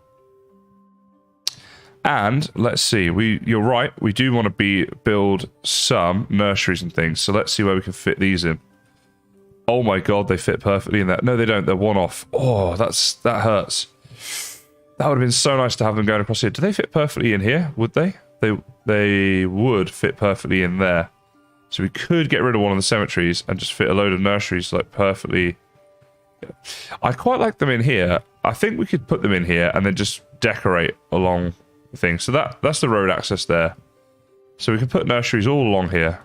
And let's see, you're right, we do want to build some nurseries and things. So let's see where we can fit these in. Oh my god, they fit perfectly in that. No, they don't. They're one off. Oh, that hurts. That would have been so nice to have them going across here. Do they fit perfectly in here? Would they? They would fit perfectly in there. So we could get rid of one of the cemeteries and just fit a load of nurseries like perfectly. I quite like them in here. I think we could put them in here and then just decorate along the thing. So that's the road access there. So we can put nurseries all along here.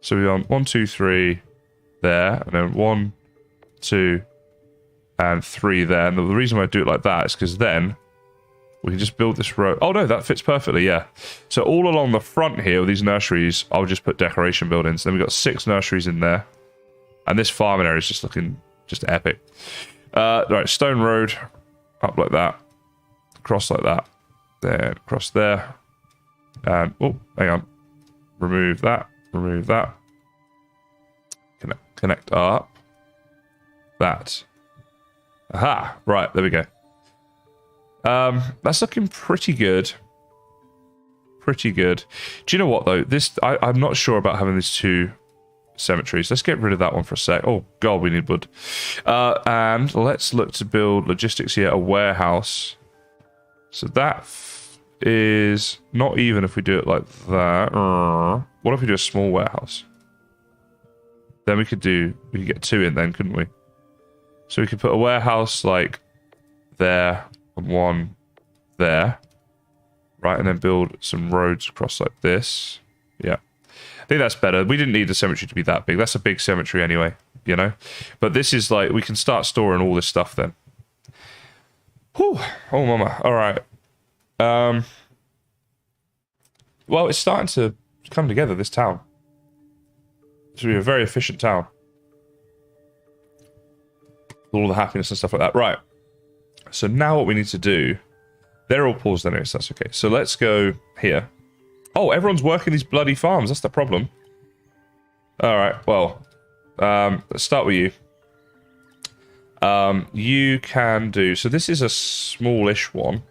So we want 1, 2, 3 there, and then 1, 2, and 3 there. And the reason why I do it like that is because then we can just build this road. Oh no, that fits perfectly, yeah. So all along the front here with these nurseries, I'll just put decoration buildings. Then we've got 6 nurseries in there. And this farming area is just looking just epic. Right, stone road, up like that, across like that, then across there. And, oh, hang on. Remove that, remove that. Connect up. That. Aha! Right, there we go. That's looking pretty good. Pretty good. Do you know what, though? I'm not sure about having these 2 cemeteries. Let's get rid of that one for a sec. Oh, God, we need wood. And let's look to build logistics here, a warehouse. So that is not even if we do it like that. What if we do a small warehouse? Then we could get 2 in then, couldn't we? So we could put a warehouse like there and 1 there. Right, and then build some roads across like this. Yeah. I think that's better. We didn't need the cemetery to be that big. That's a big cemetery anyway, you know? But this is like, we can start storing all this stuff then. Whew. Oh, mama. All right. Well, it's starting to come together, this town. It's going to be a very efficient town. All the happiness and stuff like that. Right. So now what we need to do... They're all paused anyway, so that's okay. So let's go here. Oh, everyone's working these bloody farms. That's the problem. All right, well, let's start with you. You can do... So this is a smallish one.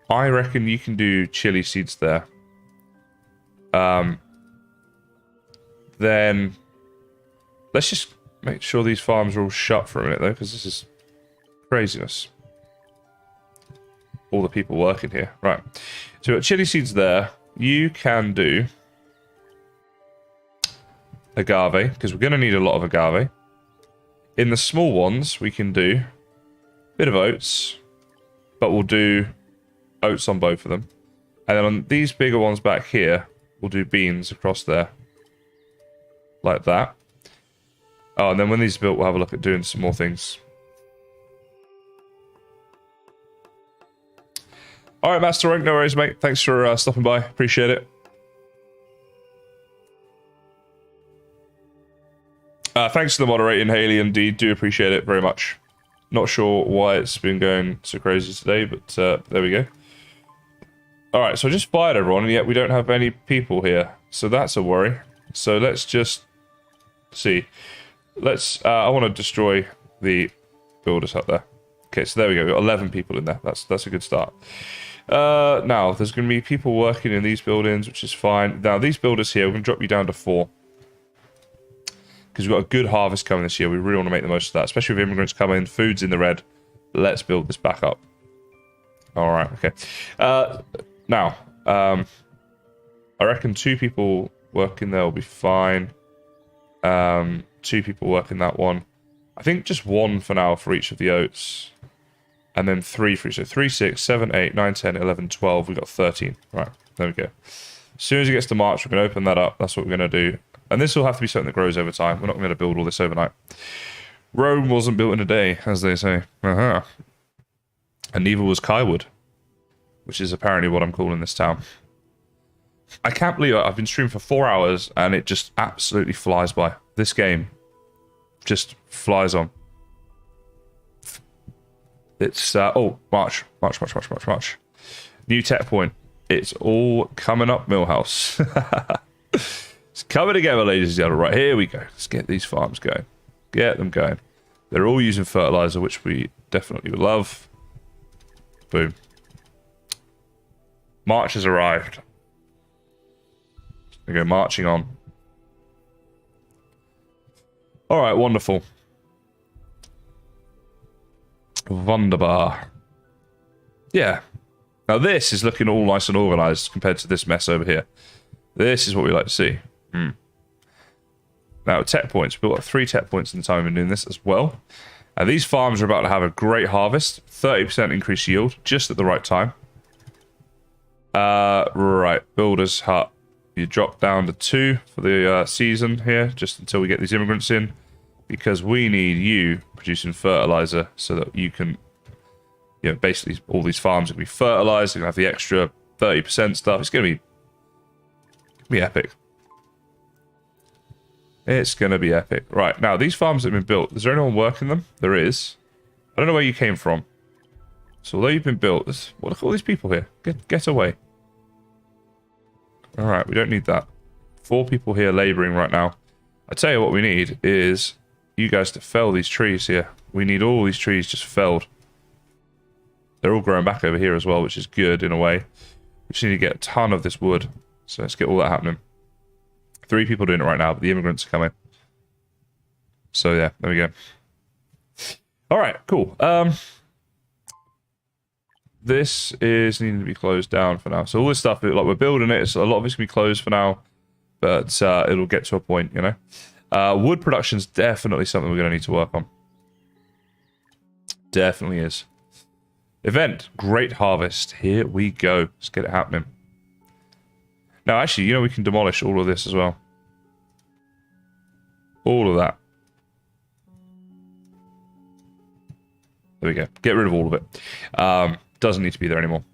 I reckon you can do chili seeds there. Then let's just make sure these farms are all shut for a minute, though, because this is craziness. All the people working here. Right. So we've got chili seeds there. You can do agave, because we're going to need a lot of agave. In the small ones, we can do a bit of oats, but we'll do oats on both of them. And then on these bigger ones back here, we'll do beans across there. Like that. Oh, and then when these are built, we'll have a look at doing some more things. Alright, Master Rank, no worries, mate. Thanks for stopping by. Appreciate it. Thanks for the moderating, Haley, indeed. Do appreciate it very much. Not sure why it's been going so crazy today, but there we go. Alright, so I just fired everyone, and yet we don't have any people here. So that's a worry. So let's just see. Let's... I want to destroy the builders up there. Okay, so there we go. We've got 11 people in there. That's a good start. Now, there's going to be people working in these buildings, which is fine. Now, these builders here, we're going to drop you down to 4. Because we've got a good harvest coming this year. We really want to make the most of that, especially with immigrants coming. Food's in the red. Let's build this back up. All right, okay. Now, I reckon 2 people working there will be fine. 2 people working that one. I think just 1 for now for each of the oats. And then 3 for each. So 3, 6, 7, 8, 9, 10, 11, 12. We've got 13. Right, there we go. As soon as it gets to March, we're going to open that up. That's what we're going to do. And this will have to be something that grows over time. We're not going to build all this overnight. Rome wasn't built in a day, as they say. And neither was Kaiwood, which is apparently what I'm calling this town. I can't believe it. I've been streaming for 4 hours, and it just absolutely flies by. This game just flies on. It's, oh, March. New tech point. It's all coming up, Millhouse. It's coming together, ladies and gentlemen. Right, here we go. Let's get these farms going. Get them going. They're all using fertilizer, which we definitely love. Boom. March has arrived. We go marching on. All right, wonderful. Wunderbar. Yeah. Now this is looking all nice and organized compared to this mess over here. This is what we like to see. Now, tech points. We've got 3 tech points in the time we've been doing this as well. And these farms are about to have a great harvest. 30% increased yield, just at the right time. Right. Builder's hut. You drop down to 2 for the season here, just until we get these immigrants in. Because we need you producing fertilizer so that you can... You know, basically all these farms are going to be fertilized. They're going to have the extra 30% stuff. It's going to be epic. It's going to be epic. Right, now, these farms that have been built, is there anyone working them? There is. I don't know where you came from. So, although you've been built, look at all these people here. Get away. Alright, we don't need that. 4 people here labouring right now. I tell you what we need is you guys to fell these trees here. We need all these trees just felled. They're all growing back over here as well, which is good in a way. We just need to get a ton of this wood. So let's get all that happening. 3 people doing it right now, but the immigrants are coming. So yeah, there we go. All right, cool. This is needing to be closed down for now. So all this stuff, like we're building it, so a lot of it's going to be closed for now. But it'll get to a point, you know. Wood production is definitely something we're going to need to work on. Definitely is. Event, great harvest. Here we go. Let's get it happening. Now, actually, you know, we can demolish all of this as well. All of that. There we go. Get rid of all of it. Doesn't need to be there anymore.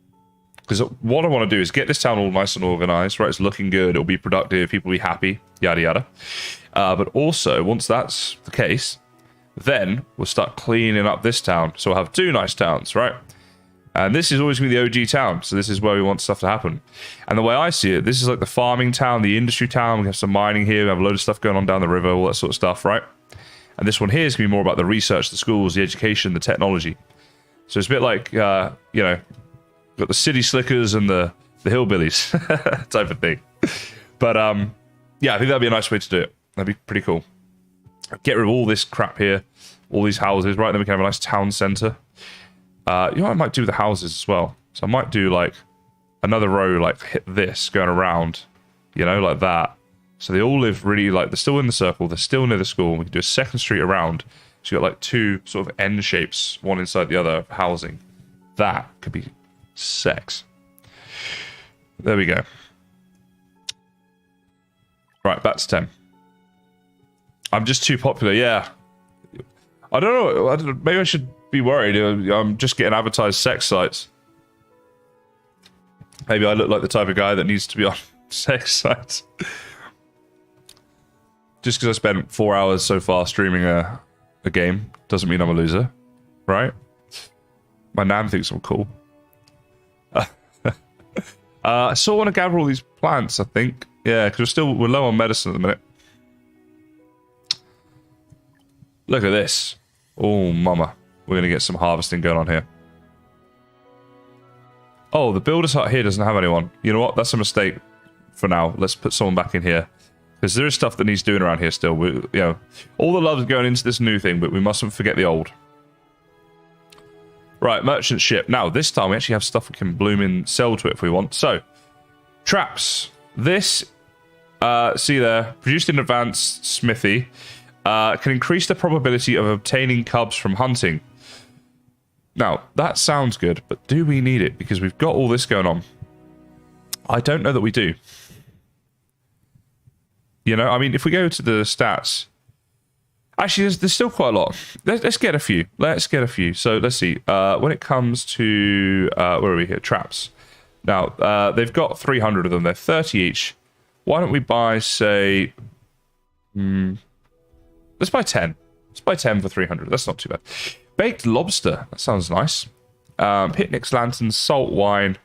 Because what I want to do is get this town all nice and organized, right? It's looking good. It'll be productive. People will be happy. Yada, yada. But also, once that's the case, then we'll start cleaning up this town. So we'll have 2 nice towns, right? And this is always going to be the OG town, so this is where we want stuff to happen. And the way I see it, this is like the farming town, the industry town. We have some mining here, we have a load of stuff going on down the river, all that sort of stuff, right? And this one here is going to be more about the research, the schools, the education, the technology. So it's a bit like, you know, got the city slickers and the hillbillies type of thing. But yeah, I think that'd be a nice way to do it. That'd be pretty cool. Get rid of all this crap here, all these houses, right? Then we can have a nice town center. You know what I might do with the houses as well? So I might do like another row, like hit this going around, you know, like that. So they all live really like, they're still in the circle, they're still near the school. We can do a second street around. So you got like two sort of N shapes, one inside the other, housing. That could be sex. There we go. Right, back to 10. I'm just too popular, yeah. I don't know, maybe I should be worried. I'm just getting advertised sex sites. Maybe I look like the type of guy that needs to be on sex sites. Just because I spent 4 hours so far streaming a game doesn't mean I'm a loser, right? My nan thinks I'm cool. I still want to gather all these plants, I think. Yeah, because we're low on medicine at the minute. Look at this. Oh, mama. We're going to get some harvesting going on here. Oh, the builder's hut here doesn't have anyone. You know what? That's a mistake for now. Let's put someone back in here. Because there is stuff that needs doing around here still. You know, all the love is going into this new thing, but we mustn't forget the old. Right, merchant ship. Now, this time we actually have stuff we can bloom in, sell to it if we want. So, traps. This, see there, produced in advance smithy, can increase the probability of obtaining cubs from hunting. Now, that sounds good, but do we need it? Because we've got all this going on. I don't know that we do. You know, I mean, if we go to the stats... Actually, there's still quite a lot. Let's get a few. Let's get a few. So, let's see. When it comes to... where are we here? Traps. Now, they've got 300 of them. They're 30 each. Why don't we buy, say... let's buy 10. Let's buy 10 for 300. That's not too bad. Baked lobster. That sounds nice. Picnics, lanterns, salt wine,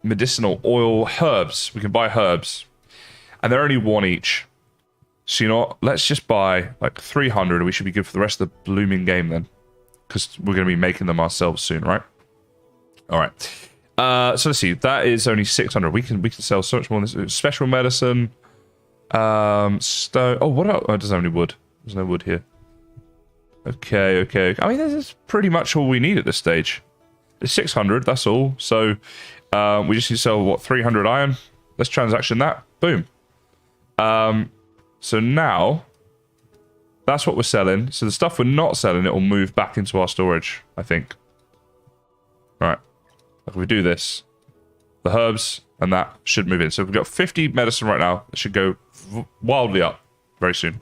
medicinal oil, herbs. We can buy herbs. And they're only one each. So, you know what? Let's just buy like 300 and we should be good for the rest of the blooming game then. Because we're going to be making them ourselves soon, right? All right. So let's see. That is only 600. We can sell so much more than this. Special medicine. Stone. Oh, what else? Oh, it doesn't have any wood. There's no wood here. Okay. I mean, this is pretty much all we need at this stage. It's 600, that's all. So, we just need to sell, what, 300 iron? Let's transaction that. Boom. So now, that's what we're selling. So the stuff we're not selling, it will move back into our storage, I think. Right. If we do this, the herbs and that should move in. So we've got 50 medicine right now. It should go wildly up very soon.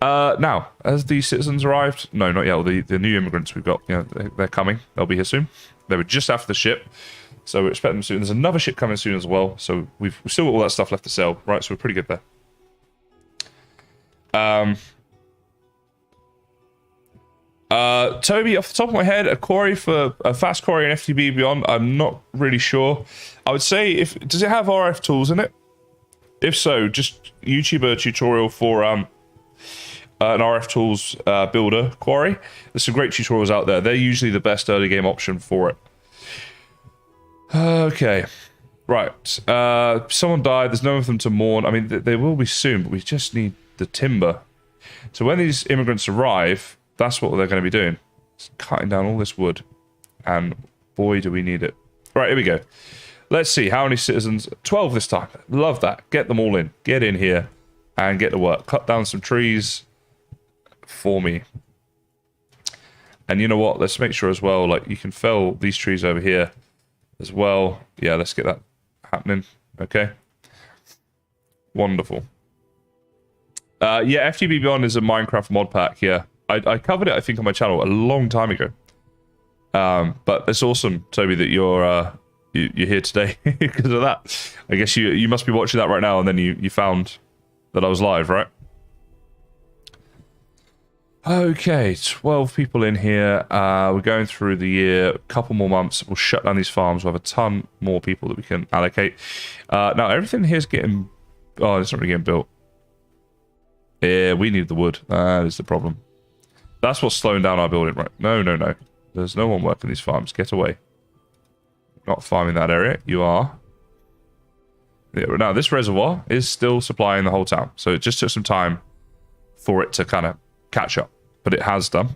Now, has the citizens arrived? No, not yet. Well, the new immigrants we've got, you know, they're coming. They'll be here soon. They were just after the ship. So we're expecting them soon. There's another ship coming soon as well. So we've still got all that stuff left to sell. Right, so we're pretty good there. Toby, off the top of my head, a quarry for a fast quarry and FTB beyond, I'm not really sure. I would say, does it have RF tools in it? If so, just YouTuber tutorial for an RF tools builder quarry. There's some great tutorials out there. They're usually the best early game option for it. Okay. Right. Someone died. There's none of them to mourn. I mean, they will be soon, but we just need the timber. So when these immigrants arrive, that's what they're going to be doing. Just cutting down all this wood. And boy, do we need it. Right, here we go. Let's see. How many citizens? 12 this time. Love that. Get them all in. Get in here and get to work. Cut down some trees for me. And you know what? Let's make sure as well, like, you can fell these trees over here as well. Yeah, let's get that happening. Okay. Wonderful. Yeah, FTB Beyond is a Minecraft mod pack. Yeah, I covered it, I think, on my channel a long time ago. But it's awesome, Toby, that you're here today because of that. I guess you must be watching that right now, and then you found that I was live, right? Okay, 12 people in here. We're going through the year. A couple more months. We'll shut down these farms. We'll have a ton more people that we can allocate. Now, everything here's getting... Oh, it's not really getting built. Yeah, we need the wood. That is the problem. That's what's slowing down our building, right? No, no, no. There's no one working these farms. Get away. Not farming that area. You are. Yeah, now, this reservoir is still supplying the whole town. So it just took some time for it to kind of catch up. But it has done.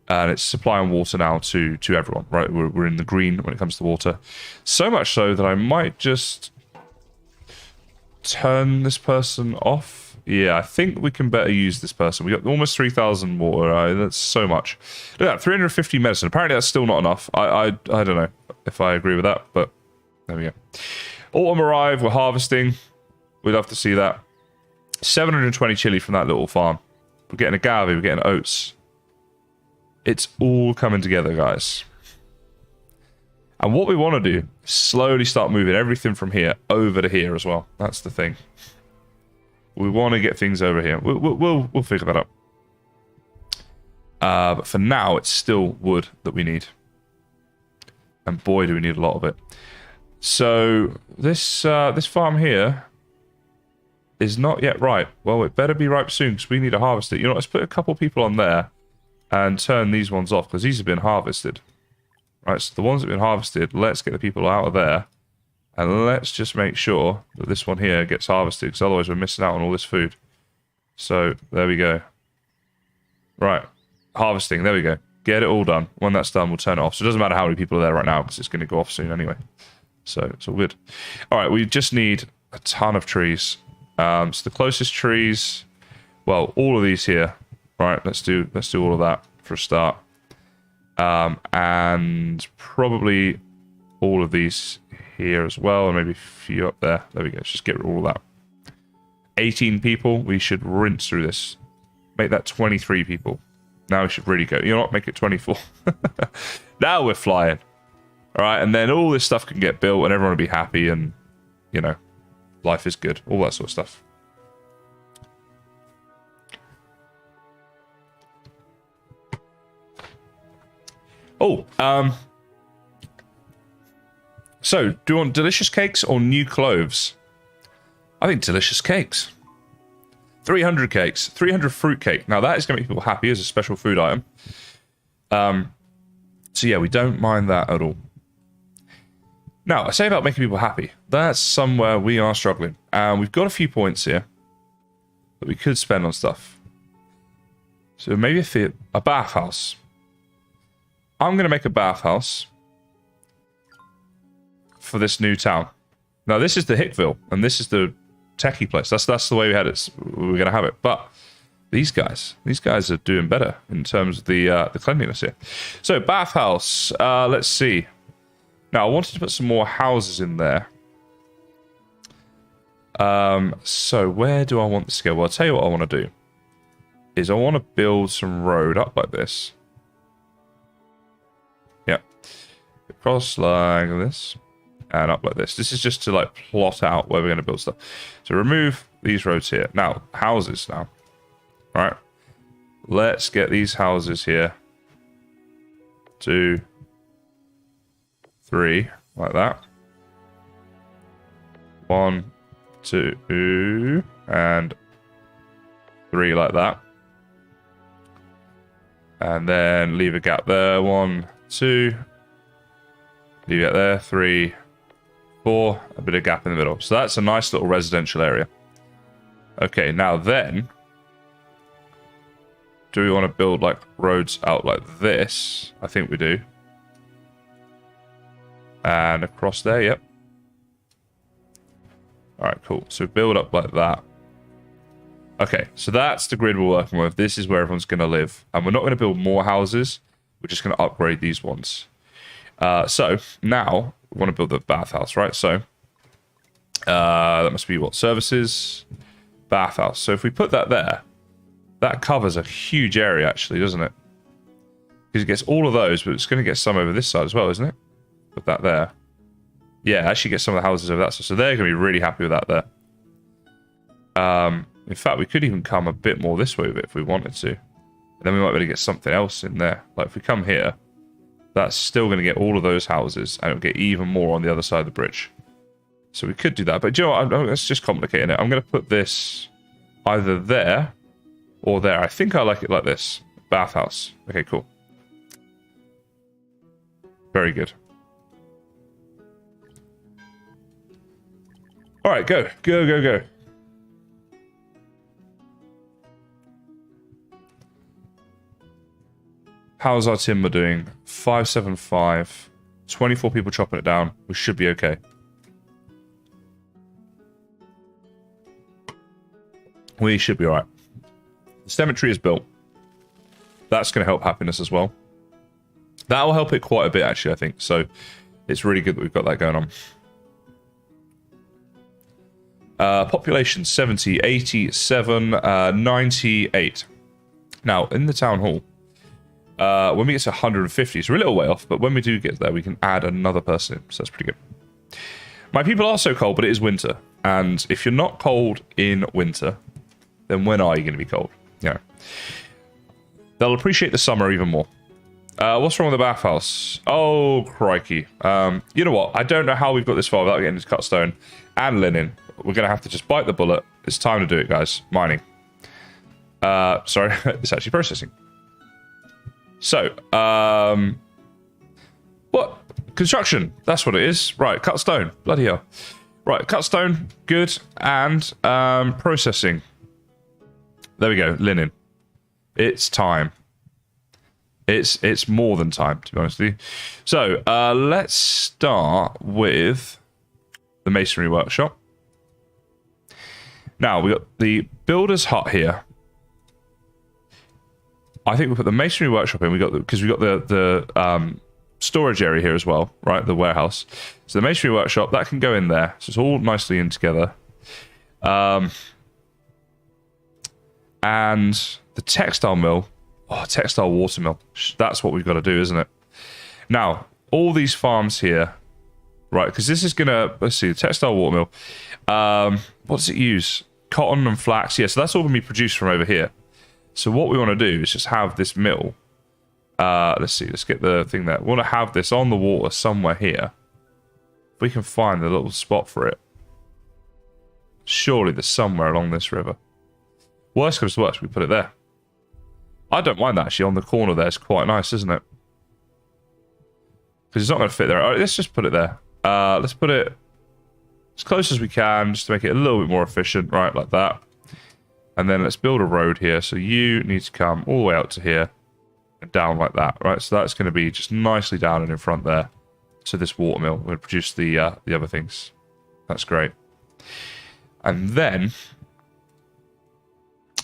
And it's supplying water now to everyone, right? We're in the green when it comes to water. So much so that I might just turn this person off. Yeah, I think we can better use this person. We got almost 3,000 water. Right? That's so much. Look at that, 350 medicine. Apparently that's still not enough. I don't know if I agree with that, but there we go. Autumn arrived. We're harvesting. We'd love to see that. 720 chili from that little farm. We're getting agave. We're getting oats. It's all coming together, guys. And what we want to do is slowly start moving everything from here over to here as well. That's the thing. We want to get things over here. We'll figure that out. But for now, it's still wood that we need. And boy, do we need a lot of it. So this farm here is not yet ripe. Well, it better be ripe soon because we need to harvest it. You know, let's put a couple people on there and turn these ones off because these have been harvested. Right, so the ones that have been harvested, let's get the people out of there. And let's just make sure that this one here gets harvested, because otherwise we're missing out on all this food. So, there we go. Right. Harvesting, there we go. Get it all done. When that's done, we'll turn it off. So it doesn't matter how many people are there right now, because it's going to go off soon anyway. So, it's all good. Alright, we just need a ton of trees. So the closest trees... Well, all of these here. Right, let's do all of that for a start. And probably all of these here as well, and maybe a few up there. There we go. Let's just get rid of all of that. 18 people. We should rinse through this. Make that 23 people. Now we should really go. You know what? Make it 24. Now we're flying. All right, and then all this stuff can get built, and everyone will be happy, and you know, life is good. All that sort of stuff. Oh, so, do you want delicious cakes or new cloves? I think delicious cakes. 300 cakes. 300 fruit cake. Now, that is going to make people happy as a special food item. So, yeah, we don't mind that at all. Now, I say about making people happy. That's somewhere we are struggling. And we've got a few points here that we could spend on stuff. So, maybe a bathhouse. I'm going to make a bathhouse for this new town. Now, this is the Hickville, and this is the techie place. That's the way we had it. We were going to have it. But these guys are doing better in terms of the cleanliness here. So, bathhouse. Let's see. Now, I wanted to put some more houses in there. So, where do I want this to go? Well, I'll tell you what I want to do. Is I want to build some road up like this. Yeah. Across like this. And up like this. This is just to like plot out where we're going to build stuff. So remove these roads here. Now, houses now. Alright. Let's get these houses here. 2, 3, like that. 1, 2, and 3 like that. And then leave a gap there. 1, 2. Leave it there. 3, 4. A bit of gap in the middle. So that's a nice little residential area. Okay, now then, do we want to build like roads out like this? I think we do. And across there, yep. Alright, cool. So build up like that. Okay, so that's the grid we're working with. This is where everyone's going to live. And we're not going to build more houses. We're just going to upgrade these ones. So now we want to build the bathhouse, right? So that must be what? Services, bathhouse. So if we put that there, that covers a huge area actually, doesn't it? Because it gets all of those, but it's going to get some over this side as well, isn't it? Put that there. Yeah, actually get some of the houses over that side. So they're going to be really happy with that there. In fact, we could even come a bit more this way with it if we wanted to. And then we might be able to get something else in there. Like if we come here, that's still going to get all of those houses, and it'll get even more on the other side of the bridge. So we could do that. But do you know what? It's just complicating it. I'm going to put this either there or there. I think I like it like this. Bathhouse. Okay, cool. Very good. All right, go. Go, go, go. How's our timber doing? 575. 24 people chopping it down. We should be okay. We should be alright. The cemetery is built. That's going to help happiness as well. That will help it quite a bit, actually, I think. So it's really good that we've got that going on. Population 70, 87, 98. Now, in the town hall, when we get to 150, so we're a little way off, but when we do get there, we can add another person in, so that's pretty good. My people are so cold, but it is winter. And if you're not cold in winter, then when are you going to be cold? You know. They'll appreciate the summer even more. What's wrong with the bathhouse? Oh, crikey. You know what? I don't know how we've got this far without getting to cut stone and linen. We're going to have to just bite the bullet. It's time to do it, guys. Mining. Sorry, it's actually processing. So, what? Construction. That's what it is. Right, cut stone. Bloody hell. Right, cut stone. Good. And processing. There we go. Linen. It's time. It's more than time, to be honest with you. So, let's start with the masonry workshop. Now, we got the builder's hut here. I think we put the masonry workshop in. Because we got the storage area here as well, right? The warehouse. So the masonry workshop that can go in there. So it's all nicely in together. And the textile mill. Oh, textile water mill. That's what we've got to do, isn't it? Now, all these farms here, right? Because this is gonna. Let's see. The textile water mill. What does it use? Cotton and flax. Yeah. So that's all gonna be produced from over here. So what we want to do is just have this mill. Let's see. Let's get the thing there. We want to have this on the water somewhere here. If we can find the little spot for it. Surely there's somewhere along this river. Worst comes to worst, we put it there. I don't mind that, actually. On the corner there, it's quite nice, isn't it? Because it's not going to fit there. All right, let's just put it there. Let's put it as close as we can, just to make it a little bit more efficient. Right, like that. And then let's build a road here. So you need to come all the way out to here and down like that, right? So that's going to be just nicely down and in front there. So this water mill will produce the other things. That's great. And then,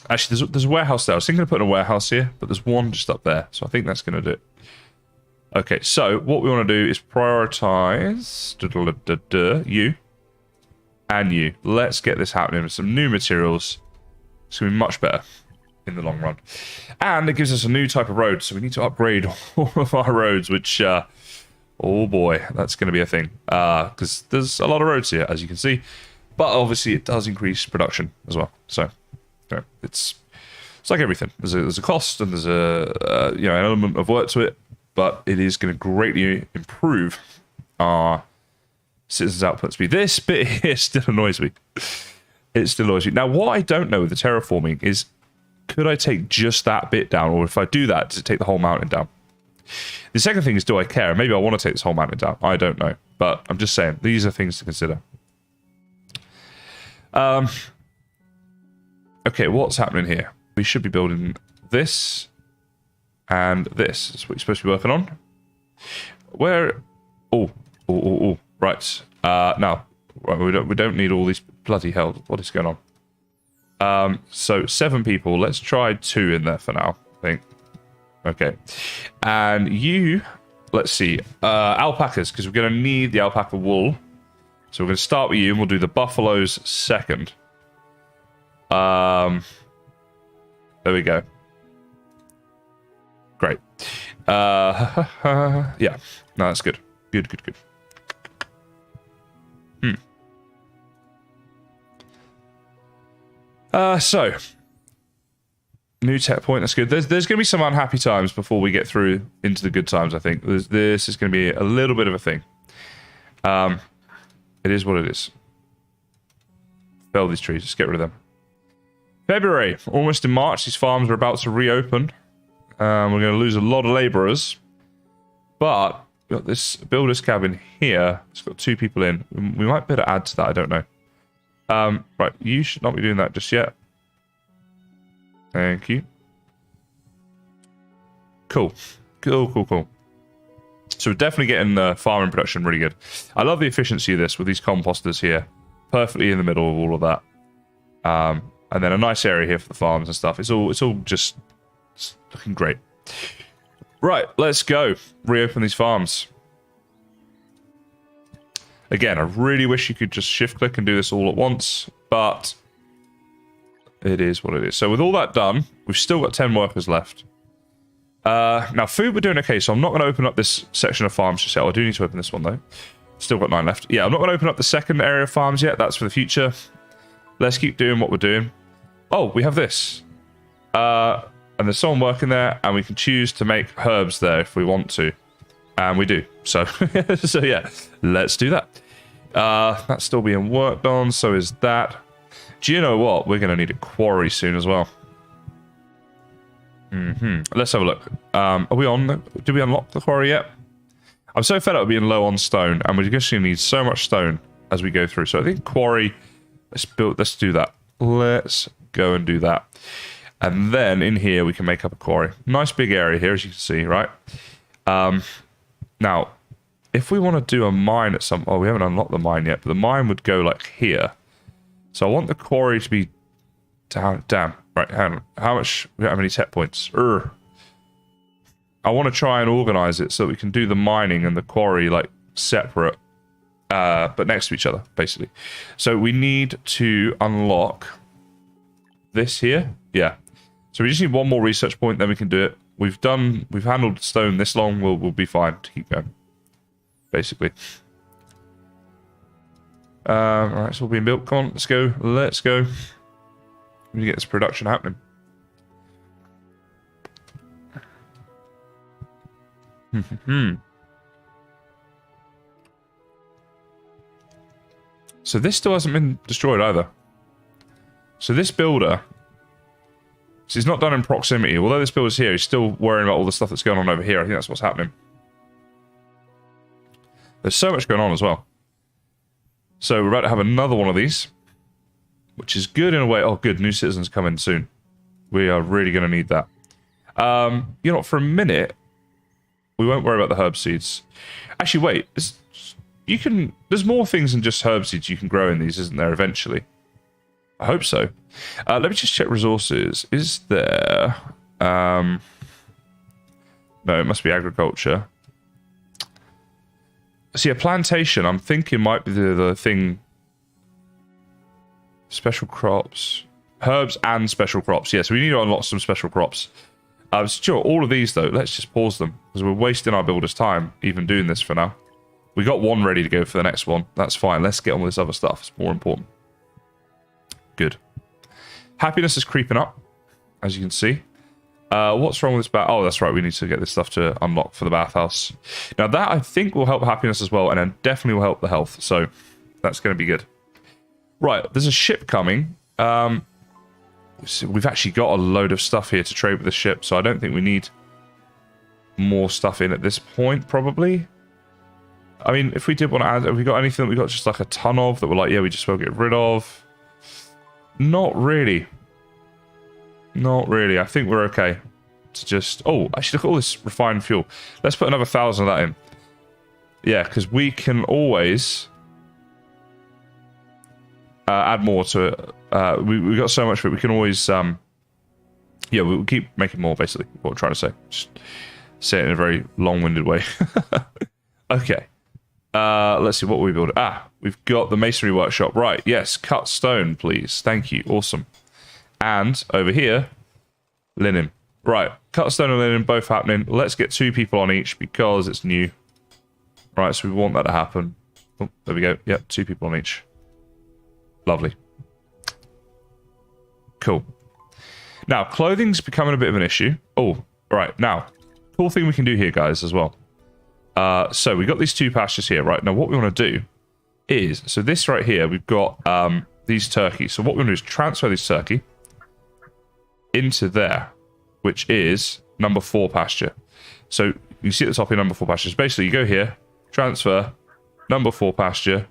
actually, there's a warehouse there. I was thinking of putting a warehouse here, but there's one just up there. So I think that's going to do it. Okay, so what we want to do is prioritize you and you. Let's get this happening with some new materials. It's going to be much better in the long run. And it gives us a new type of road, so we need to upgrade all of our roads, which, oh boy, that's going to be a thing. Because there's a lot of roads here, as you can see. But obviously it does increase production as well. So, you know, it's like everything. There's a cost and there's an element of work to it. But it is going to greatly improve our citizens' output speed. This bit here still annoys me. It still annoys me. Now, what I don't know with the terraforming is, could I take just that bit down? Or if I do that, does it take the whole mountain down? The second thing is, do I care? Maybe I want to take this whole mountain down. I don't know. But I'm just saying, these are things to consider. Okay, what's happening here? We should be building this and this. That's what you're supposed to be working on. Where? Oh. Right. Now, we don't need all these bloody hell. What is going on? So 7 people. Let's try 2 in there for now, I think. Okay. And you, let's see, alpacas, because we're going to need the alpaca wool. So we're going to start with you, and we'll do the buffaloes second. There we go. Great. Yeah. No, that's good. Good. So New tech point, that's good. There's going to be some unhappy times before we get through into the good times, I think. This is going to be a little bit of a thing. It is what it is. Fell these trees, just get rid of them. February, almost in March, these farms are about to reopen. We're going to lose a lot of labourers. But we've got this builder's cabin here. It's got 2 people in. We might be able to add to that, I don't know. Right, you should not be doing that just yet. Thank you. Cool. Cool. So we're definitely getting the farming production really good. I love the efficiency of this with these composters here. Perfectly in the middle of all of that. And then a nice area here for the farms and stuff. It's all just looking great. Right, let's go. Reopen these farms. Again, I really wish you could just shift click and do this all at once, but it is what it is. So with all that done, we've still got 10 workers left. Now, food we're doing okay, so I'm not going to open up this section of farms just yet. I do need to open this one, though. Still got 9 left. Yeah, I'm not going to open up the second area of farms yet. That's for the future. Let's keep doing what we're doing. Oh, we have this. And there's someone working there, and we can choose to make herbs there if we want to. And we do. So, so yeah, let's do that. That's still being worked on, so is that. Do you know what? We're going to need a quarry soon as well. Let's have a look. Are we on? Did we unlock the quarry yet? I'm so fed up being low on stone, and we're just going to need so much stone as we go through. So I think quarry. Let's do that. Let's go and do that. And then in here we can make up a quarry. Nice big area here, as you can see, right? Now, if we want to do a mine at some... Oh, we haven't unlocked the mine yet, but the mine would go like here. So I want the quarry to be down... Damn. Right, hang on. How much... We don't have any tech points. I want to try and organize it so that we can do the mining and the quarry like separate, but next to each other, basically. So we need to unlock this here. Yeah. So we just need one more research point, then we can do it. We've handled stone this long, we'll be fine to keep going. Basically. Alright, it's all being built. Come on, let's go. Let's go. We need to get this production happening. So this still hasn't been destroyed either. So this builder... So he's not done in proximity. Although this builder's here, he's still worrying about all the stuff that's going on over here. I think that's what's happening. There's so much going on as well. So we're about to have another one of these. Which is good in a way. Oh, good. New citizens coming soon. We are really going to need that. You know, for a minute, we won't worry about the herb seeds. Actually, wait. There's more things than just herb seeds you can grow in these, isn't there, eventually? I hope so. Let me just check resources. Is there... No, it must be agriculture. See, a plantation, I'm thinking might be the thing... Special crops. Herbs and special crops. Yes, we need to unlock some special crops. Sure, all of these, though, let's just pause them. Because we're wasting our builders' time even doing this for now. We got one ready to go for the next one. That's fine. Let's get on with this other stuff. It's more important. Good. Happiness is creeping up, as you can see. What's wrong with this bath? Oh, that's right. We need to get this stuff to unlock for the bathhouse. Now, that, I think, will help happiness as well, and then definitely will help the health. So, that's going to be good. Right, there's a ship coming. We've actually got a load of stuff here to trade with the ship, so I don't think we need more stuff in at this point, probably. I mean, if we did want to add... Have we got anything that we got just like a ton of that we're like, yeah, we just will get rid of? Not really. Not really. I think we're okay to just... Oh, actually, look at all this refined fuel. Let's put another 1,000 of that in. Yeah, because we can always add more to it. We got so much of it. We can always... yeah, we'll keep making more, basically, what we're trying to say. Just say it in a very long-winded way. Okay. Let's see what we build. We've got the masonry workshop. Right, yes, cut stone, please. Thank you, awesome. And over here, linen. Right, cut stone and linen, both happening. Let's get 2 people on each because it's new. Right, so we want that to happen. Oh, there we go. Yep, 2 people on each. Lovely. Cool. Now, clothing's becoming a bit of an issue. Oh, right. Now, cool thing we can do here, guys, as well. So we got these 2 pastures here, right? Now, what we want to do is, so this right here, we've got these turkeys. So what we're going to do is transfer this turkey into there, which is number 4 pasture. So you see at the top here, number 4 pastures. Basically, you go here, transfer, number 4 pasture.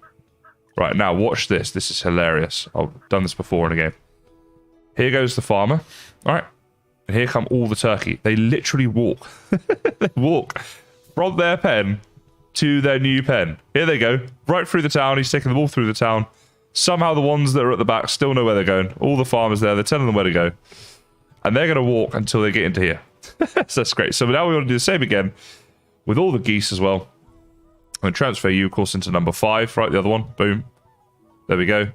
Right, now watch this. This is hilarious. I've done this before in a game. Here goes the farmer. All right. And here come all the turkey. They literally walk. They walk from their pen to their new pen. Here they go. Right through the town. He's taking them all through the town. Somehow the ones that are at the back still know where they're going. All the farmers there, they're telling them where to go. And they're going to walk until they get into here. So that's great. So now we want to do the same again with all the geese as well. I'm going to transfer you, of course, into number 5. Right, the other one. Boom. There we go.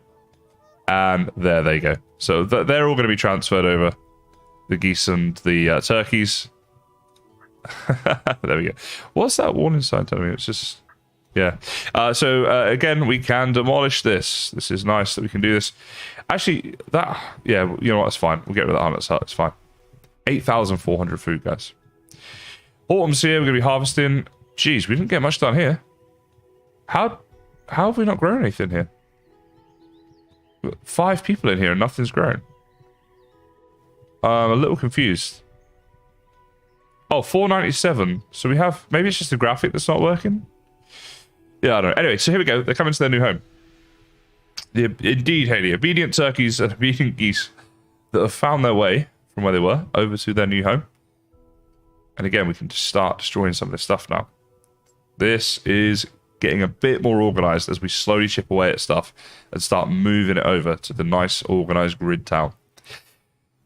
And there they go. So they're all going to be transferred over. The geese and the turkeys. There we go. What's that warning sign telling me? It's just... Yeah. Again, we can demolish this. This is nice that we can do this. Actually, that... Yeah, you know what? That's fine. We'll get rid of the harness hut. It's fine. 8,400 food, guys. Autumn's here. We're going to be harvesting. Jeez, we didn't get much done here. How have we not grown anything here? 5 people in here and nothing's grown. I'm a little confused. Oh, 497. So we have... Maybe it's just the graphic that's not working? Yeah, I don't know. Anyway, so here we go. They're coming to their new home. Indeed, Haley. Obedient turkeys and obedient geese that have found their way from where they were over to their new home. And again, we can just start destroying some of this stuff now. This is getting a bit more organized as we slowly chip away at stuff and start moving it over to the nice organized grid town.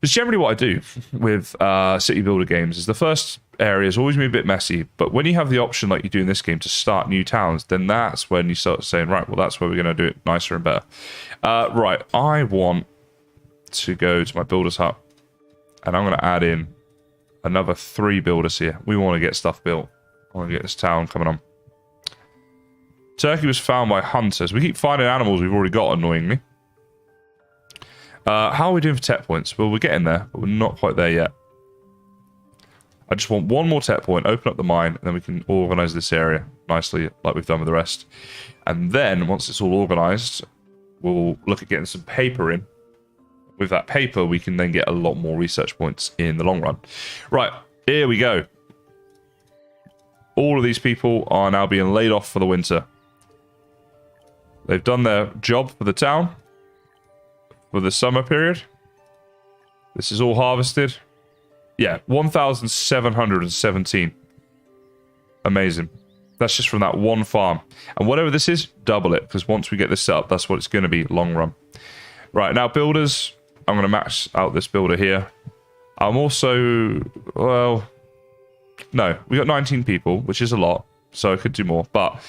It's generally what I do with city builder games is the first area is always be a bit messy, but when you have the option like you do in this game to start new towns, then that's when you start saying, right, well, that's where we're going to do it nicer and better. Right, I want to go to my builder's hut, and I'm going to add in another 3 builders here. We want to get stuff built. I want to get this town coming on. Turkey was found by hunters. We keep finding animals we've already got, annoyingly. How are we doing for tech points? Well, we're getting there, but we're not quite there yet. I just want one more tech point, open up the mine, and then we can organize this area nicely like we've done with the rest. And then, once it's all organized, we'll look at getting some paper in. With that paper, we can then get a lot more research points in the long run. Right, here we go. All of these people are now being laid off for the winter. They've done their job for the town. For the summer period. This is all harvested. Yeah, 1,717. Amazing. That's just from that one farm. And whatever this is, double it. Because once we get this set up, that's what it's going to be long run. Right, now builders. I'm going to max out this builder here. I'm also... Well... No, we got 19 people, which is a lot. So I could do more. But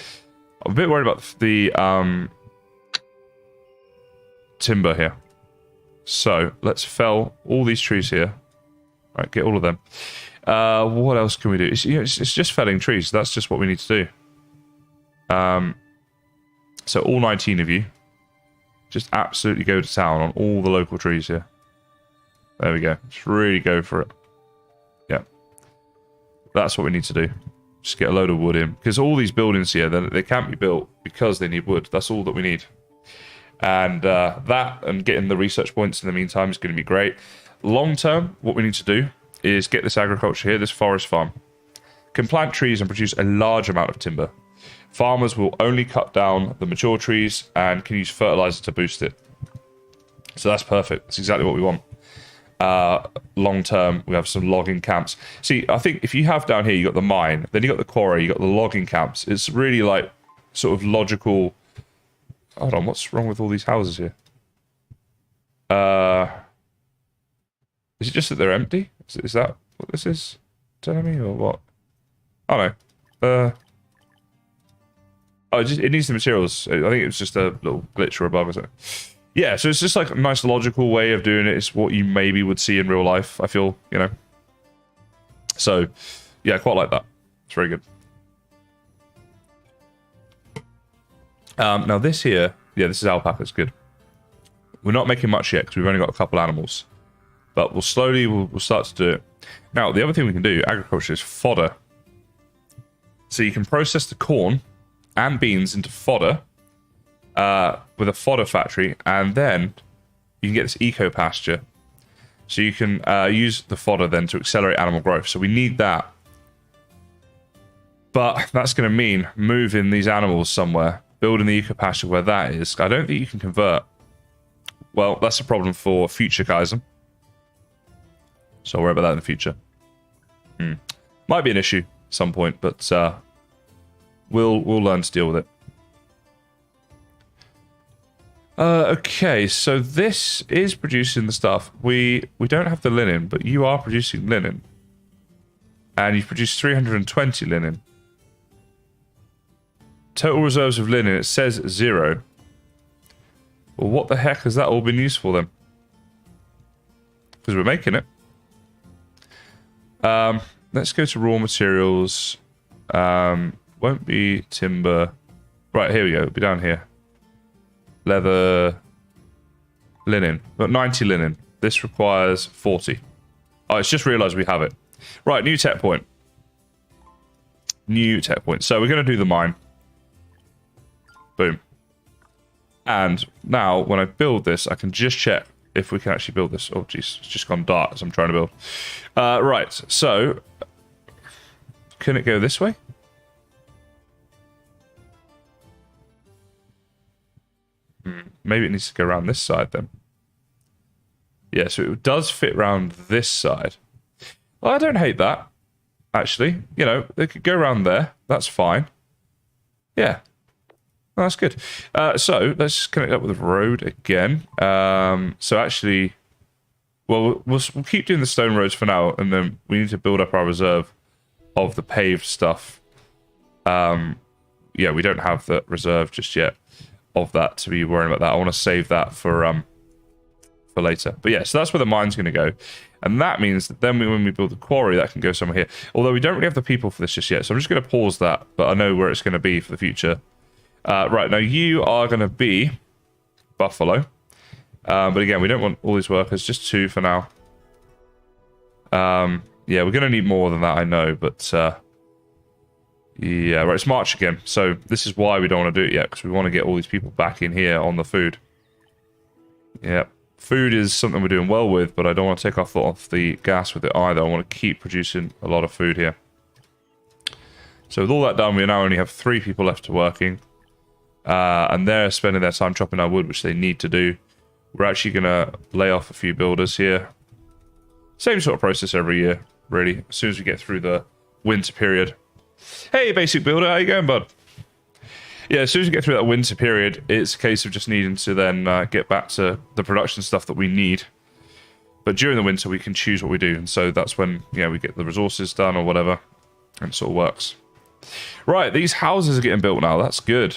I'm a bit worried about the timber here. So, let's fell all these trees here. Right, get all of them. What else can we do? It's just felling trees. That's just what we need to do. So, all 19 of you, just absolutely go to town on all the local trees here. There we go. Just really go for it. Yeah. That's what we need to do. Just get a load of wood in. Because all these buildings here, they can't be built because they need wood. That's all that we need. And that and getting the research points in the meantime is going to be great. Long term, what we need to do is get this agriculture here, this forest farm. Can plant trees and produce a large amount of timber. Farmers will only cut down the mature trees and can use fertilizer to boost it. So that's perfect. That's exactly what we want. Long term, we have some logging camps. See, I think if you have down here, you got the mine, then you got the quarry, you got the logging camps. It's really like sort of logical... Hold on, what's wrong with all these houses here? Is it just that they're empty? Is that what this is telling me, or what? I don't know. Oh, it needs the materials. I think it's just a little glitch or a bug or something. Yeah, so it's just like a nice logical way of doing it. It's what you maybe would see in real life, I feel, you know. So, yeah, I quite like that. It's very good. Now this here, yeah, this is alpaca, it's good. We're not making much yet because we've only got a couple animals. But we'll slowly, we'll start to do it. Now, the other thing we can do, agriculture, is fodder. So you can process the corn and beans into fodder with a fodder factory, and then you can get this eco pasture. So you can use the fodder then to accelerate animal growth. So we need that. But that's going to mean moving these animals somewhere, building the eco pasture where that is. I don't think you can convert. Well, that's a problem for future Kysen. So I'll worry about that in the future. Might be an issue at some point, but we'll learn to deal with it. Okay, so this is producing the stuff. We don't have the linen, but you are producing linen. And you've produced 320 linen. Total reserves of linen, it says 0. Well, what the heck has that all been used for then? Because we're making it. Let's go to raw materials. Won't be timber. Right, here we go. It'll be down here. Leather. Linen. Got 90 linen. This requires 40. Oh, it's just realised we have it. Right, new tech point. New tech point. So we're going to do the mine. Boom. And now, when I build this, I can just check if we can actually build this. Oh, jeez. It's just gone dark as I'm trying to build. Right. So, can it go this way? Maybe it needs to go around this side then. Yeah, so it does fit around this side. Well, I don't hate that, actually. You know, they could go around there. That's fine. Yeah. Oh, that's good. So let's connect up with the road again. So actually, well, we'll keep doing the stone roads for now, and then we need to build up our reserve of the paved stuff. Yeah, we don't have the reserve just yet of that to be worrying about that. I want to save that for later. But yeah, so that's where the mine's going to go. And that means that then when we build the quarry, that can go somewhere here. Although we don't really have the people for this just yet, so I'm just going to pause that, but I know where it's going to be for the future. Right, now you are going to be buffalo. But again, we don't want all these workers, just 2 for now. Yeah, we're going to need more than that, I know, but yeah, right, it's March again. So this is why we don't want to do it yet, because we want to get all these people back in here on the food. Yeah, food is something we're doing well with, but I don't want to take our foot off the gas with it either. I want to keep producing a lot of food here. So with all that done, we now only have 3 people left to working. And they're spending their time chopping our wood, which they need to do. We're actually going to lay off a few builders here. Same sort of process every year, really. As soon as we get through the winter period. Hey, basic builder, how you going, bud? Yeah, as soon as we get through that winter period, it's a case of just needing to then get back to the production stuff that we need. But during the winter, we can choose what we do. And so that's when, you know, we get the resources done or whatever. And it sort of works. Right, these houses are getting built now. That's good.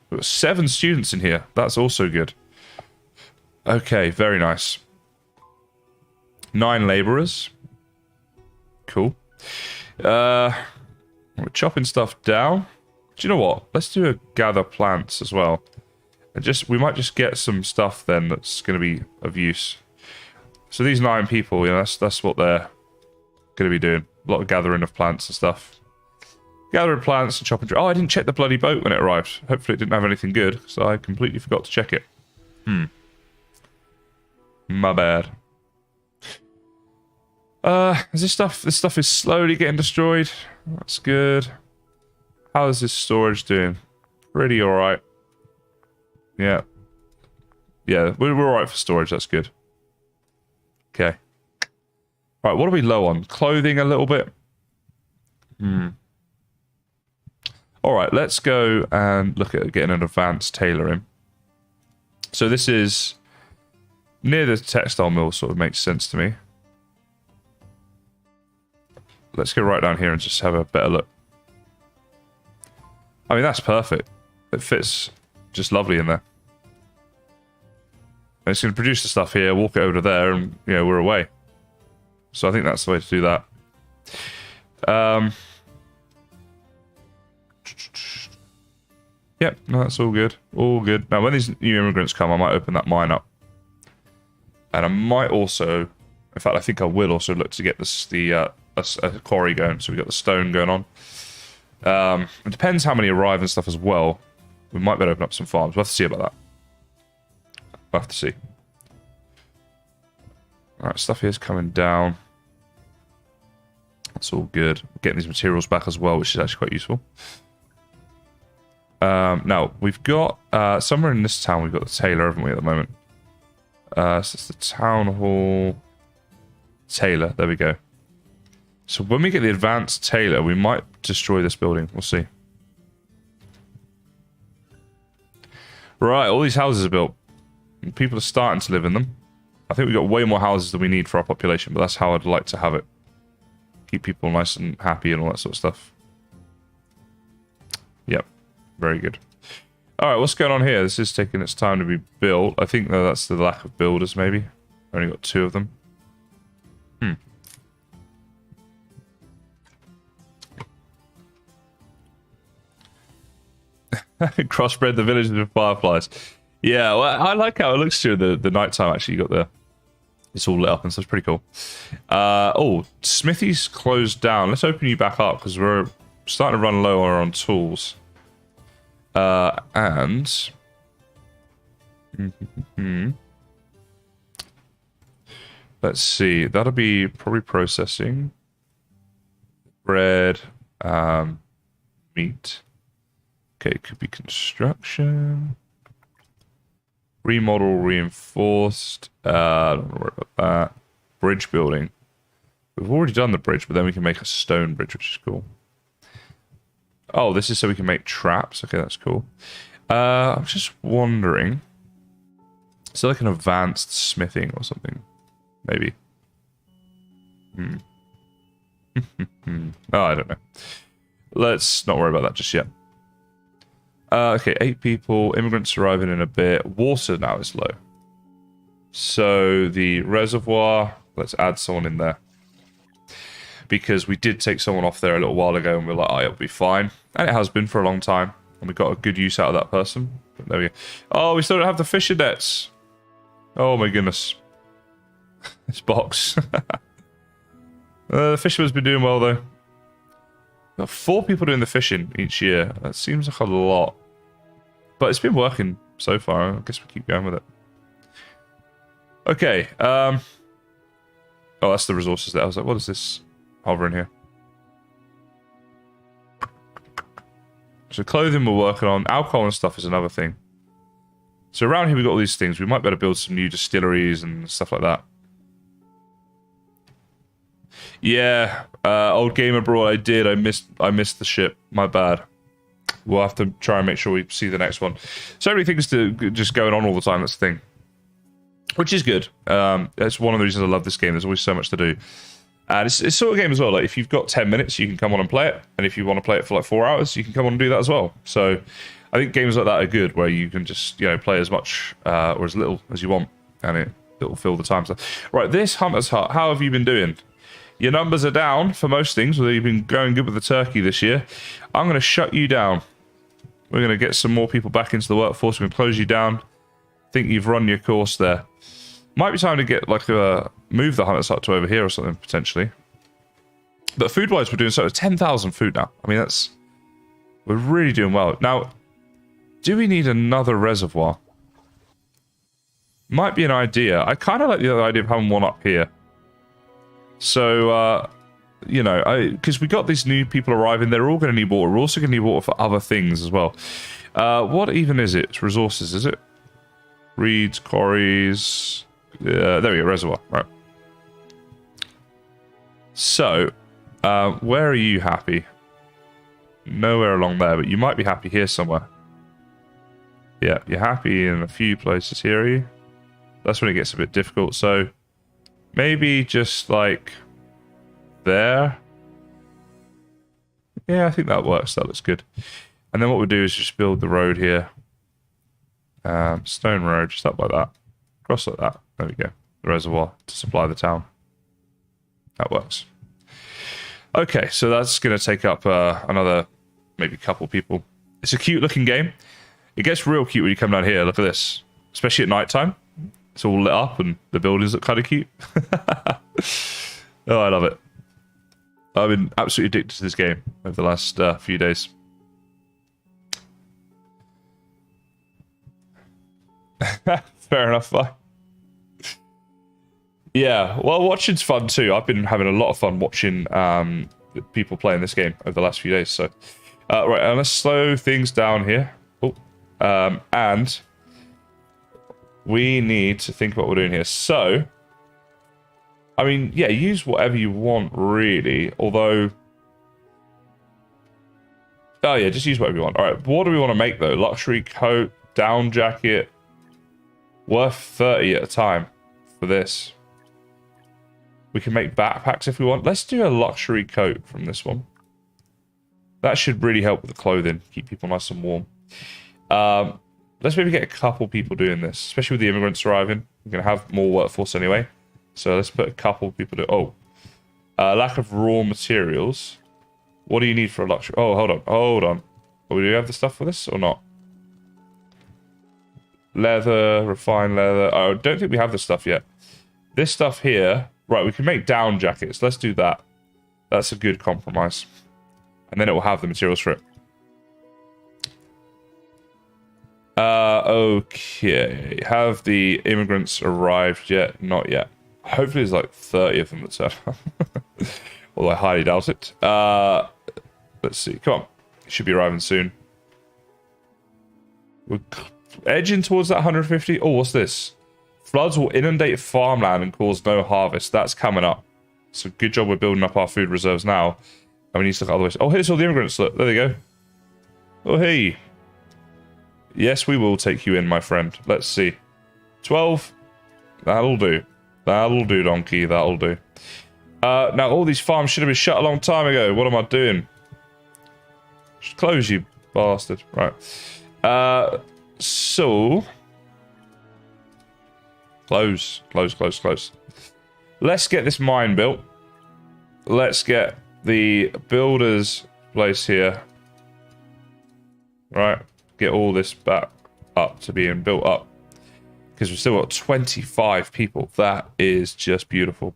We've got 7 students in here. That's also good. Okay, very nice. 9 laborers. Cool. We're chopping stuff down. Do you know what? Let's do a gather plants as well. And we might just get some stuff then that's going to be of use. So these 9 people, you know, that's what they're going to be doing. A lot of gathering of plants and stuff. Gathering plants and chopping. Oh, I didn't check the bloody boat when it arrived. Hopefully it didn't have anything good, so I completely forgot to check it. My bad. This stuff is slowly getting destroyed. That's good. How is this storage doing? Pretty alright. Yeah. Yeah, we're alright for storage, that's good. Okay. Right, what are we low on? Clothing a little bit? Alright, let's go and look at getting an advanced tailoring. So this is near the textile mill, sort of makes sense to me. Let's go right down here and just have a better look. I mean, that's perfect. It fits just lovely in there. And it's going to produce the stuff here, walk it over to there, and, you know, we're away. So I think that's the way to do that. Yep, no, that's all good. All good. Now, when these new immigrants come, I might open that mine up. And I might also In fact, I think I will also look to get this a quarry going. So we got the stone going on. It depends how many arrive and stuff as well. We might better open up some farms. We'll have to see about that. We'll have to see. Alright, stuff here's coming down. That's all good. Getting these materials back as well, which is actually quite useful. Now, we've got... somewhere in this town, we've got the tailor, haven't we, at the moment? So it's the town hall... Tailor, there we go. So when we get the advanced tailor, we might destroy this building. We'll see. Right, all these houses are built. And people are starting to live in them. I think we've got way more houses than we need for our population, but that's how I'd like to have it. Keep people nice and happy and all that sort of stuff. Yep, very good. Alright, what's going on here? This is taking its time to be built. I think that's the lack of builders, maybe. Only got 2 of them. Crossbred the villages with fireflies. Yeah, well, I like how it looks through the nighttime. Actually, you got it's all lit up and stuff. It's pretty cool. Oh, Smithy's closed down. Let's open you back up because we're starting to run lower on tools. And let's see. That'll be probably processing bread, meat. Okay, it could be construction. Remodel, reinforced. Don't worry about that. Bridge building. We've already done the bridge, but then we can make a stone bridge, which is cool. Oh, this is so we can make traps. Okay, that's cool. I'm just wondering. Is there like an advanced smithing or something? Maybe. Oh, I don't know. Let's not worry about that just yet. Okay, 8 people. Immigrants arriving in a bit. Water now is low. So the reservoir, let's add someone in there. Because we did take someone off there a little while ago and we're like, oh, it'll be fine. And it has been for a long time. And we got a good use out of that person. But there we go. Oh, we still don't have the fishing nets. Oh my goodness. This box. The fisherman's been doing well though. We've got 4 people doing the fishing each year. That seems like a lot. But it's been working so far. I guess we keep going with it. Okay. Oh, that's the resources there. I was like, what is this hovering here? So clothing we're working on. Alcohol and stuff is another thing. So around here we've got all these things. We might better build some new distilleries and stuff like that. Yeah, old game abroad. I did. I missed the ship. My bad. We'll have to try and make sure we see the next one. So many things to just going on all the time. That's the thing, which is good. That's one of the reasons I love this game. There's always so much to do, and it's sort of game as well. Like if you've got 10 minutes, you can come on and play it, and if you want to play it for like 4 hours, you can come on and do that as well. So I think games like that are good, where you can just play as much or as little as you want, and it'll fill the time. So right, this Hunter's Hut. How have you been doing? Your numbers are down for most things, although you've been going good with the turkey this year. I'm going to shut you down. We're going to get some more people back into the workforce. We're going to close you down. I think you've run your course there. Might be time to get like move the Hunter's Hut to over here or something, potentially. But food-wise, we're doing so. 10,000 food now. I mean, we're really doing well. Now, do we need another reservoir? Might be an idea. I kind of like the other idea of having one up here. So, because we got these new people arriving, they're all going to need water. We're also going to need water for other things as well. What even is it? It's resources, is it? Reeds, quarries. There we go, reservoir. Right. So, where are you happy? Nowhere along there, but you might be happy here somewhere. Yeah, you're happy in a few places here, are you? That's when it gets a bit difficult, so... Maybe just like there. Yeah, I think that works. That looks good. And then what we'll do is just build the road here. Stone road, just up like that. Cross like that. There we go. The reservoir to supply the town. That works. Okay, so that's going to take up another maybe couple people. It's a cute looking game. It gets real cute when you come down here. Look at this. Especially at night time. It's all lit up and the buildings look kind of cute. Oh, I love it. I've been absolutely addicted to this game over the last few days. Fair enough. Fine. Yeah, well, watching's fun too. I've been having a lot of fun watching people playing this game over the last few days. So, right, let's slow things down here. Oh, and we need to think about what we're doing here. So, I mean, yeah, use whatever you want, really. Although, oh yeah, just use whatever you want. All right, what do we want to make though? Luxury coat, down jacket, worth 30 at a time for this. We can make backpacks if we want. Let's do a luxury coat from this one. That should really help with the clothing, keep people nice and warm. Let's maybe get a couple people doing this, especially with the immigrants arriving. We're going to have more workforce anyway. So let's put a couple people do. Oh, lack of raw materials. What do you need for a luxury? Oh, hold on. Oh, do we have the stuff for this or not? Leather, refined leather. Oh, I don't think we have the stuff yet. This stuff here. Right, we can make down jackets. Let's do that. That's a good compromise. And then it will have the materials for it. Okay. Have the immigrants arrived yet? Not yet. Hopefully there's like 30 of them that turn up. Although I highly doubt it. Let's see. Come on. It should be arriving soon. We're edging towards that 150. Oh, what's this? Floods will inundate farmland and cause no harvest. That's coming up. So good job we're building up our food reserves now. And we need to look otherwise. Oh, here's all the immigrants. Look, there they go. Oh, hey. Yes, we will take you in, my friend. Let's see. 12. That'll do. That'll do, donkey. That'll do. Now, all these farms should have been shut a long time ago. What am I doing? Just close, you bastard. Right. So... Close. Let's get this mine built. Let's get the builder's place here. Right. Get all this back up to being built up. Because we've still got 25 people. That is just beautiful.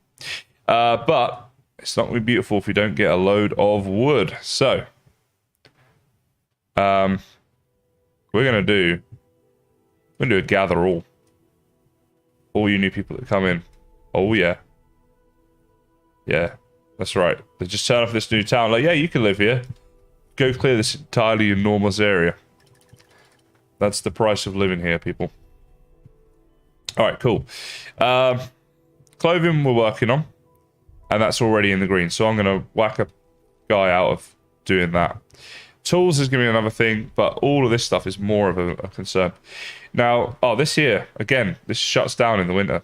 But it's not going to be beautiful if we don't get a load of wood. So, we're going to do a gather all. All you new people that come in. Oh, yeah. Yeah, that's right. They just turn off this new town. Like, yeah, you can live here. Go clear this entirely enormous area. That's the price of living here, people. All right, cool. Clothing we're working on. And that's already in the green. So I'm going to whack a guy out of doing that. Tools is going to be another thing, but all of this stuff is more of a concern. Now, this here, again, this shuts down in the winter.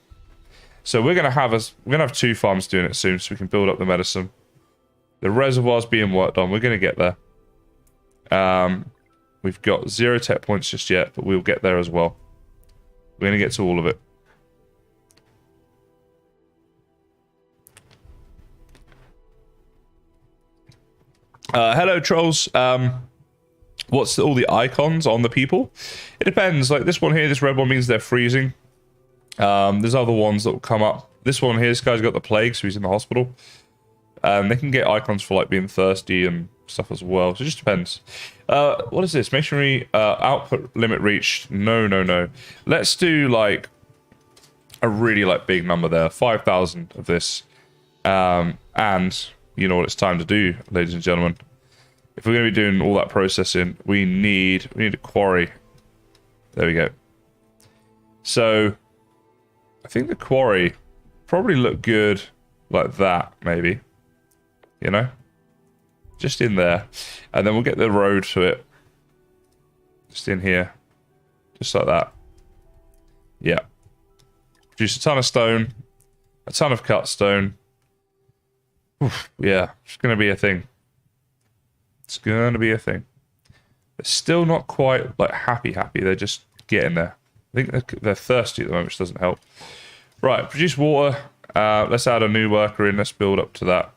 So we're going to have 2 farms doing it soon so we can build up the medicine. The reservoir's being worked on. We're going to get there. We've got 0 tech points just yet, but we'll get there as well. We're going to get to all of it. Hello, trolls. What's all the icons on the people? It depends. Like this one here, this red one means they're freezing. There's other ones that will come up. This one here, this guy's got the plague, so he's in the hospital. They can get icons for like being thirsty and stuff as well. So it just depends. What is this? Masonry output limit reached. No. Let's do like a really like big number there. 5,000 of this. And you know what it's time to do, ladies and gentlemen. If we're going to be doing all that processing, we need a quarry. There we go. So, I think the quarry probably look good like that, maybe. You know? Just in there. And then we'll get the road to it. Just in here. Just like that. Yeah. Produce a ton of stone. A ton of cut stone. Oof, yeah, it's going to be a thing. It's going to be a thing. They're still not quite, like, happy. They're just getting there. I think they're thirsty at the moment, which doesn't help. Right, produce water. Let's add a new worker in. Let's build up to that.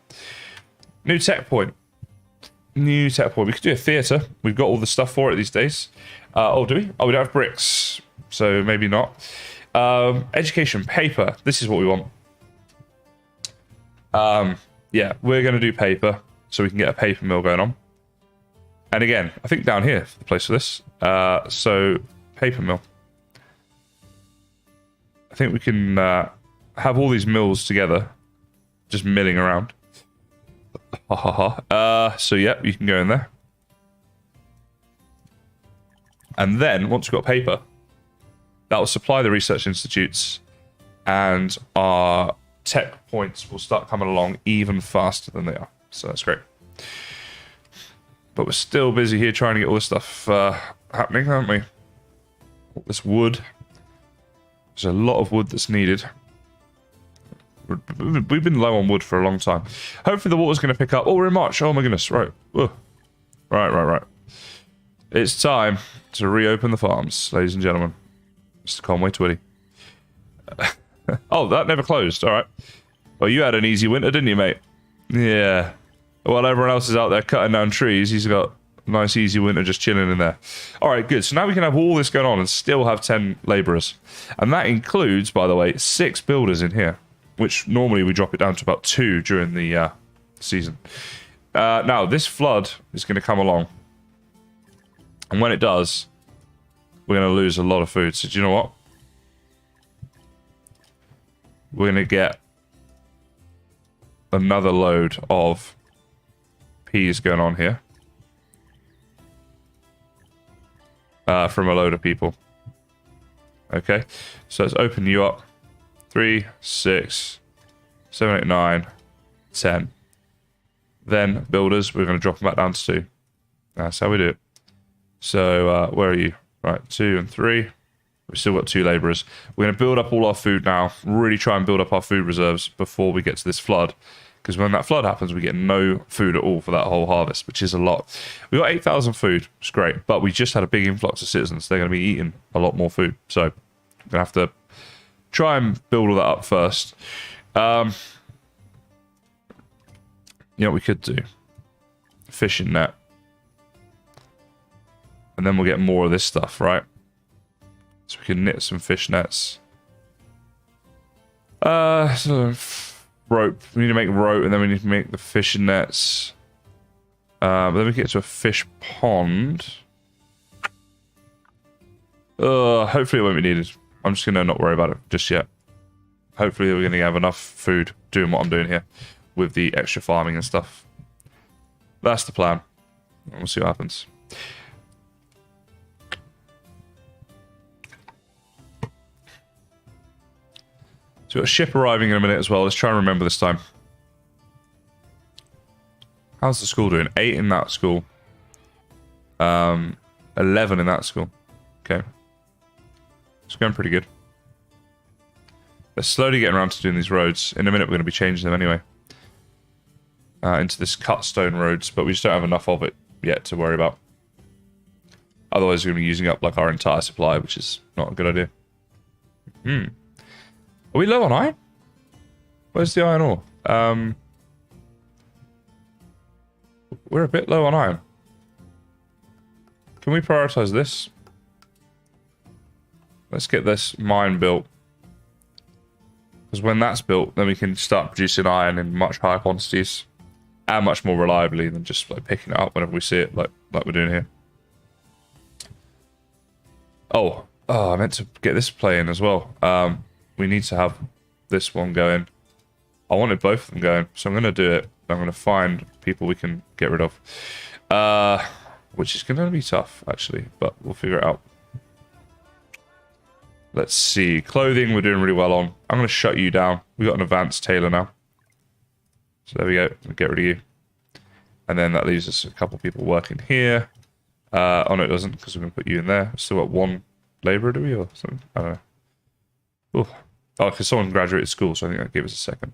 New tech point. We could do a theatre. We've got all the stuff for it these days. Oh, do we? Oh, we don't have bricks. So maybe not. Education, paper. This is what we want. Yeah, we're going to do paper so we can get a paper mill going on. And again, I think down here is the place for this. So, paper mill. I think we can have all these mills together, just milling around. Ha ha ha. So, yeah, you can go in there. And then, once we've got paper, that will supply the research institutes, and our tech points will start coming along even faster than they are. So that's great. But we're still busy here trying to get all this stuff happening, aren't we? All this wood. There's a lot of wood that's needed. We've been low on wood for a long time. Hopefully the water's going to pick up. Oh, we're in March. Oh my goodness. Right. Ugh. Right. It's time to reopen the farms, ladies and gentlemen. Mr. Conway Twitty. Oh, that never closed. All right. Well, you had an easy winter, didn't you, mate? Yeah. While everyone else is out there cutting down trees, he's got a nice easy winter just chilling in there. All right, good. So now we can have all this going on and still have 10 laborers. And that includes, by the way, 6 builders in here, which normally we drop it down to about 2 during the season. Now, this flood is going to come along. And when it does, we're going to lose a lot of food. So do you know what? We're going to get another load of peas going on here. From a load of people. Okay. So let's open you up. 3, 6, 7, 8, 9, 10. Then builders, we're going to drop them back down to 2. That's how we do it. So where are you? Right, 2 and 3. We've still got 2 laborers. We're going to build up all our food now. Really try and build up our food reserves before we get to this flood. Because when that flood happens, we get no food at all for that whole harvest, which is a lot. We got 8,000 food, which is great. But we just had a big influx of citizens. They're going to be eating a lot more food. So we're going to have to try and build all that up first. You know what we could do? Fishing net. And then we'll get more of this stuff, right? So we can knit some fish nets. So rope. We need to make rope, and then we need to make the fishing nets. But then we get to a fish pond. Hopefully it won't be needed. I'm just going to not worry about it just yet. Hopefully we're going to have enough food doing what I'm doing here with the extra farming and stuff. That's the plan. We'll see what happens. So we've got a ship arriving in a minute as well. Let's try and remember this time. How's the school doing? 8 in that school. 11 in that school. Okay. It's going pretty good. They're slowly getting around to doing these roads. In a minute we're going to be changing them anyway. Into this cut stone roads, but we just don't have enough of it yet to worry about. Otherwise we're going to be using up like our entire supply, which is not a good idea. Are we low on iron? Where's the iron ore? We're a bit low on iron. Can we prioritize this? Let's get this mine built. Because when that's built, then we can start producing iron in much higher quantities. And much more reliably than just like picking it up whenever we see it, like we're doing here. Oh, I meant to get this playing as well. We need to have this one going. I wanted both of them going, so I'm going to do it. I'm going to find people we can get rid of. Which is going to be tough, actually, but we'll figure it out. Let's see. Clothing, we're doing really well on. I'm going to shut you down. We've got an advanced tailor now. So there we go. We'll get rid of you. And then that leaves us a couple people working here. Oh, no, it doesn't, because we're going to put you in there. We've still got 1 labourer, do we, or something? I don't know. Ooh. Oh, because someone graduated school, so I think that gave us a second.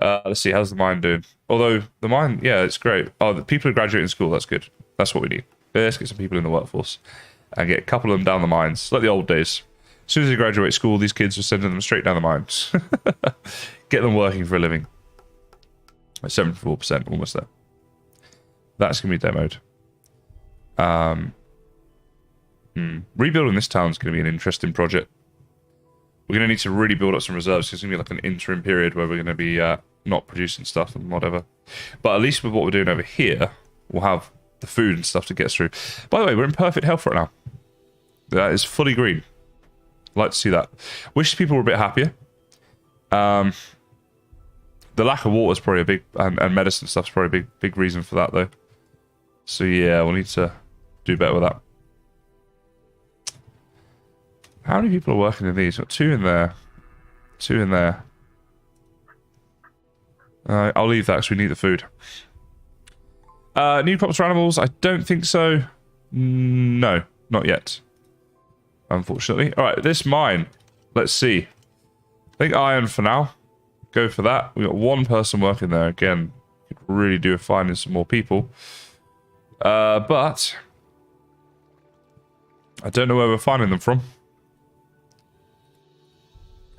Let's see, how's the mine doing? Although, the mine, yeah, it's great. Oh, the people who graduate in school, that's good. That's what we need. Let's get some people in the workforce. And get a couple of them down the mines, like the old days. As soon as they graduate school, these kids are sending them straight down the mines. Get them working for a living. At 74%, almost there. That's going to be demoed. Rebuilding this town is going to be an interesting project. We're going to need to really build up some reserves. It's going to be like an interim period where we're going to be not producing stuff and whatever. But at least with what we're doing over here, we'll have the food and stuff to get us through. By the way, we're in perfect health right now. That is fully green. I'd like to see that. Wish people were a bit happier. The lack of water is probably a big, and medicine stuff's probably a big reason for that though. So yeah, we'll need to do better with that. How many people are working in these? Got 2 in there. 2 in there. I'll leave that because we need the food. New crops for animals? I don't think so. No, not yet. Unfortunately. Alright, this mine. Let's see. I think iron for now. Go for that. We've got 1 person working there. Again, could really do with finding some more people. But I don't know where we're finding them from.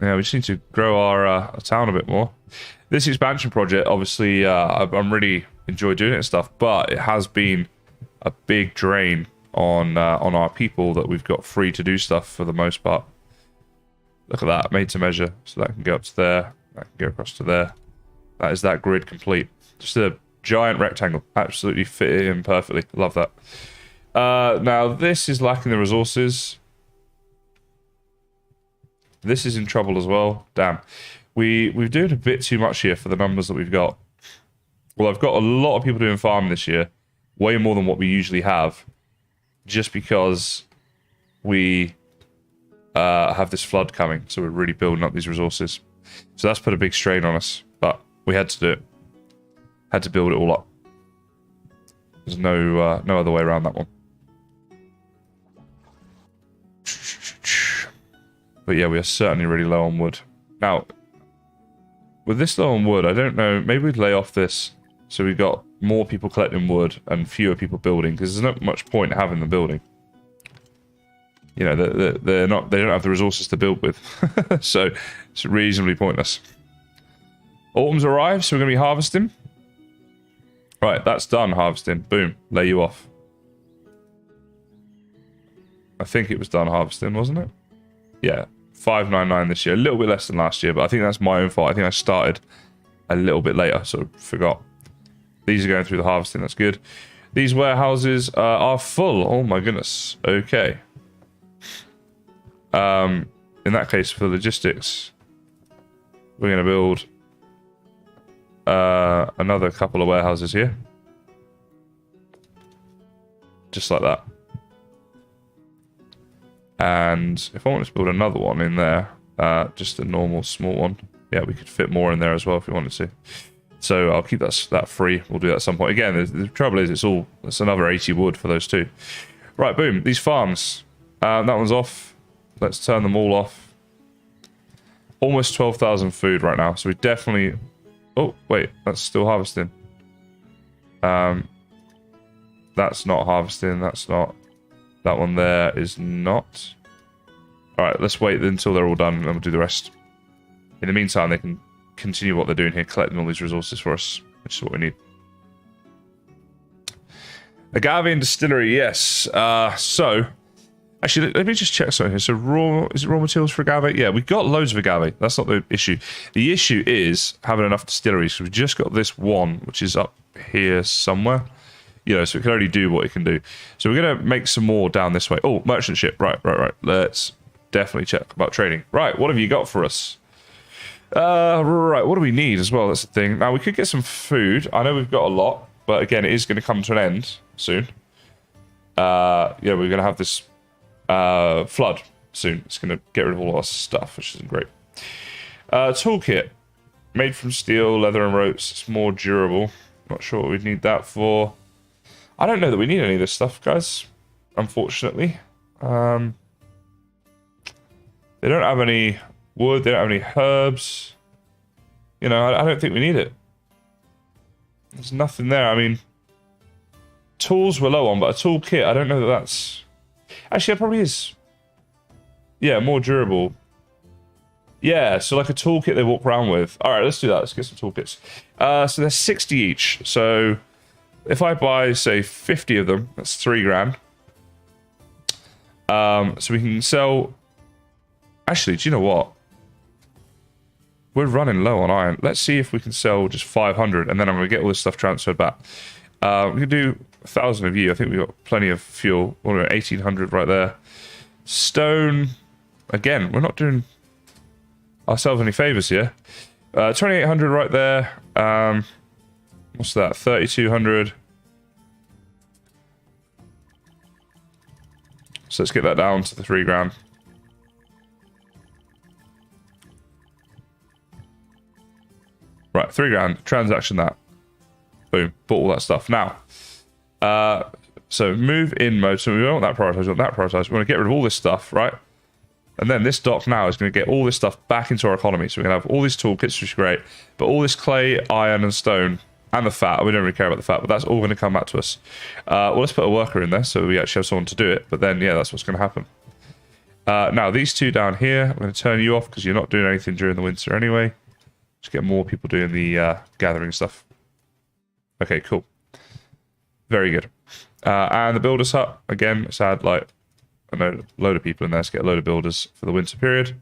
Yeah, we just need to grow our town a bit more. This expansion project, obviously, I'm really enjoy doing it and stuff, but it has been a big drain on our people that we've got free to do stuff for the most part. Look at that, made to measure. So that can go up to there, that can go across to there. That is that grid complete. Just a giant rectangle. Absolutely fit it in perfectly. Love that. Now, this is lacking the resources. This is in trouble as well. Damn. We've doing a bit too much here for the numbers that we've got. Well, I've got a lot of people doing farming this year. Way more than what we usually have. Just because we have this flood coming. So we're really building up these resources. So that's put a big strain on us. But we had to do it. Had to build it all up. There's no other way around that one. But yeah, we are certainly really low on wood. Now, with this low on wood, I don't know, maybe we'd lay off this so we've got more people collecting wood and fewer people building, because there's not much point having them building. You know, they don't have the resources to build with. So it's reasonably pointless. Autumn's arrived, so we're going to be harvesting. Right, that's done harvesting. Boom, lay you off. I think it was done harvesting, wasn't it? Yeah, 599 this year. A little bit less than last year, but I think that's my own fault. I think I started a little bit later, so forgot. These are going through the harvesting, that's good. These warehouses are full. Oh my goodness. Okay. In that case, for logistics, we're going to build another couple of warehouses here. Just like that. And if I wanted to build another one in there, just a normal small one, yeah, we could fit more in there as well if we wanted to. So I'll keep that free. We'll do that at some point. Again, the trouble is it's another 80 wood for those 2. Right, boom. These farms. That one's off. Let's turn them all off. Almost 12,000 food right now. So we definitely... Oh, wait. That's still harvesting. That's not harvesting. That's not... That one there is not. Alright, let's wait until they're all done and then we'll do the rest. In the meantime, they can continue what they're doing here, collecting all these resources for us, which is what we need. Agave distillery, yes. So, actually, let me just check something here. So, is it raw materials for agave? Yeah, we've got loads of agave. That's not the issue. The issue is having enough distilleries. So, we've just got this one, which is up here somewhere. You know, so it can only do what it can do. So we're going to make some more down this way. Oh, merchant ship. Right. Let's definitely check about trading. Right, what have you got for us? Right, what do we need as well? That's the thing. Now, we could get some food. I know we've got a lot, but again, it is going to come to an end soon. Yeah, we're going to have this flood soon. It's going to get rid of all our stuff, which isn't great. Toolkit. Made from steel, leather, and ropes. It's more durable. Not sure what we'd need that for. I don't know that we need any of this stuff, guys. Unfortunately. They don't have any wood. They don't have any herbs. You know, I don't think we need it. There's nothing there. I mean, tools we're low on, but a tool kit, I don't know that that's... Actually, it probably is. Yeah, more durable. Yeah, so like a toolkit they walk around with. All right, let's do that. Let's get some toolkits. So they're 60 each. So if I buy, say, 50 of them, that's 3 grand. So we can sell... Actually, do you know what? We're running low on iron. Let's see if we can sell just 500, and then I'm going to get all this stuff transferred back. We can do 1,000 of you. I think we've got plenty of fuel. We're at 1,800 right there. Stone. Again, we're not doing ourselves any favors here. 2,800 right there. What's that? 3,200. So let's get that down to the 3 grand. Right, 3 grand. Transaction that. Boom. Bought all that stuff. Now, so move in mode. So we don't want that prioritized. We want that prioritized. We want to get rid of all this stuff, right? And then this dock now is going to get all this stuff back into our economy. So we're going to have all these toolkits, which is great. But all this clay, iron, and stone, and the fat. We don't really care about the fat, but that's all going to come back to us. Well, let's put a worker in there so we actually have someone to do it. But then, yeah, that's what's going to happen. Now, these two down here, I'm going to turn you off because you're not doing anything during the winter anyway. Just get more people doing the gathering stuff. Okay, cool. Very good. And the builder's hut, again, let's add like a load of people in there. Let's get a load of builders for the winter period.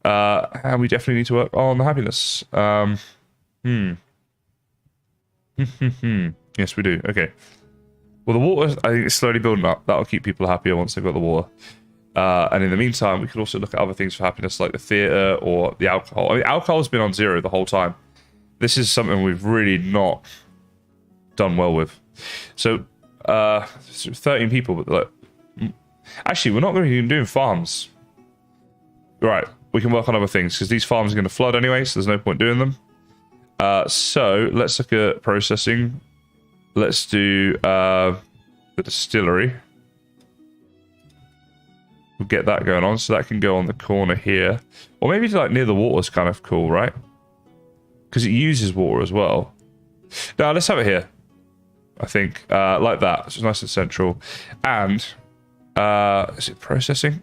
And we definitely need to work on the happiness. Yes, we do. Okay. Well, the water, I think, is slowly building up. That'll keep people happier once they've got the water. And in the meantime, we could also look at other things for happiness, like the theatre or the alcohol. I mean, alcohol's been on 0 the whole time. This is something we've really not done well with. So, 13 people, but like, actually, we're not going to be doing farms. Right, we can work on other things, because these farms are going to flood anyway, so there's no point doing them. So, let's look at processing. Let's do the distillery. We'll get that going on, so that can go on the corner here. Or maybe like near the water is kind of cool, right? Because it uses water as well. Now, let's have it here. I think, like that. It's nice and central. And, is it processing?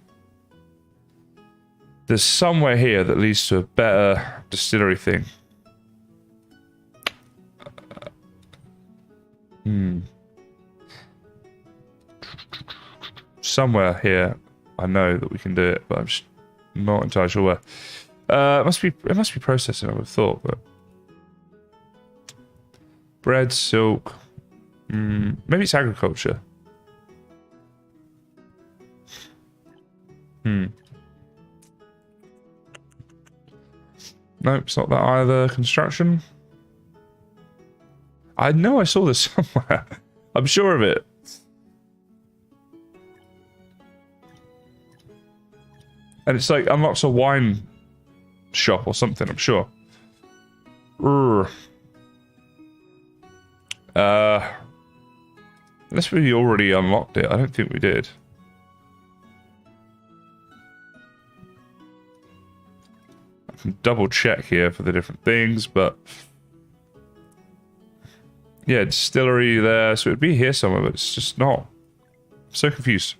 There's somewhere here that leads to a better distillery thing. Somewhere here, I know that we can do it, but I'm just not entirely sure where. It must be processing, I would have thought, but bread, silk. Maybe it's agriculture. No, it's not that either. Construction. I know I saw this somewhere. I'm sure of it. And it's like unlocks a wine shop or something, I'm sure. Unless we already unlocked it. I don't think we did. I can double check here for the different things, but yeah, distillery there. So it'd be here somewhere, but it's just not. I'm so confused.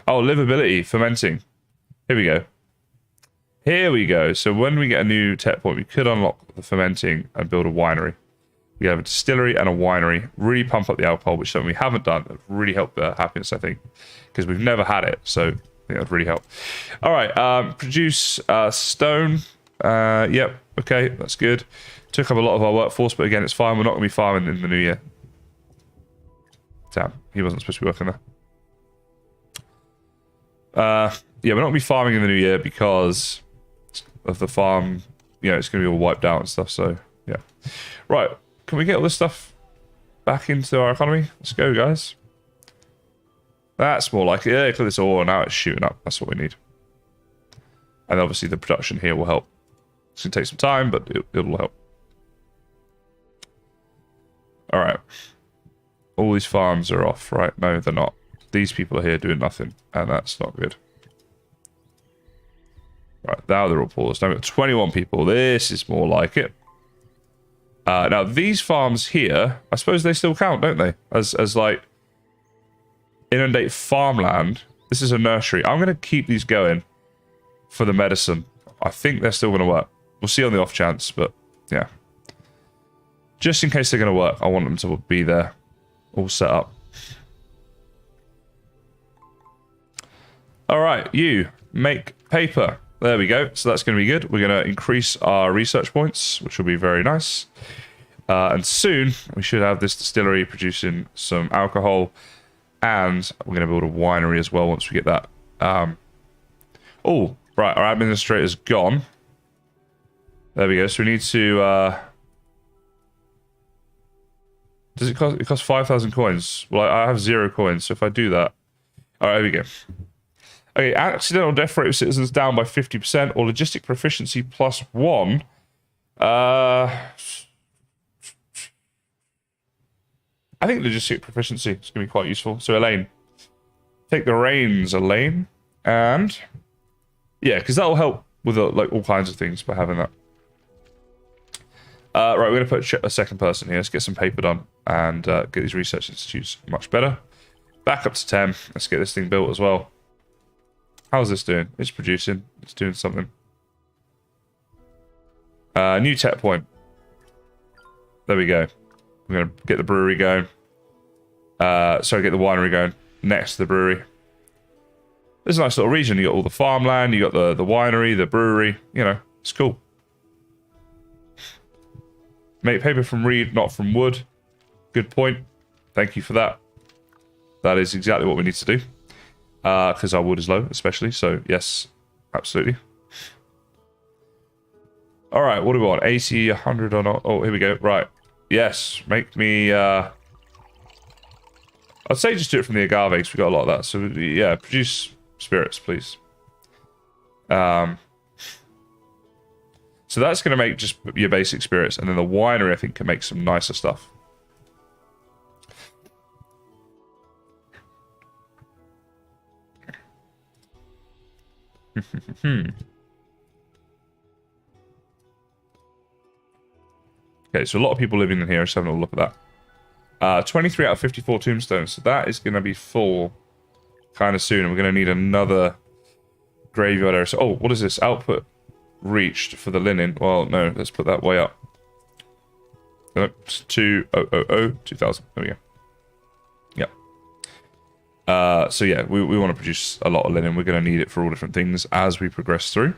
Oh, livability, fermenting. Here we go. Here we go. So when we get a new tech point, we could unlock the fermenting and build a winery. We have a distillery and a winery. Really pump up the alcohol, which is something we haven't done. That really help the happiness, I think, because we've never had it. So I think that would really help. All right, produce stone. Yep. Okay, that's good. Took up a lot of our workforce, but again, it's fine. We're not going to be farming in the new year. Damn, he wasn't supposed to be working there. Yeah, we're not going to be farming in the new year because of the farm. You know, it's going to be all wiped out and stuff. So, yeah. Right. Can we get all this stuff back into our economy? Let's go, guys. That's more like it. Yeah, clear this ore. Now it's shooting up. That's what we need. And obviously the production here will help. It's going to take some time, but it'll help. All right. All these farms are off, right? No, they're not. These people are here doing nothing, and that's not good. Right, now they're all paused. Now we've got 21 people. This is more like it. Now, these farms here, I suppose they still count, don't they? As like, inundate farmland. This is a nursery. I'm going to keep these going for the medicine. I think they're still going to work. We'll see on the off chance, but yeah. Just in case they're going to work, I want them to be there. all set up. All right, you make paper. There we go. So that's going to be good. We're going to increase our research points, which will be very nice. And soon we should have this distillery producing some alcohol, and we're going to build a winery as well once we get that. Oh, right. Our administrator's gone. There we go. So we need to. Does it cost? It costs 5,000 coins. Well, I have 0 coins. So if I do that, all right, there we go. Okay, accidental death rate of citizens down by 50%, or logistic proficiency +1. I think logistic proficiency is going to be quite useful. So Elaine, take the reins, Elaine, and yeah, because that will help with like all kinds of things by having that. Right, we're going to put a second person here. Let's get some paper done and get these research institutes much better. Back up to 10. Let's get this thing built as well. How's this doing? It's producing. It's doing something. New tech point. There we go. We're going to get the brewery going. Sorry, get the winery going next to the brewery. This is a nice little region. You got all the farmland. You got the winery, the brewery. You know, it's cool. Make paper from reed, not from wood. Good point. Thank you for that. That is exactly what we need to do. Because our wood is low, especially. So, yes, absolutely. All right, what do we want? 80, 100 or not? Oh, here we go. Right. Yes, make me... I'd say just do it from the agave, because we've got a lot of that. So, yeah, produce spirits, please. So that's going to make just your basic spirits. And then the winery, I think, can make some nicer stuff. Okay, so a lot of people living in here. Just having a look at that. 23 out of 54 tombstones. So that is going to be full kind of soon. And we're going to need another graveyard area. So, oh, what is this? Output reached for the linen. Well, no, let's put that way up. 2000. 2000. There we go. So yeah, we want to produce a lot of linen. We're going to need it for all different things as we progress through.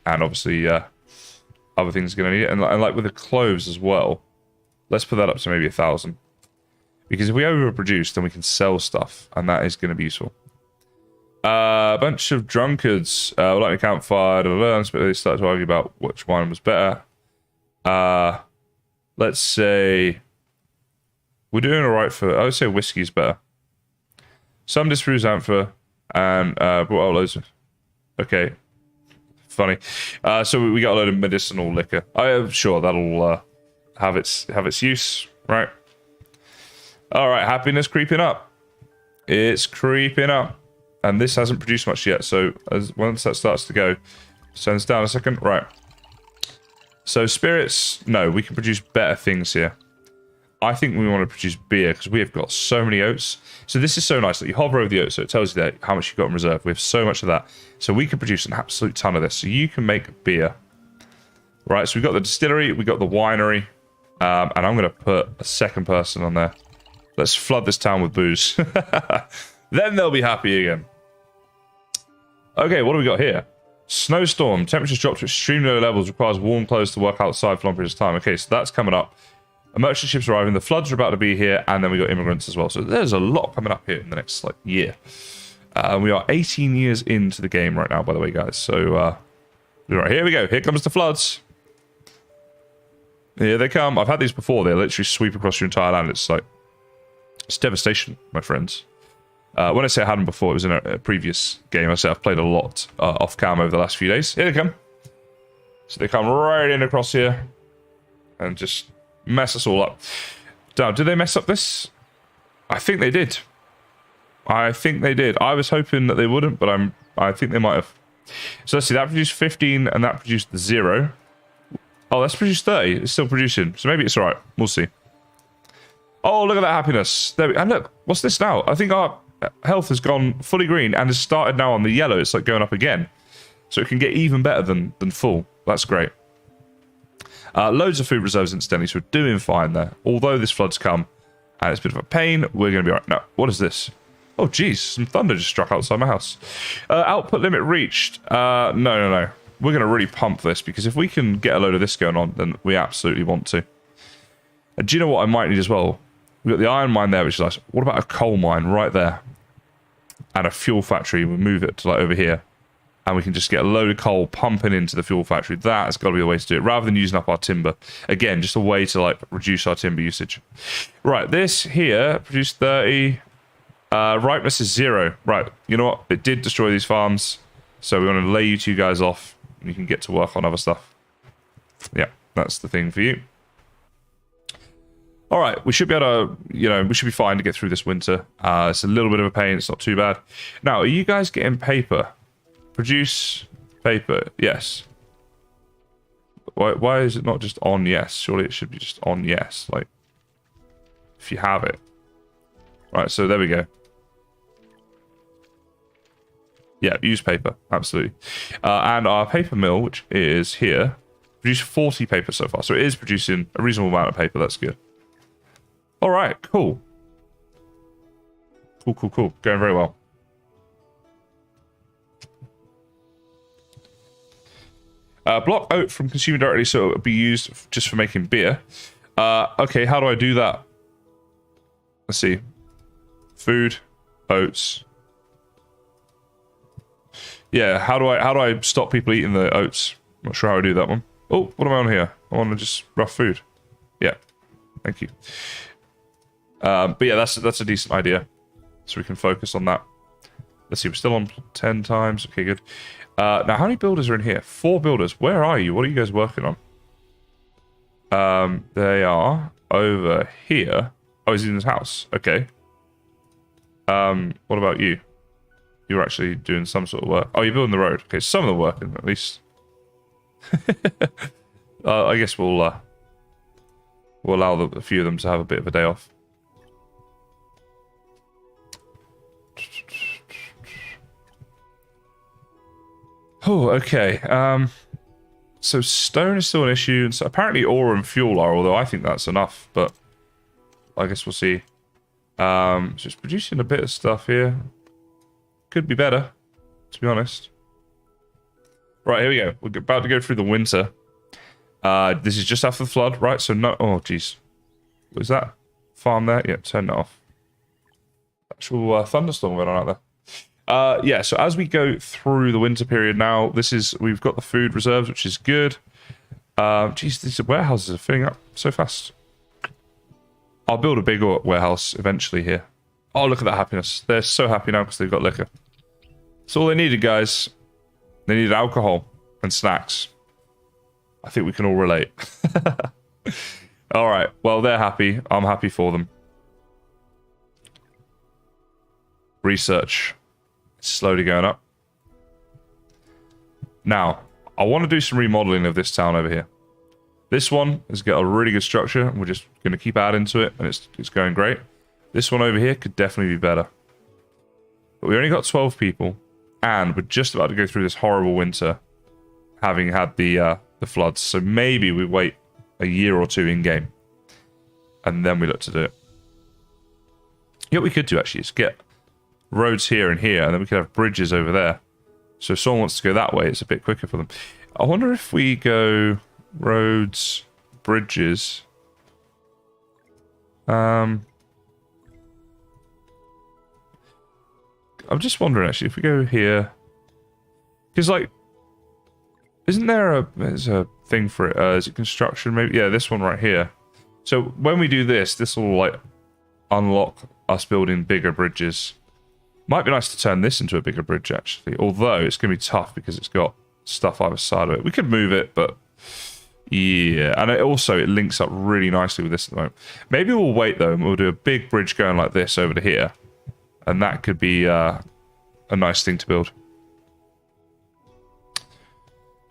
And obviously, other things are going to need it. And like with the cloves as well, let's put that up to maybe 1,000. Because if we overproduce, then we can sell stuff. And that is going to be useful. A bunch of drunkards. Like a campfire. But they started to argue about which wine was better. Let's say... We're doing alright for... I would say whiskey's better. Some disproves Amphor, and brought out loads of... Okay. Funny. So we got a load of medicinal liquor. I am sure that'll have its use, right? Alright, happiness creeping up. It's creeping up. And this hasn't produced much yet, so once that starts to go... Turn this down a second. Right. So spirits, no, we can produce better things here. I think we want to produce beer because we have got so many oats. So this is so nice that you hover over the oats, so it tells you there how much you've got in reserve. We have so much of that. So we can produce an absolute ton of this. So you can make beer. Right, so we've got the distillery, we've got the winery, and I'm going to put a second person on there. Let's flood this town with booze. Then they'll be happy again. Okay, what do we got here? Snowstorm. Temperatures drop to extremely low levels. Requires warm clothes to work outside for long periods of time. Okay, so that's coming up. A merchant ship's arriving. The floods are about to be here, and then we got immigrants as well. So there's a lot coming up here in the next year. We are 18 years into the game right now, by the way, guys. So right, here we go. Here comes the floods. Here they come. I've had these before. They literally sweep across your entire land. It's devastation, my friends. When I say I had them before, it was in a previous game. I said I've played a lot off cam over the last few days. Here they come. So they come right in across here and just mess us all up. Now, did they mess up this? I think they did. I think they did. I was hoping that they wouldn't, but I think they might have. So let's see. That produced 15, and that produced 0. Oh, that's produced 30. It's still producing. So maybe it's all right. We'll see. Oh, look at that happiness. There we, and look, what's this now? I think our health has gone fully green and has started now on the yellow. It's like going up again. So it can get even better than full. That's great. Loads of food reserves incidentally, so we're doing fine there. Although this flood's come, And it's a bit of a pain. We're going to be all right. No, what is this? Oh, geez, some thunder just struck outside my house. Output limit reached. No. We're going to really pump this, because if we can get a load of this going on, then we absolutely want to. And do you know what I might need as well? We've got the iron mine there, which is nice. What about a coal mine right there? And a fuel factory. We'll move it to like over here. And we can just get a load of coal pumping into the fuel factory. That's got to be the way to do it, rather than using up our timber. Again, just a way to like reduce our timber usage. Right, this here produced 30. Ripeness is 0. Right, you know what? It did destroy these farms. So we want to lay you two guys off. And you can get to work on other stuff. Yeah, that's the thing for you. All right, we should be able to, we should be fine to get through this winter. It's a little bit of a pain. It's not too bad. Now, are you guys getting paper? Produce paper. Yes. Why is it not just on yes? Surely it should be just on yes. Like, if you have it. Right, so there we go. Yeah, use paper. Absolutely. And our paper mill, which is here, produced 40 paper so far. So it is producing a reasonable amount of paper. That's good. All right, cool. Cool. Going very well. Block oat from consuming directly, so it would be used just for making beer. Okay, how do I do that? Let's see. Food, oats. Yeah, how do I stop people eating the oats? Not sure how I do that one. Oh, what am I on here? I want to just rough food. Yeah, thank you. But yeah, that's a decent idea. So we can focus on that. Let's see, we're still on 10 times. Okay, good. Now, how many builders are in here? 4 builders. Where are you? What are you guys working on? They are over here. Oh, he's in his house. Okay. What about you? You're actually doing some sort of work. Oh, you're building the road. Okay, some of them working, at least. I guess we'll allow a few of them to have a bit of a day off. Oh, okay. So stone is still an issue, and so apparently ore and fuel are, although I think that's enough, but I guess we'll see. So it's producing a bit of stuff here. Could be better, to be honest. Right, here we go. We're about to go through the winter. This is just after the flood, right? So no... Oh, jeez. Was that farm there? Yeah, turn it off. Actual thunderstorm going on out there. Yeah, so as we go through the winter period now, we've got the food reserves, which is good. Geez, these warehouses are filling up so fast. I'll build a bigger warehouse eventually here. Oh, look at that happiness. They're so happy now because they've got liquor. That's all they needed, guys. They needed alcohol and snacks. I think we can all relate. All right, well, they're happy. I'm happy for them. Research. It's slowly going up. Now, I want to do some remodeling of this town over here. This one has got a really good structure, and we're just going to keep adding to it, and it's going great. This one over here could definitely be better. But we only got 12 people, and we're just about to go through this horrible winter, having had the floods. So maybe we wait a year or two in-game, and then we look to do it. You know what we could do, actually, is get roads here and here, and then we could have bridges over there. So if someone wants to go that way, it's a bit quicker for them. I wonder if we go roads, bridges. I'm just wondering, actually, if we go here, because like, isn't there there's a thing for it? Is it construction? Maybe, yeah, this one right here. So when we do this, this will like unlock us building bigger bridges. Might be nice to turn this into a bigger bridge, actually. Although it's going to be tough because it's got stuff either side of it. We could move it, but yeah. And it links up really nicely with this at the moment. Maybe we'll wait, though, and we'll do a big bridge going like this over to here. And that could be a nice thing to build.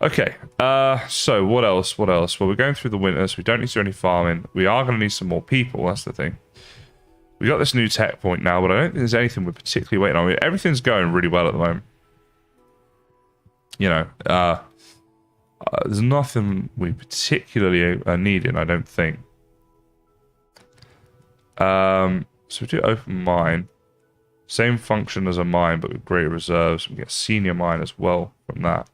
Okay. So what else? What else? Well, we're going through the winter, so we don't need to do any farming. We are going to need some more people. That's the thing. We got this new tech point now, but I don't think there's anything we're particularly waiting on. I mean, everything's going really well at the moment. You know, there's nothing we particularly are needing, I don't think. So we do open mine. Same function as a mine, but with greater reserves. We get senior mine as well from that.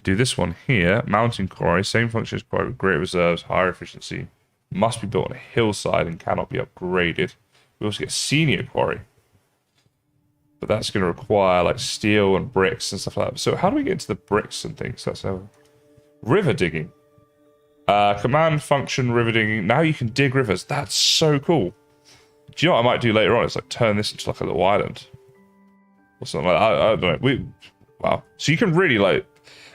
Do this one here. Mountain quarry. Same function as quarry with greater reserves, higher efficiency. Must be built on a hillside and cannot be upgraded. We also get senior quarry. But that's going to require like steel and bricks and stuff like that. So how do we get into the bricks and things? That's how... River digging. Command function river digging. Now you can dig rivers. That's so cool. Do you know what I might do later on? It's like turn this into like a little island. Or something like that. I don't know. Wow. So you can really like...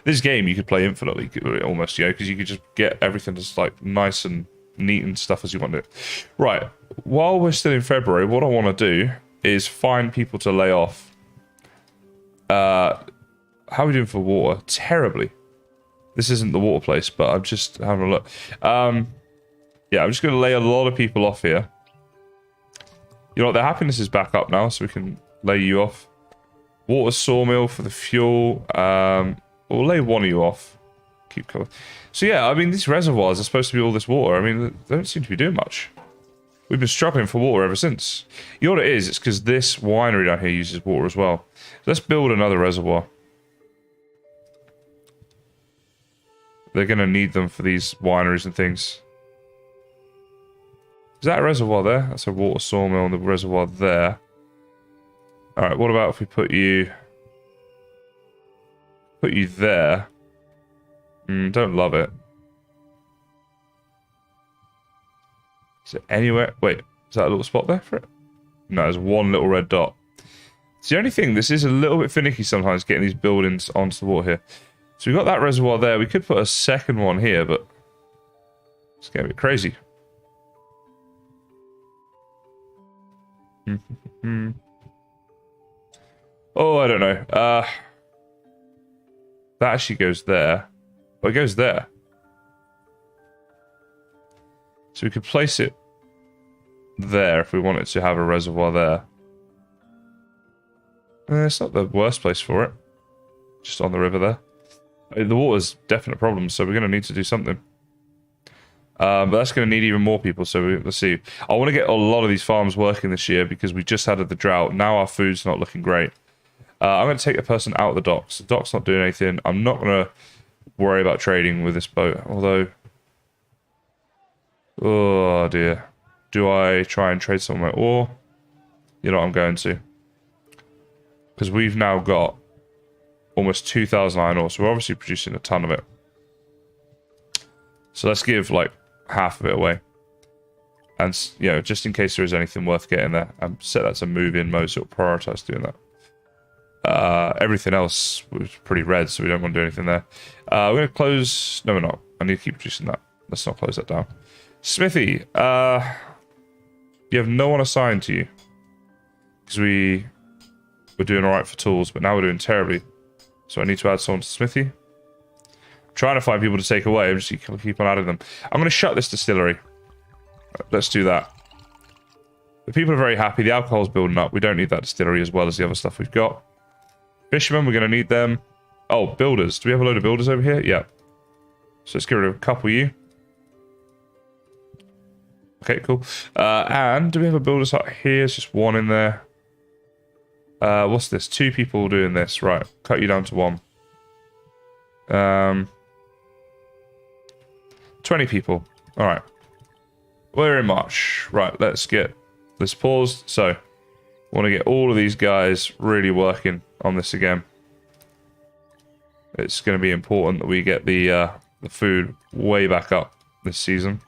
This game you could play infinitely almost, you know, because you could just get everything just like nice and neat and stuff as you want it. Right. While we're still in February, what I want to do is find people to lay off. How are we doing for water? Terribly. This isn't the water place, but I'm just having a look. Yeah, I'm just going to lay a lot of people off here. You know what? Their happiness is back up now, so we can lay you off. Water sawmill for the fuel. We'll lay one of you off. Keep cool. So yeah, I mean, these reservoirs are supposed to be all this water. I mean, they don't seem to be doing much. We've been struggling for water ever since. You know what it is? It's because this winery down here uses water as well. So let's build another reservoir. They're going to need them for these wineries and things. Is that a reservoir there? That's a water sawmill and the reservoir there. Alright, what about if we put you there? Don't love it. Is it anywhere? Wait, is that a little spot there for it? No, there's one little red dot. It's the only thing, this is a little bit finicky sometimes getting these buildings onto the water here. So we've got that reservoir there. We could put a second one here, but it's getting a bit crazy. Oh, I don't know. That actually goes there. Oh, it goes there. So we could place it there if we wanted to have a reservoir there. It's not the worst place for it. Just on the river there. The water's definite problem, so we're going to need to do something. But that's going to need even more people, so let's see. I want to get a lot of these farms working this year because we just had the drought. Now our food's not looking great. I'm going to take a person out of the docks. The dock's not doing anything. I'm not going to worry about trading with this boat, although... Oh, dear. Do I try and trade some of my ore? You know what I'm going to. Because we've now got almost 2,000 iron ore, so we're obviously producing a ton of it. So let's give, like, half of it away. And, you know, just in case there is anything worth getting there, set that to move in mode, so it'll prioritize doing that. Everything else was pretty red, so we don't want to do anything there. We're going to close... No, we're not. I need to keep producing that. Let's not close that down. Smithy, you have no one assigned to you. Because we were doing alright for tools, but now we're doing terribly. So I need to add someone to Smithy. I'm trying to find people to take away. I'm just keep on adding them. I'm going to shut this distillery. Let's do that. The people are very happy. The alcohol's building up. We don't need that distillery as well as the other stuff we've got. Fishermen, we're going to need them. Oh, builders. Do we have a load of builders over here? Yeah. So let's get rid of a couple of you. Okay, cool. And do we have a builder's hut here? It's just one in there. What's this? 2 people doing this. Right. Cut you down to 1. 20 people. All right. We're in March. Right. Let's get this paused. So, I want to get all of these guys really working on this again. It's going to be important that we get the food way back up this season.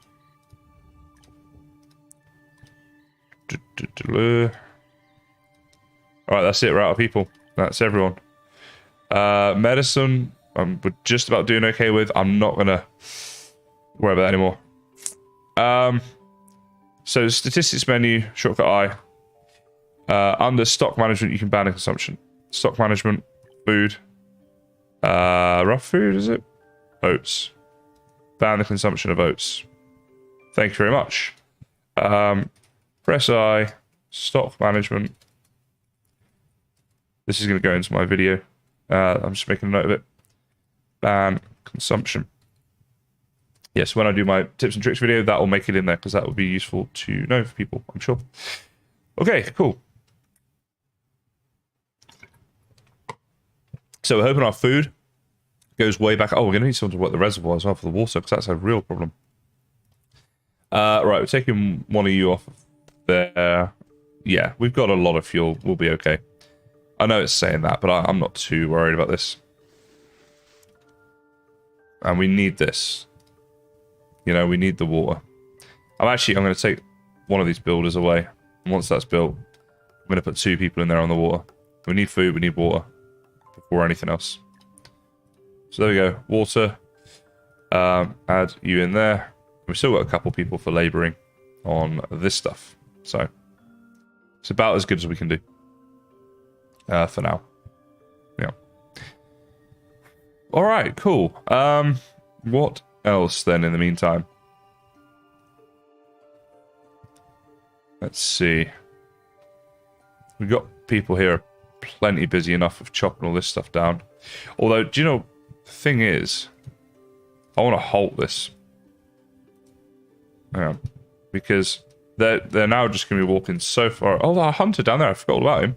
Alright, that's it. We're out of people. That's everyone. Medicine, we're just about doing okay with. I'm not going to worry about that anymore. So, statistics menu, shortcut I. Under stock management, you can ban a consumption. Stock management, food. Rough food, is it? Oats. Ban the consumption of oats. Thank you very much. Press I. Stock management. This is going to go into my video. I'm just making a note of it. Ban consumption. yes, when I do my tips and tricks video, that will make it in there because that would be useful to know for people, I'm sure. Okay, cool. So we're hoping our food goes way back. Oh, we're going to need someone to work the reservoir as well for the water because that's a real problem. Right, we're taking one of you off there. Yeah, we've got a lot of fuel. We'll be okay. I know it's saying that, but I'm not too worried about this. And we need this. You know, we need the water. I'm going to take one of these builders away. And once that's built, I'm going to put 2 people in there on the water. We need food, we need water. Before anything else. So there we go. Water. Add you in there. We've still got a couple people for labouring on this stuff. So it's about as good as we can do. For now. Yeah. Alright, cool. What else then in the meantime? Let's see. We've got people here plenty busy enough of chopping all this stuff down. Although, do you know, the thing is, I want to halt this. Yeah. Because they're now just going to be walking so far. Oh, our hunter down there, I forgot all about him.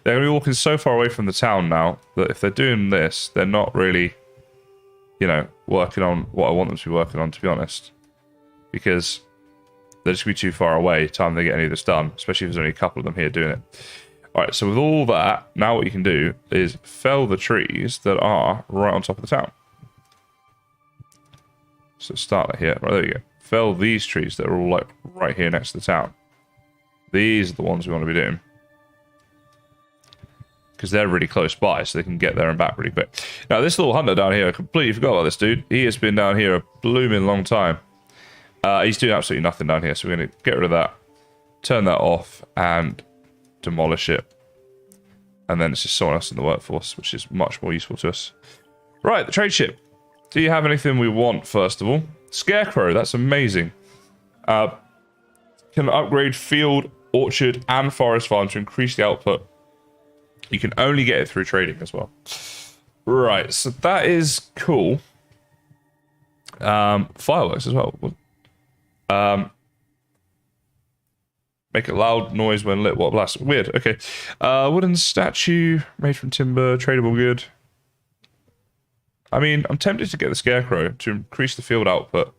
They're going to be walking so far away from the town now that if they're doing this, they're not really, you know, working on what I want them to be working on, to be honest. Because they're just going to be too far away time they get any of this done, especially if there's only a couple of them here doing it. Alright, so with all that, now what you can do is fell the trees that are right on top of the town. So start it here. Right, there you go. Fell these trees that are all like right here next to the town. These are the ones we want to be doing. Because they're really close by, so they can get there and back really quick. Now, this little hunter down here, I completely forgot about this dude. He has been down here a blooming long time. He's doing absolutely nothing down here, so we're going to get rid of that. Turn that off, and demolish it. And then it's just someone else in the workforce, which is much more useful to us. Right, the trade ship. Do you have anything we want, first of all? Scarecrow, that's amazing. Can upgrade field, orchard, and forest farm to increase the output. You can only get it through trading as well. Right, so that is cool. Fireworks as well. Make a loud noise when lit. What blast? Weird. Okay. Wooden statue made from timber. Tradable good. I mean, I'm tempted to get the scarecrow to increase the field output.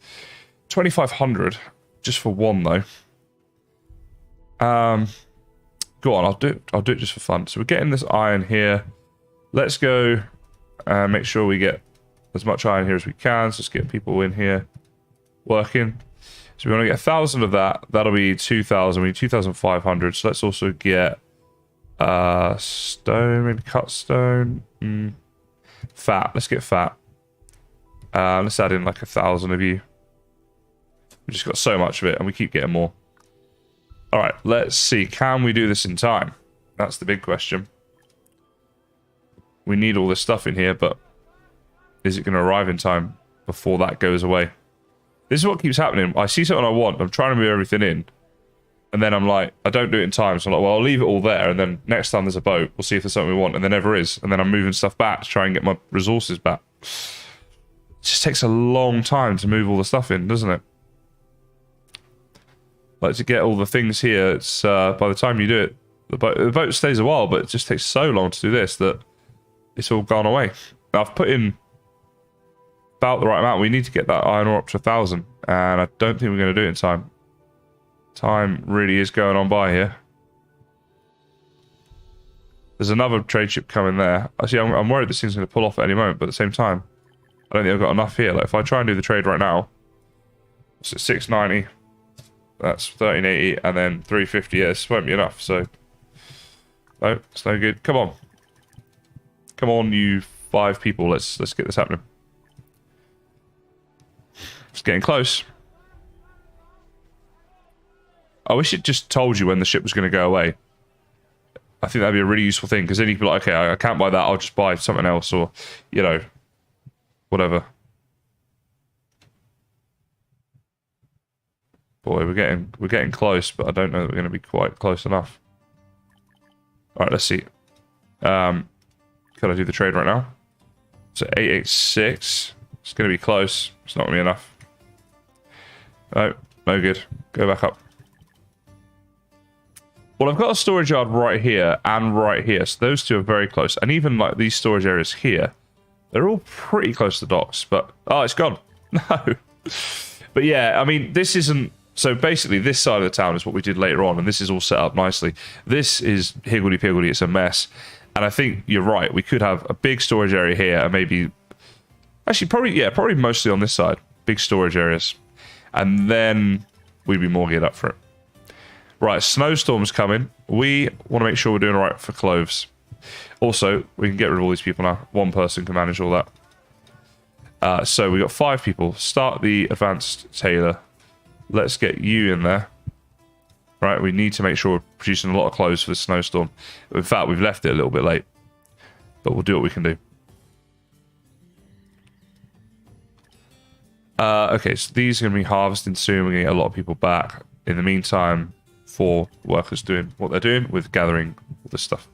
2,500 just for one though. Go on. I'll do it just for fun. So we're getting this iron here. Let's go and make sure we get as much iron here as we can. So let's get people in here working. So we want to get 1,000 of that. That'll be 2,000. We need 2,500. So let's also get stone, maybe cut stone. Fat. Let's get fat. Let's add in like 1,000 of you. We just got so much of it, and we keep getting more. All right, let's see. Can we do this in time? That's the big question. We need all this stuff in here, but is it going to arrive in time before that goes away? This is what keeps happening. I see something I want. I'm trying to move everything in. And then I'm like, I don't do it in time. So I'm like, well, I'll leave it all there. And then next time there's a boat, we'll see if there's something we want. And there never is. And then I'm moving stuff back to try and get my resources back. It just takes a long time to move all the stuff in, doesn't it? Like, to get all the things here, it's by the time you do it, the boat stays a while, but it just takes so long to do this that it's all gone away. Now, I've put in about the right amount. We need to get that iron ore up to 1,000, and I don't think we're going to do it in time. Time really is going on by here. There's another trade ship coming there. Actually, I'm worried this thing's going to pull off at any moment, but at the same time, I don't think I've got enough here. Like, if I try and do the trade right now, it's at 690. That's 1380, and then 350. Yeah, this won't be enough, so no, it's no good. Come on. Come on, you 5 people. Let's get this happening. It's getting close. I wish it just told you when the ship was going to go away. I think that'd be a really useful thing, because then you could be like, okay, I can't buy that, I'll just buy something else, or, you know, whatever. Boy, we're getting close, but I don't know that we're going to be quite close enough. Alright, let's see. Can I do the trade right now? So 886. It's going to be close. It's not going to be enough. No, no good. Go back up. Well, I've got a storage yard right here and right here, so those two are very close. And even like these storage areas here, they're all pretty close to the docks. But oh, it's gone. No. But yeah, I mean, this isn't. So basically, this side of the town is what we did later on, and this is all set up nicely. This is higgledy-piggledy. It's a mess. And I think you're right. We could have a big storage area here, and maybe... Actually, probably mostly on this side. Big storage areas. And then we'd be more geared up for it. Right, snowstorm's coming. We want to make sure we're doing all right for clothes. Also, we can get rid of all these people now. One person can manage all that. So we got 5 people. Start the advanced tailor. Let's get you in there. Right, we need to make sure we're producing a lot of clothes for the snowstorm. In fact, we've left it a little bit late. But we'll do what we can do. Okay, so these are going to be harvesting soon. We're going to get a lot of people back. In the meantime, 4 workers doing what they're doing with gathering all this stuff.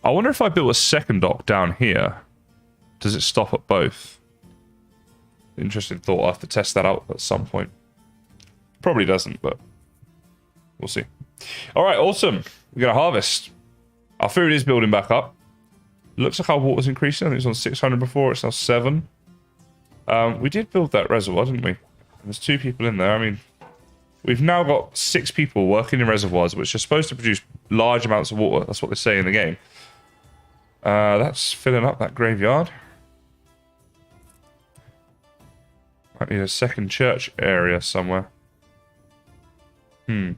I wonder if I built a second dock down here. Does it stop at both? Interesting thought. I'll have to test that out at some point. Probably doesn't, but we'll see. All right, awesome. We're going to harvest. Our food is building back up. Looks like our water's increasing. I think it was on 600 before. It's now 7. We did build that reservoir, didn't we? There's 2 people in there. I mean, we've now got 6 people working in reservoirs, which are supposed to produce large amounts of water. That's what they say in the game. That's filling up that graveyard. Might need a second church area somewhere. Yeah,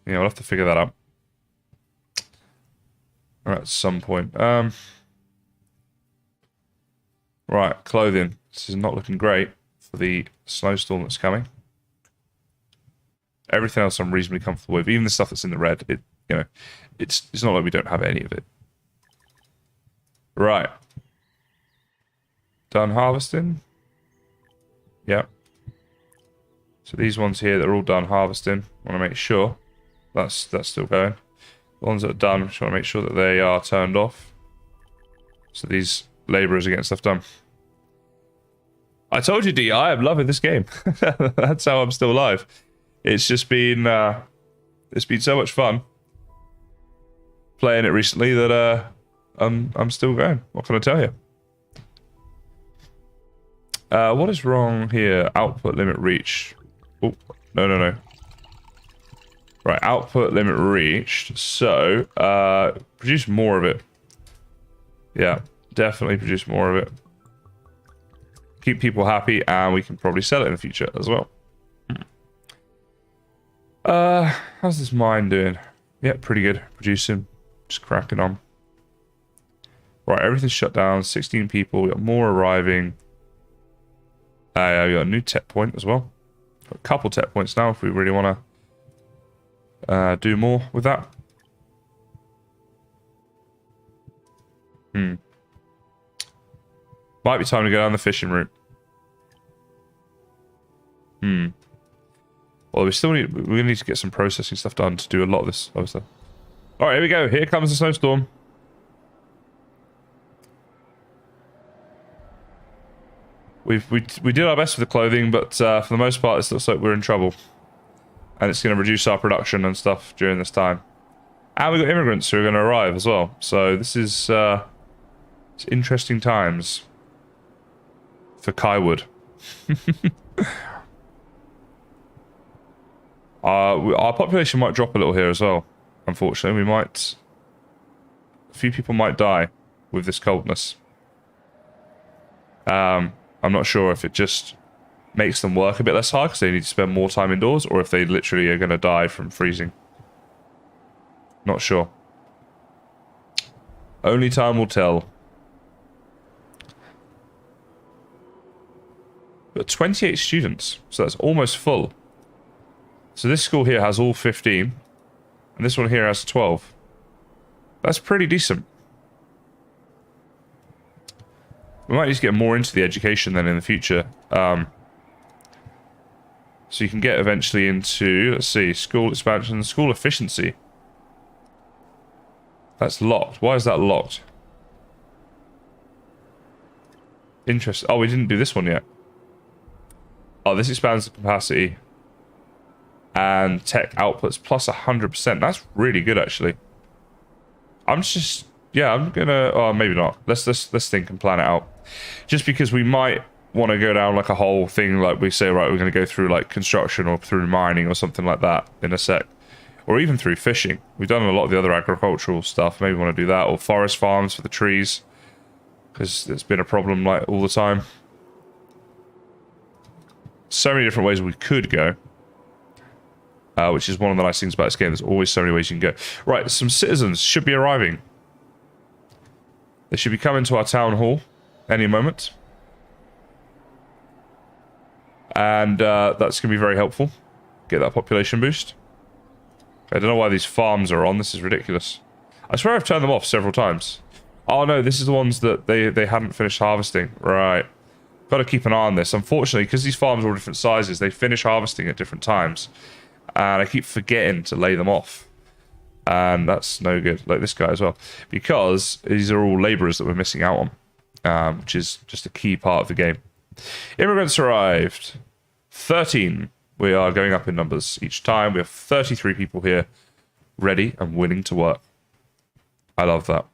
we'll have to figure that out. Or at some point. Right, clothing. This is not looking great for the snowstorm that's coming. Everything else I'm reasonably comfortable with. Even the stuff that's in the red. It's not like we don't have any of it. Right. Done harvesting. Yep. So these ones here, they're all done harvesting. Want to make sure that's still going. The ones that are done, just want to make sure that they are turned off. So these labourers are getting stuff done. I told you, DI, I'm loving this game. That's how I'm still alive. It's just been it's been so much fun playing it recently that I'm still going. What can I tell you? What is wrong here? Output limit reached. Oh, no. Right, output limit reached. So, produce more of it. Yeah, definitely produce more of it. Keep people happy, and we can probably sell it in the future as well. How's this mine doing? Yeah, pretty good. Producing. Just cracking on. Right, everything's shut down. 16 people. We got more arriving. We got a new tech point as well. Got a couple tech points now if we really want to do more with that. Might be time to go down the fishing route. Well, we need to get some processing stuff done to do a lot of this other stuff. All right, here we go. Here comes the snowstorm. We did our best with the clothing, but for the most part, it looks like we're in trouble. And it's going to reduce our production and stuff during this time. And we've got immigrants who are going to arrive as well. So this is it's interesting times for Kaiwood. Our population might drop a little here as well. Unfortunately, a few people might die with this coldness. I'm not sure if it just makes them work a bit less hard because they need to spend more time indoors, or if they literally are going to die from freezing. Not sure. Only time will tell. But 28 students, so that's almost full. So this school here has all 15, and this one here has 12. That's pretty decent. We might need to get more into the education then in the future. So you can get eventually into, let's see, school expansion, school efficiency. That's locked. Why is that locked? Interesting. Oh, we didn't do this one yet. Oh, this expands the capacity and tech outputs plus 100%. That's really good, actually. I'm just, yeah, I'm gonna. Oh, maybe not. Let's think and plan it out. Just because we might want to go down like a whole thing, like we say, right, we're going to go through like construction or through mining or something like that in a sec, or even through fishing. We've done a lot of the other agricultural stuff. Maybe we want to do that, or forest farms for the trees, because it's been a problem like all the time. So many different ways we could go, which is one of the nice things about this game. There's always so many ways you can go. Right, some citizens should be arriving. They should be coming to our town hall any moment. And that's going to be very helpful. Get that population boost. I don't know why these farms are on. This is ridiculous. I swear I've turned them off several times. Oh no, this is the ones that they hadn't finished harvesting. Right. Got to keep an eye on this. Unfortunately, because these farms are all different sizes, they finish harvesting at different times. And I keep forgetting to lay them off. And that's no good. Like this guy as well. Because these are all labourers that we're missing out on. Which is just a key part of the game. Immigrants arrived. 13. We are going up in numbers each time. We have 33 people here ready and willing to work. I love that.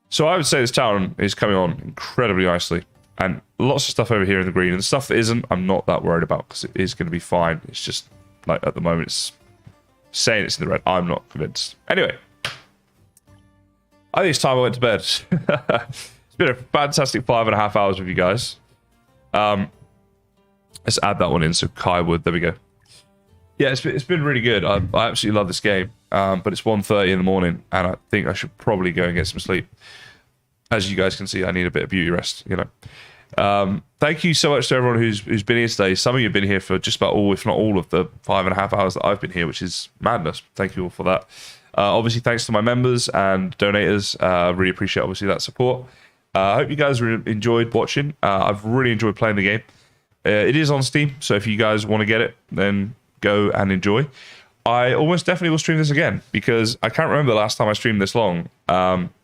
So I would say this town is coming on incredibly nicely. And lots of stuff over here in the green. And the stuff that isn't, I'm not that worried about because it is going to be fine. It's just, like, at the moment, it's saying it's in the red. I'm not convinced. Anyway. I think it's time I went to bed. It's been a fantastic 5.5 hours with you guys. Let's add that one in. So Kai would. There we go. Yeah, it's been really good. I absolutely love this game. But it's 1:30 in the morning, and I think I should probably go and get some sleep. As you guys can see, I need a bit of beauty rest, you know. Thank you so much to everyone who's been here today. Some of you have been here for just about all, if not all, of the 5.5 hours that I've been here, which is madness. Thank you all for that. Obviously, thanks to my members and donators. Really appreciate, obviously, that support. I hope you guys enjoyed watching. I've really enjoyed playing the game. It is on Steam, so if you guys want to get it, then go and enjoy. I almost definitely will stream this again, because I can't remember the last time I streamed this long.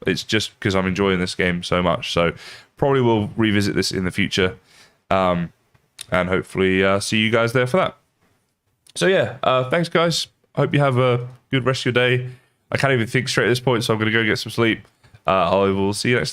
It's just because I'm enjoying this game so much. So probably will revisit this in the future. And hopefully see you guys there for that. So yeah, thanks guys. Hope you have a good rest of your day. I can't even think straight at this point, so I'm going to go get some sleep. I will see you next time.